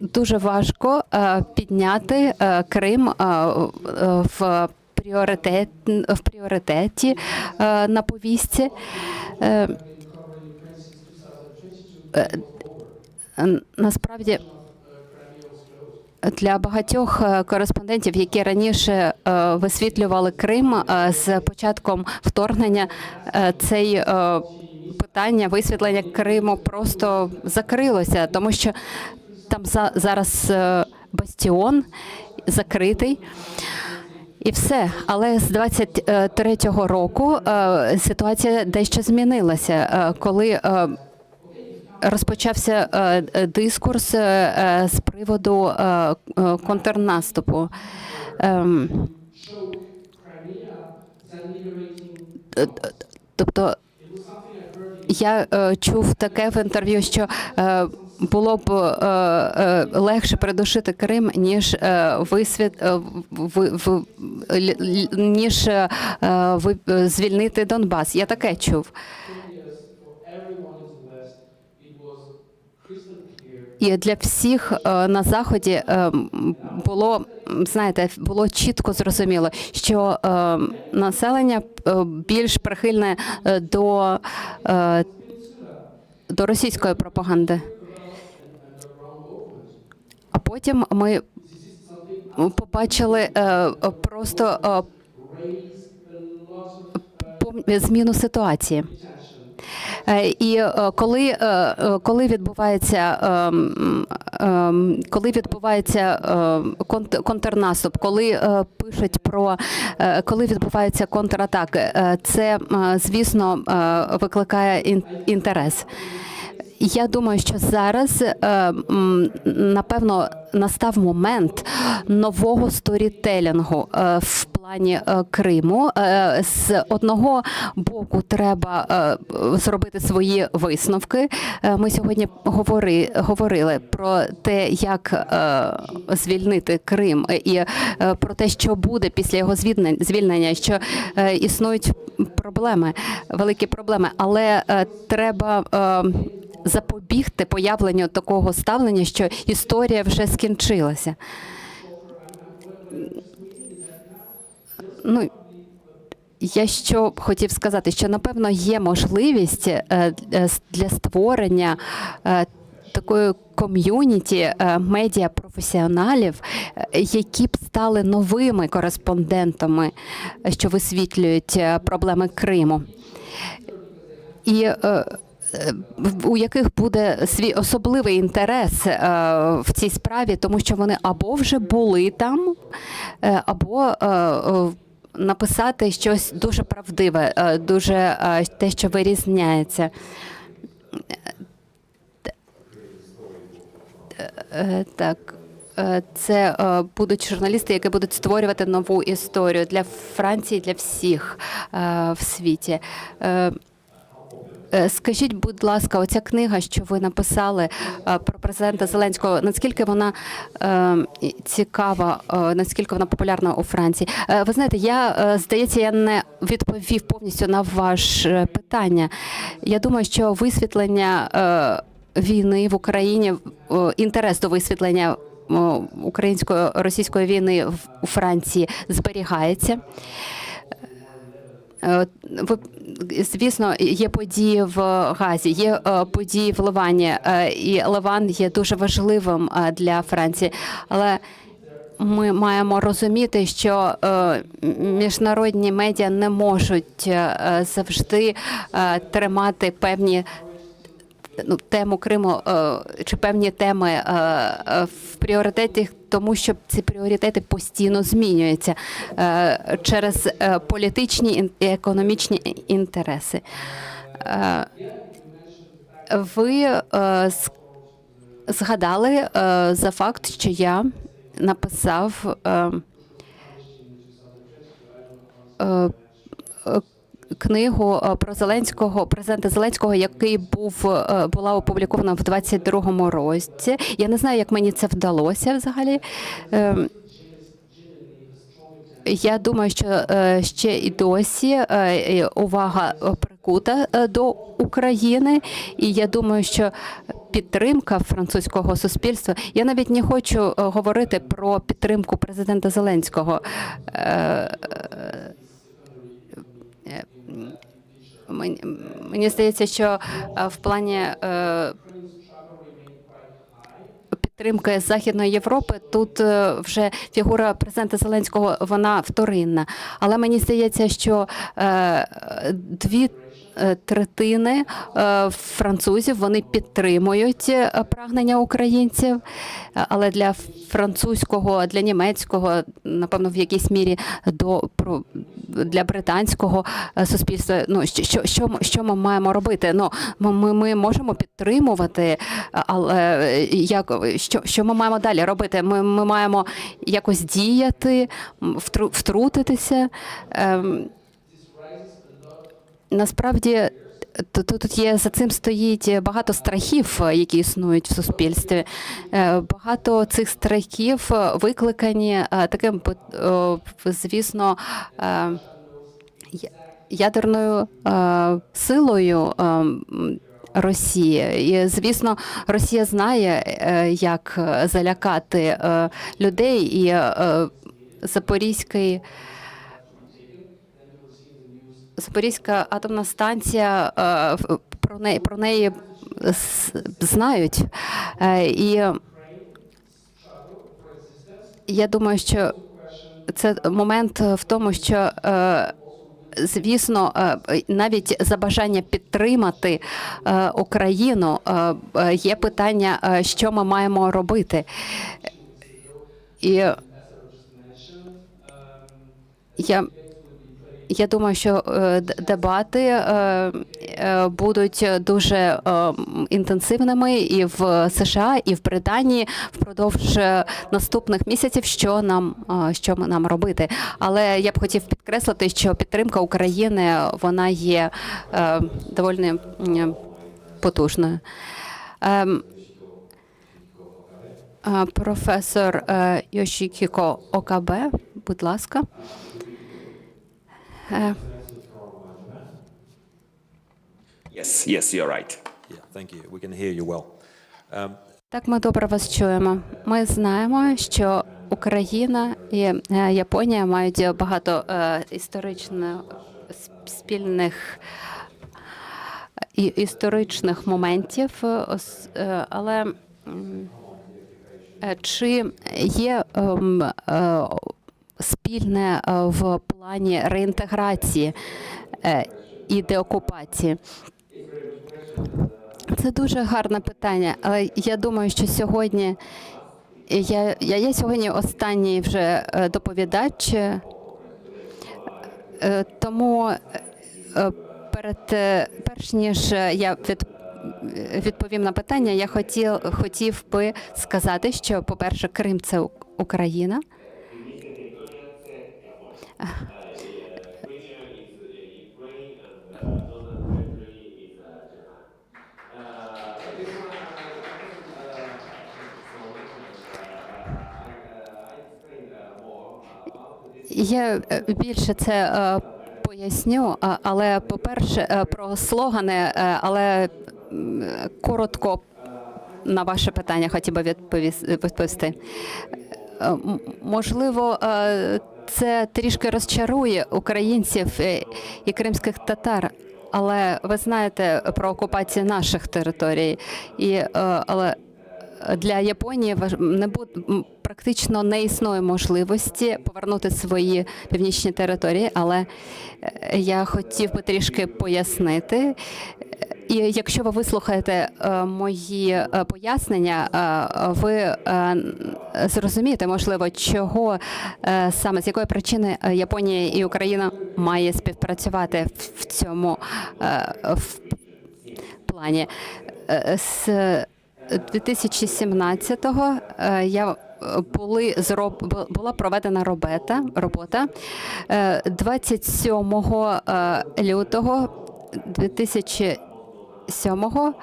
Speaker 17: Дуже важко підняти Крим в пріоритеті на повістці. Насправді, для багатьох кореспондентів, які раніше висвітлювали Крим, з початком вторгнення цей питання висвітлення Криму просто закрилося, тому що там зараз бастіон закритий. І все. Але з 23-го року ситуація дещо змінилася, коли розпочався дискурс з приводу контрнаступу. Тобто я чув таке в інтерв'ю, що було б легше придушити Крим, ніж звільнити Донбас. Я таке чув. І для всіх на Заході було, знаєте, було чітко зрозуміло, що населення більш прихильне до російської пропаганди. А потім ми побачили просто зміну ситуації. І коли відбувається контрнаступ, коли пишуть про коли відбуваються контратаки, це, звісно, викликає інтерес. Я думаю, що зараз, напевно, настав момент нового сторітелінгу в плані Криму. З одного боку треба зробити свої висновки. Ми сьогодні говорили про те, як звільнити Крим, і про те, що буде після його звільнення, що існують проблеми, великі проблеми, але треба запобігти появленню такого ставлення, що історія вже скінчилася. Ну, я що хотів сказати, що, напевно, є можливість для створення такої ком'юніті медіапрофесіоналів, які б стали новими кореспондентами, що висвітлюють проблеми Криму. І у яких буде свій особливий інтерес в цій справі, тому що вони або вже були там, або написати щось дуже правдиве, дуже те, що вирізняється. Так. Це будуть журналісти, які будуть створювати нову історію для Франції, для всіх в світі. Скажіть, будь ласка, оця книга, що ви написали про президента Зеленського, наскільки вона цікава, наскільки вона популярна у Франції? Ви знаєте, здається, я не відповів повністю на ваше питання. Я думаю, що висвітлення війни в Україні, інтерес до висвітлення українсько-російської війни у Франції зберігається. Звісно, є події в Газі, є події в Ливані, і Ливан є дуже важливим для Франції. Але ми маємо розуміти, що міжнародні медіа не можуть завжди тримати певні тему Криму чи певні теми в пріоритеті, тому що ці пріоритети постійно змінюються через політичні і економічні інтереси. Ви згадали за факт, що я написав книгу про Зеленського, президента Зеленського, який була опублікована в 22-му році. Я не знаю, як мені це вдалося взагалі. Я думаю, що ще і досі увага прикута до України, і я думаю, що підтримка французького суспільства. Я навіть не хочу говорити про підтримку президента Зеленського. Мені здається, що в плані підтримки Західної Європи тут вже фігура президента Зеленського, вона вторинна. Але мені здається, що 2/3 французів, вони підтримують прагнення українців, але для французького, для німецького, напевно, в якійсь мірі для британського суспільства, що ми маємо робити? Ми можемо підтримувати, але що ми маємо далі робити? Ми маємо якось діяти, втрутитися. Насправді, тут є, за цим стоїть багато страхів, які існують в суспільстві. Багато цих страхів викликані таким, звісно, ядерною силою Росії. І, звісно, Росія знає, як залякати людей, і Запорізька атомна станція, про неї знають. І я думаю, що це момент в тому, що, звісно, навіть за бажання підтримати Україну є питання, що ми маємо робити. І я думаю, що дебати будуть дуже інтенсивними і в США, і в Британії впродовж наступних місяців, що нам робити. Але я б хотів підкреслити, що підтримка України, вона є доволі потужною. Професор Йошікіко Окабе, будь ласка.
Speaker 3: Yes, you're right.
Speaker 13: Yeah, thank you. We can hear you well.
Speaker 17: Так, ми добре вас чуємо. Ми знаємо, що Україна і Японія мають багато історично спільних історичних моментів, але чи є спільне в плані реінтеграції і деокупації? Це дуже гарне питання, але я думаю, що сьогодні я сьогодні останній вже доповідач, тому перш ніж я відповім на питання, я хотів би сказати, що, по-перше, Крим – це Україна. Я більше це поясню, але, по-перше, про слогани, але коротко на ваше питання хотів би відповісти. Можливо, це трішки розчарує українців і кримських татар, але ви знаєте про окупацію наших територій, але для Японії практично не існує можливості повернути свої північні території, але я хотів би трішки пояснити. І якщо ви вислухаєте мої пояснення, ви зрозумієте, можливо, чого саме, з якої причини Японія і Україна має співпрацювати в цьому плані. З 2017-го була проведена робота 27 лютого 2007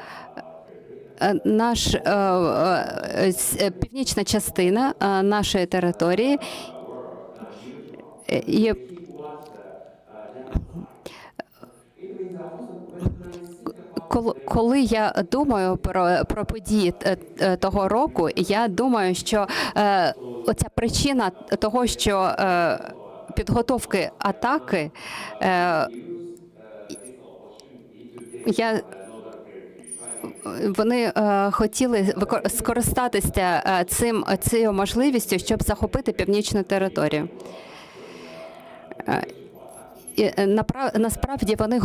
Speaker 17: північна частина нашої території і коли я думаю про події того року, я думаю, що оця причина того, що підготовки атаки, вони хотіли скористатися цією можливістю, щоб захопити північну територію. І насправді вони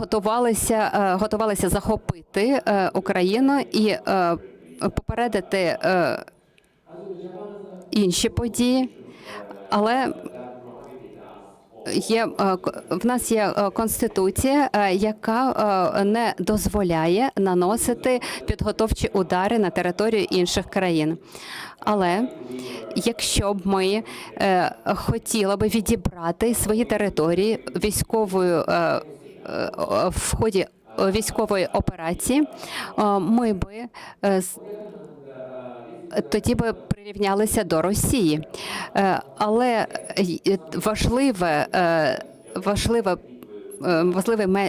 Speaker 17: готувалися захопити Україну і попередити інші події, але в нас є Конституція, яка не дозволяє наносити підготовчі удари на територію інших країн. Але якщо б ми хотіли би відібрати свої території в ході військової операції, ми би тоді би прирівнялися до Росії. Але важливий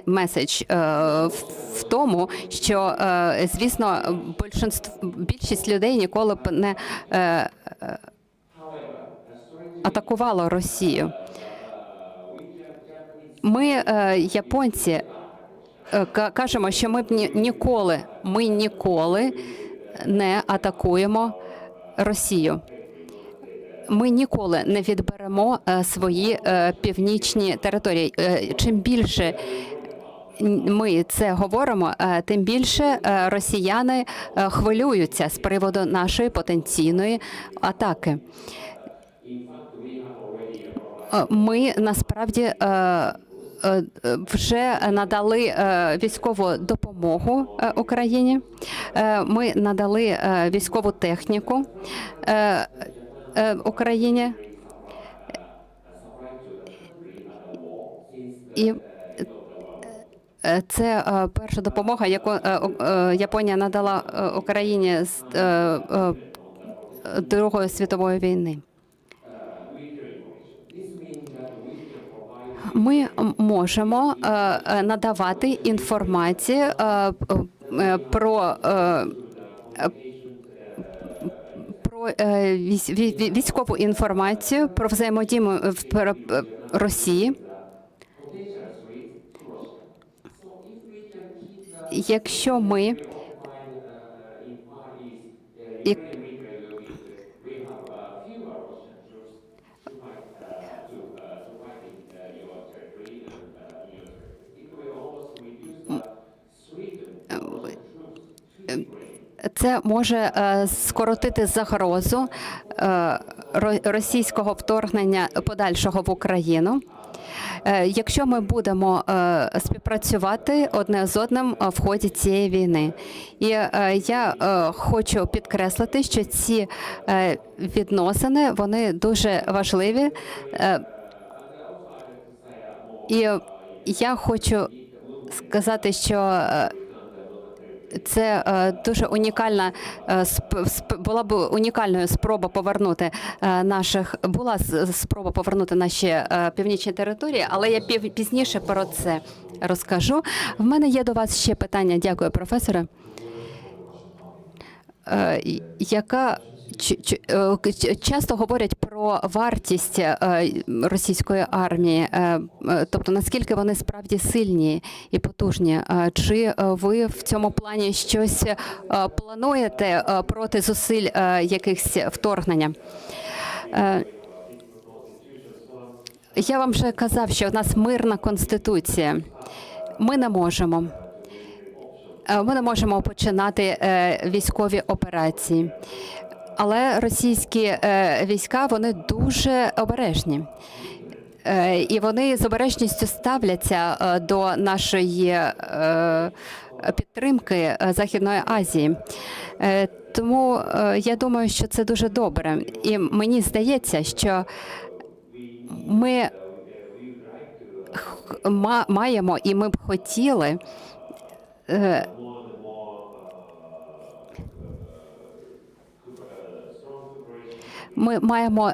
Speaker 17: меседж в тому, що, звісно, більшість людей ніколи б не атакувало Росію. Ми, японці, кажемо, що ми ніколи не атакуємо Росію. Ми ніколи не відберемо свої північні території. Чим більше ми це говоримо, тим більше росіяни хвилюються з приводу нашої потенційної атаки. Ми насправді вже надали військову допомогу Україні, ми надали військову техніку Україні. І це перша допомога, яку Японія надала Україні з Другої світової війни. Ми можемо надавати інформацію про військову інформацію про взаємодію в Росії. Якщо ми це може скоротити загрозу російського вторгнення подальшого в Україну, якщо ми будемо співпрацювати одне з одним в ході цієї війни. І я хочу підкреслити, що ці відносини, вони дуже важливі. І я хочу сказати, що це дуже унікальна була б унікальною спроба повернути наші північні території, але я пізніше про це розкажу. В мене є до вас ще питання. Дякую, професоре. Часто говорять про вартість російської армії, тобто наскільки вони справді сильні і потужні. Чи ви в цьому плані щось плануєте проти зусиль якихось вторгнення? Я вам вже казав, що в нас мирна конституція. Ми не можемо починати військові операції. Але російські війська, вони дуже обережні. І вони з обережністю ставляться до нашої підтримки Західної Азії. Тому я думаю, що це дуже добре. І мені здається, що ми маємо і ми б хотіли ми маємо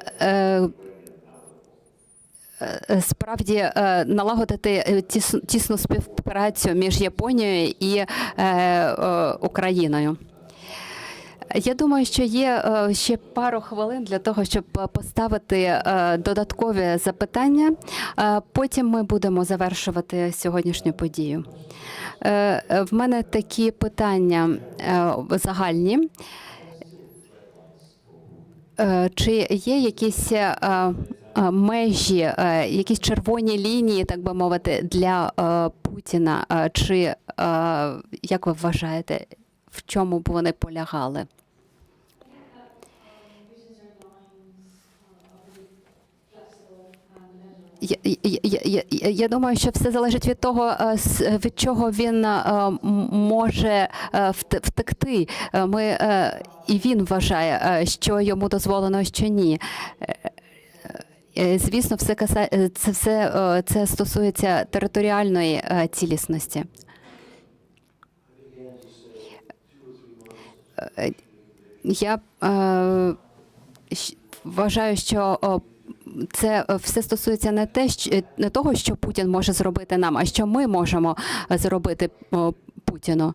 Speaker 17: справді налагодити тісну співпрацю між Японією і Україною. Я думаю, що є ще пару хвилин для того, щоб поставити додаткові запитання. Потім ми будемо завершувати сьогоднішню подію. В мене такі питання загальні. Чи є якісь межі, якісь червоні лінії, так би мовити, для Путіна? Чи, як ви вважаєте, в чому б вони полягали? Я думаю, що все залежить від того, від чого він може втекти. І він вважає, що йому дозволено, що ні. Звісно, це стосується територіальної цілісності. Я вважаю, що це все стосується не того, що Путін може зробити нам, а що ми можемо зробити Путіну.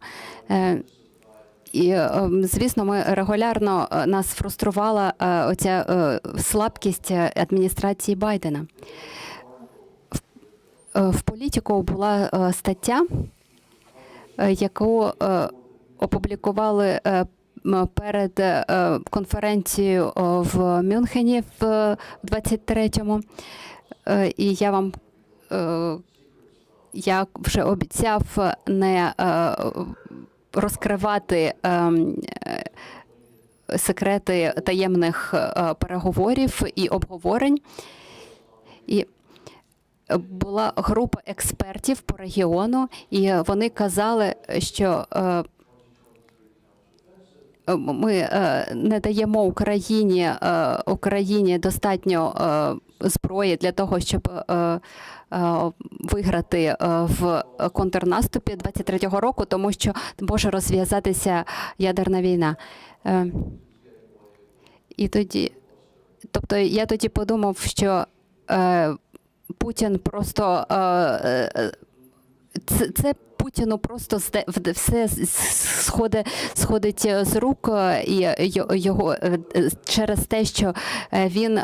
Speaker 17: І, звісно, ми регулярно нас фруструвала оця слабкість адміністрації Байдена. В Політіко була стаття, яку опублікували перед конференцією в Мюнхені в 23-му. І я вже обіцяв не розкривати секрети таємних переговорів і обговорень. І була група експертів по регіону, і вони казали, що ми не даємо Україні достатньо зброї для того, щоб виграти в контрнаступі 23-го року, тому що може розв'язатися ядерна війна. І тоді, тобто я тоді подумав, що Путін просто це Путіну просто все сходить з рук, і його через те, що він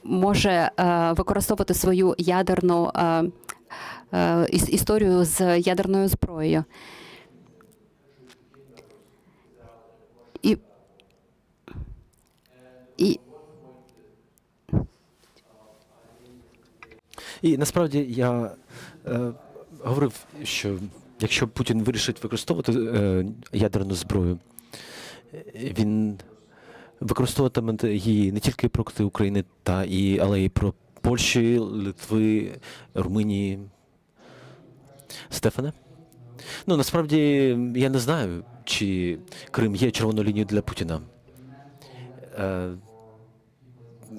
Speaker 17: може використовувати свою ядерну історію з ядерною зброєю.
Speaker 15: І насправді я говорив, що якщо Путін вирішить використовувати ядерну зброю, він використовуватиме її не тільки проти України, але й про Польщі, Литви, Румунії. Стефане? Ну, насправді, я не знаю, чи Крим є червоною лінією для Путіна.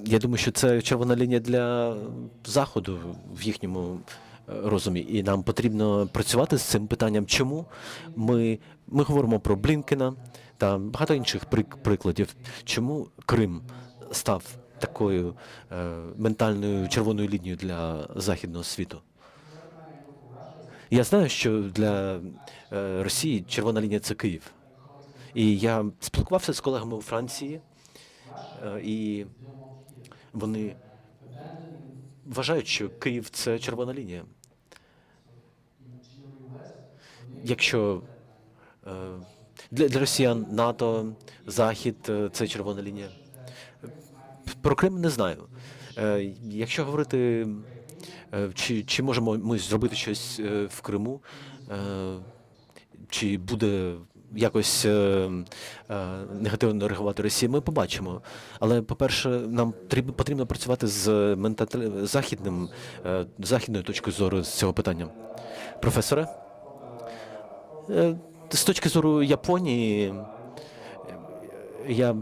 Speaker 15: Я думаю, що це червона лінія для Заходу в їхньому розумі. І нам потрібно працювати з цим питанням. Чому? Ми говоримо про Блінкена та багато інших прикладів. Чому Крим став такою ментальною червоною лінією для Західного світу? Я знаю, що для Росії червона лінія – це Київ. І я спілкувався з колегами у Франції, і вони вважають, що Київ – це червона лінія. Якщо для росіян НАТО, Захід – це червона лінія. Про Крим не знаю. Якщо говорити, чи можемо ми зробити щось в Криму, чи буде якось негативно реагувати Росія, ми побачимо. Але, по-перше, нам потрібно працювати з західною точкою зору з цього питання. Професоре? З точки зору Японії, Я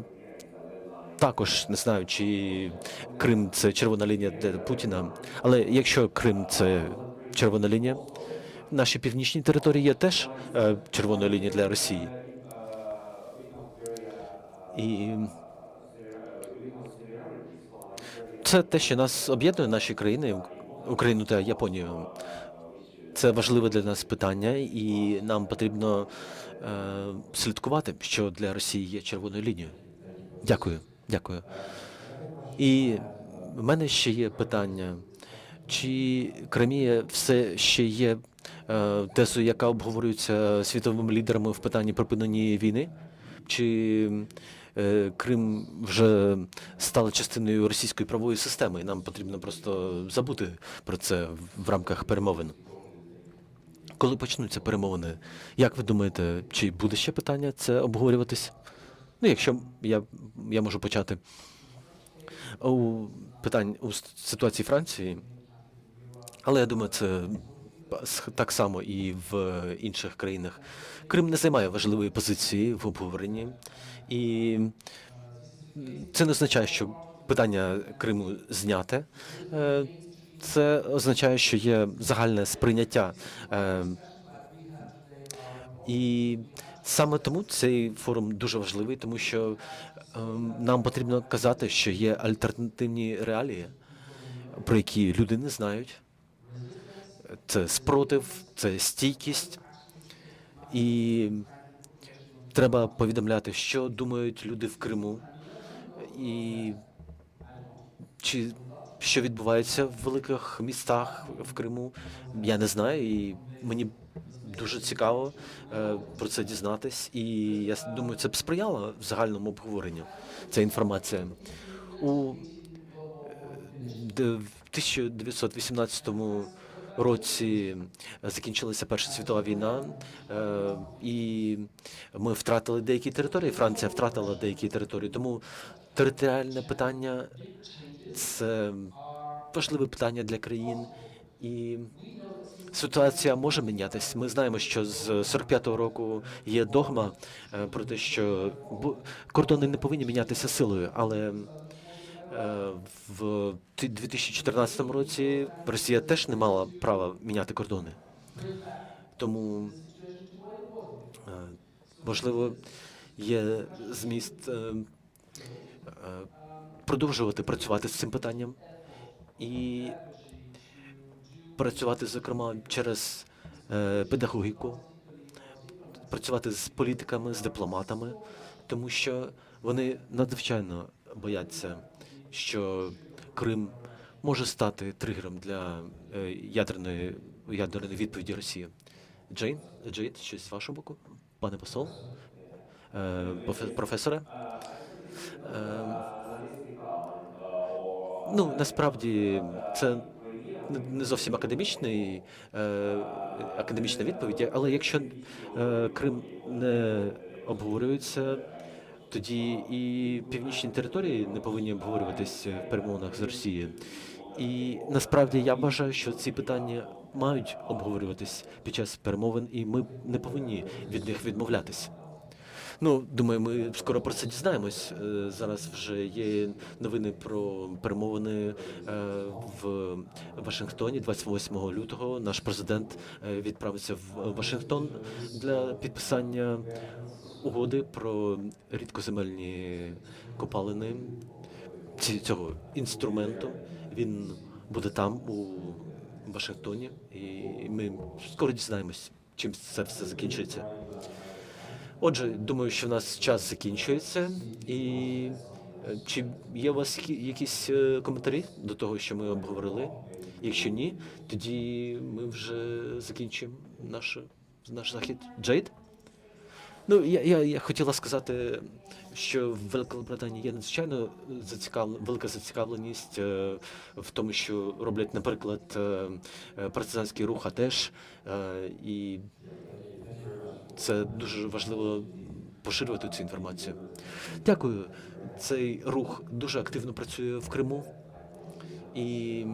Speaker 15: також не знаю, чи Крим – це червона лінія для Путіна, але якщо Крим – це червона лінія, наші північні території є теж червоною лінією для Росії. І це те, що нас об'єднує, наші країни, Україну та Японію. Це важливе для нас питання, і нам потрібно слідкувати, що для Росії є червоною лінією. Дякую, дякую. І в мене ще є питання. Чи Кримія все ще є тезою, яка обговорюється світовими лідерами в питанні припинення війни? Чи Крим вже стала частиною російської правової системи, і нам потрібно просто забути про це в рамках перемовин? Коли почнуться перемовини, як ви думаєте, чи буде ще питання це обговорюватись? Ну, якщо я можу почати. У ситуації Франції, але я думаю, це так само і в інших країнах. Крим не займає важливої позиції в обговоренні, і це не означає, що питання Криму зняте. Це означає, що є загальне сприйняття. І саме тому цей форум дуже важливий, тому що нам потрібно казати, що є альтернативні реалії, про які люди не знають. Це спротив, це стійкість. І треба повідомляти, що думають люди в Криму, і що відбувається в великих містах в Криму. Я не знаю, і мені дуже цікаво про це дізнатись. І я думаю, це б сприяло загальному обговоренню, ця інформація. У 1918 році закінчилася Перша світова війна, і ми втратили деякі території, Франція втратила деякі території, тому територіальне питання – це важливе питання для країн, і ситуація може мінятися. Ми знаємо, що з 45-го року є догма про те, що кордони не повинні мінятися силою, але в 2014 році Росія теж не мала права міняти кордони. Тому, можливо, є зміст продовжувати працювати з цим питанням і працювати, зокрема, через педагогіку, працювати з політиками, з дипломатами, тому що вони надзвичайно бояться, що Крим може стати тригером для ядерної відповіді Росії. Джейд, щось з вашого боку? Пане посол? Професоре? Ну, насправді, це не зовсім академічна відповідь, але якщо Крим не обговорюється, тоді і північні території не повинні обговорюватись в перемовинах з Росією. І насправді я вважаю, що ці питання мають обговорюватись під час перемовин, і ми не повинні від них відмовлятись. Ну, думаю, ми скоро про це дізнаємось. Зараз вже є новини про перемовини в Вашингтоні 28 лютого. Наш президент відправиться в Вашингтон для підписання угоди про рідкоземельні копалини цього інструменту. Він буде там, у Вашингтоні, і ми скоро дізнаємось, чим це все закінчиться. Отже, думаю, що в нас час закінчується, і чи є у вас якісь коментарі до того, що ми обговорили? Якщо ні, тоді ми вже закінчимо наш захід. Джейд? Ну, я хотіла сказати, що в Великобританії є надзвичайно велика зацікавленість в тому, що роблять, наприклад, партизанський рух АТЕШ, і це дуже важливо поширювати цю інформацію. Дякую. Цей рух дуже активно працює в Криму. І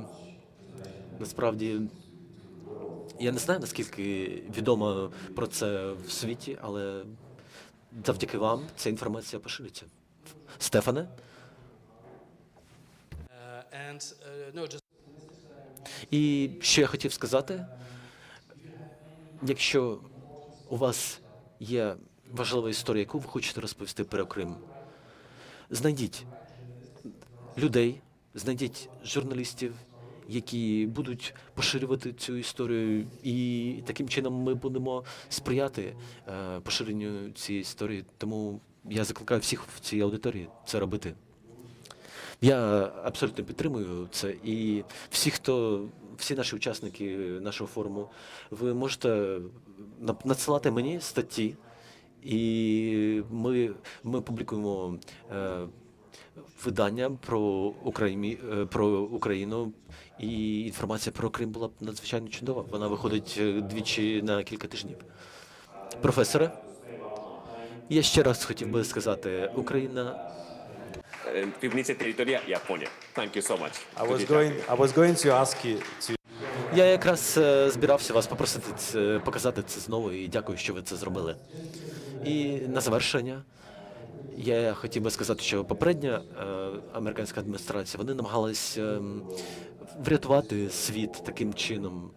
Speaker 15: насправді я не знаю, наскільки відомо про це в світі, але завдяки вам ця інформація пошириться. Стефане? І що я хотів сказати, якщо у вас є важлива історія, яку ви хочете розповісти про Крим, знайдіть людей, знайдіть журналістів, які будуть поширювати цю історію, і таким чином ми будемо сприяти поширенню цієї історії. Тому я закликаю всіх в цій аудиторії це робити. Я абсолютно підтримую це, і всі наші учасники нашого форуму, ви можете надсилати мені статті, і ми публікуємо видання про Україну, і інформація про Крим була б надзвичайно чудова. Вона виходить двічі на кілька тижнів. Професоре, я ще раз хотів би сказати, Україна...
Speaker 3: Півниця територія Японія. Thank you so much.
Speaker 13: I was going to ask you to...
Speaker 15: Я якраз збирався вас попросити показати це знову, і дякую, що ви це зробили. І на завершення я хотів би сказати, що попередня американська адміністрація, вони намагались врятувати світ таким чином.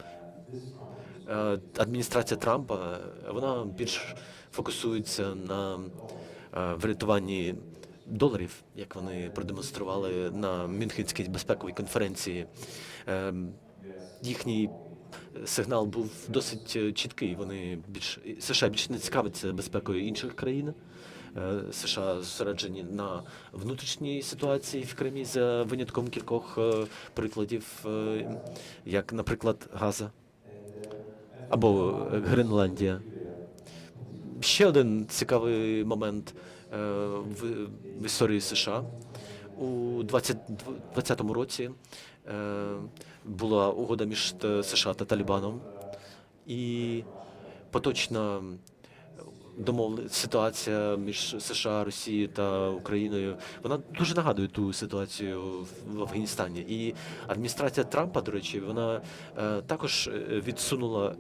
Speaker 15: Адміністрація Трампа, вона більш фокусується на врятуванні доларів, як вони продемонстрували на Мюнхенській безпековій конференції. Їхній сигнал був досить чіткий. США більше не цікавиться безпекою інших країн. США зосереджені на внутрішній ситуації в Кримі за винятком кількох прикладів, як, наприклад, Газа або Гренландія. Ще один цікавий момент в історії США. У 2020 році була угода між США та Талібаном, і поточна ситуація між США, Росією та Україною, вона дуже нагадує ту ситуацію в Афганістані. І адміністрація Трампа, до речі, вона також відсунула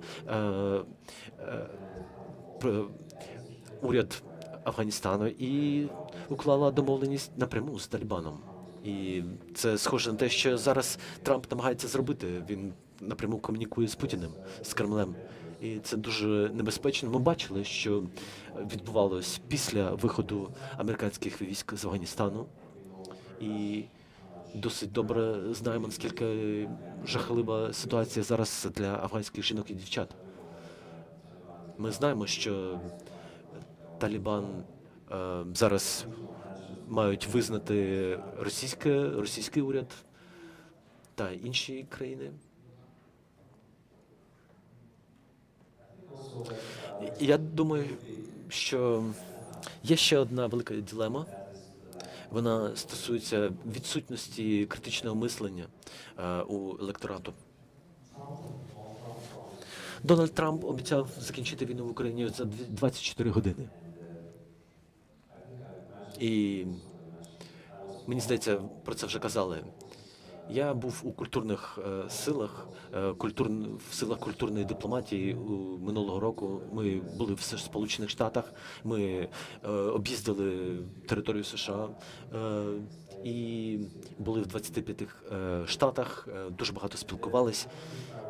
Speaker 15: уряд Афганістану і уклала домовленість напряму з Талібаном. І це схоже на те, що зараз Трамп намагається зробити. Він напряму комунікує з Путіним, з Кремлем. І це дуже небезпечно. Ми бачили, що відбувалось після виходу американських військ з Афганістану. І досить добре знаємо, наскільки жахлива ситуація зараз для афганських жінок і дівчат. Ми знаємо, що Талібан зараз мають визнати російський уряд та інші країни. Я думаю, що є ще одна велика дилема. Вона стосується відсутності критичного мислення у електорату. Дональд Трамп обіцяв закінчити війну в Україні за 24 години. І мені здається, про це вже казали. Я був у культурних силах, в силах культурної дипломатії минулого року. Ми були в Сполучених Штатах, ми об'їздили територію США і були в 25 штатах, дуже багато спілкувались.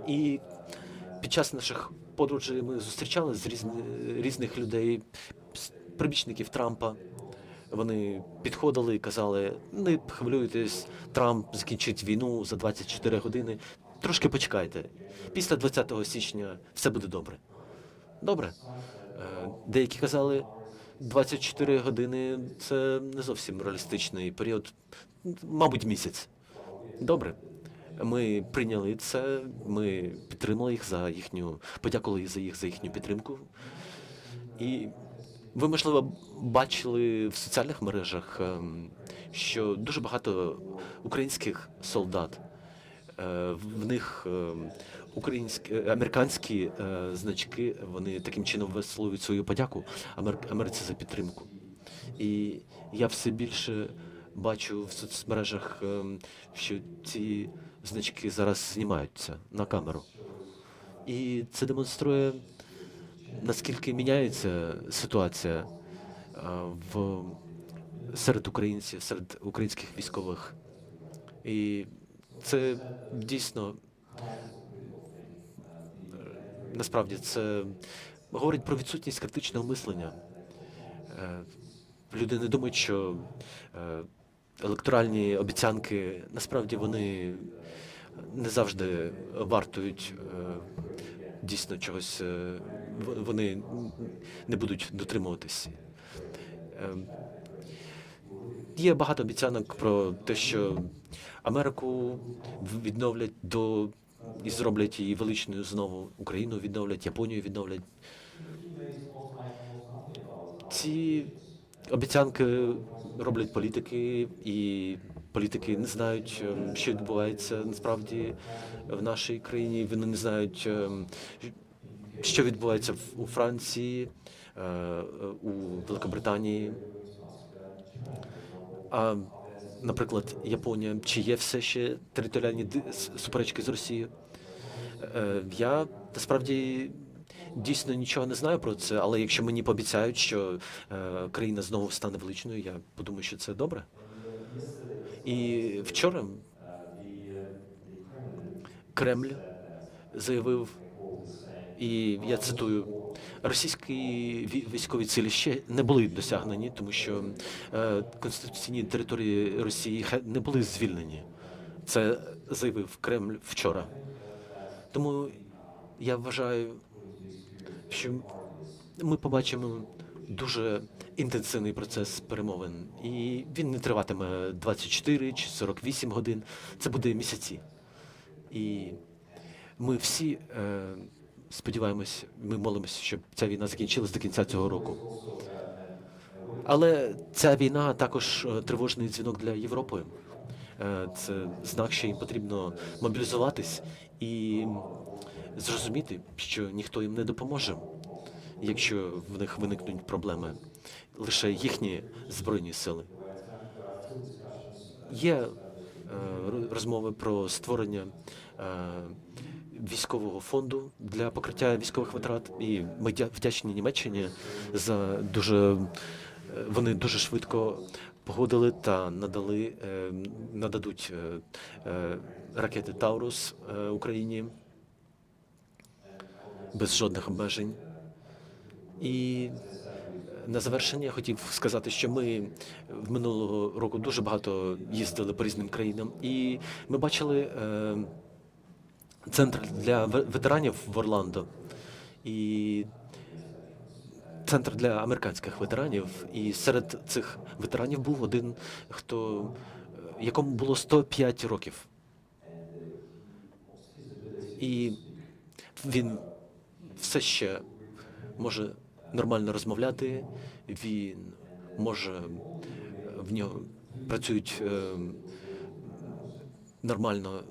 Speaker 15: І під час наших подорожей ми зустрічали з різних людей, прибічників Трампа. Вони підходили і казали, не хвилюйтесь, Трамп закінчить війну за 24 години. Трошки почекайте. Після 20 січня все буде добре. Добре. Деякі казали, 24 години – це не зовсім реалістичний період, мабуть, місяць. Добре. Ми прийняли це, ми підтримали їх подякували за їхню підтримку. І ви, можливо, бачили в соціальних мережах, що дуже багато українських солдат, в них американські значки, вони таким чином висловлюють свою подяку Америці за підтримку. І я все більше бачу в соцмережах, що ці значки зараз знімаються на камеру. І це демонструє, наскільки міняється ситуація серед українців, серед українських військових. І це дійсно, насправді, це говорить про відсутність критичного мислення. Люди не думають, що електоральні обіцянки, насправді, вони не завжди вартують дійсно чогось, вони не будуть дотримуватись. Є багато обіцянок про те, що Америку відновлять і зроблять її величною знову, Україну відновлять, Японію відновлять. Ці обіцянки роблять політики, і політики не знають, що відбувається насправді в нашій країні. Вони не знають, що відбувається у Франції, у Великобританії. А, наприклад, Японія, чи є все ще територіальні суперечки з Росією? Я, насправді, дійсно нічого не знаю про це, але якщо мені пообіцяють, що країна знову стане величною, я подумаю, що це добре. І вчора Кремль заявив, і я цитую, російські військові цілі ще не були досягнені, тому що конституційні території Росії не були звільнені. Це заявив Кремль вчора. Тому я вважаю, що ми побачимо дуже інтенсивний процес перемовин. І він не триватиме 24 чи 48 годин. Це буде місяці. І ми всі сподіваємось, ми молимося, щоб ця війна закінчилась до кінця цього року. Але ця війна також тривожний дзвінок для Європи. Це знак, що їм потрібно мобілізуватись і зрозуміти, що ніхто їм не допоможе, якщо в них виникнуть проблеми. Лише їхні збройні сили. Є розмови про створення військового фонду для покриття військових витрат. І ми вдячні Німеччині за вони дуже швидко погодили та нададуть ракети «Таурус» Україні без жодних обмежень. І на завершення я хотів сказати, що ми в минулого року дуже багато їздили по різним країнам, і ми бачили центр для ветеранів в Орландо і центр для американських ветеранів. І серед цих ветеранів був один, якому було 105 років. І він все ще може нормально розмовляти, в нього працюють нормально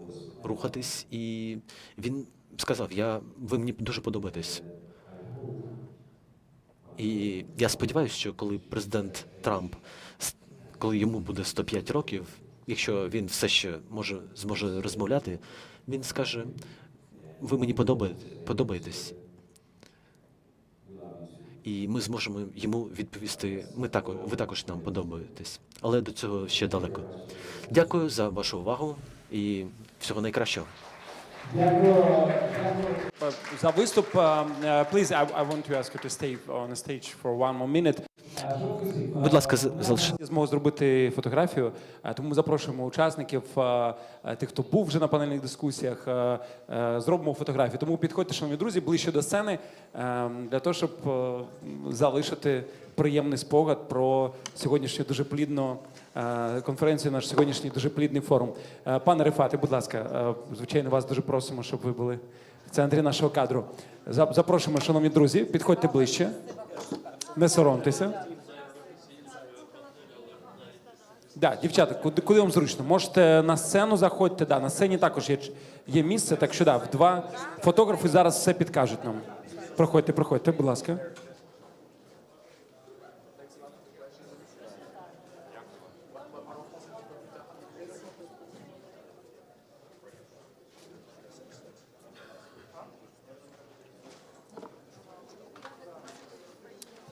Speaker 15: рухатись, і він сказав, ви мені дуже подобаєтесь. І я сподіваюся, що коли президент Трамп, коли йому буде 105 років, якщо він все ще зможе розмовляти, він скаже, ви мені подобаєтесь. І ми зможемо йому відповісти, ви також нам подобаєтесь. Але до цього ще далеко. Дякую за вашу увагу і всього найкращого.
Speaker 1: За виступ. Please, I want to ask you to stay on the stage for one more minute.
Speaker 15: Будь ласка, залишіть.
Speaker 1: Змогу зробити фотографію, тому запрошуємо учасників, тих, хто був вже на панельних дискусіях, зробимо фотографію. Тому підходьте, шановні друзі, ближче до сцени, для того, щоб залишити приємний спогад про сьогоднішню дуже плідну конференцію, наш сьогоднішній дуже плідний форум. Пане Рифате, будь ласка, звичайно, вас дуже просимо, щоб ви були в центрі нашого кадру. Запрошуємо, шановні друзі, підходьте ближче. Не соромтеся. Да, дівчата, куди вам зручно? Можете на сцену заходьте, да, на сцені також є місце, так що да, в два фотографи зараз все підкажуть нам. Проходьте, будь ласка.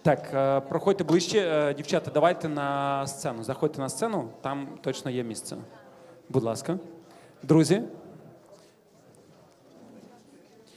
Speaker 1: Так, проходьте ближче. Дівчата, давайте на сцену. Заходьте на сцену, там точно є місце. Будь ласка. Друзі,